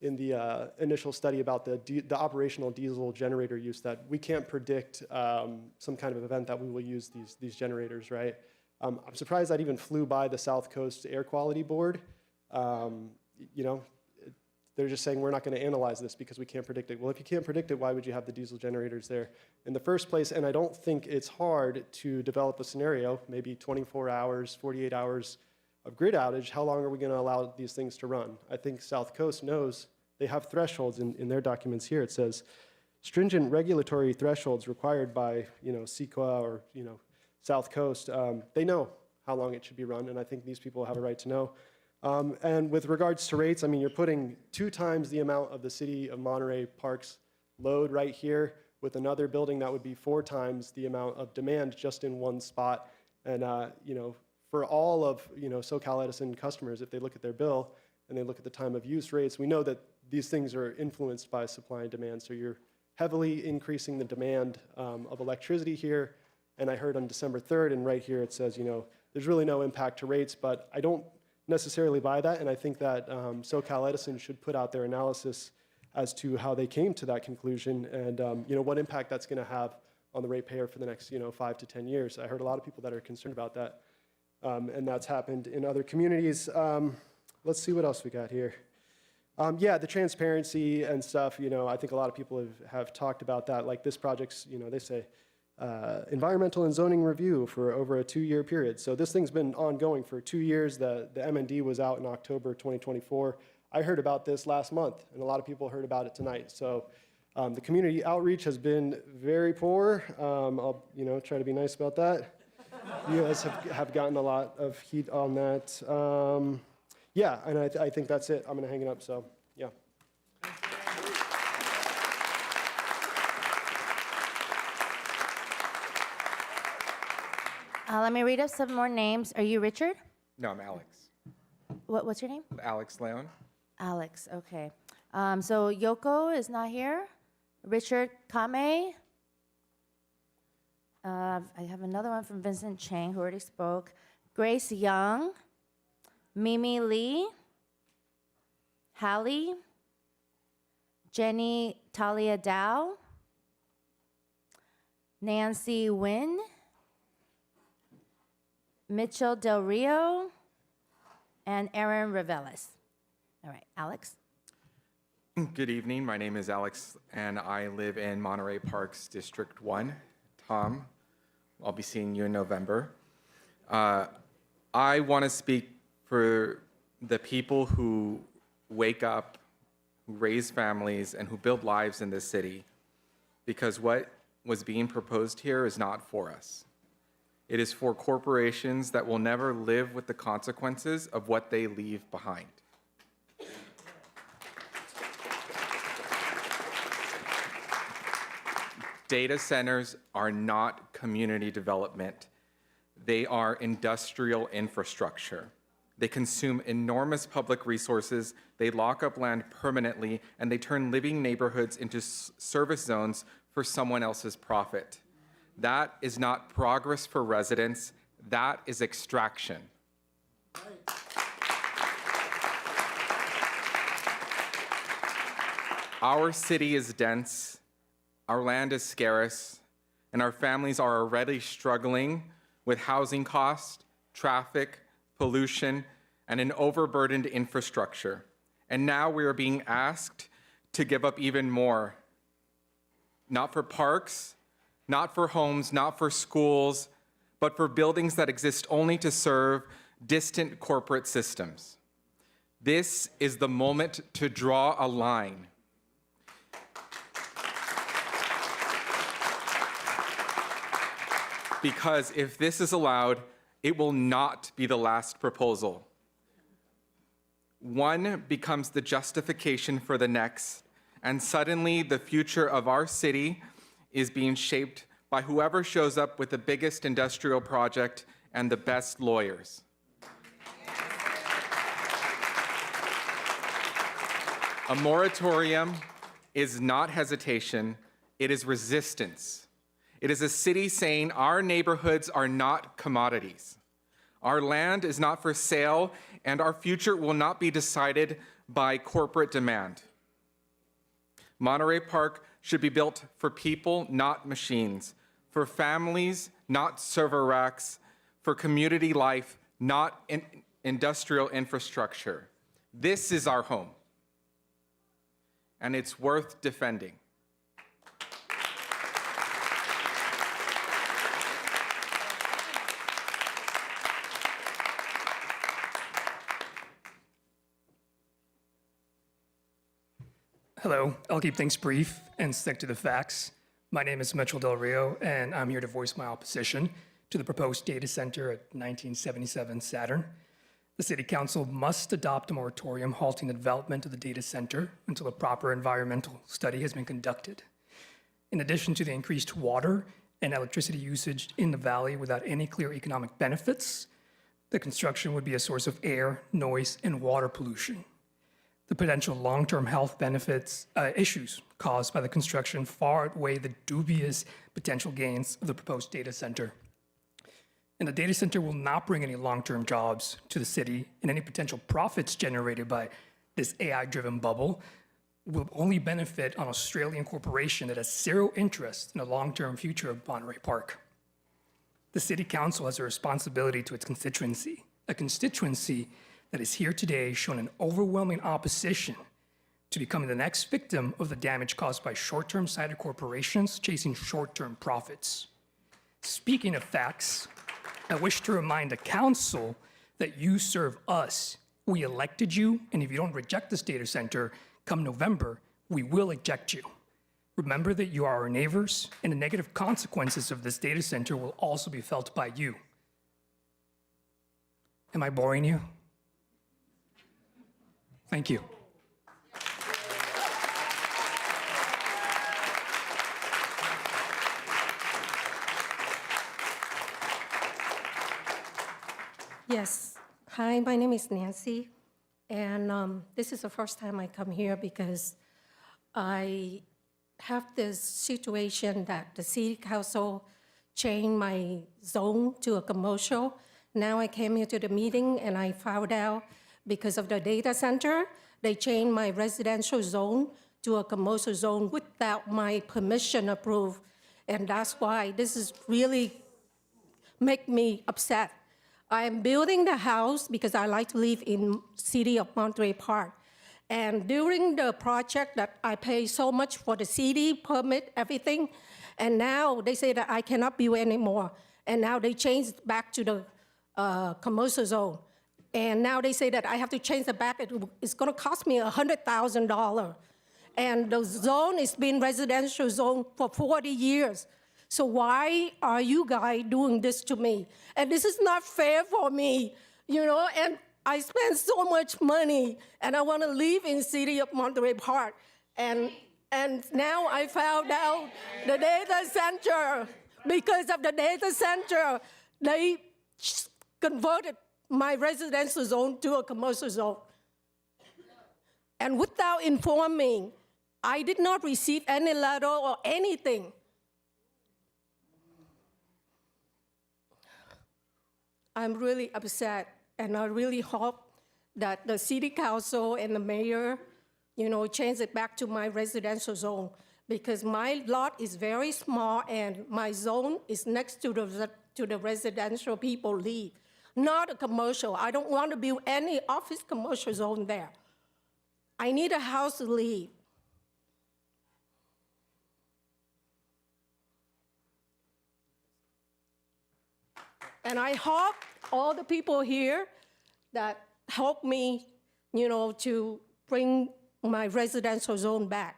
in the initial study about the operational diesel generator use, that we can't predict some kind of event that we will use these generators, right? I'm surprised that even flew by the South Coast Air Quality Board. You know, they're just saying we're not going to analyze this because we can't predict it. Well, if you can't predict it, why would you have the diesel generators there in the first place? And I don't think it's hard to develop a scenario, maybe 24 hours, 48 hours of grid outage. How long are we going to allow these things to run? I think South Coast knows. They have thresholds in their documents here. It says stringent regulatory thresholds required by, you know, CEQA or, you know, South Coast. They know how long it should be run, and I think these people have a right to know. And with regards to rates, I mean, you're putting 2 times the amount of the city of Monterey Park's load right here with another building that would be 4 times the amount of demand just in one spot. And, you know, for all of, you know, SoCal Edison customers, if they look at their bill and they look at the time of use rates, we know that these things are influenced by supply and demand. So you're heavily increasing the demand of electricity here. And I heard on December 3rd, and right here it says, you know, there's really no impact to rates, but I don't necessarily buy that. And I think that SoCal Edison should put out their analysis as to how they came to that conclusion and, you know, what impact that's going to have on the ratepayer for the next, you know, 5 to 10 years. I heard a lot of people that are concerned about that. And that's happened in other communities. Let's see what else we got here. Yeah, the transparency and stuff, you know, I think a lot of people have talked about that. Like this project's, you know, they say environmental and zoning review for over a 2-year period. So this thing's been ongoing for 2 years. The MND was out in October 2024. I heard about this last month, and a lot of people heard about it tonight. So the community outreach has been very poor. I'll, you know, try to be nice about that. You guys have gotten a lot of heat on that. Yeah, and I think that's it. I'm going to hang it up, so yeah. Let me read up some more names. Are you Richard? No, I'm Alex. What's your name? Alex Leon. Alex, okay. So Yoko is not here. Richard Kame. I have another one from Vincent Chang, who already spoke. Grace Young. Mimi Lee. Hallie. Jenny Talia Dow. Nancy Wynn. Mitchell Del Rio. And Aaron Reveles. All right, Alex. Good evening. My name is Alex, and I live in Monterey Parks, District 1. Tom, I'll be seeing you in November. I want to speak for the people who wake up, who raise families, and who build lives in this city, because what was being proposed here is not for us. It is for corporations that will never live with the consequences of what they leave behind. Data centers are not community development. They are industrial infrastructure. They consume enormous public resources, they lock up land permanently, and they turn living neighborhoods into service zones for someone else's profit. That is not progress for residents, that is extraction. Our city is dense, our land is scarce, and our families are already struggling with housing costs, traffic, pollution, and an overburdened infrastructure. And now we are being asked to give up even more. Not for parks, not for homes, not for schools, but for buildings that exist only to serve distant corporate systems. This is the moment to draw a line. Because if this is allowed, it will not be the last proposal. One becomes the justification for the next, and suddenly the future of our city is being shaped by whoever shows up with the biggest industrial project and the best lawyers. A moratorium is not hesitation, it is resistance. It is a city saying our neighborhoods are not commodities. Our land is not for sale, and our future will not be decided by corporate demand. Monterey Park should be built for people, not machines, for families, not server racks, for community life, not industrial infrastructure. This is our home, and it's worth defending. Hello, I'll keep things brief and stick to the facts. My name is Mitchell Del Rio, and I'm here to voice my opposition to the proposed data center at 1977 Saturn. The City Council must adopt a moratorium halting the development of the data center until a proper environmental study has been conducted. In addition to the increased water and electricity usage in the valley without any clear economic benefits, the construction would be a source of air, noise, and water pollution. The potential long-term health benefits issues caused by the construction far outweigh the dubious potential gains of the proposed data center. And the data center will not bring any long-term jobs to the city, and any potential profits generated by this AI-driven bubble will only benefit an Australian corporation that has zero interest in the long-term future of Monterey Park. The City Council has a responsibility to its constituency, a constituency that is here today showing an overwhelming opposition to becoming the next victim of the damage caused by short-term sighted corporations chasing short-term profits. Speaking of facts, I wish to remind the council that you serve us. We elected you, and if you don't reject this data center, come November, we will eject you. Remember that you are our neighbors, and the negative consequences of this data center will also be felt by you. Am I boring you? Thank you. Yes. Hi, my name is Nancy, and this is the first time I come here because I have this situation that the city council changed my zone to a commercial. Now I came here to the meeting and I found out because of the data center, they changed my residential zone to a commercial zone without my permission approved. And that's why this is really make me upset. I'm building the house because I like to live in city of Monterey Park. And during the project that I pay so much for the city permit, everything, and now they say that I cannot build anymore. And now they changed back to the commercial zone. And now they say that I have to change it back. It's gonna cost me $100,000. And the zone has been residential zone for 40 years. So why are you guys doing this to me? And this is not fair for me, you know, and I spend so much money and I want to live in city of Monterey Park. And now I found out the data center, because of the data center, they converted my residential zone to a commercial zone. And without informing, I did not receive any letter or anything. I'm really upset, and I really hope that the city council and the mayor, you know, change it back to my residential zone, because my lot is very small and my zone is next to the residential people live, not a commercial. I don't want to build any office commercial zone there. I need a house to live. And I hope all the people here that help me, you know, to bring my residential zone back,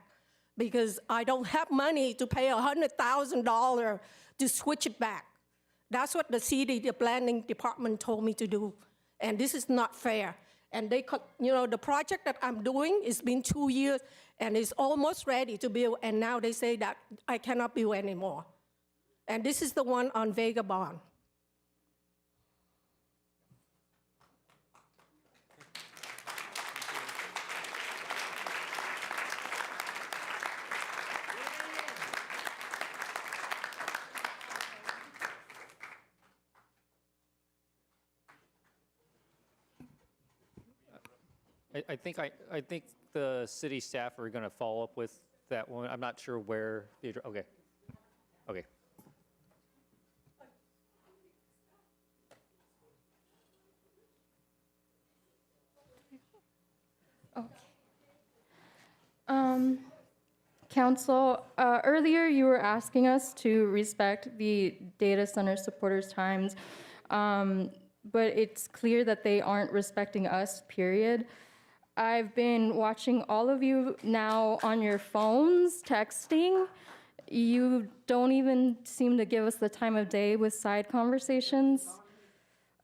because I don't have money to pay $100,000 to switch it back. That's what the city, the planning department told me to do, and this is not fair. And they, you know, the project that I'm doing, it's been 2 years, and it's almost ready to build, and now they say that I cannot build anymore. And this is the one on Vagabond. I think the city staff are going to follow up with that one. I'm not sure where the address. Okay. Okay. Okay. Council, earlier you were asking us to respect the data center supporters' times, but it's clear that they aren't respecting us, period. I've been watching all of you now on your phones, texting. You don't even seem to give us the time of day with side conversations.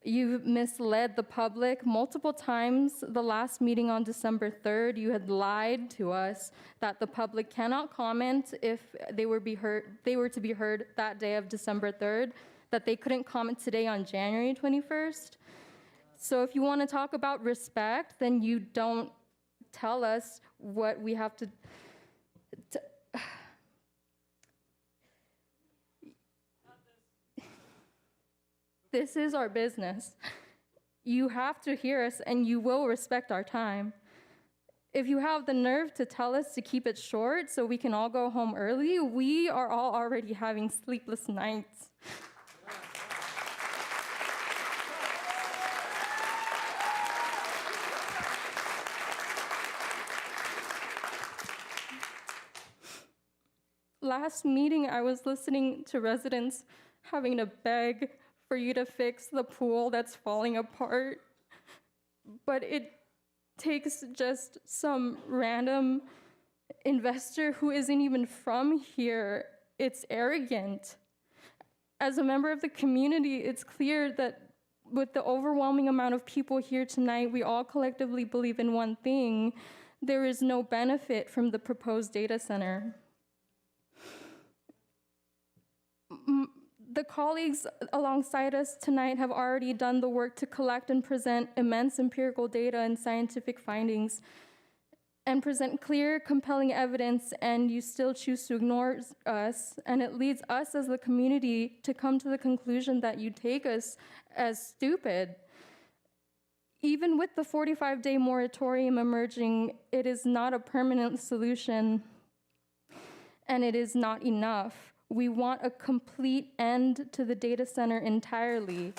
You misled the public multiple times. The last meeting on December 3rd, you had lied to us that the public cannot comment if they were to be heard that day of December 3rd, that they couldn't comment today on January 21st. So if you want to talk about respect, then you don't tell us what we have to This is our business. You have to hear us and you will respect our time. If you have the nerve to tell us to keep it short so we can all go home early, we are all already having sleepless nights. Last meeting, I was listening to residents having to beg for you to fix the pool that's falling apart. But it takes just some random investor who isn't even from here. It's arrogant. As a member of the community, it's clear that with the overwhelming amount of people here tonight, we all collectively believe in one thing: there is no benefit from the proposed data center. The colleagues alongside us tonight have already done the work to collect and present immense empirical data and scientific findings and present clear, compelling evidence, and you still choose to ignore us. And it leads us as the community to come to the conclusion that you take us as stupid. Even with the 45-day moratorium emerging, it is not a permanent solution, and it is not enough. We want a complete end to the data center entirely.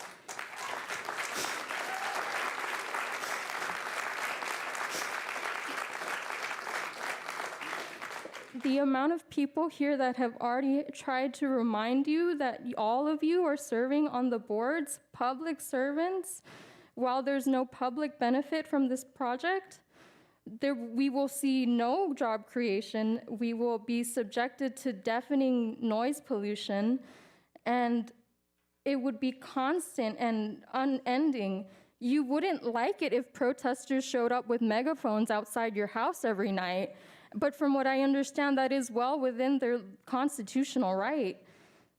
The amount of people here that have already tried to remind you that all of you are serving on the boards, public servants, while there's no public benefit from this project, we will see no job creation. We will be subjected to deafening noise pollution, and it would be constant and unending. You wouldn't like it if protesters showed up with megaphones outside your house every night, but from what I understand, that is well within their constitutional right.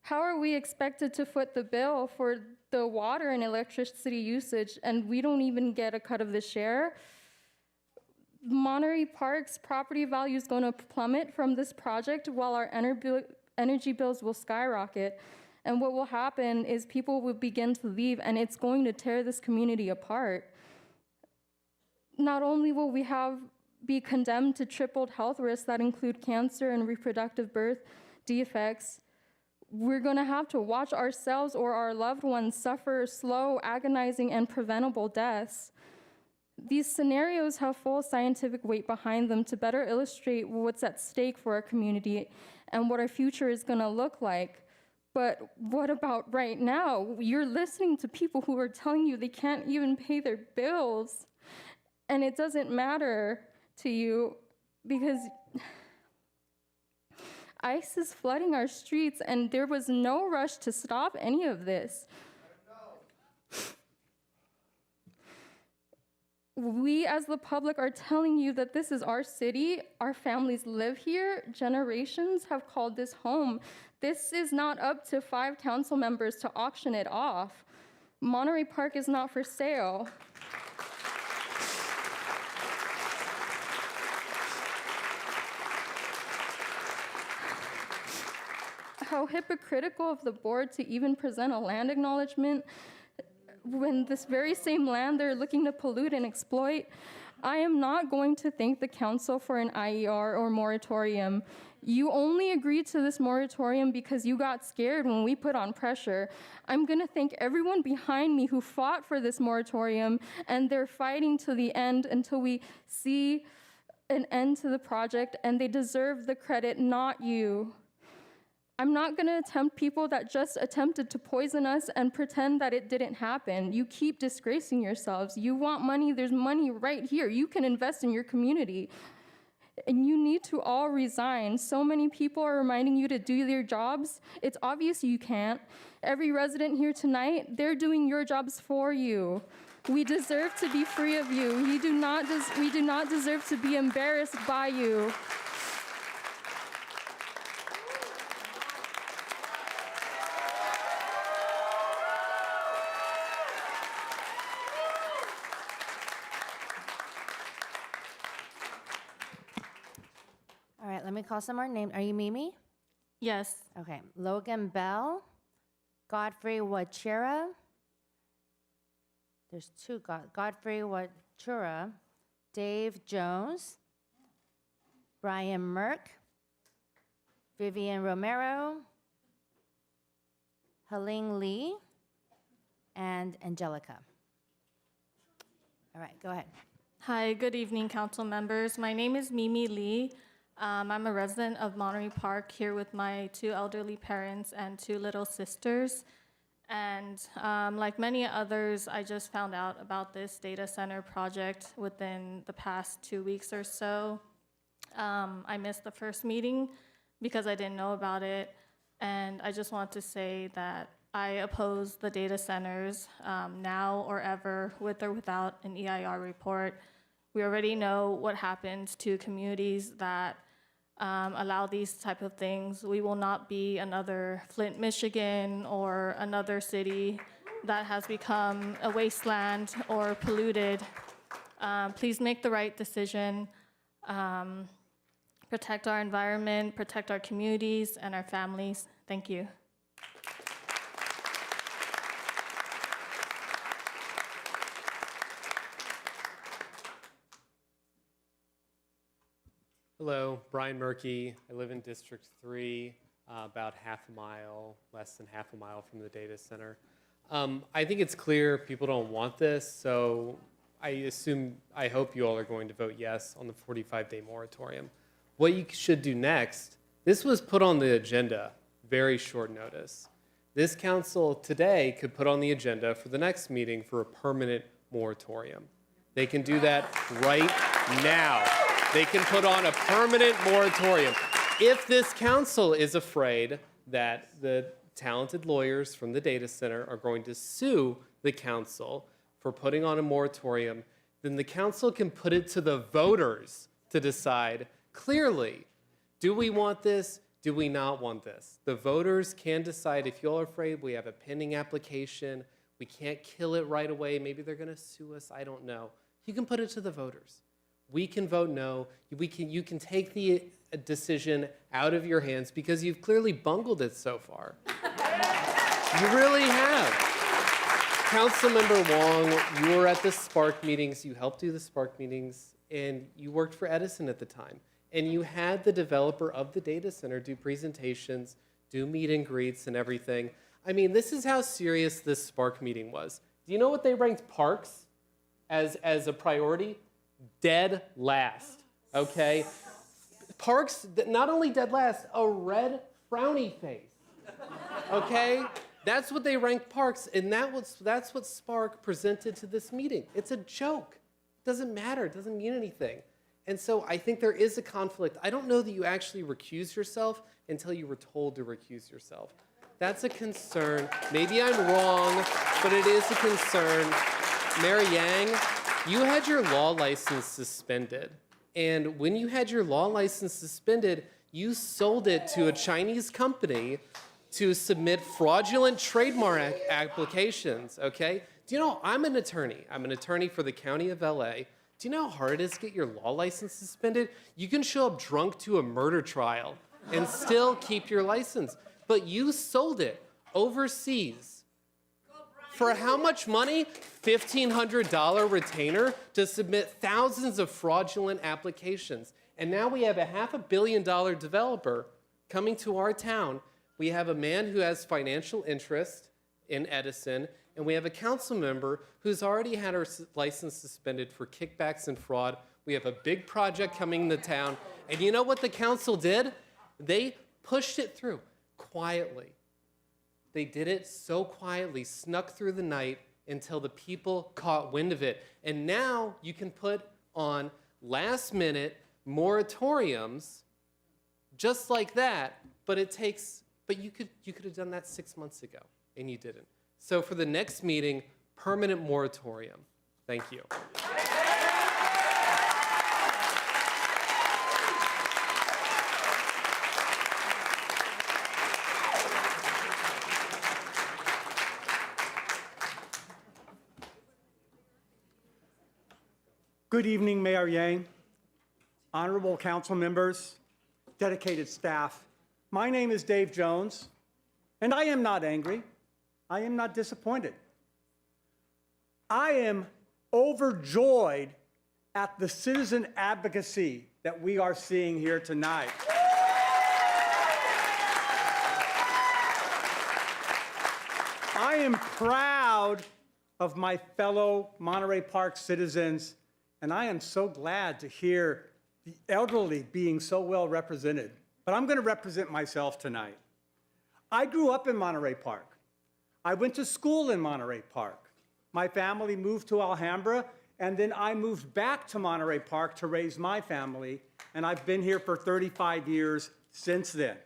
How are we expected to foot the bill for the water and electricity usage, and we don't even get a cut of the share? Monterey Park's property value is going to plummet from this project while our energy bills will skyrocket. And what will happen is people will begin to leave, and it's going to tear this community apart. Not only will we be condemned to tripled health risks that include cancer and reproductive birth defects, we're going to have to watch ourselves or our loved ones suffer slow, agonizing, and preventable deaths. These scenarios have full scientific weight behind them to better illustrate what's at stake for our community and what our future is going to look like. But what about right now? You're listening to people who are telling you they can't even pay their bills, and it doesn't matter to you because ICE is flooding our streets, and there was no rush to stop any of this. We as the public are telling you that this is our city, our families live here, generations have called this home. This is not up to 5 council members to auction it off. Monterey Park is not for sale. How hypocritical of the board to even present a land acknowledgement when this very same land they're looking to pollute and exploit. I am not going to thank the council for an IER or moratorium. You only agreed to this moratorium because you got scared when we put on pressure. I'm going to thank everyone behind me who fought for this moratorium, and they're fighting to the end until we see an end to the project, and they deserve the credit, not you. I'm not going to tempt people that just attempted to poison us and pretend that it didn't happen. You keep disgracing yourselves. You want money, there's money right here. You can invest in your community. And you need to all resign. So many people are reminding you to do their jobs. It's obvious you can't. Every resident here tonight, they're doing your jobs for you. We deserve to be free of you. We do not deserve to be embarrassed by you. All right, let me call some more names. Are you Mimi? Yes. Okay. Logan Bell, Godfrey Wachira. There's 2 Godfrey Wachura, Dave Jones, Brian Merck, Vivian Romero, Helene Lee, and Angelica. All right, go ahead. Hi, good evening, council members. My name is Mimi Lee. I'm a resident of Monterey Park here with my 2 elderly parents and 2 little sisters. And like many others, I just found out about this data center project within the past 2 weeks or so. I missed the first meeting because I didn't know about it. And I just want to say that I oppose the data centers now or ever, with or without an EIR report. We already know what happens to communities that allow these type of things, we will not be another Flint, Michigan, or another city that has become a wasteland or polluted. Please make the right decision. Protect our environment, protect our communities and our families. Thank you. Hello, Brian Murky. I live in District 3, about half a mile, less than half a mile from the data center. I think it's clear people don't want this, so I hope you all are going to vote yes on the 45-day moratorium. What you should do next, this was put on the agenda, very short notice. This council today could put on the agenda for the next meeting for a permanent moratorium. They can do that right now. They can put on a permanent moratorium. If this council is afraid that the talented lawyers from the data center are going to sue the council for putting on a moratorium, then the council can put it to the voters to decide clearly, do we want this? Do we not want this? The voters can decide. If you're afraid, we have a pending application. We can't kill it right away. Maybe they're going to sue us. I don't know. You can put it to the voters. We can vote no. You can take the decision out of your hands because you've clearly bungled it so far. You really have. Councilmember Wong, you were at the Spark meetings. You helped do the Spark meetings, and you worked for Edison at the time. And you had the developer of the data center do presentations, do meet and greets and everything. I mean, this is how serious this Spark meeting was. Do you know what they ranked parks as a priority? Dead last, okay? Parks, not only dead last, a red frowny face, okay? That's what they ranked parks, and that's what Spark presented to this meeting. It's a joke. It doesn't matter. It doesn't mean anything. And so I think there is a conflict. I don't know that you actually recuse yourself until you were told to recuse yourself. That's a concern. Maybe I'm wrong, but it is a concern. Mary Yang, you had your law license suspended. And when you had your law license suspended, you sold it to a Chinese company to submit fraudulent trademark applications, okay? Do you know, I'm an attorney. I'm an attorney for the County of LA. Do you know how hard it is to get your law license suspended? You can show up drunk to a murder trial and still keep your license. But you sold it overseas. For how much money? $1,500 retainer to submit thousands of fraudulent applications. And now we have a $500 million developer coming to our town. We have a man who has financial interest in Edison, and we have a council member who's already had her license suspended for kickbacks and fraud. We have a big project coming to town. And you know what the council did? They pushed it through quietly. They did it so quietly, snuck through the night until the people caught wind of it. And now you can put on last-minute moratoriums just like that, but you could have done that 6 months ago, and you didn't. So for the next meeting, permanent moratorium. Thank you. Good evening, Mayor Yang, honorable council members, dedicated staff. My name is Dave Jones, and I am not angry. I am not disappointed. I am overjoyed at the citizen advocacy that we are seeing here tonight. I am proud of my fellow Monterey Park citizens, and I am so glad to hear the elderly being so well represented. But I'm going to represent myself tonight. I grew up in Monterey Park. I went to school in Monterey Park. My family moved to Alhambra, and then I moved back to Monterey Park to raise my family, and I've been here for 35 years since then.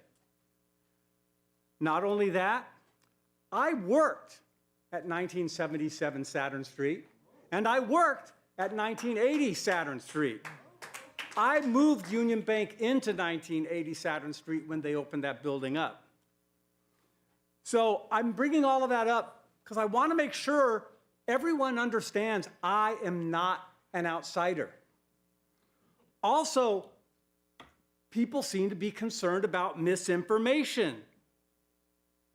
Not only that, I worked at 1977 Saturn Street, and I worked at 1980 Saturn Street. I moved Union Bank into 1980 Saturn Street when they opened that building up. So I'm bringing all of that up because I want to make sure everyone understands I am not an outsider. Also, people seem to be concerned about misinformation.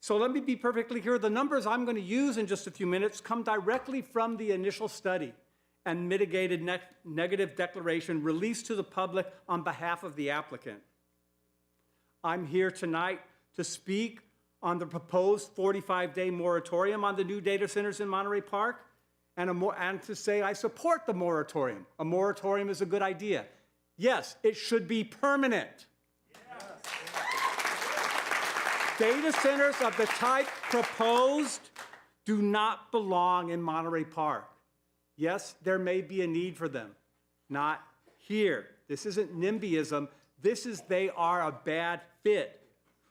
So let me be perfectly clear. The numbers I'm going to use in just a few minutes come directly from the initial study and mitigated negative declaration released to the public on behalf of the applicant. I'm here tonight to speak on the proposed 45-day moratorium on the new data centers in Monterey Park and to say I support the moratorium. A moratorium is a good idea. Yes, it should be permanent. Data centers of the type proposed do not belong in Monterey Park. Yes, there may be a need for them. Not here. This isn't NIMBYism. This is they are a bad fit.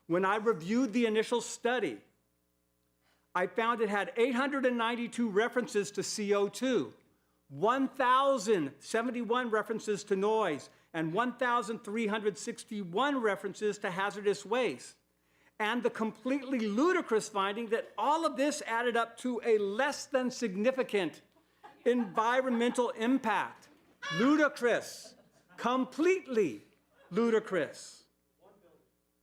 When I reviewed the initial study, I found it had 892 references to CO2, 1,071 references to noise, and 1,361 references to hazardous waste. And the completely ludicrous finding that all of this added up to a less than significant environmental impact. Ludicrous. Completely ludicrous.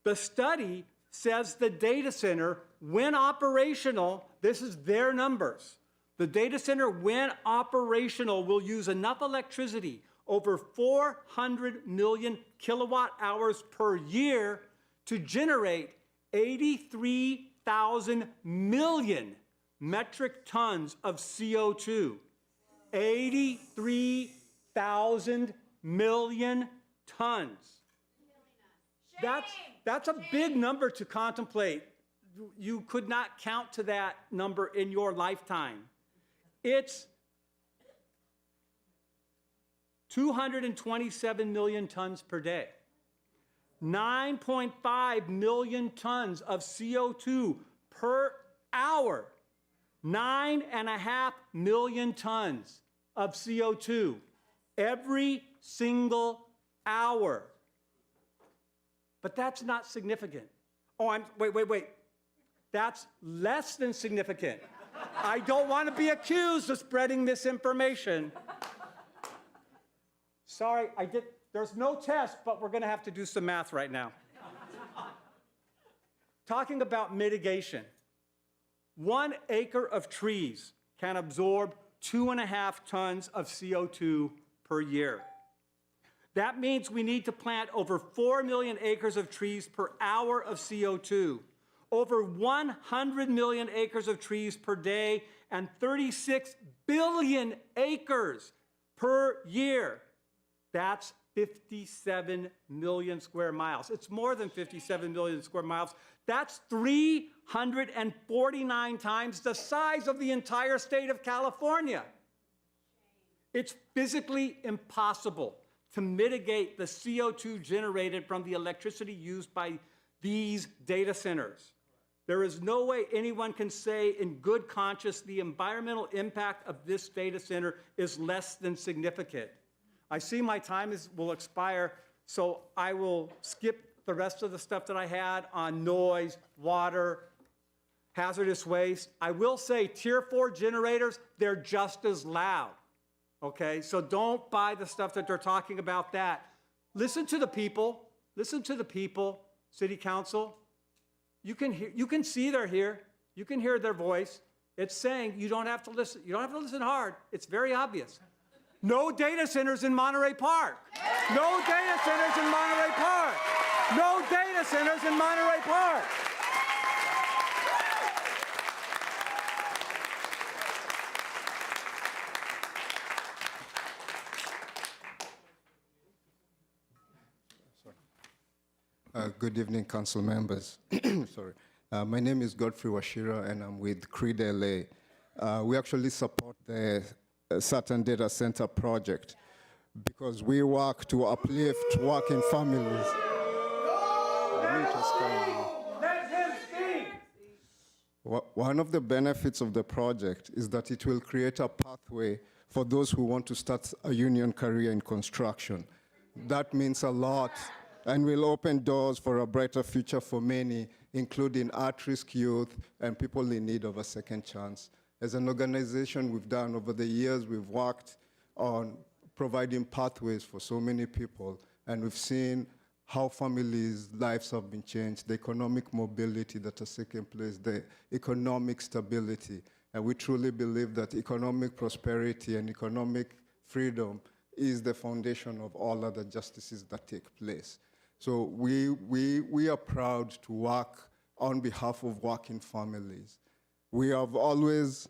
The study says the data center, when operational, this is their numbers. The data center, when operational, will use enough electricity, over 400 million kilowatt hours per year, to generate 83,000 million metric tons of CO2. 83,000 million tons. That's a big number to contemplate. You could not count to that number in your lifetime. It's 227 million tons per day. 9.5 million tons of CO2 per hour. 9.5 million tons of CO2 every single hour. But that's not significant. Oh, wait. That's less than significant. I don't want to be accused of spreading misinformation. Sorry, there's no test, but we're going to have to do some math right now. Talking about mitigation. 1 acre of trees can absorb 2.5 tons of CO2 per year. That means we need to plant over 4 million acres of trees per hour of CO2, over 100 million acres of trees per day, and 36 billion acres per year. That's 57 million square miles. It's more than 57 million square miles. That's 349 times the size of the entire state of California. It's physically impossible to mitigate the CO2 generated from the electricity used by these data centers. There is no way anyone can say in good conscience the environmental impact of this data center is less than significant. I see my time will expire, so I will skip the rest of the stuff that I had on noise, water, hazardous waste. I will say Tier 4 generators, they're just as loud, okay? So don't buy the stuff that they're talking about that. Listen to the people. Listen to the people, City Council. You can see they're here. You can hear their voice. It's saying you don't have to listen. You don't have to listen hard. It's very obvious. No data centers in Monterey Park. No data centers in Monterey Park. No data centers in Monterey Park. Good evening, council members. Sorry. My name is Godfrey Washira, and I'm with CREED LA. We actually support the Saturn Data Center project because we work to uplift working families. Let him speak. One of the benefits of the project is that it will create a pathway for those who want to start a union career in construction. That means a lot and will open doors for a brighter future for many, including at-risk youth and people in need of a second chance. As an organization, we've done over the years, we've worked on providing pathways for so many people, and we've seen how families' lives have been changed, the economic mobility that has taken place, the economic stability. And we truly believe that economic prosperity and economic freedom is the foundation of all other justices that take place. So we are proud to work on behalf of working families. We have always,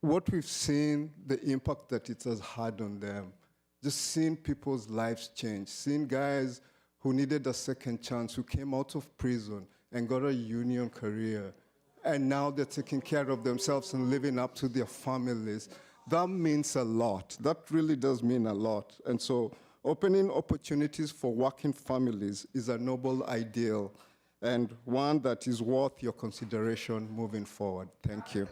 what we've seen, the impact that it has had on them, just seeing people's lives change, seeing guys who needed a second chance, who came out of prison and got a union career, and now they're taking care of themselves and living up to their families. That means a lot. That really does mean a lot. And so opening opportunities for working families is a noble ideal and one that is worth your consideration moving forward. Thank you.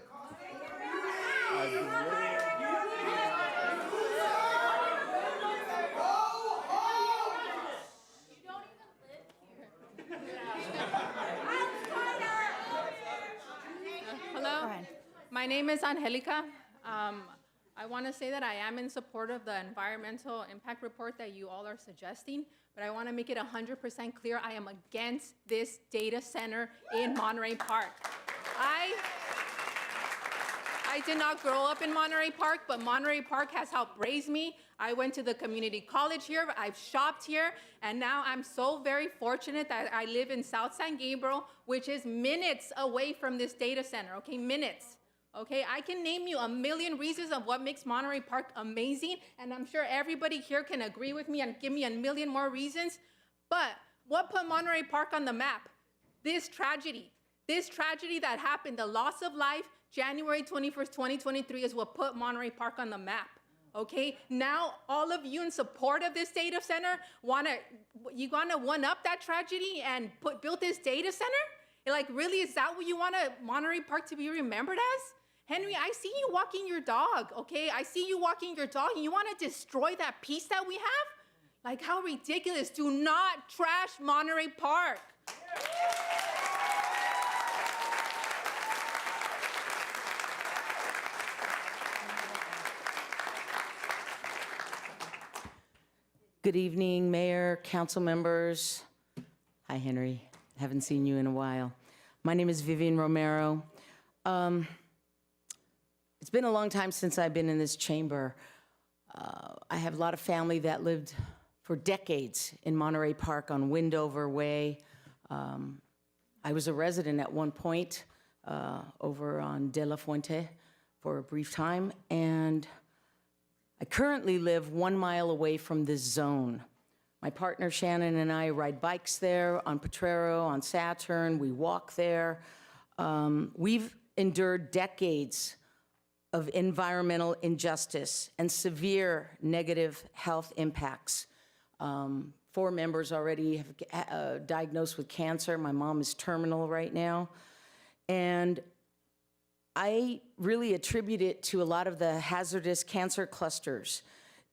Hello, my name is Angelica. I want to say that I am in support of the environmental impact report that you all are suggesting, but I want to make it 100% clear I am against this data center in Monterey Park. I did not grow up in Monterey Park, but Monterey Park has helped raise me. I went to the community college here, I've shopped here, and now I'm so very fortunate that I live in South San Gabriel, which is minutes away from this data center, okay, minutes. Okay, I can name you a million reasons of what makes Monterey Park amazing, and I'm sure everybody here can agree with me and give me a million more reasons, but what put Monterey Park on the map? This tragedy that happened, the loss of life, January 21st, 2023 is what put Monterey Park on the map, okay? Now, all of you in support of this data center, you wanna one-up that tragedy and build this data center? Like, really, is that what you want Monterey Park to be remembered as? Henry, I see you walking your dog, okay? I see you walking your dog, and you want to destroy that peace that we have? Like, how ridiculous. Do not trash Monterey Park. Good evening, Mayor, council members. Hi, Henry. Haven't seen you in a while. My name is Vivian Romero. It's been a long time since I've been in this chamber. I have a lot of family that lived for decades in Monterey Park on Windover Way. I was a resident at one point over on De La Fuente for a brief time, and I currently live 1 mile away from this zone. My partner Shannon and I ride bikes there on Potrero, on Saturn. We walk there. We've endured decades of environmental injustice and severe negative health impacts. 4 members already have diagnosed with cancer. My mom is terminal right now. And I really attribute it to a lot of the hazardous cancer clusters,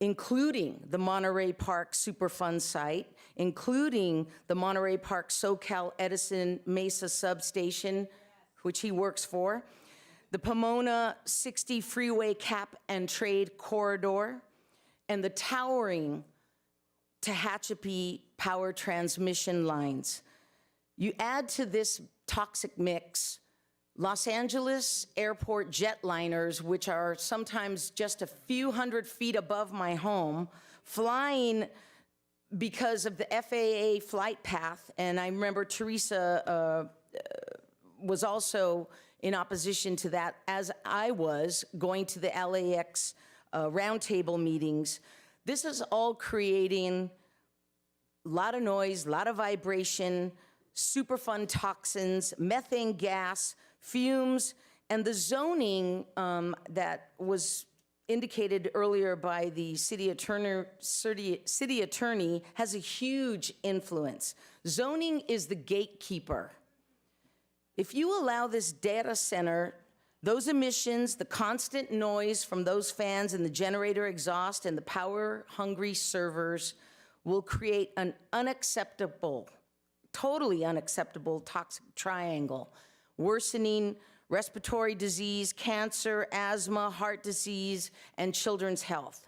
including the Monterey Park Superfund site, including the Monterey Park SoCal Edison Mesa substation, which he works for, the Pomona 60 freeway cap and trade corridor, and the towering Tehachapi power transmission lines. You add to this toxic mix Los Angeles airport jetliners, which are sometimes just a few hundred feet above my home, flying because of the FAA flight path. And I remember Teresa was also in opposition to that, as I was going to the LAX roundtable meetings. This is all creating a lot of noise, a lot of vibration, Superfund toxins, methane gas, fumes, and the zoning that was indicated earlier by the city attorney has a huge influence. Zoning is the gatekeeper. If you allow this data center Those emissions, the constant noise from those fans and the generator exhaust and the power-hungry servers will create an unacceptable, totally unacceptable toxic triangle, worsening respiratory disease, cancer, asthma, heart disease, and children's health.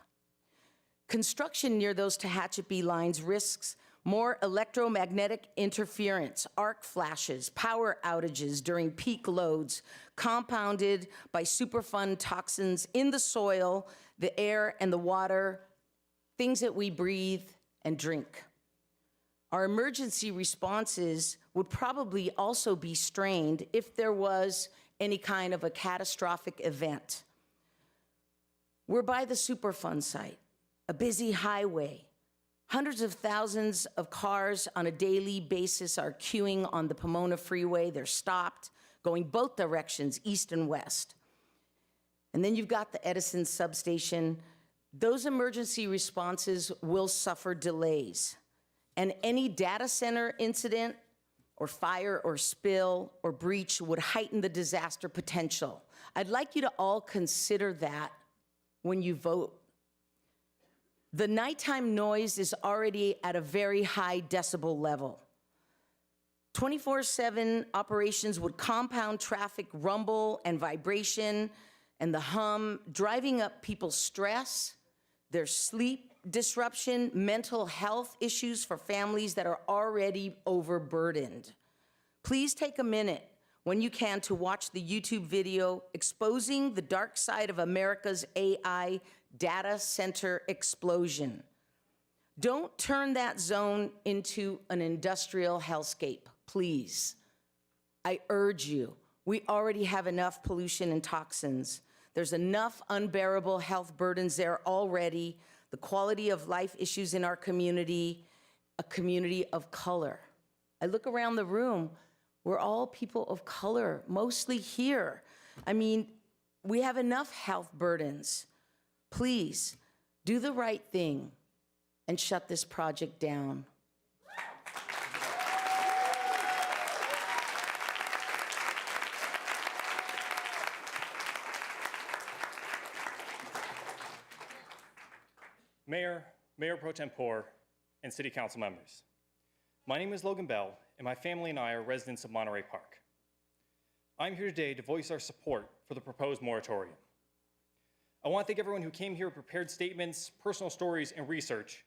Construction near those Tehachapi lines risks more electromagnetic interference, arc flashes, power outages during peak loads, compounded by Superfund toxins in the soil, the air, and the water, things that we breathe and drink. Our emergency responses would probably also be strained if there was any kind of a catastrophic event. We're by the Superfund site, a busy highway. Hundreds of thousands of cars on a daily basis are queuing on the Pomona Freeway. They're stopped, going both directions, east and west. And then you've got the Edison substation. Those emergency responses will suffer delays. And any data center incident or fire or spill or breach would heighten the disaster potential. I'd like you to all consider that when you vote. The nighttime noise is already at a very high decibel level. 24/7 operations would compound traffic rumble and vibration and the hum, driving up people's stress, their sleep disruption, mental health issues for families that are already overburdened. Please take a minute when you can to watch the YouTube video exposing the dark side of America's AI data center explosion. Don't turn that zone into an industrial hellscape, please. I urge you. We already have enough pollution and toxins. There's enough unbearable health burdens there already, the quality of life issues in our community, a community of color. I look around the room, we're all people of color, mostly here. I mean, we have enough health burdens. Please, do the right thing and shut this project down. Mayor Pro Tempore, and City Council members. My name is Logan Bell, and my family and I are residents of Monterey Park. I'm here today to voice our support for the proposed moratorium. I want to thank everyone who came here with prepared statements, personal stories, and research,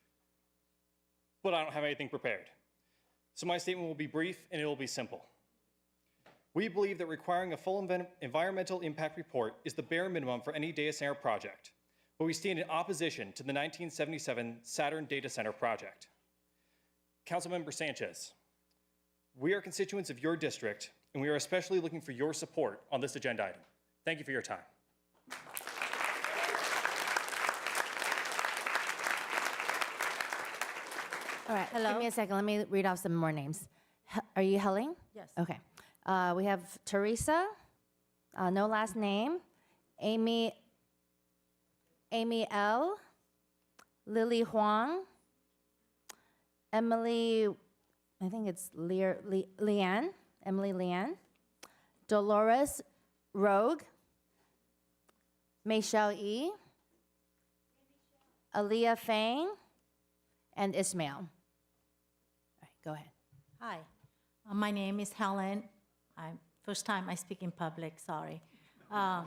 but I don't have anything prepared. So my statement will be brief and it will be simple. We believe that requiring a full environmental impact report is the bare minimum for any data center project, but we stand in opposition to the 1977 Saturn Data Center project. Councilmember Sanchez, we are constituents of your district, and we are especially looking for your support on this agenda item. Thank you for your time. All right, give me a second. Let me read off some more names. Are you Helling? Yes. Okay. We have Teresa, no last name. Amy L. Lily Huang. Emily, I think it's Leanne. Emily Leanne. Dolores Rogue. Michelle E. Aaliyah Fang. And Ismail. All right, go ahead. Hi, my name is Helen. First time I speak in public, sorry. I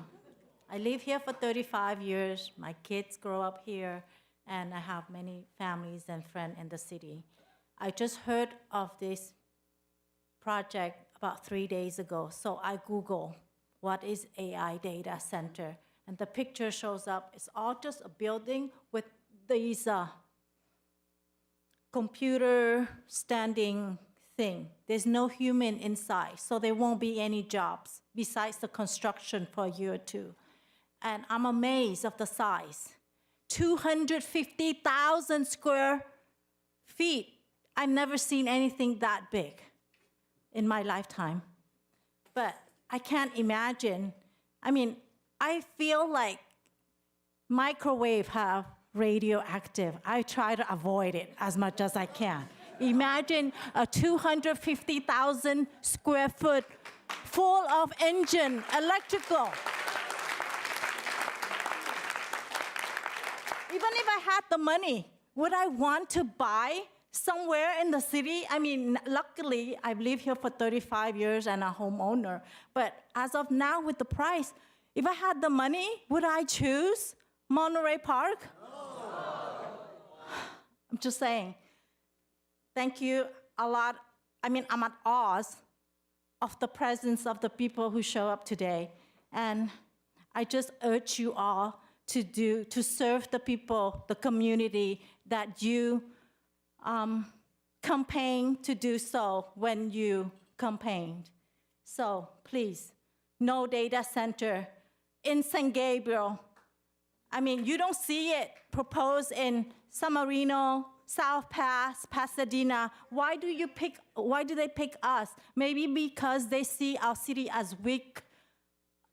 live here for 35 years. My kids grow up here, and I have many families and friends in the city. I just heard of this project about 3 days ago, so I Googled what is AI data center, and the picture shows up. It's all just a building with these computer standing thing. There's no human inside, so there won't be any jobs besides the construction for a year or two. And I'm amazed of the size. 250,000 square feet. I've never seen anything that big in my lifetime. But I can't imagine. I mean, I feel like microwave have radioactive. I try to avoid it as much as I can. Imagine a 250,000 square foot full of engine, electrical. Even if I had the money, would I want to buy somewhere in the city? I mean, luckily, I've lived here for 35 years and a homeowner. But as of now, with the price, if I had the money, would I choose Monterey Park? I'm just saying. Thank you a lot. I mean, I'm at awe of the presence of the people who show up today. And I just urge you all to serve the people, the community that you campaigned to do so when you campaigned. So please, no data center in San Gabriel. I mean, you don't see it proposed in San Marino, South Pass, Pasadena. Why do they pick us? Maybe because they see our city as weak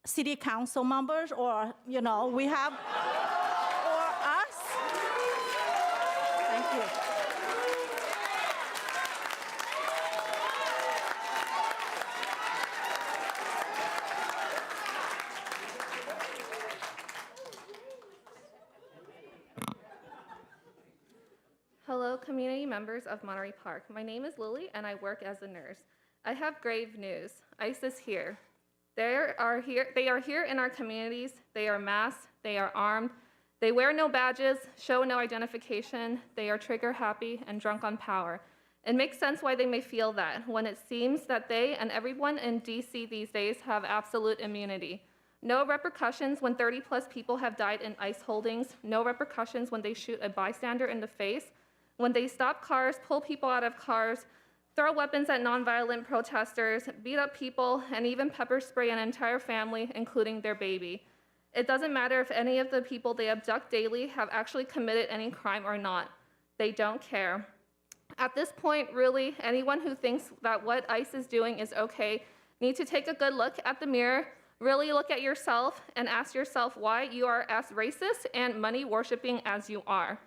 city council members, or, you know, we have, or us. Thank you. Hello, community members of Monterey Park. My name is Lily, and I work as a nurse. I have grave news. ICE is here. They are here in our communities. They are masked. They are armed. They wear no badges, show no identification. They are trigger happy and drunk on power. It makes sense why they may feel that when it seems that they and everyone in DC these days have absolute immunity. No repercussions when 30+ people have died in ICE holdings. No repercussions when they shoot a bystander in the face. When they stop cars, pull people out of cars, throw weapons at nonviolent protesters, beat up people, and even pepper spray an entire family, including their baby. It doesn't matter if any of the people they abduct daily have actually committed any crime or not. They don't care. At this point, really, anyone who thinks that what ICE is doing is okay need to take a good look at the mirror, really look at yourself, and ask yourself why you are as racist and money-worshiping as you are.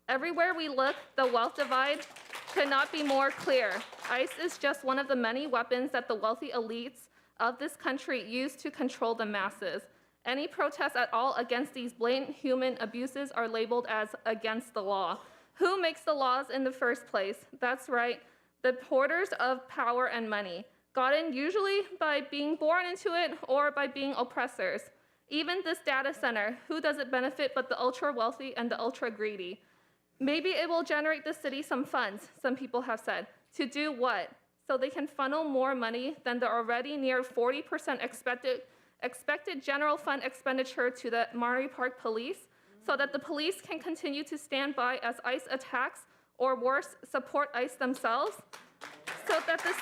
Everywhere we look, the wealth divide could not be more clear. ICE is just one of the many weapons that the wealthy elites of this country use to control the masses. Any protests at all against these blatant human abuses are labeled as against the law. Who makes the laws in the first place? That's right, the hoarders of power and money, gotten usually by being born into it or by being oppressors. Even this data center, who does it benefit but the ultra wealthy and the ultra greedy? Maybe it will generate the city some funds, some people have said. To do what? So they can funnel more money than the already near 40% expected general fund expenditure to the Monterey Park Police, so that the police can continue to stand by as ICE attacks, or worse, support ICE themselves, so that the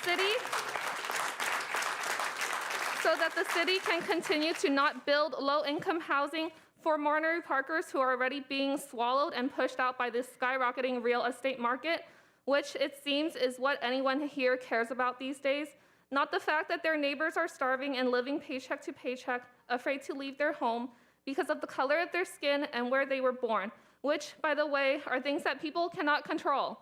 city can continue to not build low-income housing for Monterey Parkers who are already being swallowed and pushed out by this skyrocketing real estate market, which it seems is what anyone here cares about these days. Not the fact that their neighbors are starving and living paycheck to paycheck, afraid to leave their home because of the color of their skin and where they were born, which, by the way, are things that people cannot control.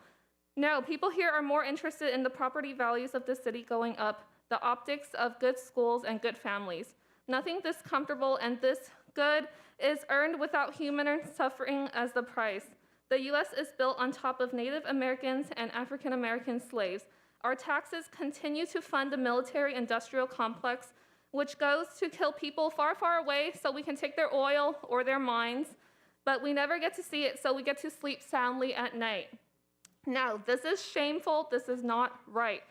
No, people here are more interested in the property values of the city going up, the optics of good schools and good families. Nothing this comfortable and this good is earned without human suffering as the price. The U.S. is built on top of Native Americans and African American slaves. Our taxes continue to fund the military-industrial complex, which goes to kill people far, far away so we can take their oil or their mines, but we never get to see it, so we get to sleep soundly at night. Now, this is shameful. This is not right.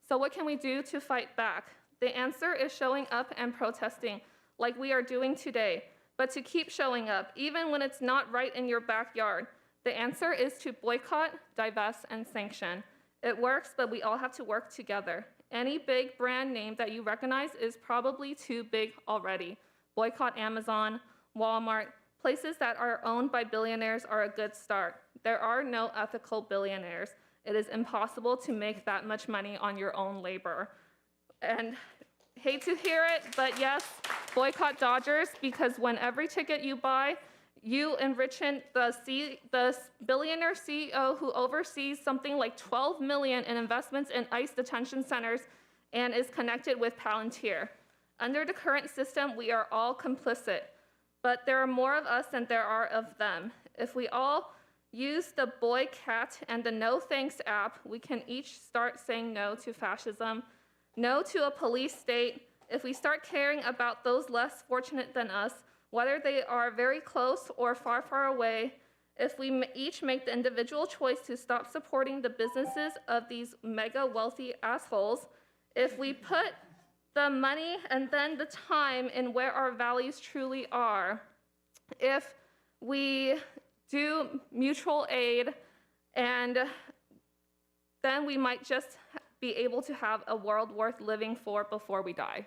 So what can we do to fight back? The answer is showing up and protesting, like we are doing today. But to keep showing up, even when it's not right in your backyard, the answer is to boycott, divest, and sanction. It works, but we all have to work together. Any big brand name that you recognize is probably too big already. Boycott Amazon, Walmart, places that are owned by billionaires are a good start. There are no ethical billionaires. It is impossible to make that much money on your own labor. And hate to hear it, but yes, boycott Dodgers, because when every ticket you buy, you enriching the billionaire CEO who oversees something like $12 million in investments in ICE detention centers and is connected with Palantir. Under the current system, we are all complicit, but there are more of us than there are of them. If we all use the Boy Cat and the No Thanks app, we can each start saying no to fascism, no to a police state. If we start caring about those less fortunate than us, whether they are very close or far, far away, if we each make the individual choice to stop supporting the businesses of these mega wealthy assholes, if we put the money and then the time in where our values truly are, if we do mutual aid, and then we might just be able to have a world worth living for before we die.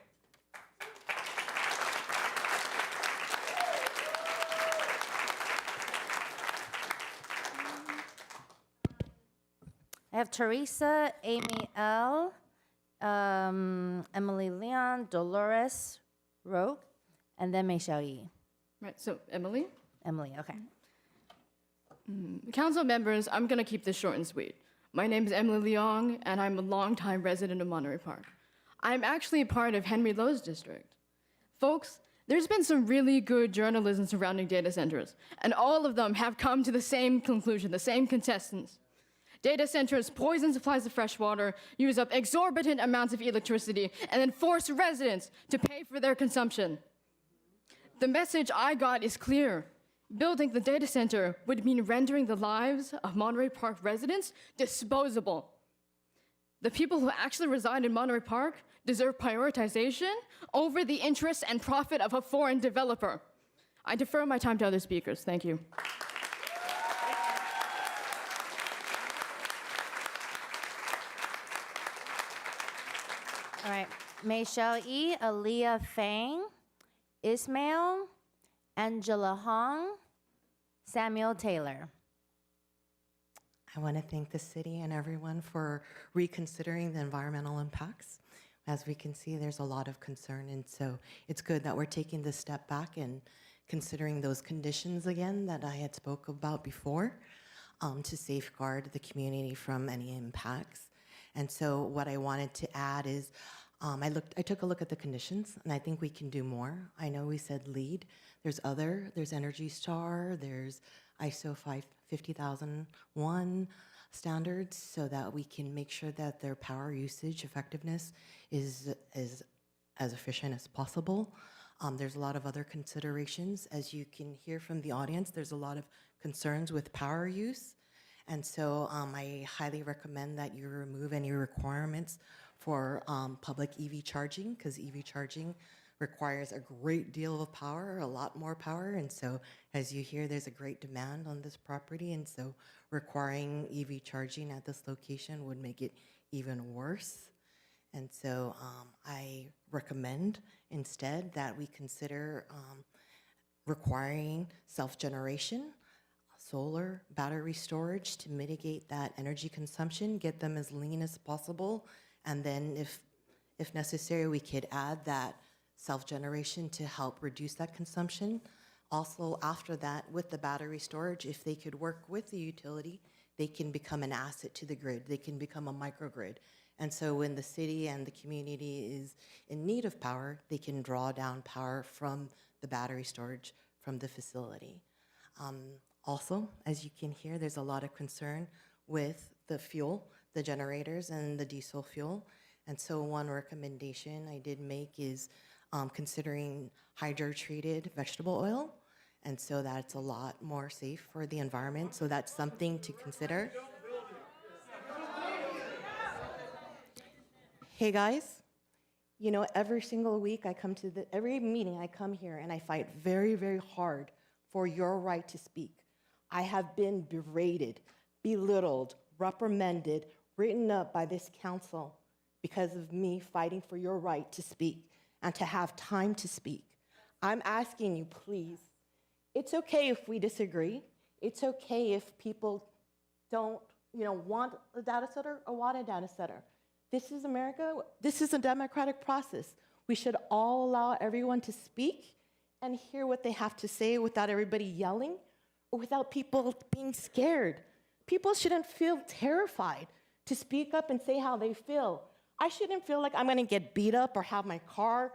I have Teresa, Amy L., Emily Leon, Dolores Roque, and then Michelle Yi. Right, so Emily? Emily, okay. Council members, I'm gonna keep this short and sweet. My name is Emily Leong, and I'm a longtime resident of Monterey Park. I'm actually part of Henry Lowe's district. Folks, there's been some really good journalism surrounding data centers, and all of them have come to the same conclusion, the same contestants. Data centers poison supplies of fresh water, use up exorbitant amounts of electricity, and then force residents to pay for their consumption. The message I got is clear. Building the data center would mean rendering the lives of Monterey Park residents disposable. The people who actually reside in Monterey Park deserve prioritization over the interests and profit of a foreign developer. I defer my time to other speakers. Thank you. All right, Michelle E., Aaliyah Fang, Ismail, Angela Hong, Samuel Taylor. I want to thank the city and everyone for reconsidering the environmental impacts. As we can see, there's a lot of concern, and so it's good that we're taking this step back and considering those conditions again that I had spoke about before to safeguard the community from any impacts. And so what I wanted to add is I took a look at the conditions, and I think we can do more. I know we said LEED. There's Energy Star, there's ISO 50001 standards, so that we can make sure that their power usage effectiveness is as efficient as possible. There's a lot of other considerations. As you can hear from the audience, there's a lot of concerns with power use. And so I highly recommend that you remove any requirements for public EV charging, because EV charging requires a great deal of power, a lot more power. And so as you hear, there's a great demand on this property. And so requiring EV charging at this location would make it even worse. And so I recommend instead that we consider requiring self-generation, solar, battery storage to mitigate that energy consumption, get them as lean as possible, and then if necessary, we could add that self-generation to help reduce that consumption. Also, after that, with the battery storage, if they could work with the utility, they can become an asset to the grid. They can become a microgrid. And so when the city and the community is in need of power, they can draw down power from the battery storage from the facility. Also, as you can hear, there's a lot of concern with the fuel, the generators and the diesel fuel. And so one recommendation I did make is considering hydro-treated vegetable oil. And so that's a lot more safe for the environment. So that's something to consider. Hey guys, you know, every single week I come to every meeting I come here and I fight very, very hard for your right to speak. I have been berated, belittled, reprimanded, written up by this council because of me fighting for your right to speak and to have time to speak. I'm asking you, please, it's okay if we disagree. It's okay if people don't, want a data center or want a data center. This is America. This is a democratic process. We should all allow everyone to speak and hear what they have to say without everybody yelling or without people being scared. People shouldn't feel terrified to speak up and say how they feel. I shouldn't feel like I'm gonna get beat up or have my car,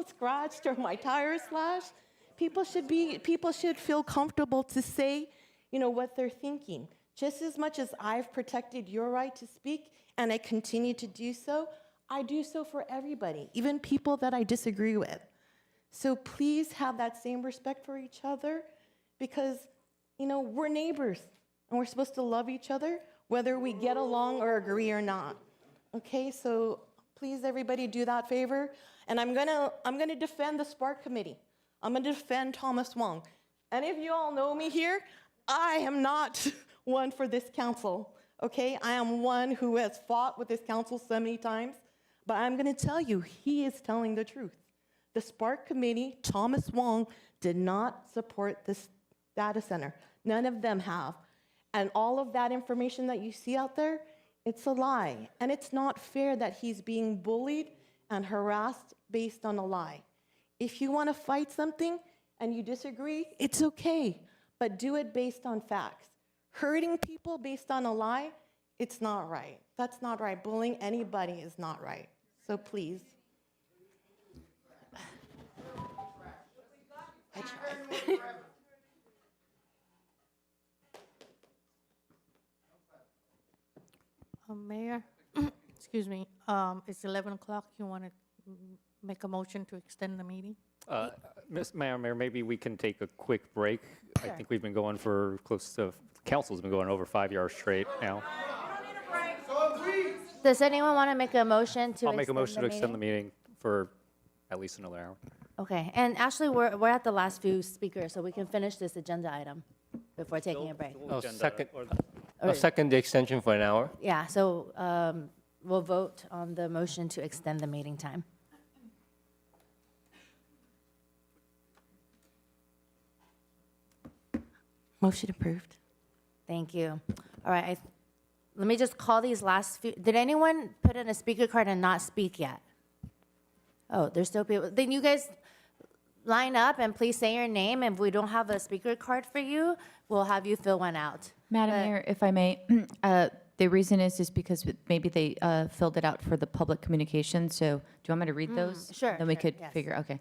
scratched or my tires slashed People should feel comfortable to say, what they're thinking. Just as much as I've protected your right to speak, and I continue to do so, I do so for everybody, even people that I disagree with. So please have that same respect for each other, because, we're neighbors, and we're supposed to love each other, whether we get along or agree or not. Okay, so please, everybody, do that favor. And I'm gonna defend the Spark Committee. I'm gonna defend Thomas Wong. And if you all know me here, I am not one for this council, okay? I am one who has fought with this council so many times, but I'm gonna tell you, he is telling the truth. The Spark Committee, Thomas Wong, did not support this data center. None of them have. And all of that information that you see out there, it's a lie. And it's not fair that he's being bullied and harassed based on a lie. If you want to fight something and you disagree, it's okay, but do it based on facts. Hurting people based on a lie, it's not right. That's not right. Bullying anybody is not right. So please. I tried. Mayor, excuse me, it's 11 o'clock. You want to make a motion to extend the meeting? Mayor, maybe we can take a quick break. I think we've been going for council's been going over 5 hours straight now. Does anyone want to make a motion to I'll make a extend motion the to extend the meeting? meeting for at least another hour. Okay, and actually, we're at the last few speakers, so we can finish this agenda item before taking a break. I'll second the extension for an hour. Yeah, so we'll vote on the motion to extend the meeting time. Motion approved. Thank you. All right, let me just call these last few. Did anyone put in a speaker card and not speak yet? Oh, there's still people. Then you guys line up and please say your name. If we don't have a speaker card for you, we'll have you fill one out. Madam Mayor, if I may, the reason is because maybe they filled it out for the public communication. So do you want me to read those? Sure. Then we sure, could yes. figure, okay.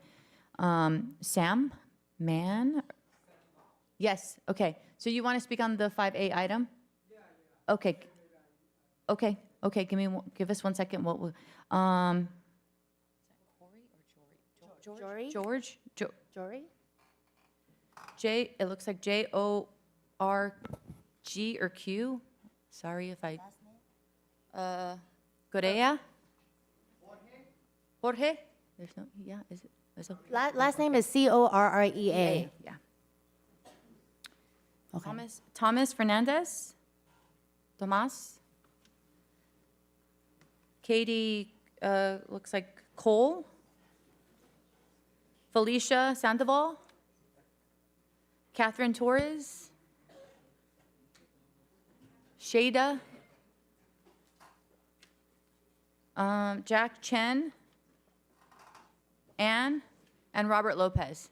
Sam, man? Yes, okay. So you want to speak on the 5A item? Okay. Okay, okay, give us 1 second. What will, Jory? George? Jory? It looks like Jorg or Q. Sorry if I. Correa? Jorge? There's no, yeah, is it? Last name is Correa. Yeah. Okay. Thomas Fernandez? Tomas? Katie, looks like Cole? Felicia Sandoval? Catherine Torres? Shada? Jack Chen? Anne? And Robert Lopez.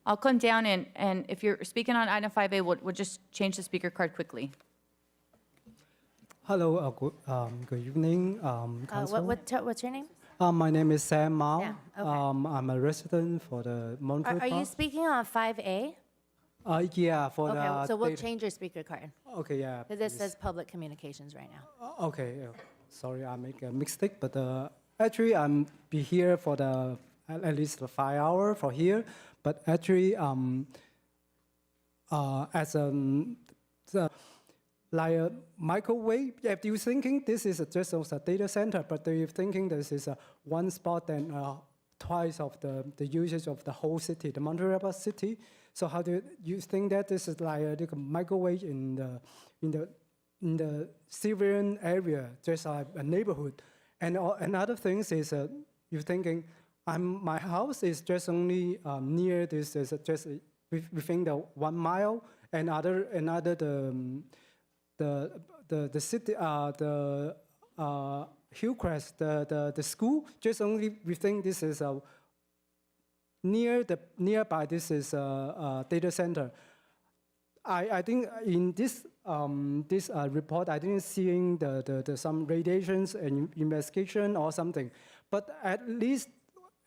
I'll come down and if you're speaking on item 5A, we'll just change the speaker card quickly. Hello, good evening, Council. What's your name? My name is Sam Mao. Yeah, okay. I'm a resident for the Montreal Are you Park. speaking on 5A? Yeah, for Okay, the so we'll data- change your speaker card. Okay, yeah. Because this please. says public communications right now. Okay, sorry, I make a mistake, but actually I'm be here for the at least 5 hours for here, but actually as like a microwave, if you're thinking this is just a data center, but you're thinking this is one spot and twice of the usage of the whole city, the Montreal city. So how do you think that this is like a microwave in the civilian area, just like a neighborhood? And another thing is you're thinking, my house is just only near this, is just within the 1 mile, and another the city, Hillcrest, the school, just only within this is nearby this is a data center. I think in this report I didn't see the some radiations and investigation or something, but at least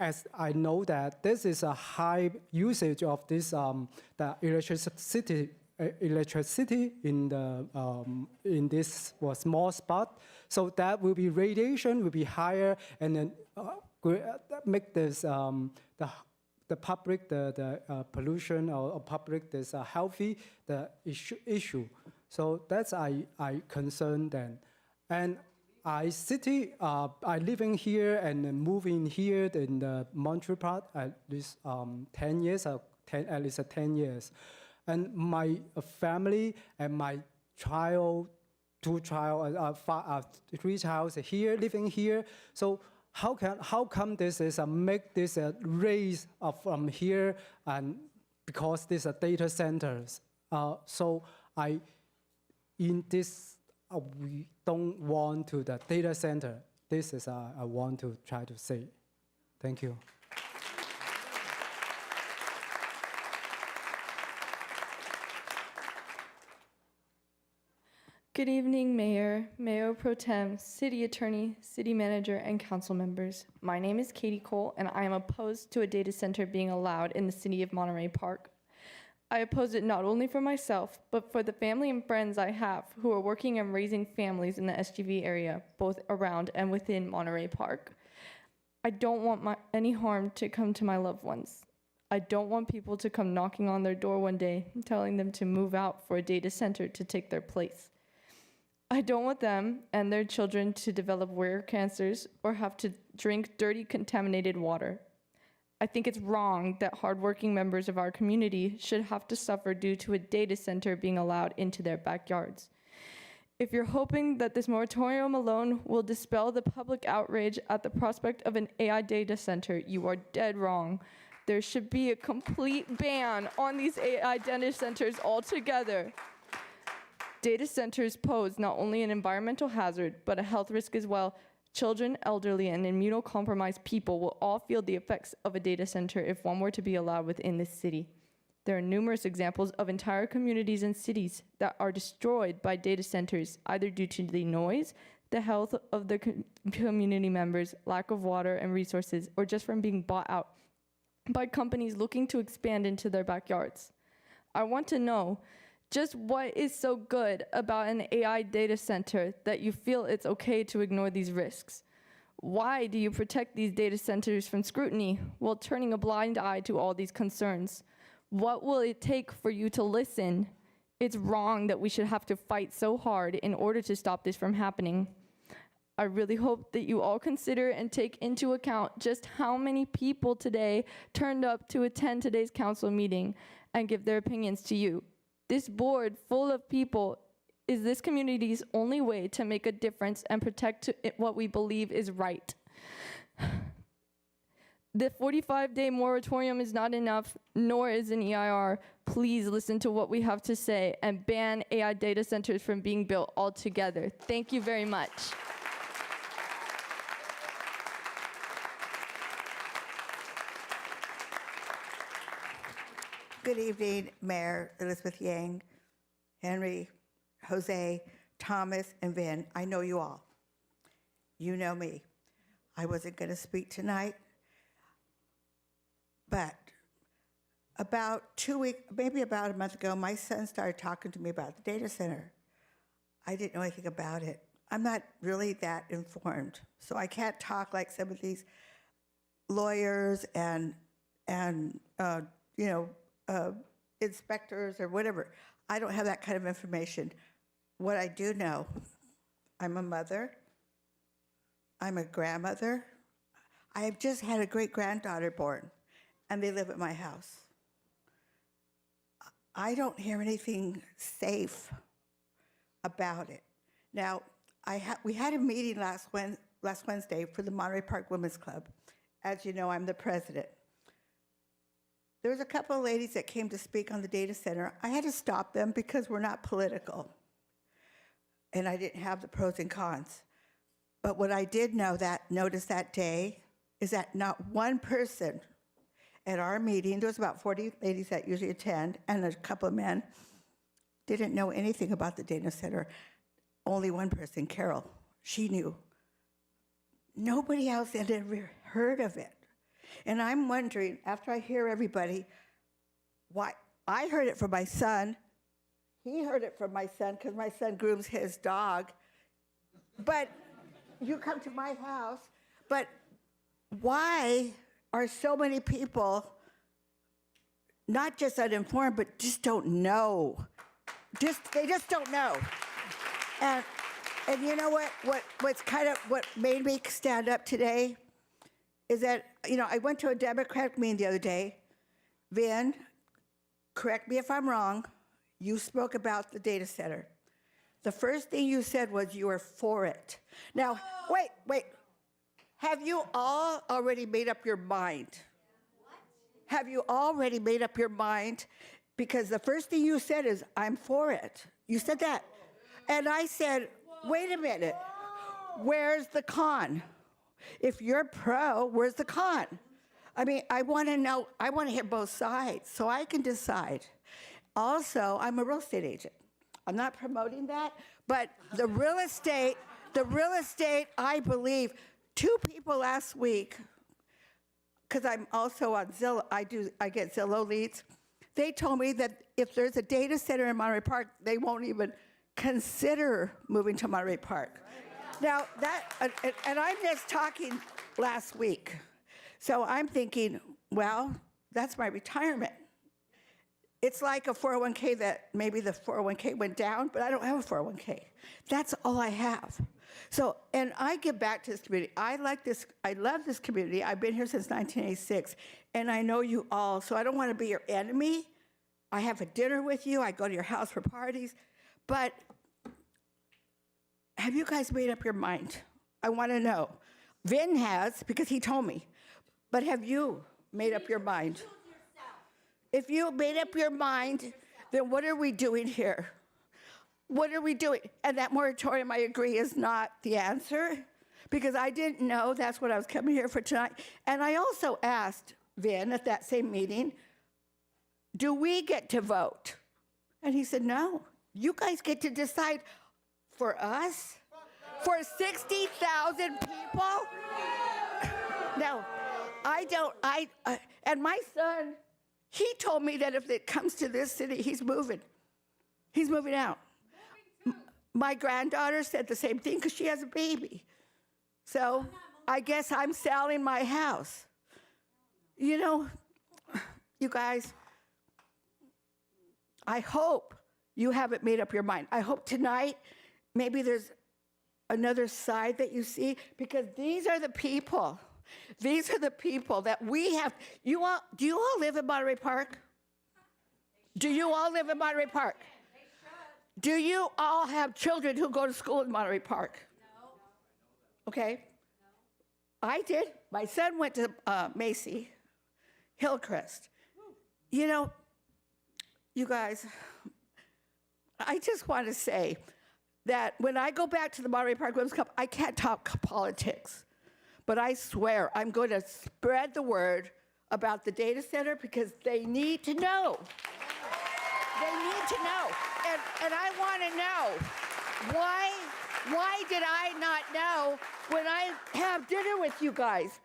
as I know that this is a high usage of this the electricity in the in this small spot, so that will be radiation will be higher, and then make this the public the pollution or public this healthy the issue. So that's I concern then, and I living here and then moving here in the Montreal part at least 10 years, at least 10 years. And my family and my child, three childs here, living here. So how come this is make this raise from here, and because these are data centers. So in this, we don't want to the data center. This is I want to try to say. Thank you. Good evening, Mayor, Mayor Pro Tem, City Attorney, City Manager, and Council members. My name is Katie Cole, and I am opposed to a data center being allowed in the city of Monterey Park. I oppose it not only for myself, but for the family and friends I have who are working and raising families in the SGV area, both around and within Monterey Park. I don't want any harm to come to my loved ones. I don't want people to come knocking on their door one day, telling them to move out for a data center to take their place. I don't want them and their children to develop rare cancers or have to drink dirty, contaminated water. I think it's wrong that hardworking members of our community should have to suffer due to a data center being allowed into their backyards. If you're hoping that this moratorium alone will dispel the public outrage at the prospect of an AI data center, you are dead wrong. There should be a complete ban on these AI data centers altogether. Data centers pose not only an environmental hazard, but a health risk as well. Children, elderly, and immunocompromised people will all feel the effects of a data center if one were to be allowed within this city. There are numerous examples of entire communities and cities that are destroyed by data centers, either due to the noise, the health of the community members, lack of water and resources, or just from being bought out by companies looking to expand into their backyards. I want to know just what is so good about an AI data center that you feel it's okay to ignore these risks? Why do you protect these data centers from scrutiny while turning a blind eye to all these concerns? What will it take for you to listen? It's wrong that we should have to fight so hard in order to stop this from happening. I really hope that you all consider and take into account just how many people today turned up to attend today's council meeting and give their opinions to you. This board full of people is this community's only way to make a difference and protect what we believe is right. The 45-day moratorium is not enough, nor is an EIR. Please listen to what we have to say and ban AI data centers from being built altogether. Thank you very much. Good evening, Mayor Elizabeth Yang, Henry, Jose, Thomas, and Vin. I know you all. You know me. I wasn't going to speak tonight, but about 2 weeks, maybe about a month ago, my son started talking to me about the data center. I didn't know anything about it. I'm not really that informed, so I can't talk like some of these lawyers and inspectors or whatever. I don't have that kind of information. What I do know, I'm a mother, I'm a grandmother, I have just had a great-granddaughter born, and they live at my house. I don't hear anything safe about it. Now, we had a meeting last Wednesday for the Monterey Park Women's Club. As you know, I'm the president. There was a couple of ladies that came to speak on the data center. I had to stop them because we're not political, and I didn't have the pros and cons. But what I did notice that day is that not one person at our meeting, there was about 40 ladies that usually attend, and a couple of men, didn't know anything about the data center. Only one person, Carol, she knew. Nobody else had ever heard of it. And I'm wondering, after I hear everybody, why I heard it from my son. He heard it from my son because my son grooms his dog. But you come to my house, but why are so many people not just uninformed, but just don't know? They just don't know. And you know what made me stand up today is that, I went to a Democratic meeting the other day. Vin, correct me if I'm wrong, you spoke about the data center. The first thing you said was you were for it. Now, wait. Have you all already made up your mind? Have you already made up your mind? Because the first thing you said is, I'm for it. You said that. And I said, wait a minute. Where's the con? If you're pro, where's the con? I mean, I want to know, I want to hear both sides so I can decide. Also, I'm a real estate agent. I'm not promoting that, but the real estate, I believe, 2 people last week, because I'm also on Zillow, I get Zillow leads. They told me that if there's a data center in Monterey Park, they won't even consider moving to Monterey Park. Now, and I'm just talking last week. So I'm thinking, well, that's my retirement. It's like a 401k that maybe the 401k went down, but I don't have a 401k. That's all I have. So, and I give back to this community. I love this community. I've been here since 1986, and I know you all, so I don't want to be your enemy. I have a dinner with you. I go to your house for parties. But have you guys made up your mind? I want to know. Vin has, because he told me. But have you made up your mind? If you made up your mind, then what are we doing here? What are we doing? And that moratorium, I agree, is not the answer, because I didn't know that's what I was coming here for tonight. And I also asked Vin at that same meeting, do we get to vote? And he said, no, you guys get to decide for us? For 60,000 people? No, I don't, and my son, he told me that if it comes to this city, he's moving. He's moving out. My granddaughter said the same thing because she has a baby. So I guess I'm selling my house. You know, you guys, I hope you haven't made up your mind. I hope tonight maybe there's another side that you see, because these are the people. These are the people that we have. Do you all live in Monterey Park? Do you all live in Monterey Park? Do you all have children who go to school in Monterey Park? No. Okay. No. I did. My son went to Macy, Hillcrest. You know, you guys, I just want to say that when I go back to the Monterey Park Women's Club, I can't talk politics. But I swear I'm going to spread the word about the data center, because they need to know. They need to know. And I want to know, why did I not know when I have dinner with you guys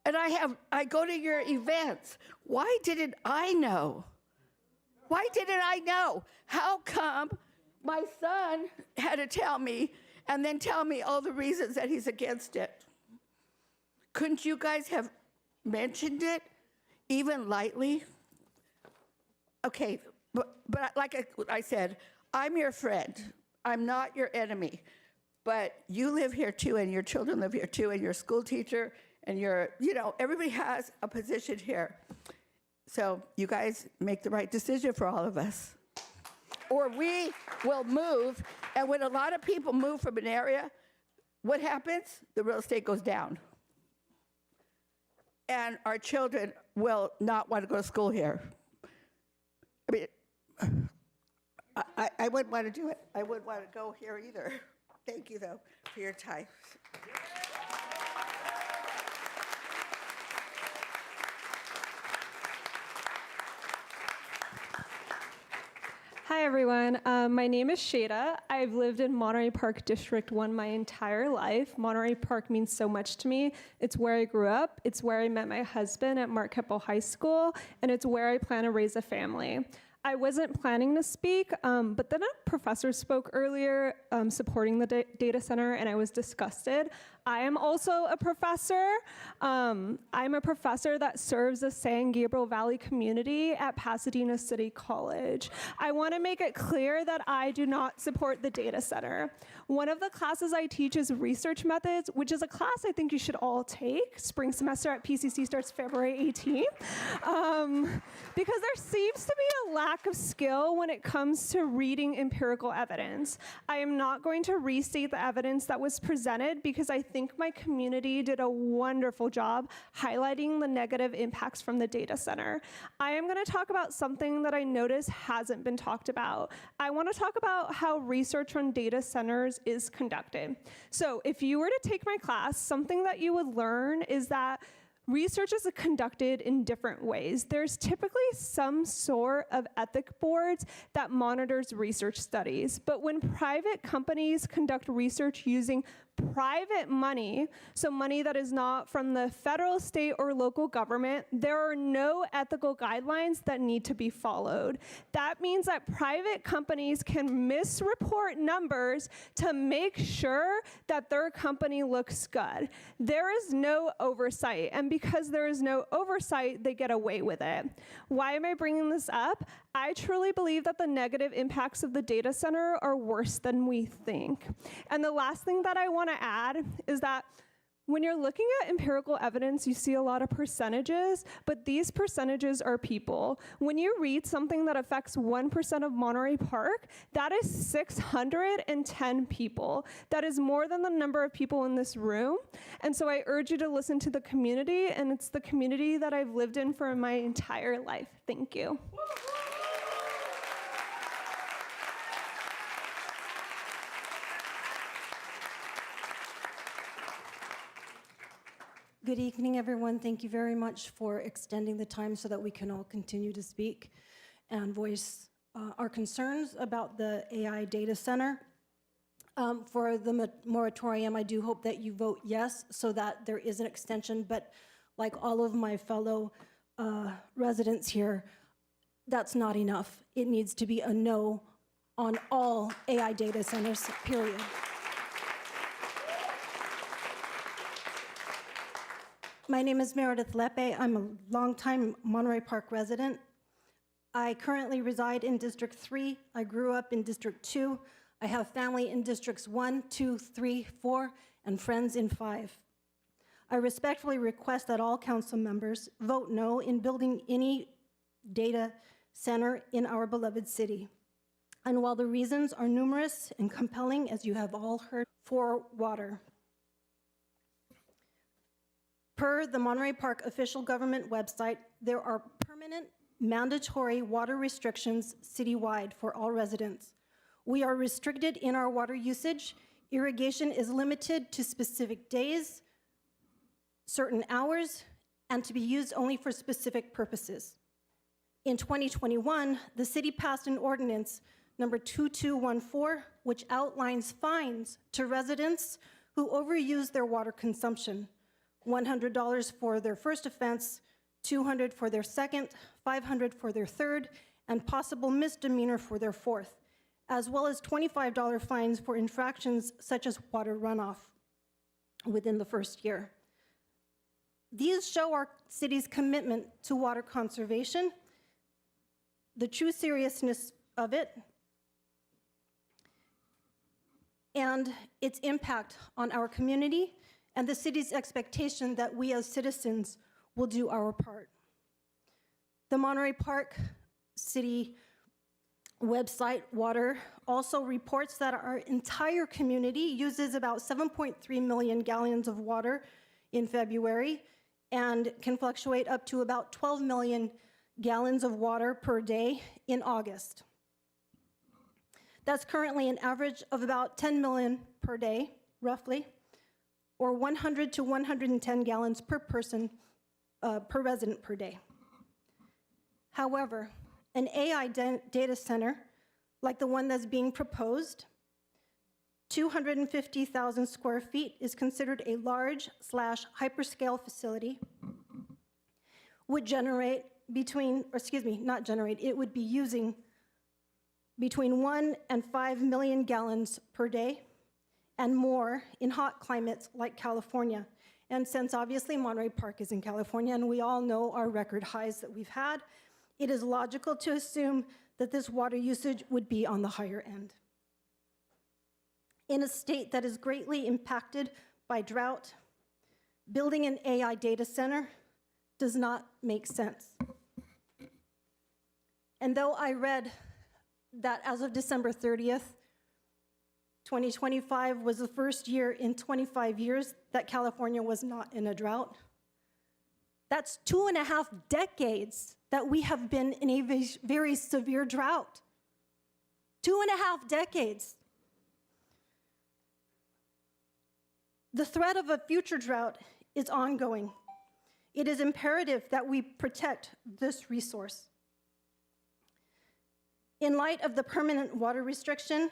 and I go to your events? Why didn't I know? Why didn't I know? How come my son had to tell me and then tell me all the reasons that he's against it? Couldn't you guys have mentioned it, even lightly? Okay, but like I said, I'm your friend. I'm not your enemy. But you live here too, and your children live here too, and your school teacher, and everybody has a position here. So you guys make the right decision for all of us. Or we will move, and when a lot of people move from an area, what happens? The real estate goes down. And our children will not want to go to school here. I mean, I wouldn't want to do it. I wouldn't want to go here either. Thank you, though, for your time. Hi, Hi, everyone. My name is Shada. I've lived in Monterey Park District 1 my entire life. Monterey Park means so much to me. It's where I grew up. It's where I met my husband at Mark Keppel High School, and it's where I plan to raise a family. I wasn't planning to speak, but then a professor spoke earlier supporting the data center, and I was disgusted. I am also a professor. I'm a professor that serves the San Gabriel Valley community at Pasadena City College. I want to make it clear that I do not support the data center. One of the classes I teach is research methods, which is a class I think you should all take. Spring semester at PCC starts February 18th. Because there seems to be a lack of skill when it comes to reading empirical evidence. I am not going to restate the evidence that was presented because I think my community did a wonderful job highlighting the negative impacts from the data center. I am going to talk about something that I notice hasn't been talked about. I want to talk about how research on data centers is conducted. So if you were to take my class, something that you would learn is that research is conducted in different ways. There's typically some sort of ethic boards that monitors research studies, but when private companies conduct research using private money, so money that is not from the federal, state, or local government, there are no ethical guidelines that need to be followed. That means that private companies can misreport numbers to make sure that their company looks good. There is no oversight, and because there is no oversight, they get away with it. Why am I bringing this up? I truly believe that the negative impacts of the data center are worse than we think. And the last thing that I want to add is that when you're looking at empirical evidence, you see a lot of percentages, but these percentages are people. When you read something that affects 1% of Monterey Park, that is 610 people. That is more than the number of people in this room. And so I urge you to listen to the community, and it's the community that I've lived in for my entire life. Thank you. Good evening, everyone. Thank you very much for extending the time so that we can all continue to speak and voice our concerns about the AI data center. For the moratorium, I do hope that you vote yes so that there is an extension, but like all of my fellow residents here, that's not enough. It needs to be a no on all AI data centers, period. My name is Meredith Lepe. I'm a longtime Monterey Park resident. I currently reside in District 3. I grew up in District 2. I have family in Districts 1, 2, 3, 4, and friends in 5. I respectfully request that all council members vote no in building any data center in our beloved city. And while the reasons are numerous and compelling, as you have all heard, for water. Per the Monterey Park official government website, there are permanent mandatory water restrictions citywide for all residents. We are restricted in our water usage. Irrigation is limited to specific days, certain hours, and to be used only for specific purposes. In 2021, the city passed an ordinance number 2214, which outlines fines to residents who overuse their water consumption. $100 for their first offense, $200 for their second, $500 for their third, and possible misdemeanor for their fourth, as well as $25 fines for infractions such as water runoff within the first year. These show our city's commitment to water conservation, the true seriousness of it, and its impact on our community, and the city's expectation that we as citizens will do our part. The Monterey Park City website, Water, also reports that our entire community uses about 7.3 million gallons of water in February and can fluctuate up to about 12 million gallons of water per day in August. That's currently an average of about 10 million per day, roughly, or 100 to 110 gallons per person, per resident per day. However, an AI data center like the one that's being proposed, 250,000 square feet is considered a large/hyperscale facility, would generate it would be using between 1 and 5 million gallons per day and more in hot climates like California. And since obviously Monterey Park is in California and we all know our record highs that we've had, it is logical to assume that this water usage would be on the higher end. In a state that is greatly impacted by drought, building an AI data center does not make sense. And though I read that as of December 30th, 2025 was the first year in 25 years that California was not in a drought, that's 2.5 decades that we have been in a very severe drought. 2.5 decades. The threat of a future drought is ongoing. It is imperative that we protect this resource. In light of the permanent water restriction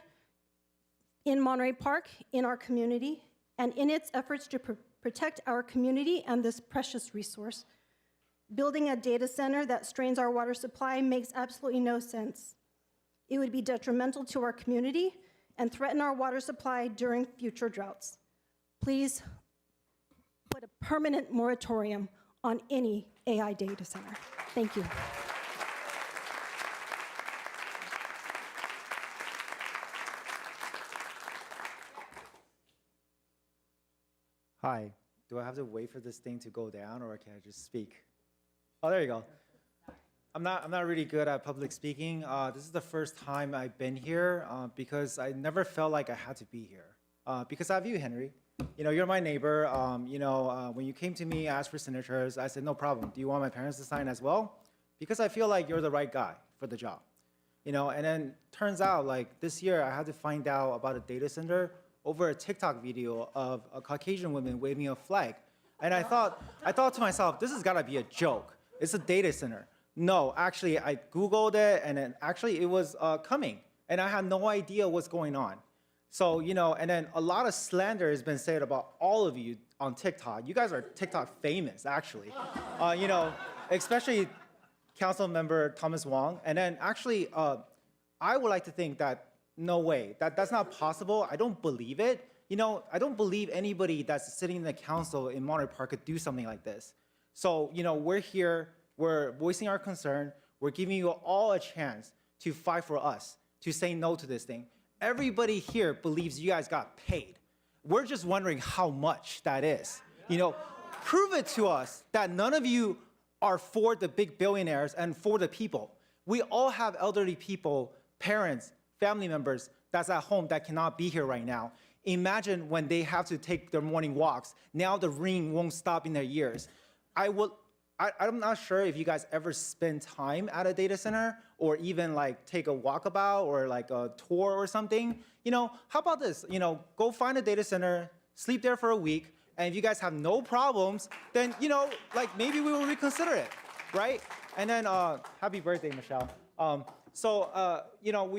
in Monterey Park, in our community, and in its efforts to protect our community and this precious resource, building a data center that strains our water supply makes absolutely no sense. It would be detrimental to our community and threaten our water supply during future droughts. Please put a permanent moratorium on any AI data center. Thank you. Hi, do I have to wait for this thing to go down or can I just speak? Oh, there you go. I'm not really good at public speaking. This is the first time I've been here because I never felt like I had to be here. Because I have you, Henry. You know, you're my neighbor. When you came to me, asked for signatures, I said, no problem. Do you want my parents to sign as well? Because I feel like you're the right guy for the job. You know, and then turns out like this year I had to find out about a data center over a TikTok video of a Caucasian woman waving a flag. And I thought to myself, this has gotta be a joke. It's a data center. No, actually I Googled it and then actually it was coming and I had no idea what's going on. So, you know, and then a lot of slander has been said about all of you on TikTok. You guys are TikTok famous, actually. You know, especially Council Member Thomas Wong. And then actually, I would like to think that no way, that's not possible. I don't believe it. You know, I don't believe anybody that's sitting in the council in Monterey Park could do something like this. So, you know, we're here, we're voicing our concern, we're giving you all a chance to fight for us, to say no to this thing. Everybody here believes you guys got paid. We're just wondering how much that is. You know, prove it to us that none of you are for the big billionaires and for the people. We all have elderly people, parents, family members that's at home that cannot be here right now. Imagine when they have to take their morning walks. Now the ringing won't stop in their ears. I'm not sure if you guys ever spend time at a data center or even like take a walkabout or like a tour or something. You know, how about this? You know, go find a data center, sleep there for a week, and if you guys have no problems, then, you know, like maybe we will reconsider it, right? And then, happy birthday, Michelle. You know,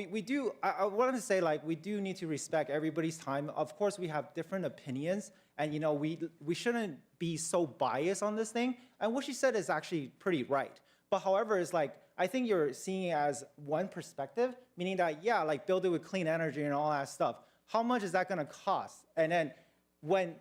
I wanted to say, like, we do need to respect everybody's time. Of course, we have different opinions, and, you know, we shouldn't be so biased on this thing. And what she said is actually pretty right. But however, it's like, I think you're seeing it as one perspective, meaning that, yeah, like, build it with clean energy and all that stuff. How much is that gonna cost? And then when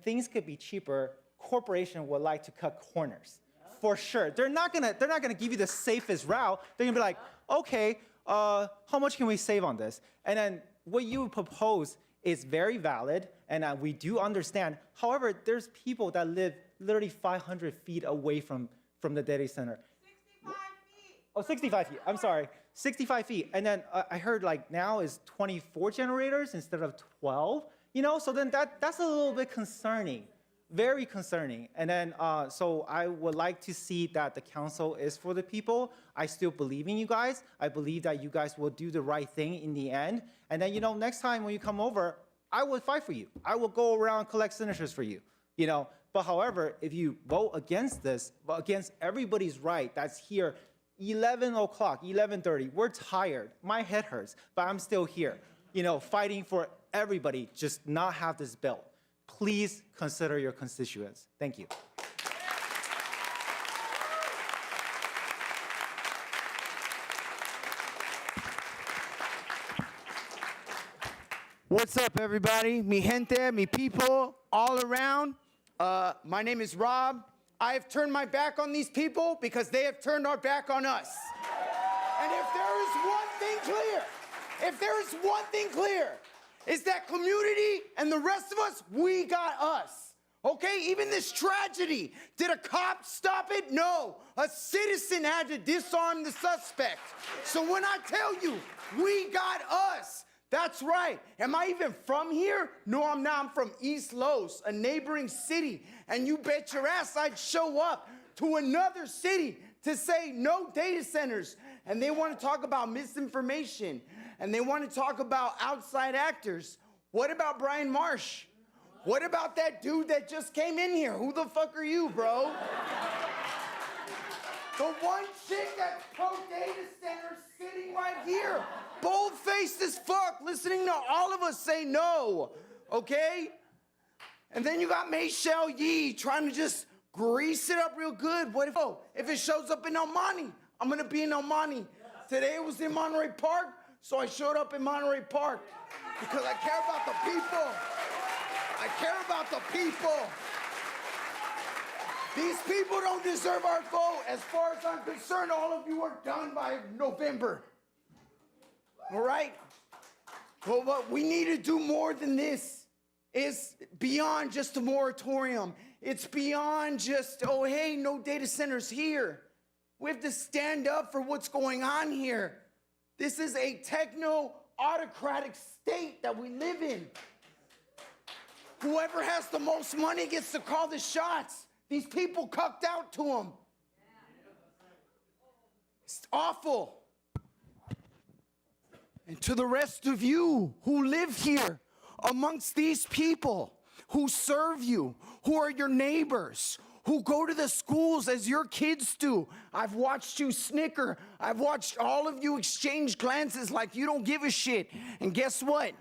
things could be cheaper, corporation would like to cut corners. For sure. They're not gonna give you the safest route. They're gonna be like, okay, how much can we save on this? And then what you propose is very valid, and we do understand. However, there's people that live literally 500 feet away from the data center. 65 feet. Oh, 65 feet. I'm sorry. 65 feet. And then I heard like now is 24 generators instead of 12. You know, so then that's a little bit concerning. Very concerning. And then, so I would like to see that the council is for the people. I still believe in you guys. I believe that you guys will do the right thing in the end. And then, you know, next time when you come over, I will fight for you. I will go around, collect signatures for you, you know. But however, if you vote against this, against everybody's right that's here 11 o'clock, 11:30. We're tired. My head hurts, but I'm still here, fighting for everybody, just not have this bill. Please consider your constituents. Thank you. What's up, everybody? Mi gente, mi people, all around. My name is Rob. I have turned my back on these people because they have turned our back on us. And if there is one thing clear, is that community and the rest of us, we got us. Okay, even this tragedy, did a cop stop it? No, a citizen had to disarm the suspect. So when I tell you, we got us, that's right. Am I even from here? No, I'm not. I'm from East Los, a neighboring city. And you bet your ass I'd show up to another city to say no data centers. And they want to talk about misinformation. And they want to talk about outside actors. What about Brian Marsh? What about that dude that just came in here? Who the fuck are you, bro? The one chick that's pro-data center sitting right here, bold-faced as fuck, listening to all of us say no, okay? And then you got Michelle Yee trying to just grease it up real good. What if it shows up in El Monte? I'm gonna be in El Monte. Today it was in Monterey Park, so I showed up in Monterey Park because I care about the people. I care about the people. These people don't deserve our vote. As far as I'm concerned, all of you are done by November. All right? Well, what we need to do more than this is beyond just a moratorium. It's beyond just, oh, hey, no data centers here. We have to stand up for what's going on here. This is a techno-autocratic state that we live in. Whoever has the most money gets to call the shots. These people cucked out to them. It's awful. And to the rest of you who live here amongst these people, who serve you, who are your neighbors, who go to the schools as your kids do. I've watched you snicker. I've watched all of you exchange glances like you don't give a shit. And guess what?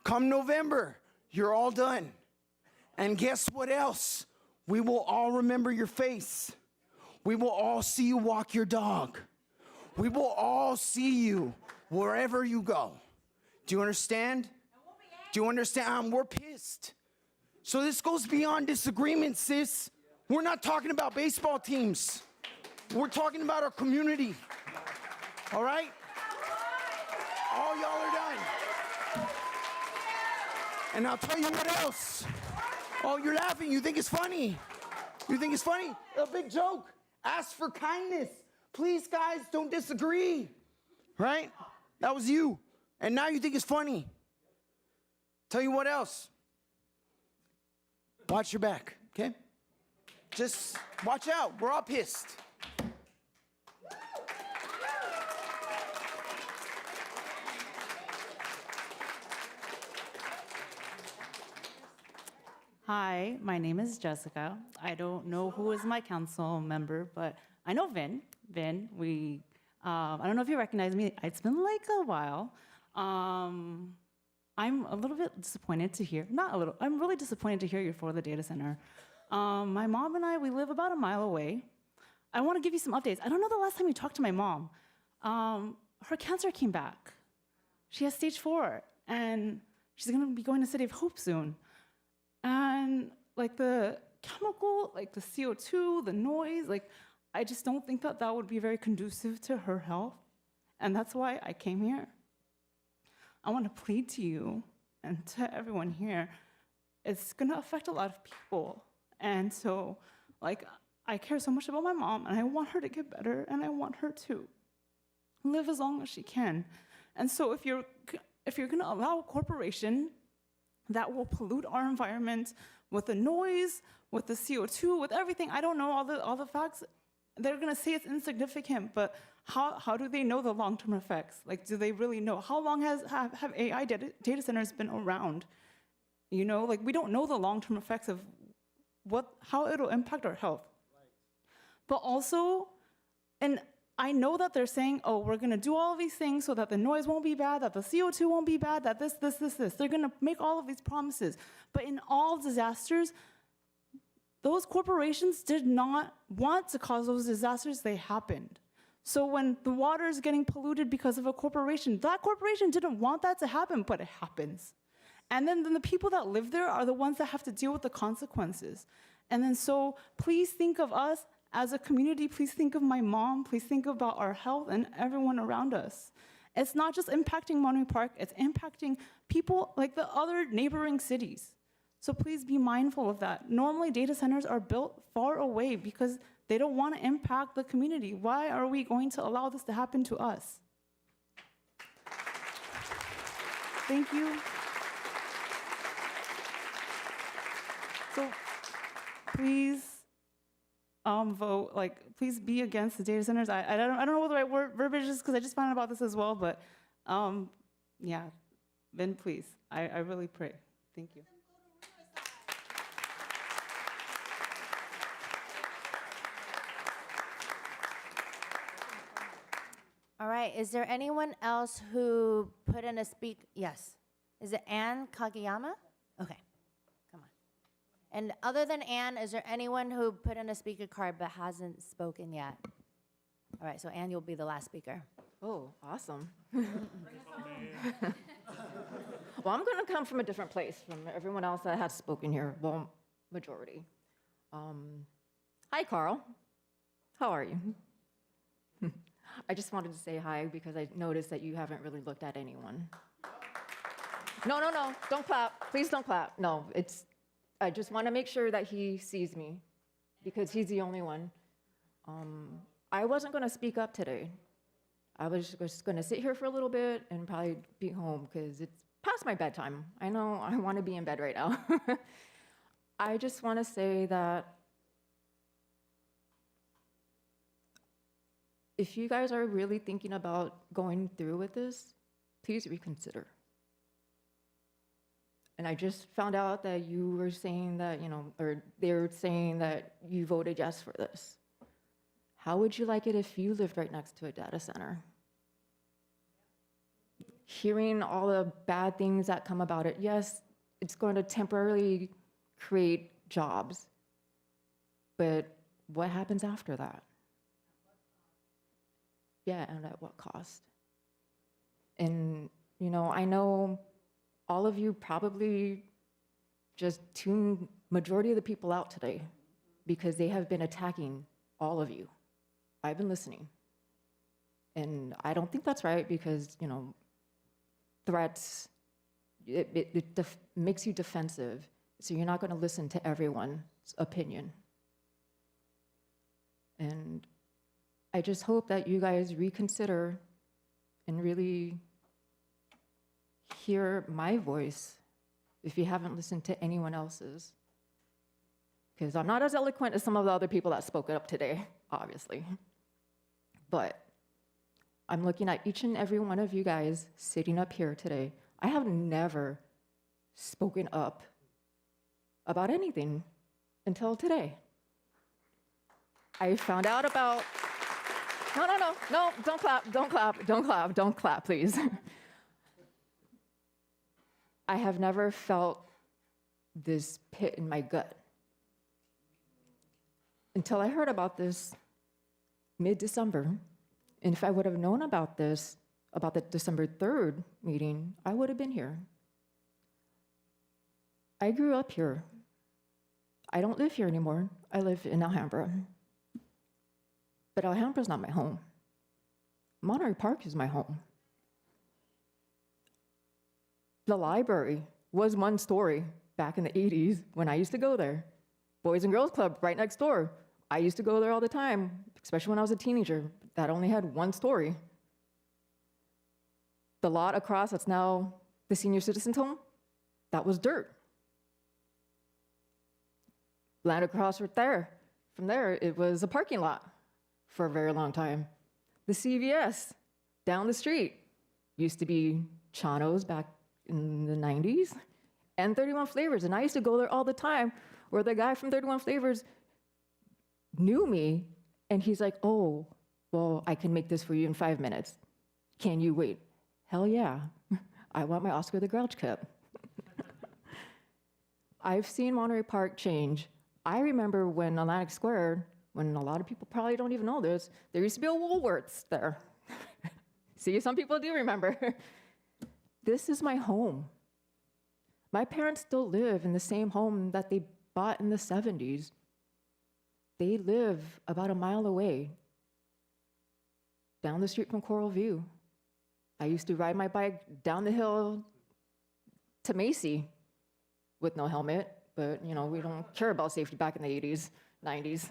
Come November, you're all done. And guess what else? We will all remember your face. We will all see you walk your dog. We will all see you wherever you go. Do you understand? Do you understand? We're pissed. So this goes beyond disagreement, sis. We're not talking about baseball teams. We're talking about our community. All right? All y'all are done. And I'll tell you what else. Oh, you're laughing. You think it's funny. You think it's funny? A big joke. Ask for kindness. Please, guys, don't disagree. Right? That was you. And now you think it's funny. Tell you what else. Watch your back, okay? Just watch out. We're all pissed. Hi, my name is Jessica. I don't know who is my council member, but I know Vin. Vin, I don't know if you recognize me. It's been like a while. I'm a little bit disappointed to hear, not a little, I'm really disappointed to hear you're for the data center. My mom and I, we live about a mile away. I want to give you some updates. I don't know the last time you talked to my mom. Her cancer came back. She has stage 4, and she's going to be going to City of Hope soon. And like the chemical, like the CO2, the noise, like I just don't think that that would be very conducive to her health. And that's why I came here. I want to plead to you and to everyone here. It's going to affect a lot of people. And so like I care so much about my mom, and I want her to get better, and I want her to live as long as she can. And so if you're going to allow a corporation that will pollute our environment with the noise, with the CO2, with everything. I don't know all the facts. They're gonna say it's insignificant, but how do they know the long-term effects? Like, do they really know? How long have AI data centers been around? You know, like we don't know the long-term effects of how it'll impact our health. But also, and I know that they're saying, oh, we're gonna do all of these things so that the noise won't be bad, that the CO2 won't be bad, that this. They're gonna make all of these promises. But in all disasters, those corporations did not want to cause those disasters, they happened. So when the water is getting polluted because of a corporation, that corporation didn't want that to happen, but it happens. And then the people that live there are the ones that have to deal with the consequences. And then so please think of us as a community, please think of my mom, please think about our health and everyone around us. It's not just impacting Monterey Park, it's impacting people like the other neighboring cities. So please be mindful of that. Normally data centers are built far away because they don't want to impact the community. Why are we going to allow this to happen to us? Thank you. So please vote, please be against the data centers. I don't know what the right verbiage is because I just found out about this as well, but yeah, then please, I really pray. Thank you. All right, is there anyone else who put in a yes. Is it Ann Kageyama? Okay, come on. And other than Ann, is there anyone who put in a speaker card but hasn't spoken yet? All right, so Ann, you'll be the last speaker. Oh, awesome. Well, I'm going to come from a different place from everyone else that has spoken here, well, majority. Hi, Carl. How are you? I just wanted to say hi because I noticed that you haven't really looked at anyone. No, don't clap. Please don't clap. No, I just want to make sure that he sees me because he's the only one. I wasn't going to speak up today. I was just going to sit here for a little bit and probably be home because it's past my bedtime. I know I want to be in bed right now. I just want to say that if you guys are really thinking about going through with this, please reconsider. And I just found out that you were saying that, or they're saying that you voted yes for this. How would you like it if you lived right next to a data center? Hearing all the bad things that come about it, yes, it's going to temporarily create jobs, but what happens after that? Yeah, and at what cost? And, I know all of you probably just tuned majority of the people out today because they have been attacking all of you. I've been listening. And I don't think that's right because, threats, it makes you defensive. So you're not going to listen to everyone's opinion. And I just hope that you guys reconsider and really hear my voice if you haven't listened to anyone else's. Because I'm not as eloquent as some of the other people that spoke up today, obviously. But I'm looking at each and every one of you guys sitting up here today. I have never spoken up about anything until today. I found out about... No, don't clap, please. I have never felt this pit in my gut until I heard about this mid-December. And if I would have known about this, about the December 3rd meeting, I would have been here. I grew up here. I don't live here anymore. I live in Alhambra. But Alhambra's not my home. Monterey Park is my home. The library was one story back in the 80s when I used to go there. Boys and Girls Club right next door. I used to go there all the time, especially when I was a teenager. That only had one story. The lot across that's now the senior citizens home, that was dirt. Land across right there. From there, it was a parking lot for a very long time. The CVS down the street used to be Chano's back in the 90s, and 31 Flavors. And I used to go there all the time, where the guy from 31 Flavors knew me, and he's like, oh, Well, I can make this for you in 5 minutes. Can you wait? Hell yeah. I want my Oscar the Grouch cup. I've seen Monterey Park change. I remember when Atlantic Square, when a lot of people probably don't even know this, there used to be a Woolworths there. See, some people do remember. This is my home. My parents still live in the same home that they bought in the 70s. They live about a mile away, down the street from Coral View. I used to ride my bike down the hill to Macy with no helmet, but you know, we don't care about safety back in the 80s, 90s.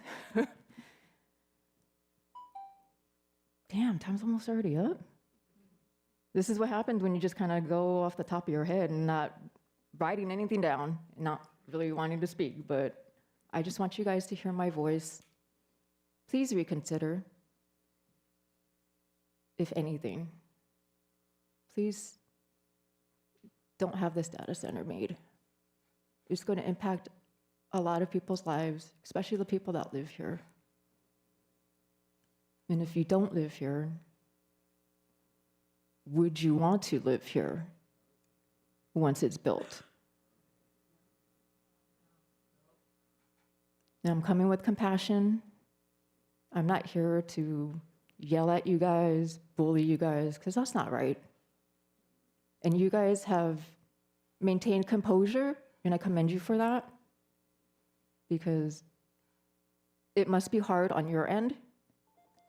Damn, time's almost already up. This is what happens when you just kind of go off the top of your head and not writing anything down, and not really wanting to speak, but I just want you guys to hear my voice. Please reconsider, if anything. Please don't have this data center made. It's going to impact a lot of people's lives, especially the people that live here. And if you don't live here, would you want to live here once it's built? Now, I'm coming with compassion. I'm not here to yell at you guys, bully you guys, because that's not right. And you guys have maintained composure, and I commend you for that, because it must be hard on your end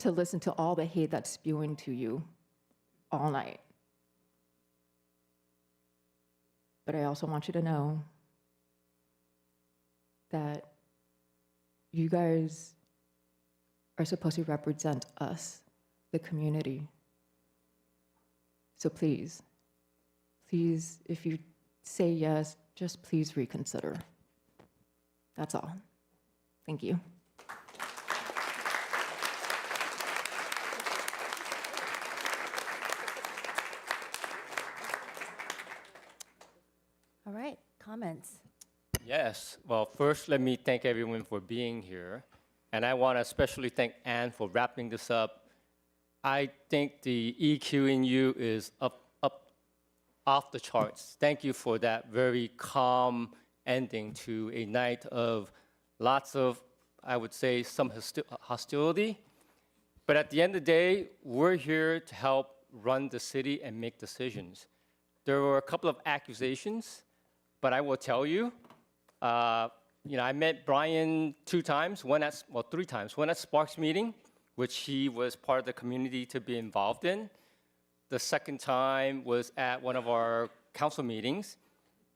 to listen to all the hate that's spewing to you all night. But I also want you to know that you guys are supposed to represent us, the community. So please, if you say yes, just please reconsider. That's all. Thank you. All right, comments. Yes. Well, first, let me thank everyone for being here. And I want to especially thank Anne for wrapping this up. I think the EQ in you is up off the charts. Thank you for that very calm ending to a night of lots of, I would say, some hostility. But at the end of the day, we're here to help run the city and make decisions. There were a couple of accusations, but I will tell you, I met Brian 2 times, 3 times. One at Sparks meeting, which he was part of the community to be involved in. The second time was at one of our council meetings.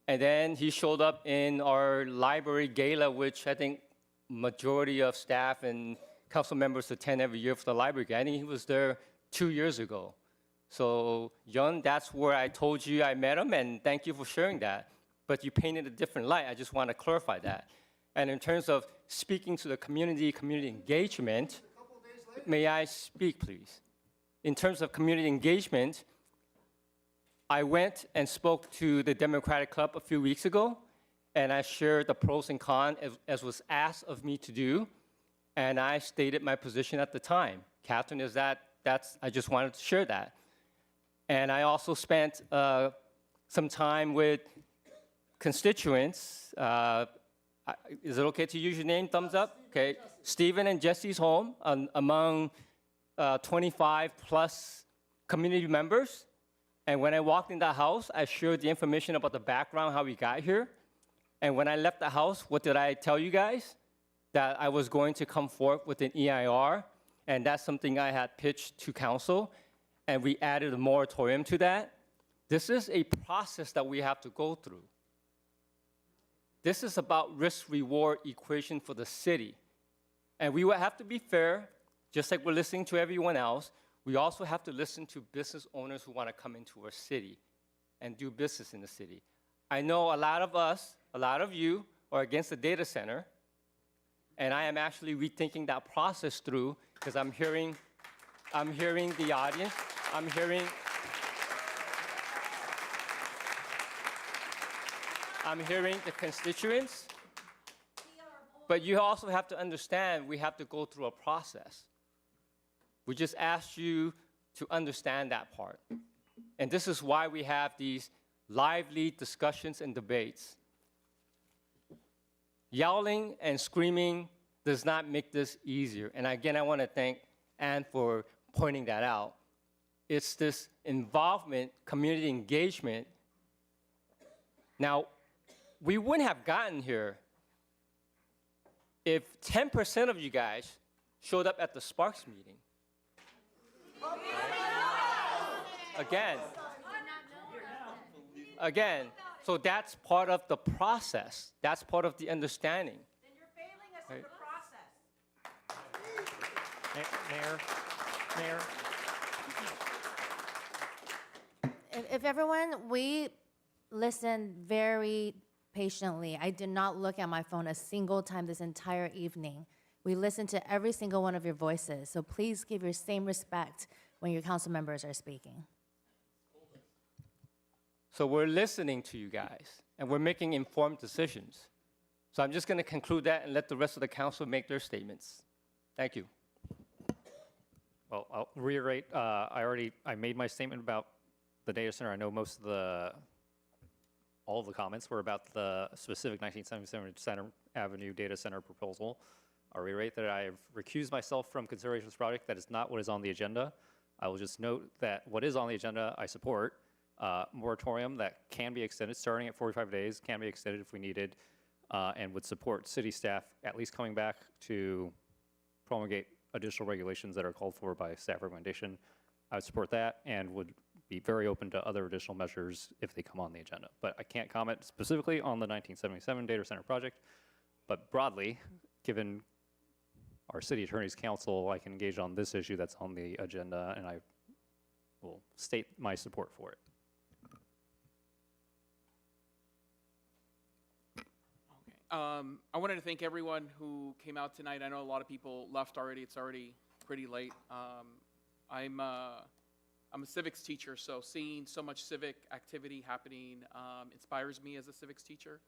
And then he showed up in our library gala, which I think majority of staff and council members attend every year for the library gala. I think he was there 2 years ago. So, Yun, that's where I told you I met him, and thank you for sharing that. But you painted a different light. I just want to clarify that. And in terms of speaking to the community engagement, may I speak, please? In terms of community engagement, I went and spoke to the Democratic Club a few weeks ago, and I shared the pros and cons as was asked of me to do, and I stated my position at the time. Catherine, I just wanted to share that. And I also spent some time with constituents. Is it okay to use your name? Thumbs up? Okay. Stephen and Jesse's home among 25 plus community members. And when I walked in the house, I shared the information about the background, how we got here. And when I left the house, what did I tell you guys? That I was going to come forth with an EIR, and that's something I had pitched to council, and we added a moratorium to that. This is a process that we have to go through. This is about risk-reward equation for the city. And we will have to be fair, just like we're listening to everyone else. We also have to listen to business owners who want to come into our city and do business in the city. I know a lot of you are against the data center, and I am actually rethinking that process through, because I'm hearing the audience, I'm hearing the constituents, but you also have to understand we have to go through a process. We just ask you to understand that part. And this is why we have these lively discussions and debates. Yelling and screaming does not make this easier. And again, I want to thank Anne for pointing that out. It's this involvement, community engagement. Now, we wouldn't have gotten here if 10% of you guys showed up at the Sparks meeting. Again, so that's part of the process. That's part of the understanding. Then you're failing us in the process. Mayor. If everyone, we listened very patiently. I did not look at my phone a single time this entire evening. We listened to every single one of your voices, so please give your same respect when your council members are speaking. So we're listening to you guys, and we're making informed decisions. So I'm just going to conclude that and let the rest of the council make their statements. Thank you. Well, I'll reiterate, I made my statement about the data center. I know all of the comments were about the specific 1977 Center Avenue data center proposal. I'll reiterate that I have recused myself from consideration of this project. That is not what is on the agenda. I will just note that what is on the agenda, I support. Moratorium that can be extended, starting at 45 days, can be extended if we needed, and would support city staff at least coming back to promulgate additional regulations that are called for by staff recommendation. I would support that and would be very open to other additional measures if they come on the agenda. But I can't comment specifically on the 1977 data center project, but broadly, given our city attorney's counsel, I can engage on this issue that's on the agenda, and I will state my support for it. I wanted to thank everyone who came out tonight. I know a lot of people left already. It's already pretty late. I'm a civics teacher, so seeing so much civic activity happening inspires me as a civics teacher.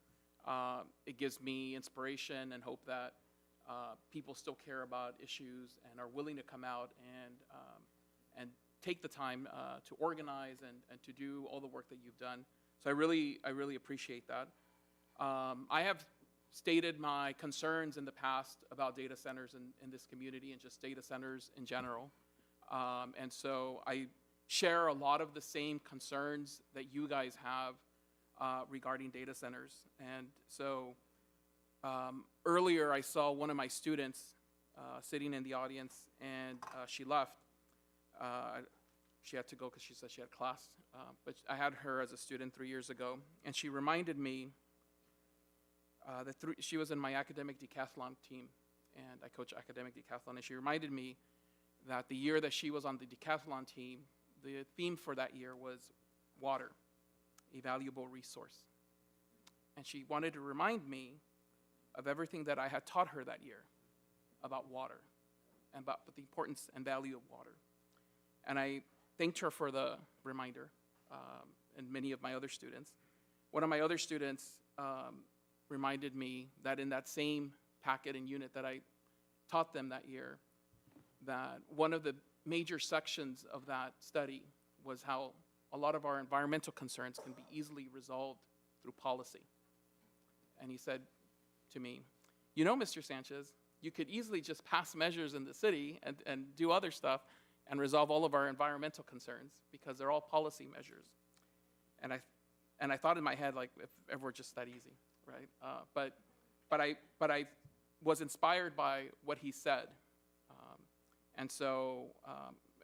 It gives me inspiration and hope that people still care about issues and are willing to come out and take the time to organize and to do all the work that you've done. So I really appreciate that. I have stated my concerns in the past about data centers in this community and just data centers in general. And so I share a lot of the same concerns that you guys have regarding data centers. And so earlier I saw one of my students sitting in the audience, and she left. She had to go because she said she had class. But I had her as a student 3 years ago, and she reminded me that she was in my academic decathlon team, and I coach academic decathlon, and she reminded me that the year that she was on the decathlon team, the theme for that year was water, a valuable resource. And she wanted to remind me of everything that I had taught her that year about water and about the importance and value of water. And I thanked her for the reminder, and many of my other students. One of my other students reminded me that in that same packet and unit that I taught them that year, that one of the major sections of that study was how a lot of our environmental concerns can be easily resolved through policy. And he said to me, you know, Mr. Sanchez, you could easily just pass measures in the city and do other stuff and resolve all of our environmental concerns because they're all policy measures. And I thought in my head, like, if it were just that easy, right? But I was inspired by what he said. And so,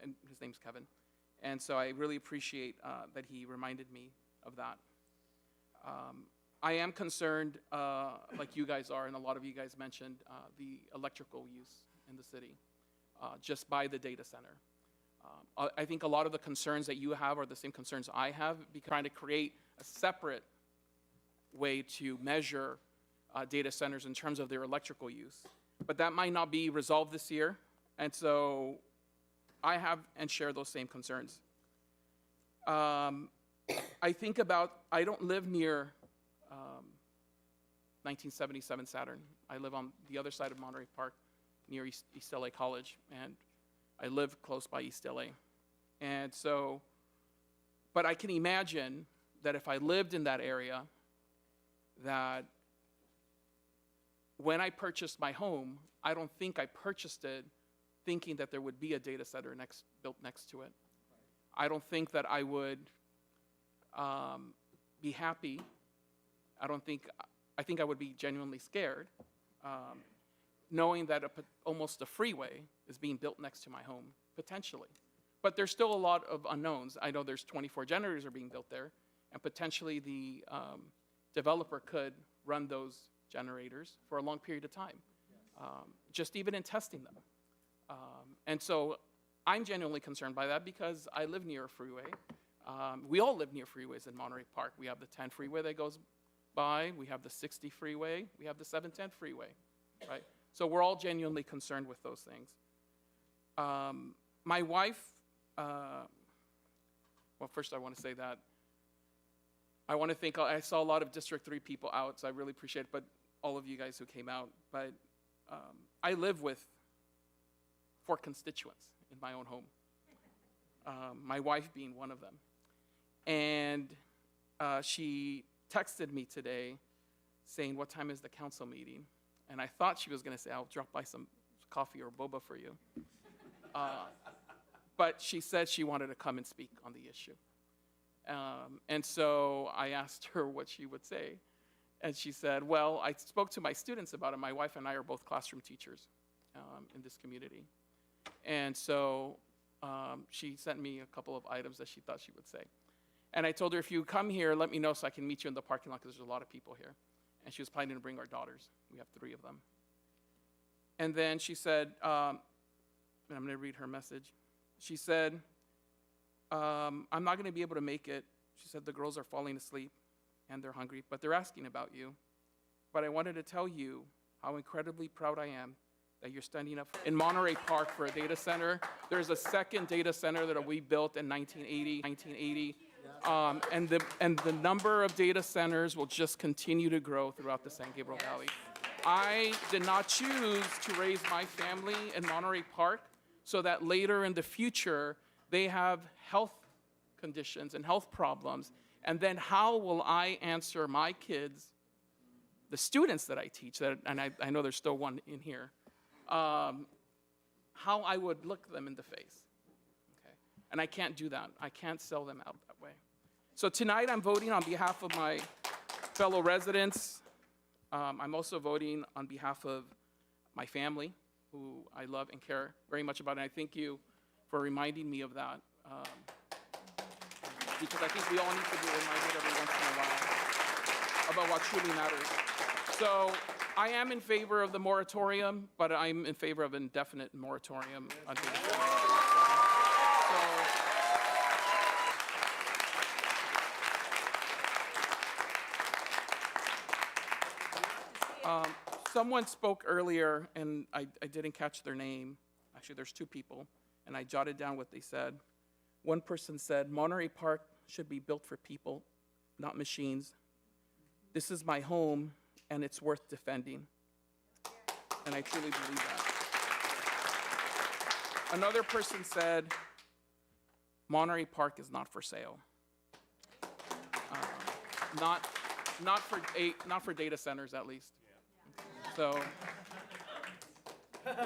and his name's Kevin. And so I really appreciate that he reminded me of that. I am concerned, like you guys are, and a lot of you guys mentioned, the electrical use in the city, just by the data center. I think a lot of the concerns that you have are the same concerns I have, because trying to create a separate way to measure data centers in terms of their electrical use. But that might not be resolved this year, and so I have and share those same concerns. I think about, I don't live near 1977 Saturn. I live on the other side of Monterey Park, near East LA College, and I live close by East LA. And so, but I can imagine that if I lived in that area, that when I purchased my home, I don't think I purchased it thinking that there would be a data center built next to it. I don't think that I would be happy. I think I would be genuinely scared, knowing that almost a freeway is being built next to my home, potentially. But there's still a lot of unknowns. I know there's 24 generators are being built there, and potentially the developer could run those generators for a long period of time, just even in testing them. And so I'm genuinely concerned by that because I live near a freeway. We all live near freeways in Monterey Park. We have the 10 freeway that goes by, we have the 60 freeway, we have the 710 freeway, right? So we're all genuinely concerned with those things. My wife, well, first I want to say that I want to thank, I saw a lot of District 3 people out, so I really appreciate it, but all of you guys who came out. But I live with 4 constituents in my own home, my wife being one of them. And she texted me today saying, what time is the council meeting? And I thought she was going to say, I'll drop by some coffee or boba for you. But she said she wanted to come and speak on the issue. And so I asked her what she would say. And she said, well, I spoke to my students about it. My wife and I are both classroom teachers in this community. And so she sent me a couple of items that she thought she would say. And I told her, if you come here, let me know so I can meet you in the parking lot because there's a lot of people here. And she was planning to bring our daughters. We have 3 of them. And then she said, and I'm going to read her message. She said, I'm not going to be able to make it. She said, the girls are falling asleep and they're hungry, but they're asking about you. But I wanted to tell you how incredibly proud I am that you're standing up in Monterey Park for a data center. There's a second data center that we built in 1980. And the number of data centers will just continue to grow throughout the San Gabriel Valley. I did not choose to raise my family in Monterey Park so that later in the future they have health conditions and health problems. And then how will I answer my kids, the students that I teach, and I know there's still one in here, how I would look them in the face. Okay? And I can't do that. I can't sell them out that way. So tonight I'm voting on behalf of my fellow residents. I'm also voting on behalf of my family, who I love and care very much about. And I thank you for reminding me of that. Because I think we all need to be reminded every once in a while about what truly matters. So I am in favor of the moratorium, but I'm in favor of an indefinite moratorium on data centers. Someone spoke earlier, and I didn't catch their name. Actually, there's 2 people, and I jotted down what they said. One person said, Monterey Park should be built for people, not machines. This is my home, and it's worth defending. And I truly believe that. Another person said, Monterey Park is not for sale. Not for data centers, at least. So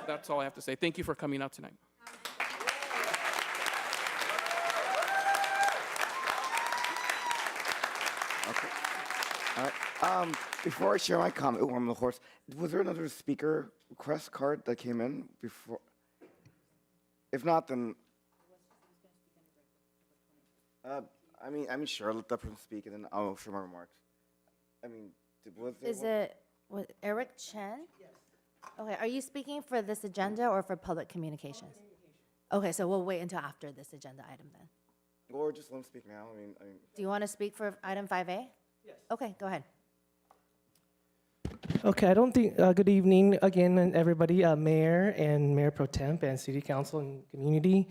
that's all I have to say. Thank you for coming out tonight. Okay. All right. Before I share my comment, I'm the horse. Was there another speaker request card that came in before? If not, then I mean, sure. Let that person speak, and then I'll share my remarks. I mean, was there Is it Eric Chen? Yes. Okay, are you speaking for this agenda or for public communications? Okay, so we'll wait until after this agenda item then. Or just let him speak now. I mean. Do you want to speak for item 5A? Yes. Okay, go ahead. Okay, I don't think, good evening again, everybody, Mayor and Mayor Pro Temp and City Council and community.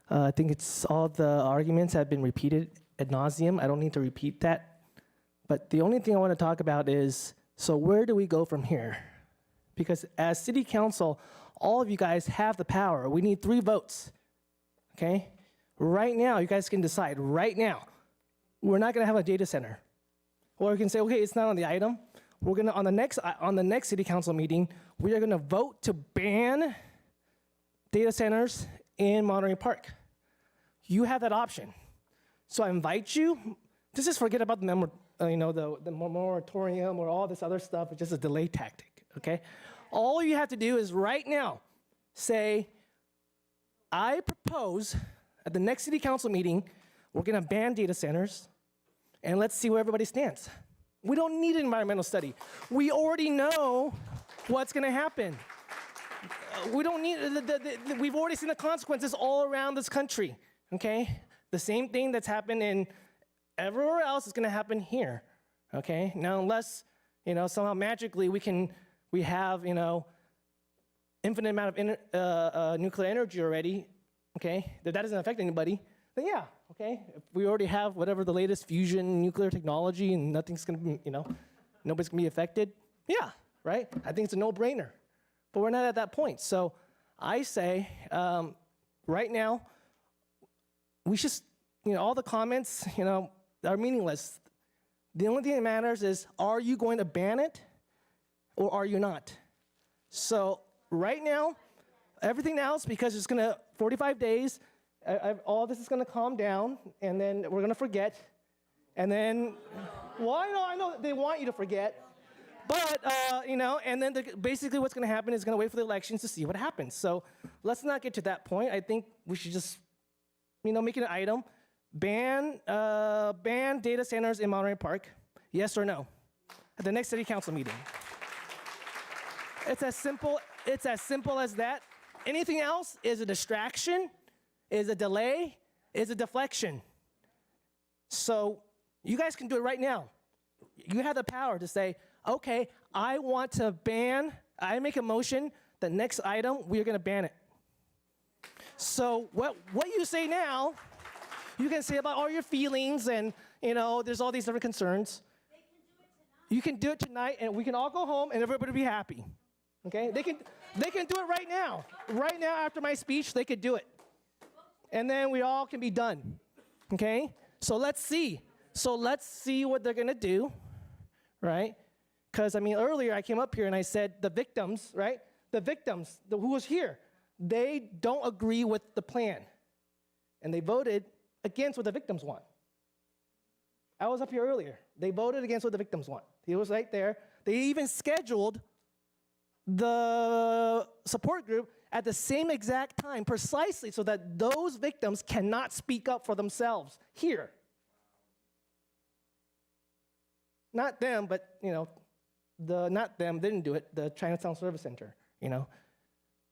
I think it's all the arguments have been repeated ad nauseum. I don't need to repeat that. But the only thing I want to talk about is, so where do we go from here? Because as City Council, All of you guys have the power. We need 3 votes, okay? Right now, you guys can decide, right now, we're not gonna have a data center. Or you can say, okay, it's not on the item. We're gonna, on the next city council meeting, we are gonna vote to ban data centers in Monterey Park. You have that option. So I invite you, just forget about the moratorium or all this other stuff. It's just a delay tactic, okay? All you have to do is right now say, I propose at the next city council meeting, we're gonna ban data centers, and let's see where everybody stands. We don't need an environmental study. We already know what's gonna happen. We don't need, we've already seen the consequences all around this country, okay? The same thing that's happened in everywhere else is gonna happen here, okay? Now, unless, somehow magically we have, infinite amount of nuclear energy already, okay? That doesn't affect anybody, then yeah, okay? If we already have whatever the latest fusion nuclear technology and nothing's gonna be, nobody's gonna be affected, yeah, right? I think it's a no-brainer. But we're not at that point. So I say, right now, we should, all the comments, are meaningless. The only thing that matters is, are you going to ban it or are you not? So right now, everything else, because it's gonna, 45 days, all this is gonna calm down, and then we're gonna forget, and then, well, I know they want you to forget, but, and then basically what's gonna happen is gonna wait for the elections to see what happens. So let's not get to that point. I think we should just, make it an item. Ban data centers in Monterey Park, yes or no, at the next city council meeting. It's as simple as that. Anything else is a distraction, is a delay, is a deflection. So you guys can do it right now. You have the power to say, okay, I want to ban, I make a motion, the next item, we are gonna ban it. So what you say now, you can say about all your feelings and, there's all these different concerns. You can do it tonight and we can all go home and everybody will be happy, okay? They can do it right now. Right now after my speech, they could do it. And then we all can be done, okay? So let's see. What they're gonna do, right? Because, earlier I came up here and I said the victims, right? The victims, who was here, they don't agree with the plan. And they voted against what the victims want. I was up here earlier. They voted against what the victims want. He was right there. They even scheduled the support group at the same exact time, precisely so that those victims cannot speak up for themselves here. Not them, but, not them, they didn't do it, the Chinatown Service Center,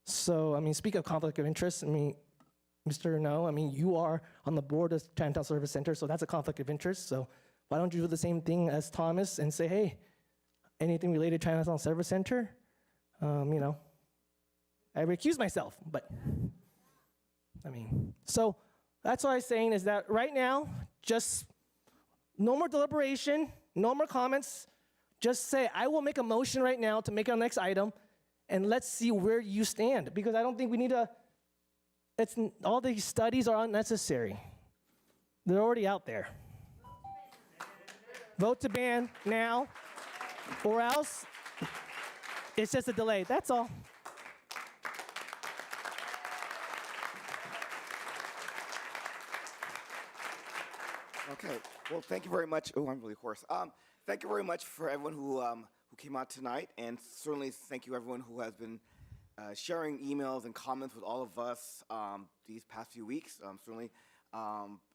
So, speak of conflict of interest, Mr. No, you are on the board of Chinatown Service Center, so that's a conflict of interest. So why don't you do the same thing as Thomas and say, hey, anything related to Chinatown Service Center, I recuse myself, but, so that's what I'm saying is that right now, just no more deliberation, no more comments, just say, I will make a motion right now to make our next item, and let's see where you stand, because I don't think we need all these studies are unnecessary. They're already out there. Vote to ban now, or else it's just a delay, that's all. Okay, well, thank you very much. Oh, I'm really hoarse. Thank you very much for everyone who came out tonight, and certainly thank you everyone who has been sharing emails and comments with all of us these past few weeks. Certainly,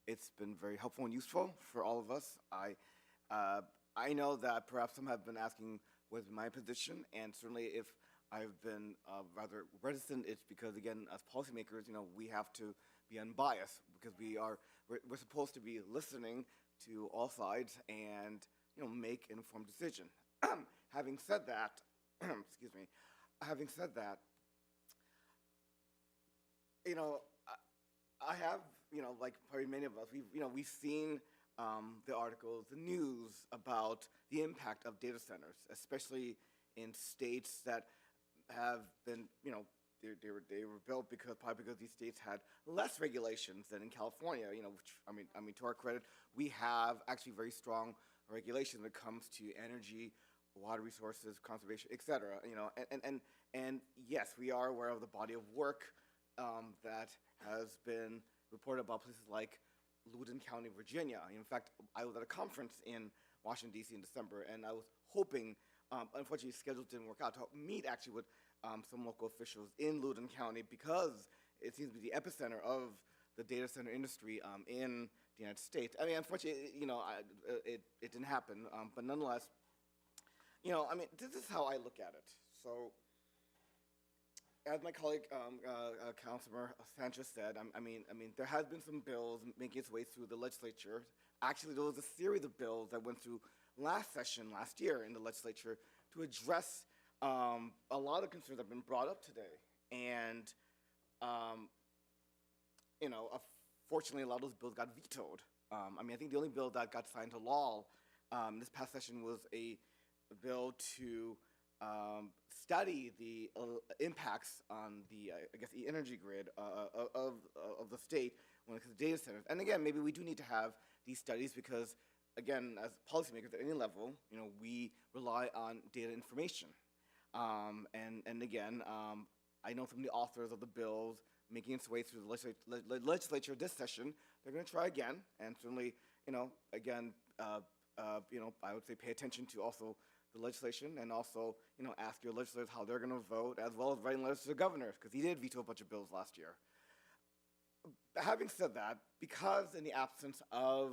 it's been very helpful and useful for all of us. I know that perhaps some have been asking what's my position, and certainly if I've been rather reticent, it's because, again, as policymakers, we have to be unbiased because we're supposed to be listening to all sides and make an informed decision. Having said that, excuse me. Having said that, I have like probably many of us, we've seen the articles, the news about the impact of data centers, especially in states that have been they were built probably because these states had less regulations than in California. Which I mean, to our credit, we have actually very strong regulations when it comes to energy, water resources, conservation, et cetera. And yes, we are aware of the body of work that has been reported about places like Loudoun County, Virginia. In fact, I was at a conference in Washington, D.C. in December, and I was hoping, unfortunately, schedules didn't work out, to meet actually with some local officials in Loudoun County, because it seems to be the epicenter of the data center industry in the United States. I mean, unfortunately, it didn't happen, but nonetheless, I mean, this is how I look at it. So, as my colleague, Councilor Sanchez said, I mean, there has been some bills making its way through the legislature. Actually, there was a series of bills that went through last year in the legislature, to address a lot of concerns that have been brought up today. And, fortunately, a lot of those bills got vetoed. I mean, I think the only bill that got signed to law this past session was a bill to study the impacts on the, the energy grid of the state when it comes to data centers. And again, maybe we do need to have these studies because, again, as policymakers at any level, we rely on data information. And again, I know some of the authors of the bills making its way through the legislature this session, they're going to try again, and certainly, again, I would say pay attention to also the legislation, and also, ask your legislators how they're going to vote, as well as writing letters to the governor, because he did veto a bunch of bills last year. Having said that, because in the absence of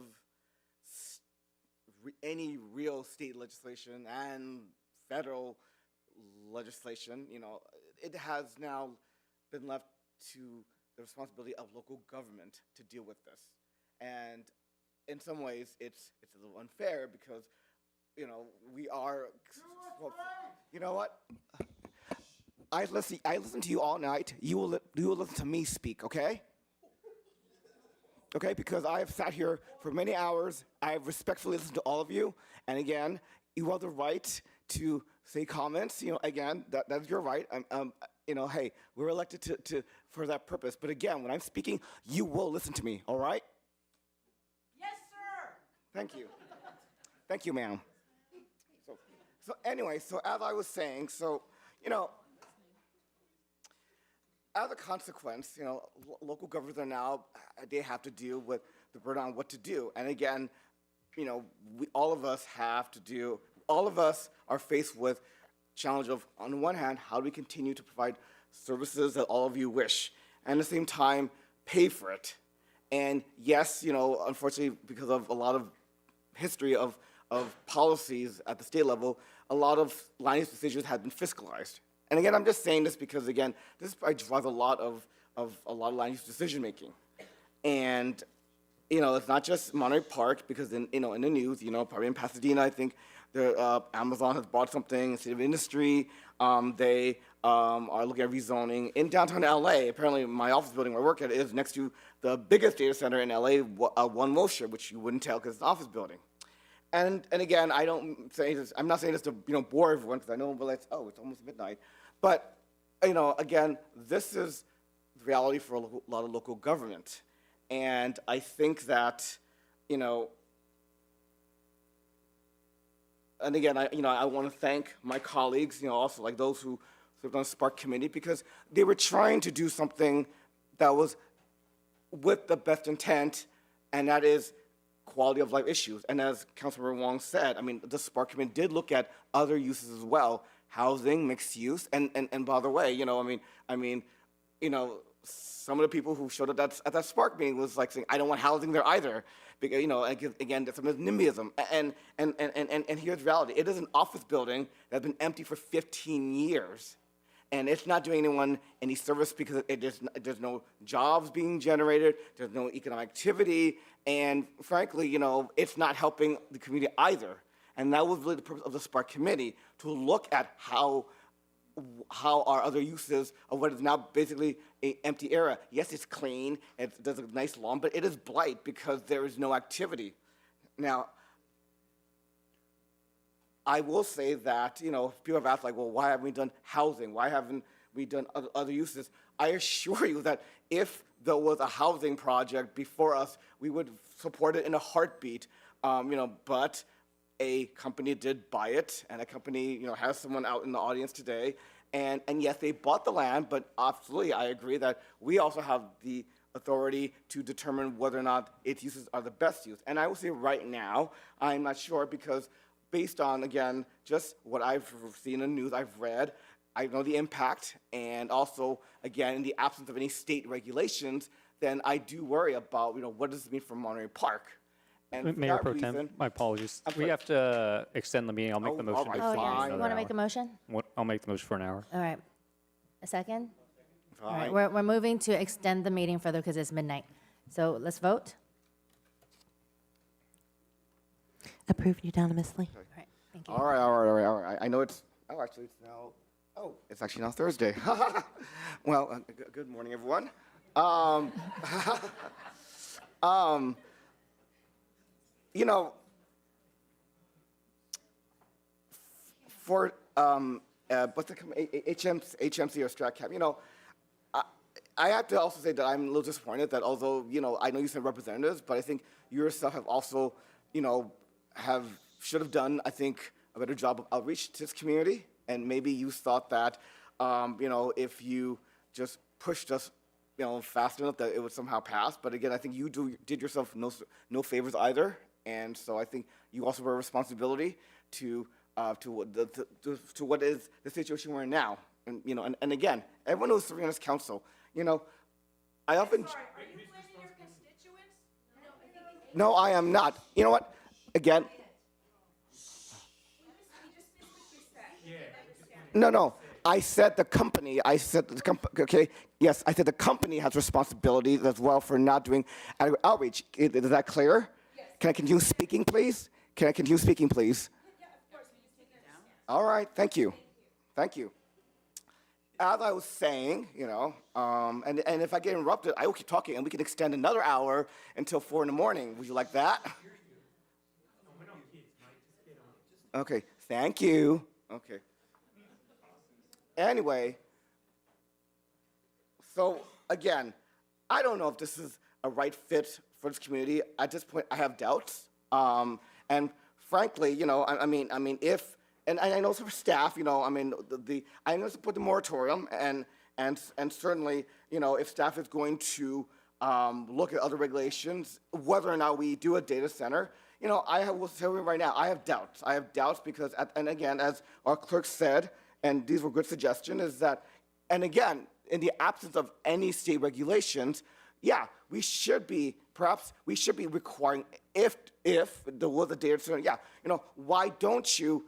any real state legislation and federal legislation, it has now been left to the responsibility of local government to deal with this. And in some ways, it's a little unfair because, we are, well, you know what? I listen to you all night. You will listen to me speak, okay? Okay, because I have sat here for many hours. I have respectfully listened to all of you. And again, you have the right to say comments. Again, that's your right. Hey, we're elected for that purpose. But again, when I'm speaking, you will listen to me, all right? Yes, sir. Thank you. Thank you, ma'am. So anyway, so as I was saying, as a consequence, local governments are now, they have to deal with the burden on what to do. And again, all of us are faced with challenge of, on the one hand, how do we continue to provide services that all of you wish, and at the same time, pay for it. And yes, unfortunately, because of a lot of history of policies at the state level, a lot of land use decisions have been fiscalized. And again, I'm just saying this because, again, this probably drives a lot of land use decision making. And it's not just Monterey Park, because in the news, probably in Pasadena, I think Amazon has bought something, State of Industry. They are looking at rezoning in downtown LA. Apparently, my office building where I work at is next to the biggest data center in LA, One Wilshire, which you wouldn't tell because it's an office building. And again, I'm not saying this to bore everyone, because I know it's almost midnight. But again, this is the reality for a lot of local government. And I think that, and again, I want to thank my colleagues, also like those who served on the Spark Committee, because they were trying to do something that was with the best intent, and that is quality of life issues. And as Councilmember Wong said, the Spark Committee did look at other uses as well, housing, mixed use, and by the way, some of the people who showed up at that Spark meeting was like saying, I don't want housing there either. Because, again, that's some NIMBYism. And here's reality. It is an office building that's been empty for 15 years. And it's not doing anyone any service because there's no jobs being generated, there's no economic activity, and frankly, it's not helping the community either. And that was really the purpose of the Spark Committee, to look at how are other uses of what is now basically an empty area. Yes, it's clean, there's a nice lawn, but it is blight because there is no activity. Now, I will say that, people have asked, like, well, why haven't we done housing? Why haven't we've done other uses. I assure you that if there was a housing project before us, we would support it in a heartbeat. But a company did buy it, and a company, has someone out in the audience today. And yes, they bought the land, but absolutely, I agree that we also have the authority to determine whether or not its uses are the best use. And I will say right now, I'm not sure because based on, again, just what I've seen in the news, I've read, I know the impact, and also, again, in the absence of any state regulations, then I do worry about, what does this mean for Monterey Park? And for Mayor that Pro Tem, reason- my apologies. I'm We sorry. have to extend the meeting. I'll make the Oh, motion. all right, to Oh, extend it yes. fine. You another want to hour. make a motion? I'll make the motion for an hour. All right. A second? All right, Fine. we're moving to extend the meeting further because it's midnight. So let's vote. Approved unanimously. All right, thank you. All right. I know it's, actually, it's now, it's actually now Thursday. Well, good morning, everyone. For, what's the, HMC or StratCap, I have to also say that I'm a little disappointed that although, I know you sent representatives, but I think you yourself have also, should have done, I think, a better job of outreach to this community. And maybe you thought that, if you just pushed us, fast enough that it would somehow pass. But again, I think you did yourself no favors either. And so I think you also have a responsibility to what is the situation we're in now. And, and again, everyone who's serving on this council, I often. Are you blaming your constituents? No, I am not. You know what? Again. No. I said the company. Okay. Yes, I said the company has responsibilities as well for not doing adequate outreach. Is that clear? Yes. Can I continue speaking, please? Yeah, of course. Will you take it down? All right. Thank you. As I was saying, and if I get interrupted, I will keep talking, and we can extend another hour until 4 in the morning. Would you like that? Okay. Thank you. Okay. Anyway, so again, I don't know if this is a right fit for this community. At this point, I have doubts. And frankly, I mean, if, and I know for staff, I know support the moratorium, and certainly, if staff is going to look at other regulations, whether or not we do a data center, I will tell you right now, I have doubts. I have doubts because, and again, as our clerk said, and these were good suggestions, is that, and again, in the absence of any state regulations, yeah, we should be requiring, if there was a data center, why don't you,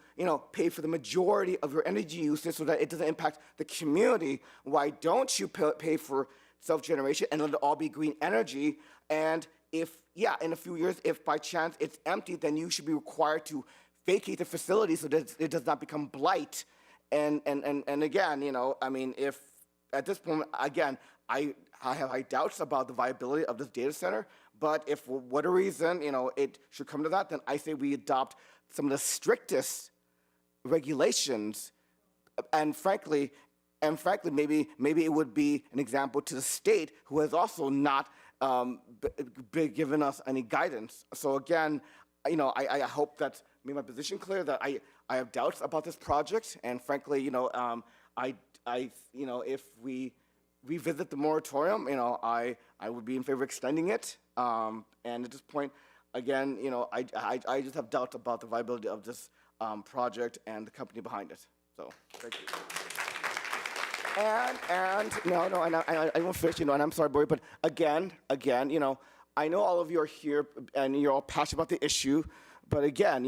pay for the majority of your energy usage so that it doesn't impact the community? Why don't you pay for self-generation and let it all be green energy? And if, in a few years, if by chance it's empty, then you should be required to vacate the facility so that it does not become blight. And again, if at this point, again, I have high doubts about the viability of this data center, but if for whatever reason, it should come to that, then I say we adopt some of the strictest regulations, and frankly, maybe it would be an example to the state who has also not given us any guidance. So again, I hope that made my position clear that I have doubts about this project, and frankly, if we revisit the moratorium, I would be in favor of extending it. And at this point, again, I just have doubts about the viability of this project and the company behind it. So, thank you. And I won't finish, and I'm sorry, Boy, but again, I know all of you are here and you're all passionate about the issue, but again,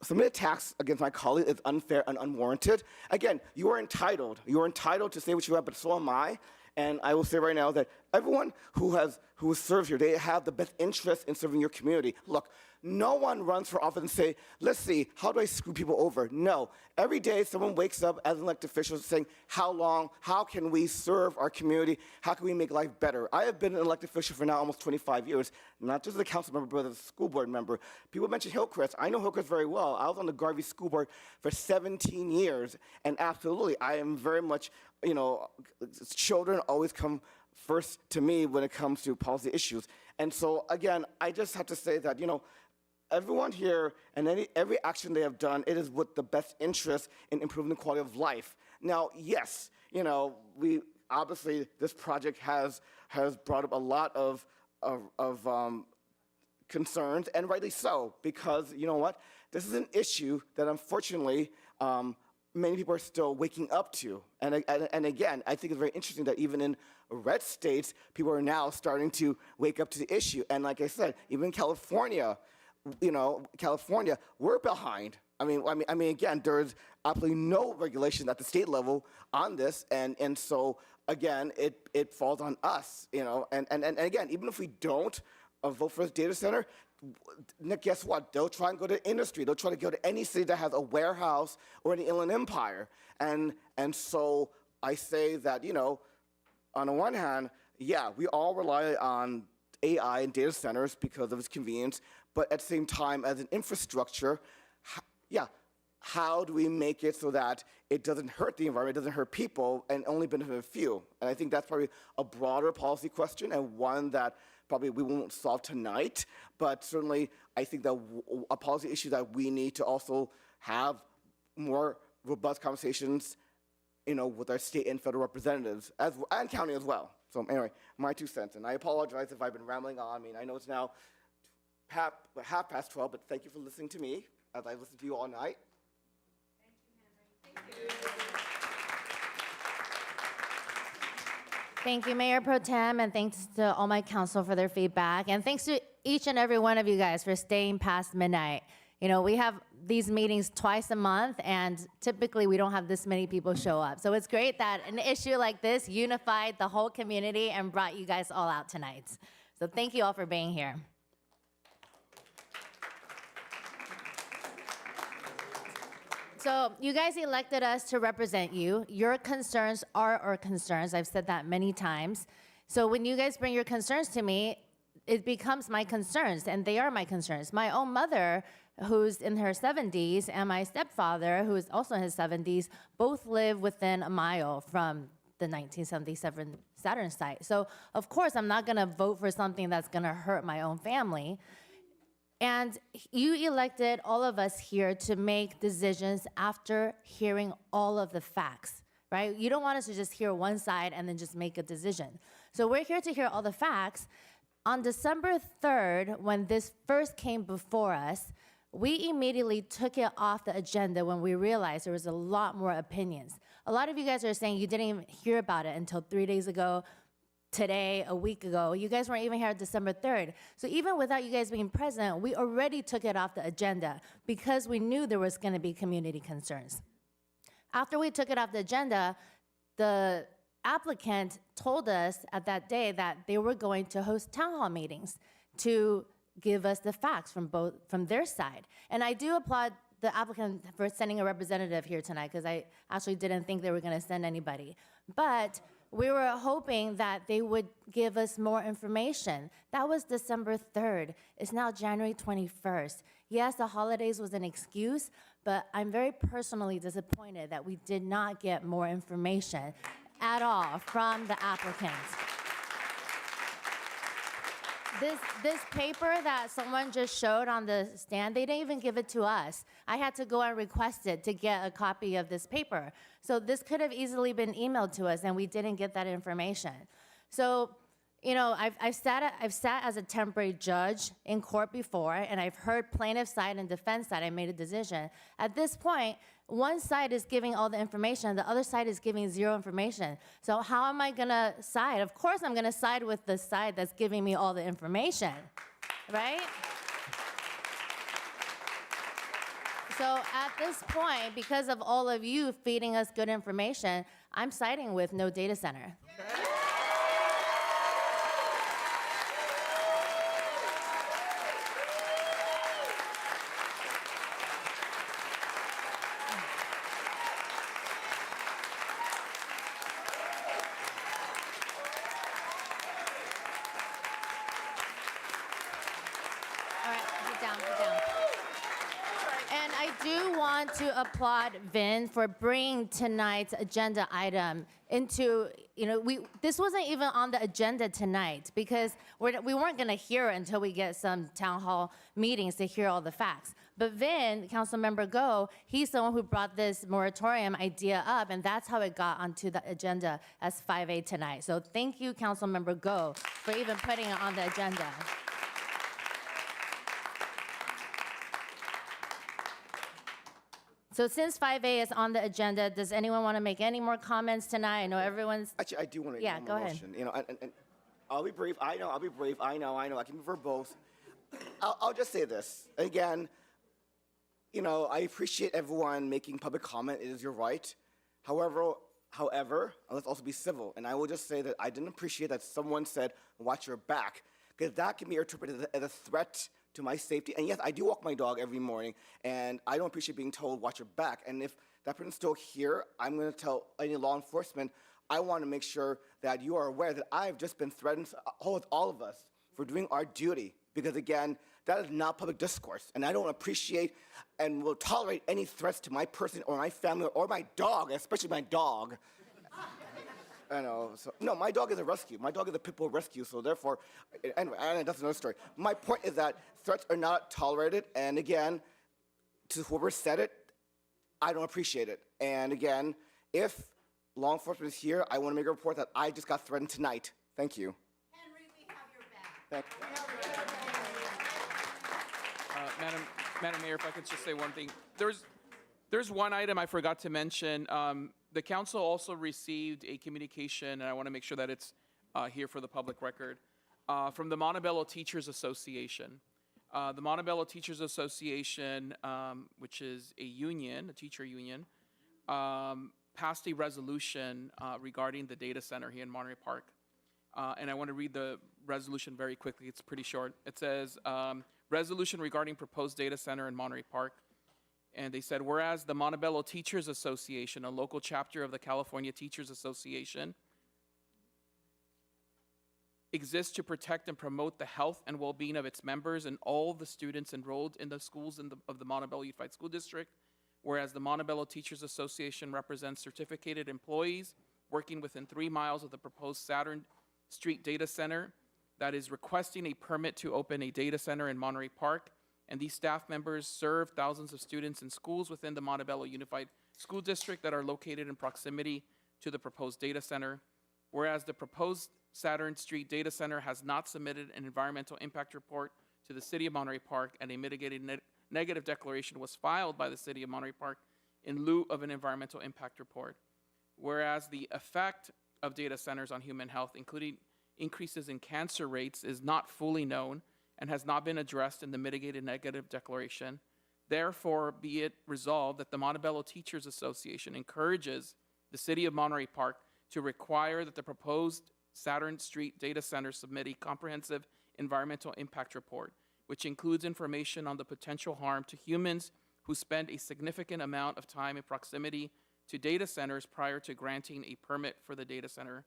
some of the attacks against my colleague is unfair and unwarranted. Again, you are entitled to say what you have, but so am I. And I will say right now that everyone who serves here, they have the best interest in serving your community. Look, no one runs for office and say, let's see, how do I screw people over? No. Every day, someone wakes up as an elected official saying, how can we serve our community? How can we make life better? I have been an elected official for now almost 25 years, not just as a council member, but as a school board member. People mention Hillcrest. I know Hillcrest very well. I was on the Garvey School Board for 17 years, and absolutely, I am very much, children always come first to me when it comes to policy issues. And so, again, I just have to say that, everyone here and every action they have done, it is with the best interest in improving the quality of life. Now, yes, we obviously this project has brought up a lot of concerns, and rightly so, because you know what, this is an issue that unfortunately many people are still waking up to. And again, I think it's very interesting that even in red states, people are now starting to wake up to the issue. And like I said, even in California, we're behind. I mean, again, there's absolutely no regulation at the state level on this, and so again, it falls on us, and again, even if we don't vote for this data center, guess what? They'll try and go to industry. They'll try to go to any city that has a warehouse or an Inland Empire, and so I say that on the one hand, yeah, we all rely on AI and data centers because of its convenience, but at the same time, as an infrastructure, how do we make it so that it doesn't hurt the environment, it doesn't hurt people, and only benefit a few? And I think that's probably a broader policy question, and one that probably we won't solve tonight, but certainly I think that a policy issue that we need to also have more robust conversations, with our state and federal representatives, and county as well. So anyway, my 2 cents, and I apologize if I've been rambling on. I mean, I know it's now half past 12, but thank you for listening to me as I listened to you all night. Thank you, Mayor Pro Tem, and thanks to all my council for their feedback. And thanks to each and every one of you guys for staying past midnight. We have these meetings twice a month, and typically we don't have this many people show up. So it's great that an issue like this unified the whole community and brought you guys all out tonight. So thank you all for being here. So you guys elected us to represent you. Your concerns are our concerns. I've said that many times. So when you guys bring your concerns to me, it becomes my concerns, and they are my concerns. My own mother, who's in her 70s, and my stepfather, who is also in his 70s, both live within a mile from the 1977 Saturn site. So of course, I'm not gonna vote for something that's gonna hurt my own family. And you elected all of us here to make decisions after hearing all of the facts, right? You don't want us to just hear one side and then just make a decision. So we're here to hear all the facts. On December 3rd, when this first came before us, we immediately took it off the agenda when we realized there was a lot more opinions. A lot of you guys are saying you didn't even hear about it until 3 days ago, today, a week ago. You guys weren't even here December 3rd. So even without you guys being present, we already took it off the agenda because we knew there was gonna be community concerns. After we took it off the agenda, the applicant told us at that day that they were going to host town hall meetings to give us the facts from their side. And I do applaud the applicant for sending a representative here tonight, because I actually didn't think they were gonna send anybody. But we were hoping that they would give us more information. That was December 3rd. It's now January 21st. Yes, the holidays was an excuse, but I'm very personally disappointed that we did not get more information at all from the applicant. This paper that someone just showed on the stand, they didn't even give it to us. I had to go and request it to get a copy of this paper. So this could have easily been emailed to us, and we didn't get that information. So, I've sat as a temporary judge in court before, and I've heard plaintiff side and defense side. I made a decision. At this point, one side is giving all the information, the other side is giving zero information. So how am I gonna side? Of course I'm gonna side with the side that's giving me all the information, right? So at this point, because of all of you feeding us good information, I'm siding with no data center. down, sit down. And I do want to applaud Vin for bringing tonight's agenda item into, this wasn't even on the agenda tonight because we weren't going to hear it until we get some town hall meetings to hear all the facts. But Vin, Councilmember Go, he's the one who brought this moratorium idea up, and that's how it got onto the agenda as 5A tonight. So thank you, Councilmember Go, for even putting it on the agenda. So since 5A is on the agenda, does anyone want to make any more comments tonight? I know everyone's... Actually, I do want to. Yeah, go ahead. motion. And I'll be brief. I know. I'll be brief. I know. I can be verbose. I'll just say this again. I appreciate everyone making public comment. It is your right. However, let's also be civil. And I will just say that I didn't appreciate that someone said, "Watch your back," because that can be interpreted as a threat to my safety. And yes, I do walk my dog every morning, and I don't appreciate being told, "Watch your back." And if that person's still here, I'm going to tell any law enforcement, I want to make sure that you are aware that I've just been threatened with all of us for doing our duty. Because again, that is not public discourse. And I don't appreciate and will tolerate any threats to my person or my family or my dog, especially my dog. I know. So, no, my dog is a rescue. My dog is a pit bull rescue. So therefore, anyway, that's another story. My point is that threats are not tolerated. And again, to whoever said it, I don't appreciate it. And again, if law enforcement is here, I want to make a report that I just got threatened tonight. Thank you. Henry, we have your back. Thank you. Madam Mayor, if I could just say one thing. There's one item I forgot to mention. The council also received a communication, and I want to make sure that it's here for the public record, from the Montebello Teachers Association. The Montebello Teachers Association, which is a union, a teacher union, passed a resolution regarding the data center here in Monterey Park. And I want to read the resolution very quickly. It's pretty short. It says, resolution regarding proposed data center in Monterey Park. And they said, whereas the Montebello Teachers Association, a local chapter of the California Teachers Association, exists to protect and promote the health and well-being of its members and all the students enrolled in the schools of the Montebello Unified School District, whereas the Montebello Teachers Association represents certificated employees working within 3 miles of the proposed Saturn Street Data Center that is requesting a permit to open a data center in Monterey Park, and these staff members serve thousands of students in schools within the Montebello Unified School District that are located in proximity to the proposed data center. Whereas the proposed Saturn Street Data Center has not submitted an environmental impact report to the City of Monterey Park, and a mitigated negative declaration was filed by the City of Monterey Park in lieu of an environmental impact report. Whereas the effect of data centers on human health, including increases in cancer rates, is not fully known and has not been addressed in the mitigated negative declaration. Therefore, be it resolved that the Montebello Teachers Association encourages the City of Monterey Park to require that the proposed Saturn Street Data Center submit a comprehensive environmental impact report, which includes information on the potential harm to humans who spend a significant amount of time in proximity to data centers prior to granting a permit for the data center.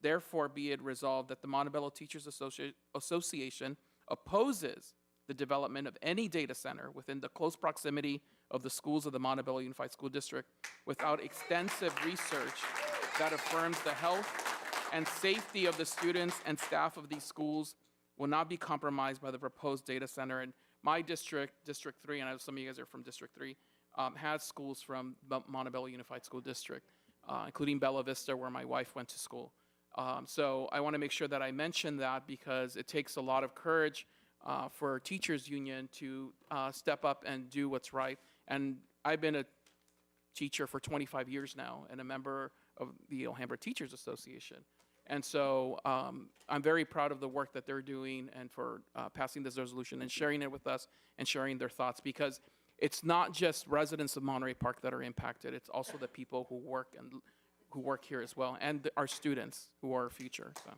Therefore, be it resolved that the Montebello Teachers Association opposes the development of any data center within the close proximity of the schools of the Montebello Unified School District without extensive research that affirms the health and safety of the students and staff of these schools will not be compromised by the proposed data center. And my district, District 3, and I know some of you guys are from District 3, has schools from Montebello Unified School District, including Bella Vista, where my wife went to school. So I want to make sure that I mention that because it takes a lot of courage for teachers union to step up and do what's right. And I've been a teacher for 25 years now and a member of the Alhambra Teachers Association. And so I'm very proud of the work that they're doing and for passing this resolution and sharing it with us and sharing their thoughts, because it's not just residents of Monterey Park that are impacted. It's also the people who work here as well, and our students who are our future. So.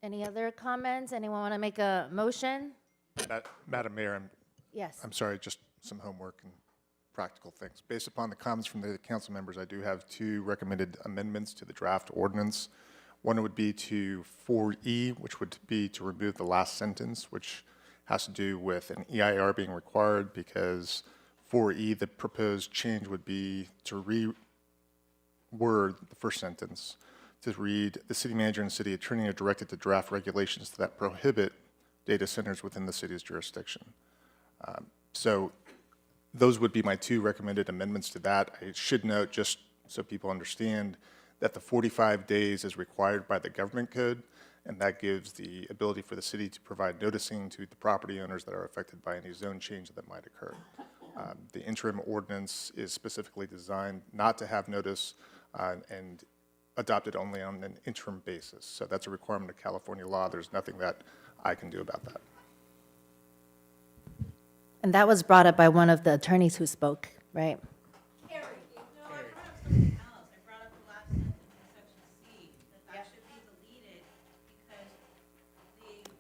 Any other comments? Anyone want to make a motion? Madam Mayor, Yes. I'm sorry, just some homework and practical things. Based upon the comments from the council members, I do have 2 recommended amendments to the draft ordinance. One would be to 4E, which would be to remove the last sentence, which has to do with an EIR being required, because 4E, the proposed change would be to reword the first sentence to read, the city manager and city attorney are directed to draft regulations that prohibit data centers within the city's jurisdiction. So those would be my 2 recommended amendments to that. I should note, just so people understand, that the 45 days is required by the government code, and that gives the ability for the city to provide noticing to the property owners that are affected by any zone change that might occur. The interim ordinance is specifically designed not to have notice and adopted only on an interim basis. So that's a requirement of California law. There's nothing that I can do about that. And that was brought up by one of the attorneys who spoke, right?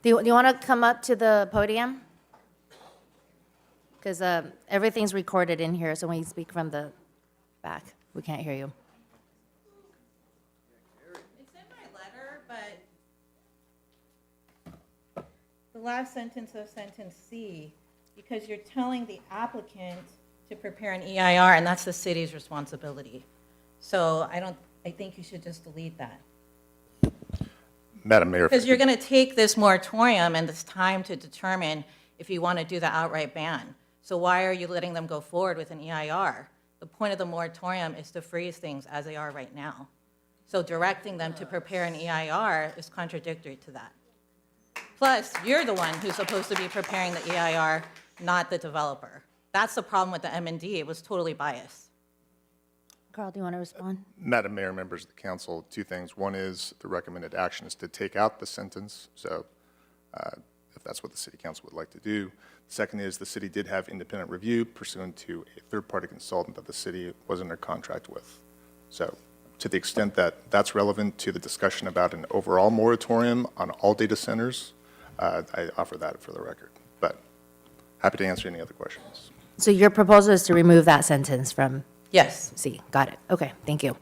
Do you want to come up to the podium? Because everything's recorded in here, so when you speak from the back, we can't hear you. It's in my letter, but the last sentence of sentence C, because you're telling the applicant to prepare an EIR, and that's the city's responsibility. So I think you should just delete that. Madam Mayor. Because you're going to take this moratorium and this time to determine if you want to do the outright ban. So why are you letting them go forward with an EIR? The point of the moratorium is to freeze things as they are right now. So directing them to prepare an EIR is contradictory to that. Plus, you're the one who's supposed to be preparing the EIR, not the developer. That's the problem with the M&D. It was totally biased. Carl, do you want to respond? Madam Mayor, members of the council, 2 things. One is the recommended action is to take out the sentence, so if that's what the city council would like to do. Second is the city did have independent review pursuant to a third-party consultant that the city was under contract with. So to the extent that that's relevant to the discussion about an overall moratorium on all data centers, I offer that for the record. But happy to answer any other questions. So your proposal is to remove that sentence from Yes. C. Got it. Okay, thank you.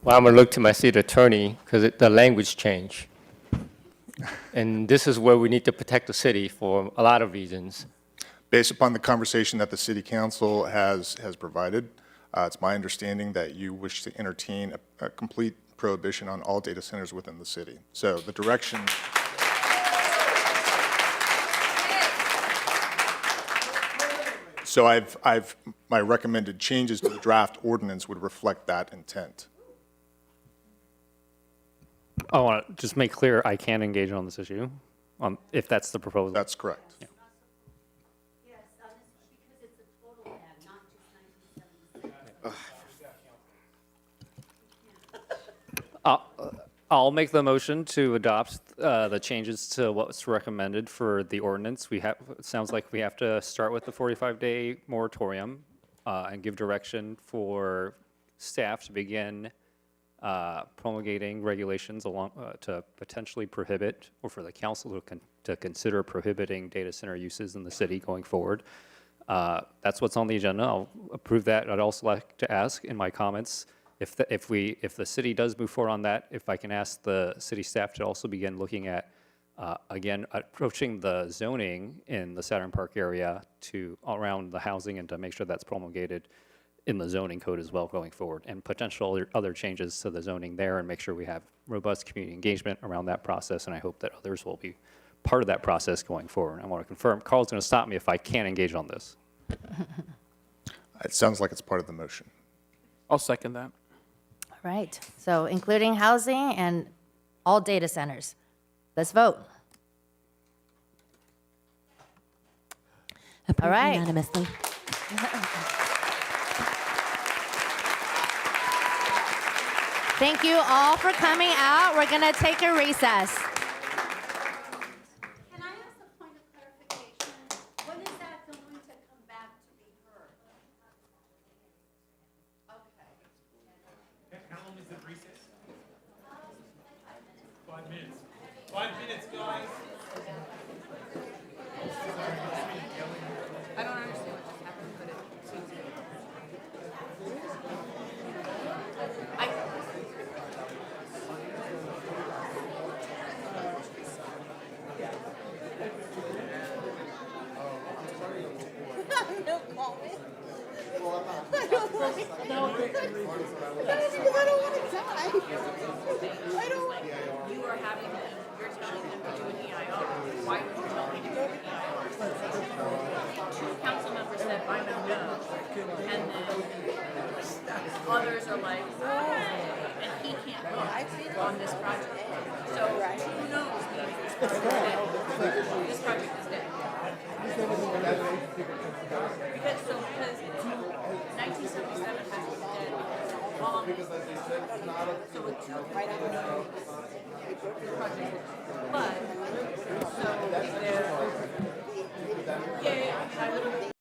Well, I'm going to look to my city attorney because the language changed. And this is where we need to protect the city for a lot of reasons. Based upon the conversation that the city council has provided, it's my understanding that you wish to entertain a complete prohibition on all data centers within the city. So the direction. So my recommended changes to the draft ordinance would reflect that intent. I want to just make clear I can engage on this issue, if that's the proposal. That's correct. Yeah. I'll make the motion to adopt the changes to what's recommended for the ordinance. It sounds like we have to start with the 45-day moratorium and give direction for staff to begin promulgating regulations to potentially prohibit, or for the council to consider prohibiting data center uses in the city going forward. That's what's on the agenda. I'll approve that. I'd also like to ask in my comments, if the city does move forward on that, if I can ask the city staff to also begin looking at, again, approaching the zoning in the Saturn Park area around the housing, and to make sure that's promulgated in the zoning code as well going forward, and potential other changes to the zoning there, and make sure we have robust community engagement around that process. And I hope that others will be part of that process going forward. I want to confirm, Carl's going to stop me if I can't engage on this. It sounds like it's part of the motion. I'll second that. All right, so including housing and all data centers. Let's vote. Approved All right. unanimously. Thank you all for coming out. We're going to take a recess. Can I ask a point of clarification? When is that going to come back to be heard? Okay. How long is the recess? I don't understand what just happened, but it seems to be. No comment. I don't want to die. I don't want to. You are having them, you're telling them to do an EIR. Why would you tell me to do an EIR? Two council members said, I'm a no. And then others are like, hey, and he can't vote on this project. So who knows, maybe this project is dead. This project is dead. Because 1977 has been dead long. So it's right on the nose. But, so there, yeah, I mean,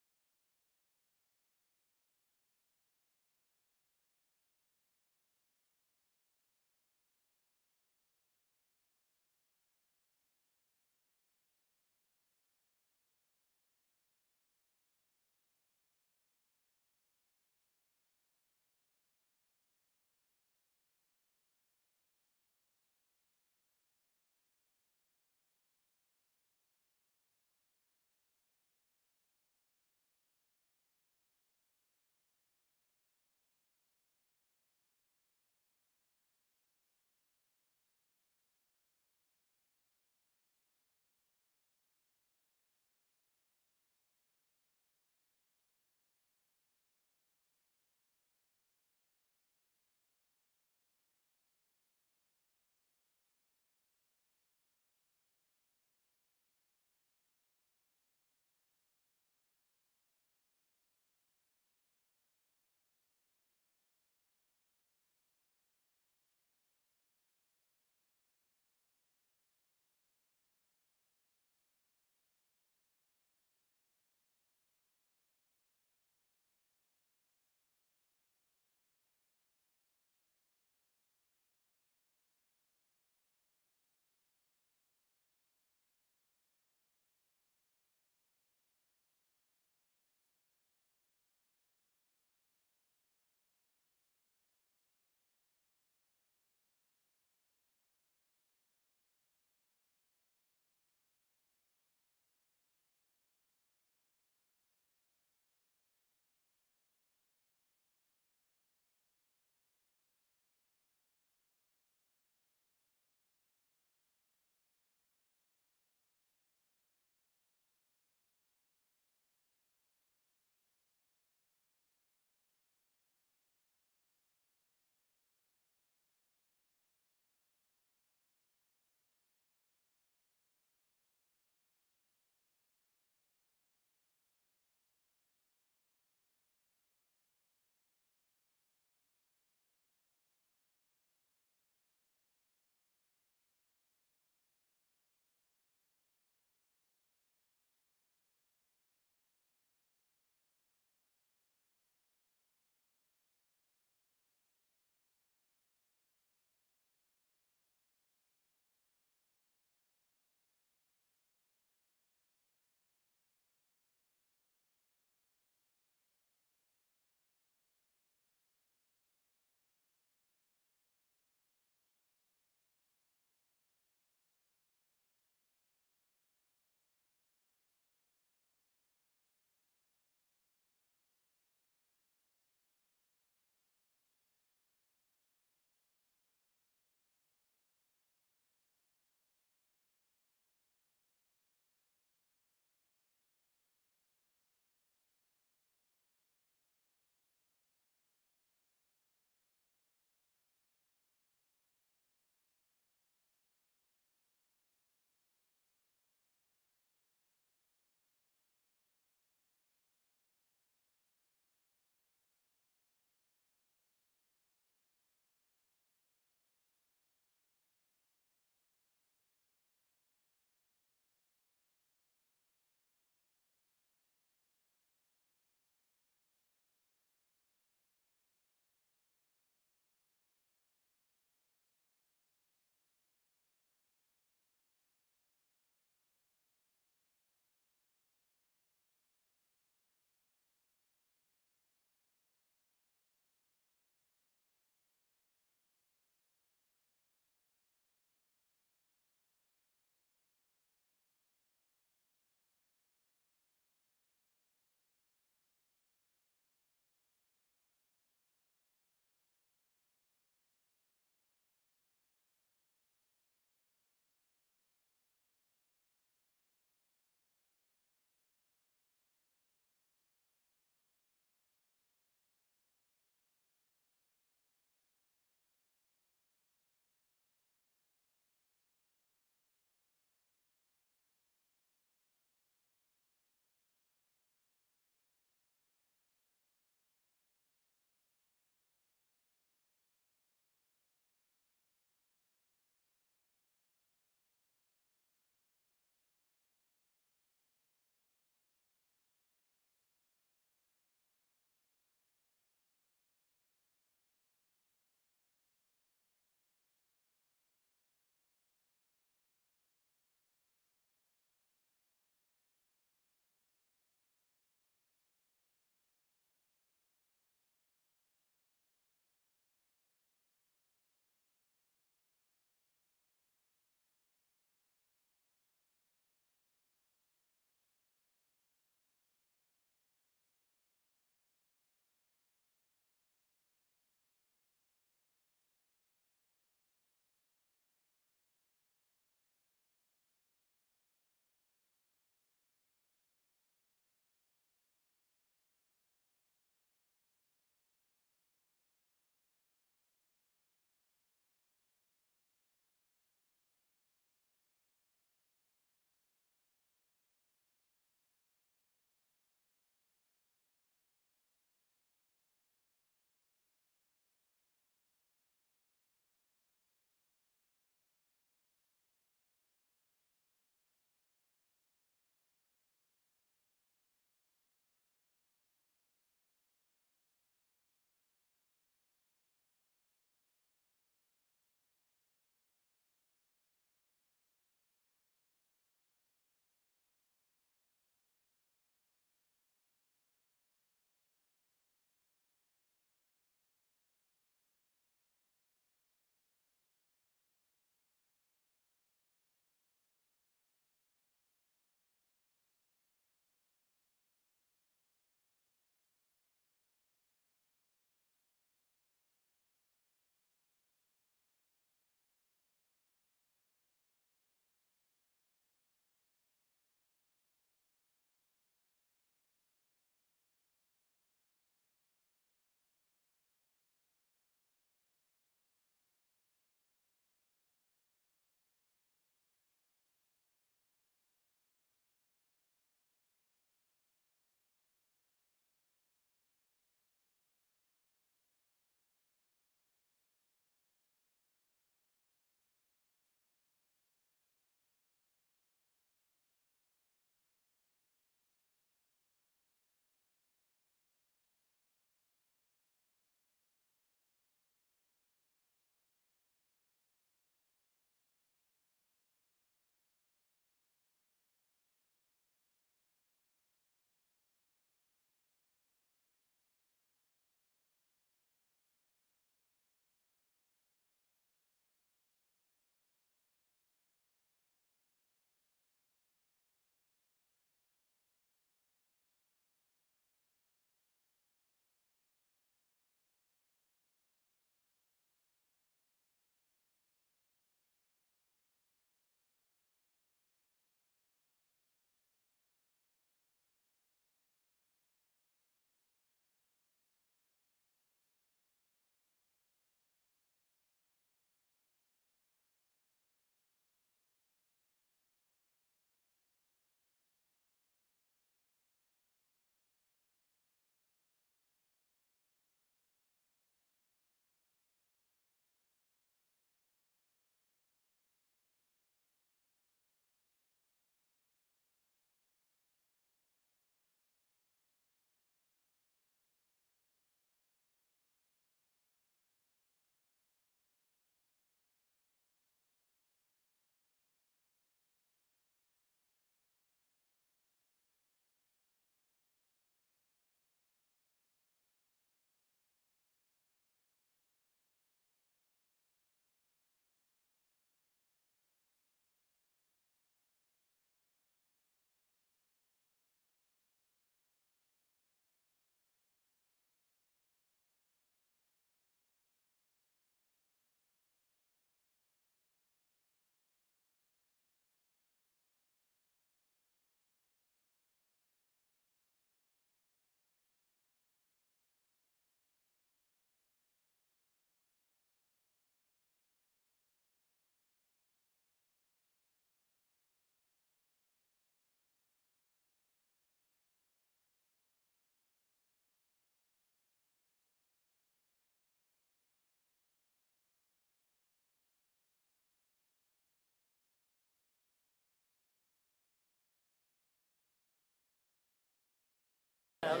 And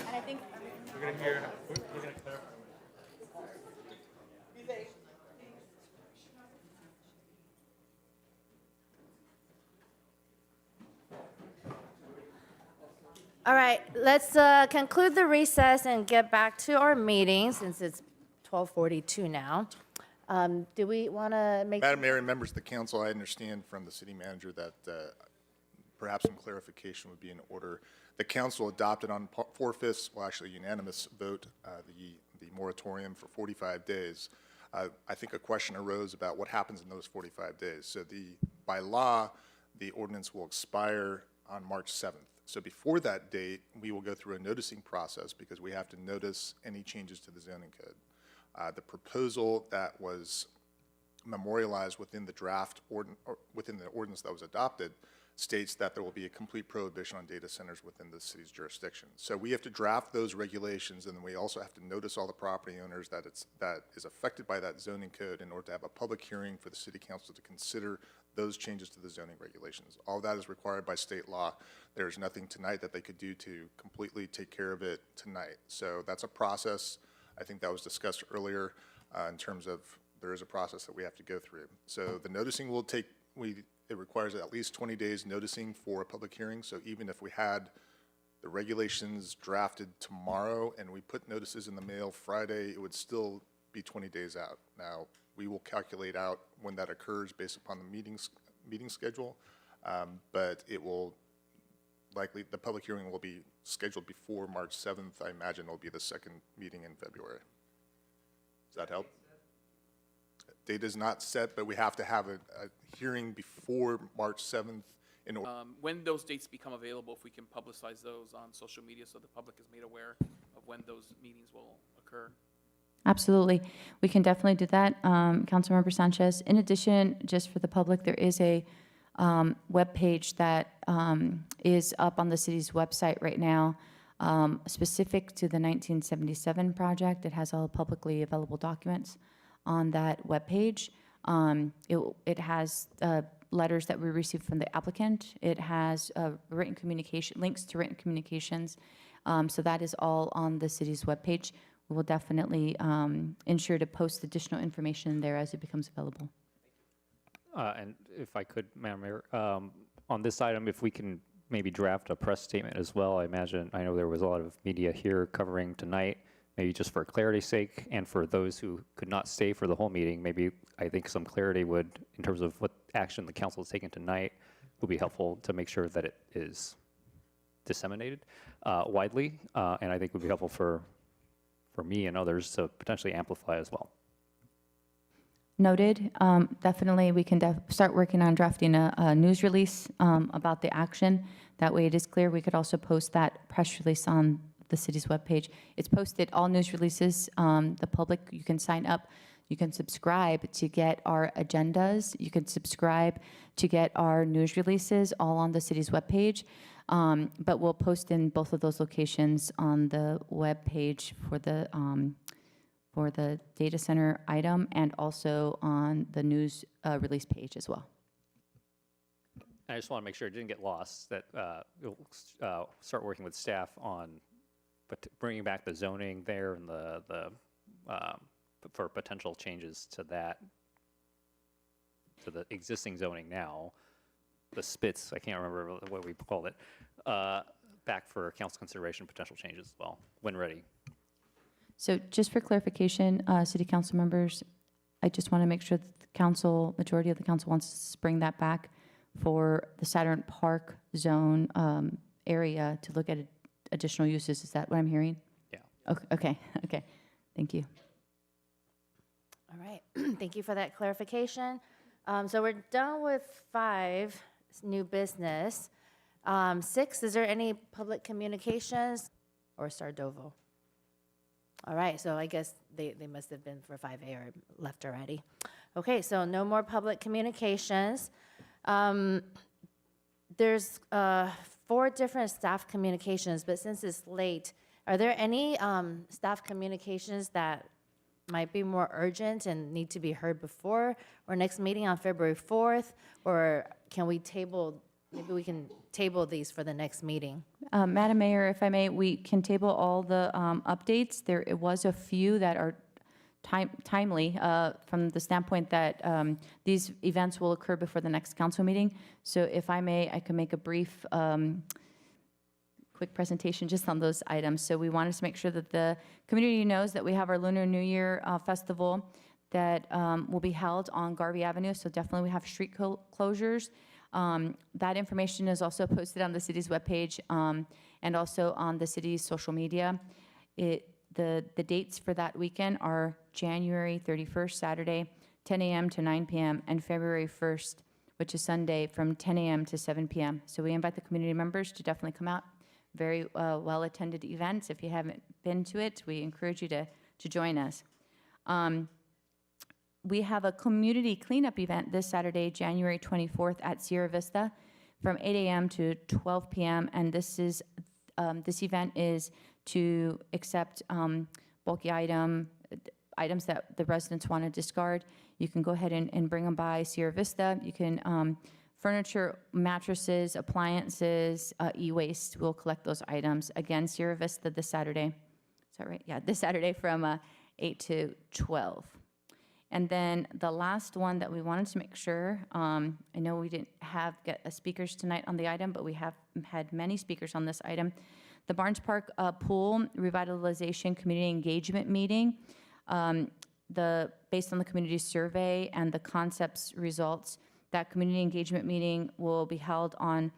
I think all right, let's conclude the recess and get back to our meeting since it's 12:42 now. Do we want to make? Madam Mayor and members of the council, I understand from the city manager that perhaps some clarification would be in order. The council adopted on 4/5, well, actually unanimous vote, the moratorium for 45 days. I think a question arose about what happens in those 45 days. So by law, the ordinance will expire on March 7th. So before that date, we will go through a noticing process because we have to notice any changes to the zoning code. The proposal that was memorialized within the draft within the ordinance that was adopted states that there will be a complete prohibition on data centers within the city's jurisdiction. So we have to draft those regulations, and then we also have to notice all the property owners that is affected by that zoning code in order to have a public hearing for the city council to consider those changes to the zoning regulations. All that is required by state law. There's nothing tonight that they could do to completely take care of it tonight. So that's a process. I think that was discussed earlier in terms of there is a process that we have to go through. So the noticing will take, it requires at least 20 days noticing for a public hearing. So even if we had the regulations drafted tomorrow and we put notices in the mail Friday, it would still be 20 days out. Now, we will calculate out when that occurs based upon the meeting schedule, but it will likely, the public hearing will be scheduled before March 7th. I imagine it'll be the second meeting in February. Does that help? Date is not set, but we have to have a hearing before March 7th in order. When those dates become available, if we can publicize those on social media so the public is made aware of when those meetings will occur. Absolutely. We can definitely do that, Councilmember Sanchez. In addition, just for the public, there is a web page that is up on the city's website right now, specific to the 1977 project. It has all publicly available documents on that web page. It has letters that we received from the applicant. It has written communication, links to written communications. So that is all on the city's webpage. We will definitely ensure to post additional information there as it becomes available. And if I could, Madam Mayor, on this item, if we can maybe draft a press statement as well. I know there was a lot of media here covering tonight, maybe just for clarity's sake, and for those who could not stay for the whole meeting, maybe I think some clarity would, in terms of what action the council is taking tonight, would be helpful to make sure that it is disseminated widely, and I think would be helpful for me and others to potentially amplify as well. Noted. Definitely, we can start working on drafting a news release about the action. That way it is clear. We could also post that press release on the city's webpage. It's posted, all news releases, the public, you can sign up, you can subscribe to get our agendas, you can subscribe to get our news releases, all on the city's webpage. But we'll post in both of those locations on the webpage for the data center item and also on the news release page as well. I just want to make sure it didn't get lost, that you'll start working with staff on bringing back the zoning there and for potential changes to that, to the existing zoning now, the spits, I can't remember what we called it, back for council consideration, potential changes as well, when ready. So just for clarification, city council members, I just want to make sure that the council, majority of the council wants to bring that back for the Saturn Park zone area to look at additional uses. Is that what I'm hearing? Yeah. Okay. Thank you. All right. Thank you for that clarification. So we're done with 5, new business. 6, is there any public communications? Or Sardovo? All right, so I guess they must have been for 5A or left already. Okay, so no more public communications. There's 4 different staff communications, but since it's late, are there any staff communications that might be more urgent and need to be heard before our next meeting on February 4th? Or can we table, maybe we can table these for the next meeting? Madam Mayor, if I may, we can table all the updates. There it was a few that are timely from the standpoint that these events will occur before the next council meeting. So if I may, I can make a brief quick presentation just on those items. So we wanted to make sure that the community knows that we have our Lunar New Year Festival that will be held on Garvey Avenue. So definitely we have street closures. That information is also posted on the city's webpage and also on the city's social media. The dates for that weekend are January 31st, Saturday, 10 a.m. to 9 p.m., and February 1st, which is Sunday, from 10 a.m. to 7 p.m. So we invite the community members to definitely come out. Very well-attended event. If you haven't been to it, we encourage you to join us. We have a community cleanup event this Saturday, January 24th at Sierra Vista from 8 a.m. to 12 p.m. And this event is to accept bulky items that the residents want to discard. You can go ahead and bring them by Sierra Vista. You can furniture, mattresses, appliances, e-waste. We'll collect those items. Again, Sierra Vista this Saturday. Is that right? Yeah, this Saturday from 8 to 12. And then the last one that we wanted to make sure, I know we didn't get speakers tonight on the item, but we have had many speakers on this item. The Barnes Park Pool Revitalization Community Engagement Meeting, based on the community survey and the concepts results, that community engagement meeting will be held on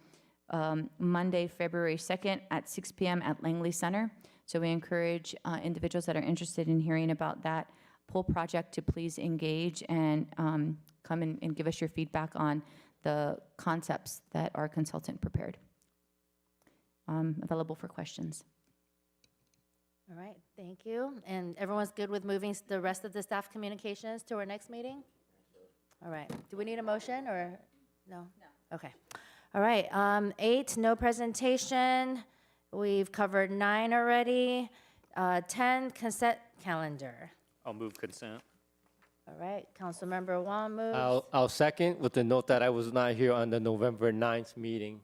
Monday, February 2nd at 6 p.m. at Langley Center. So we encourage individuals that are interested in hearing about that pool project to please engage and come and give us your feedback on the concepts that our consultant prepared. Available for questions. All right, thank you. And everyone's good with moving the rest of the staff communications to our next meeting? All right, do we need a motion or no? No. Okay. All right, 8, no presentation. We've covered 9 already. 10, consent calendar. I'll move consent. All right, Councilmember Wong moves. I'll second with the note that I was not here on the November 9th meeting.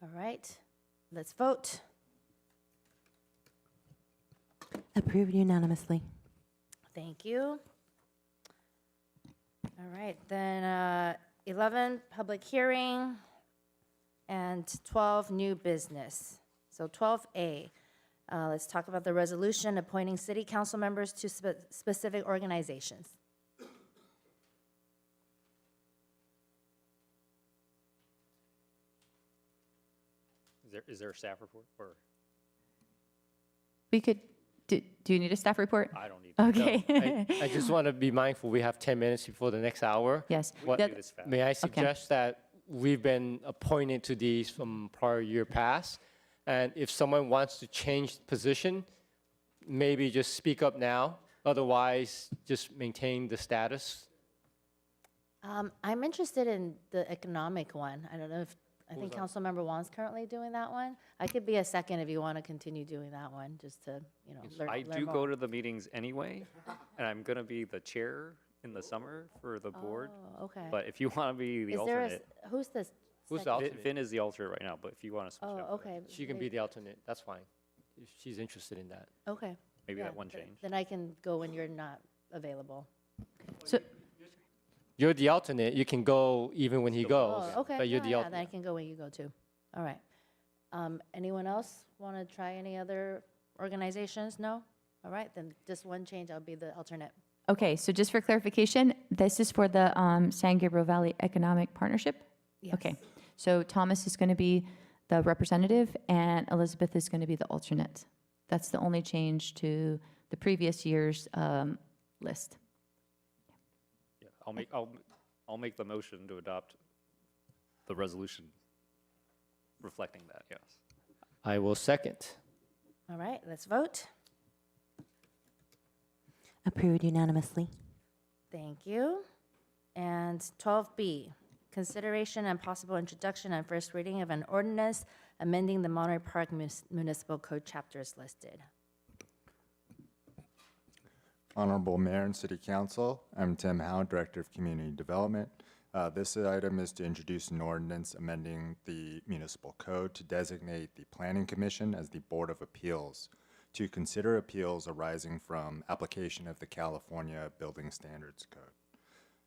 All right, let's vote. Approved unanimously. Thank you. All right, then 11, public hearing, and 12, new business. So 12A, let's talk about the resolution appointing city council members to specific organizations. Is there a staff report or? We could, do you need a staff report? I don't need. Okay. No, I just want to be mindful, we have 10 minutes before the next hour. Yes. May I suggest that we've been appointed to these from prior year past, and if someone wants to change position, maybe just speak up now, otherwise just maintain the status. I'm interested in the economic one. I don't know if, I think Councilmember Wong's currently doing that one. I could be a second if you want to continue doing that one, just to, learn I do more. go to the meetings anyway, and I'm gonna be the chair in the summer for the board. Oh, okay. But if you want to be the Is there alternate, who's this? Who's the alternate? Finn is the alternate right now. But if you want to switch Oh, out, okay. She can be the alternate, that's fine, if she's interested in that. Okay. maybe Yeah, that one change. Then I can go when you're not available. So, You're the alternate, you can go even when he goes. Oh, okay. But you're Yeah, the yeah, alternate. then I can go when you go too. All right. Anyone else want to try any other organizations? No? All right, then just one change, I'll be the alternate. okay, so just for clarification, this is for the San Gabriel Valley Economic Partnership? Yes. Okay, so Thomas is going to be the representative and Elizabeth is going to be the alternate. That's the only change to the previous year's list. Yeah, I'll make the motion to adopt the resolution reflecting that. Yes. I will second. All right, let's vote. Approved unanimously. Thank you. And 12B, consideration and possible introduction and first reading of an ordinance amending the Monterey Park Municipal Code chapters listed. Honorable Mayor and City Council, I'm Tim Howe, Director of Community Development. This item is to introduce an ordinance amending the municipal code to designate the Planning Commission as the Board of Appeals to consider appeals arising from application of the California Building Standards Code.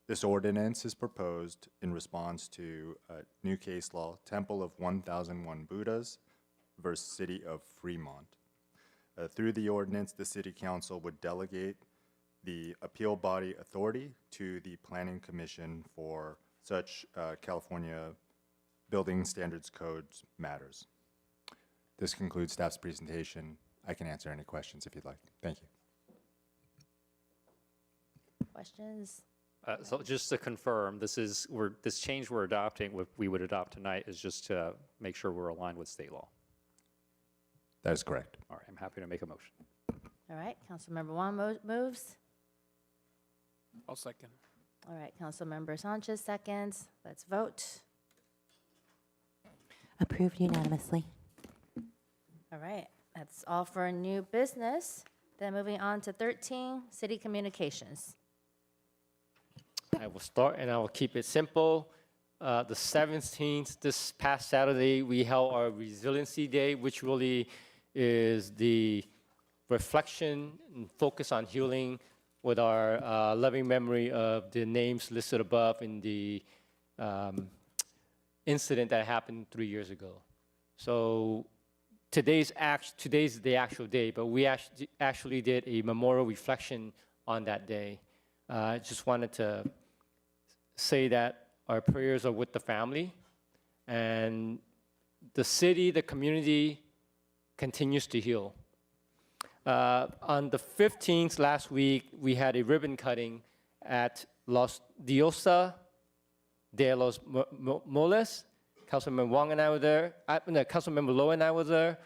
This ordinance is proposed in response to new case law, Temple of 1001 Buddhas versus City of Fremont. Through the ordinance, the City Council would delegate the appeal body authority to the Planning Commission for such California Building Standards Codes matters. This concludes staff's presentation. I can answer any questions if you'd like. Thank you. Questions? So just to confirm, this change we're adopting, what we would adopt tonight, is just to make sure we're aligned with state law. That is correct. All right, I'm happy to make a motion. All right, Councilmember Wong moves. I'll second. All right, Councilmember Sanchez seconds. Let's vote. Approved unanimously. All right, that's all for new business. Then moving on to 13, city communications. I will start and I will keep it simple. The 17th, this past Saturday, we held our Resiliency Day, which really is the reflection and focus on healing with our loving memory of the names listed above in the incident that happened 3 years ago. So today's the actual day, but we actually did a memorial reflection on that day. I just wanted to say that our prayers are with the family, and the city, the community continues to heal. On the 15th last week, we had a ribbon cutting at Los Diosa de los Moles. Councilmember Wong and I were there. Councilmember Lowe and I were there.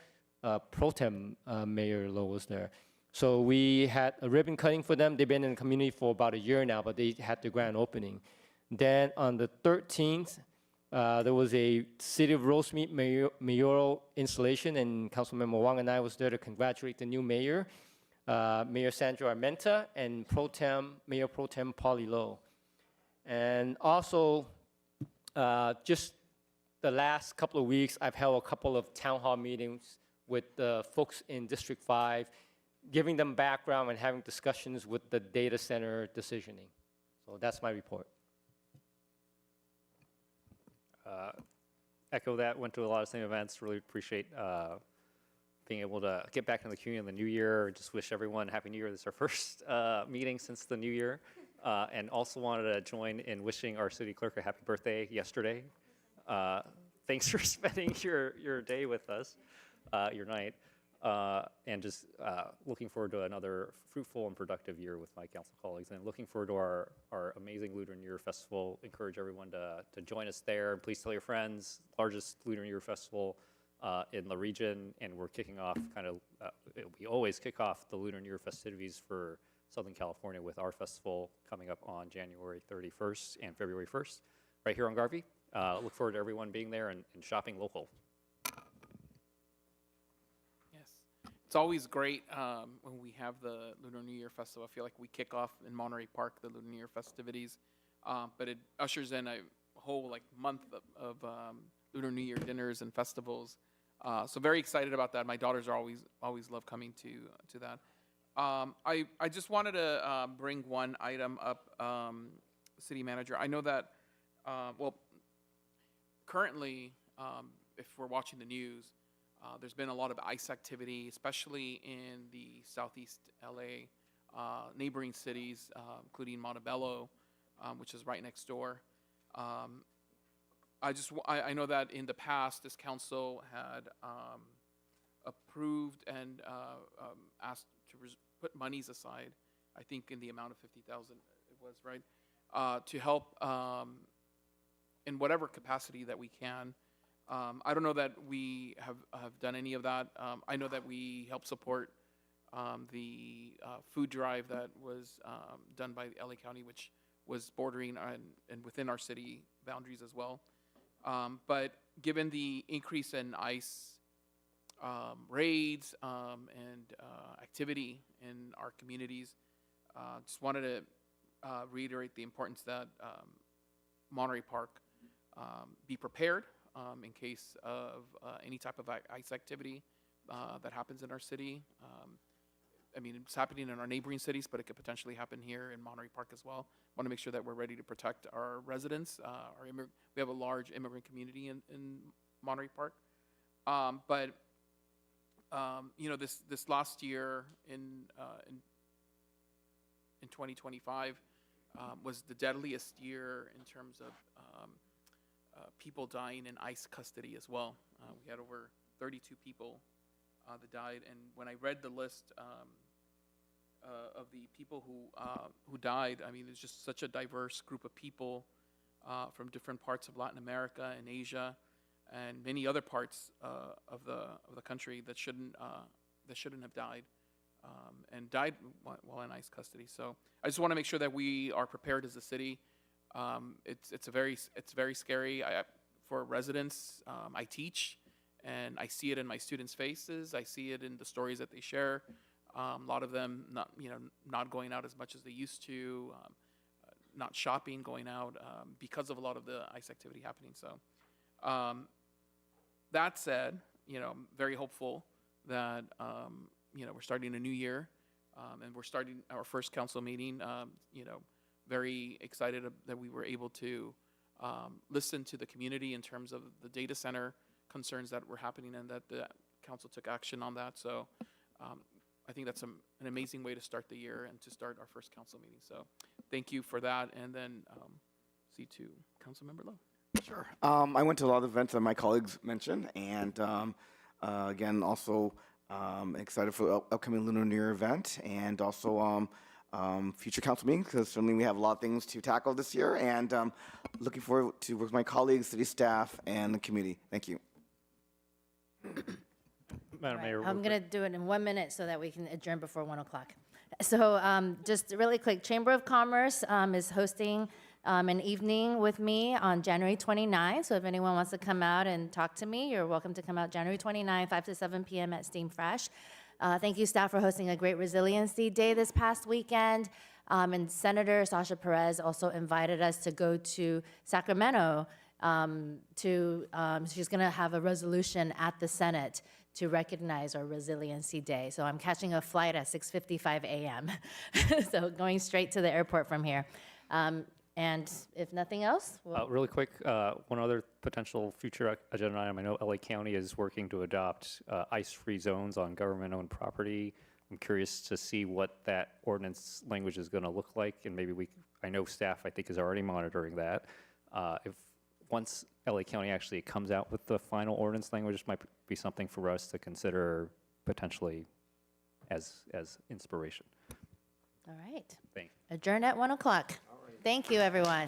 Pro Tem Mayor Lowe was there. So we had a ribbon cutting for them. They've been in the community for about a year now, but they had the grand opening. Then on the 13th, there was a City of Rosemead mayoral installation, and Councilmember Wong and I was there to congratulate the new mayor, Mayor Sandra Armenta, and Mayor Pro Tem Polly Lowe. And also, just the last couple of weeks, I've held a couple of town hall meetings with the folks in District 5, giving them background and having discussions with the data center decisioning. So that's my report. Echo that, went to a lot of same events, really appreciate being able to get back in the community in the new year. Just wish everyone Happy New Year. This is our first meeting since the new year. And also wanted to join in wishing our city clerk a happy birthday yesterday. Thanks for spending your day with us, your night. And just looking forward to another fruitful and productive year with my council colleagues, and looking forward to our amazing Lunar New Year Festival. Encourage everyone to join us there. Please tell your friends. Largest Lunar New Year Festival in the region, and we're kicking off we always kick off the Lunar New Year festivities for Southern California with our festival coming up on January 31st and February 1st, right here on Garvey. Look forward to everyone being there and shopping local. It's always great when we have the Lunar New Year Festival. I feel like we kick off in Monterey Park the Lunar New Year festivities, but it ushers in a whole month of Lunar New Year dinners and festivals. So very excited about that. My daughters are always love coming to that. I just wanted to bring one item up, City Manager. I know that currently, if we're watching the news, there's been a lot of ICE activity, especially in the Southeast LA neighboring cities, including Montebello, which is right next door. I know that in the past, this council had approved and asked to put monies aside, I think in the amount of $50,000 it was, right, to help in whatever capacity that we can. I don't know that we have done any of that. I know that we help support the food drive that was done by LA County, which was bordering and within our city boundaries as well. But given the increase in ICE raids and activity in our communities, Just wanted to reiterate the importance that Monterey Park be prepared in case of any type of ice activity that happens in our city. I mean, it's happening in our neighboring cities, but it could potentially happen here in Monterey Park as well. Want to make sure that we're ready to protect our residents. We have a large immigrant community in Monterey Park. You know, this last year in 2025 was the deadliest year in terms of people dying in ICE custody as well. We had over 32 people that died, and when I read the list of the people who died, I mean, it's just such a diverse group of people from different parts of Latin America and Asia, and many other parts of the country that shouldn't have died, and died while in ICE custody. So I just want to make sure that we are prepared as a city. It's very scary for residents. I teach, and I see it in my students' faces. I see it in the stories that they share. A lot of them not going out as much as they used to, not shopping, going out because of a lot of the ICE activity happening. So that said, I'm very hopeful that we're starting a new year, and we're starting our first council meeting. Very excited that we were able to listen to the community in terms of the data center concerns that were happening, and that the council took action on that. So I think that's an amazing way to start the year and to start our first council meeting. So thank you for that. And then see to Councilmember Lowe. Sure. I went to a lot of events that my colleagues mentioned, and again, also excited for the upcoming Lunar New Year event, and also future council meetings, because certainly we have a lot of things to tackle this year, and looking forward to work with my colleagues, city staff, and the community. Thank you. Madam Mayor, I'm going to do it in 1 minute so that we can adjourn before 1 o'clock. So just really quick, Chamber of Commerce is hosting an evening with me on January 29th. So if anyone wants to come out and talk to me, you're welcome to come out January 29th, 5 to 7 p.m. at Steam Fresh. Thank you, staff, for hosting a great Resiliency Day this past weekend. And Senator Sasha Perez also invited us to go to Sacramento she's going to have a resolution at the Senate to recognize our Resiliency Day. So I'm catching a flight at 6:55 a.m. So going straight to the airport from here. And if nothing else, really quick, one other potential future agenda item. I know LA County is working to adopt ice-free zones on government-owned property. I'm curious to see what that ordinance language is going to look like, and maybe I know staff, I think, is already monitoring that. If once LA County actually comes out with the final ordinance language, this might be something for us to consider potentially as inspiration. all right. Thank you. Adjourn at 1 o'clock. Thank you, everyone.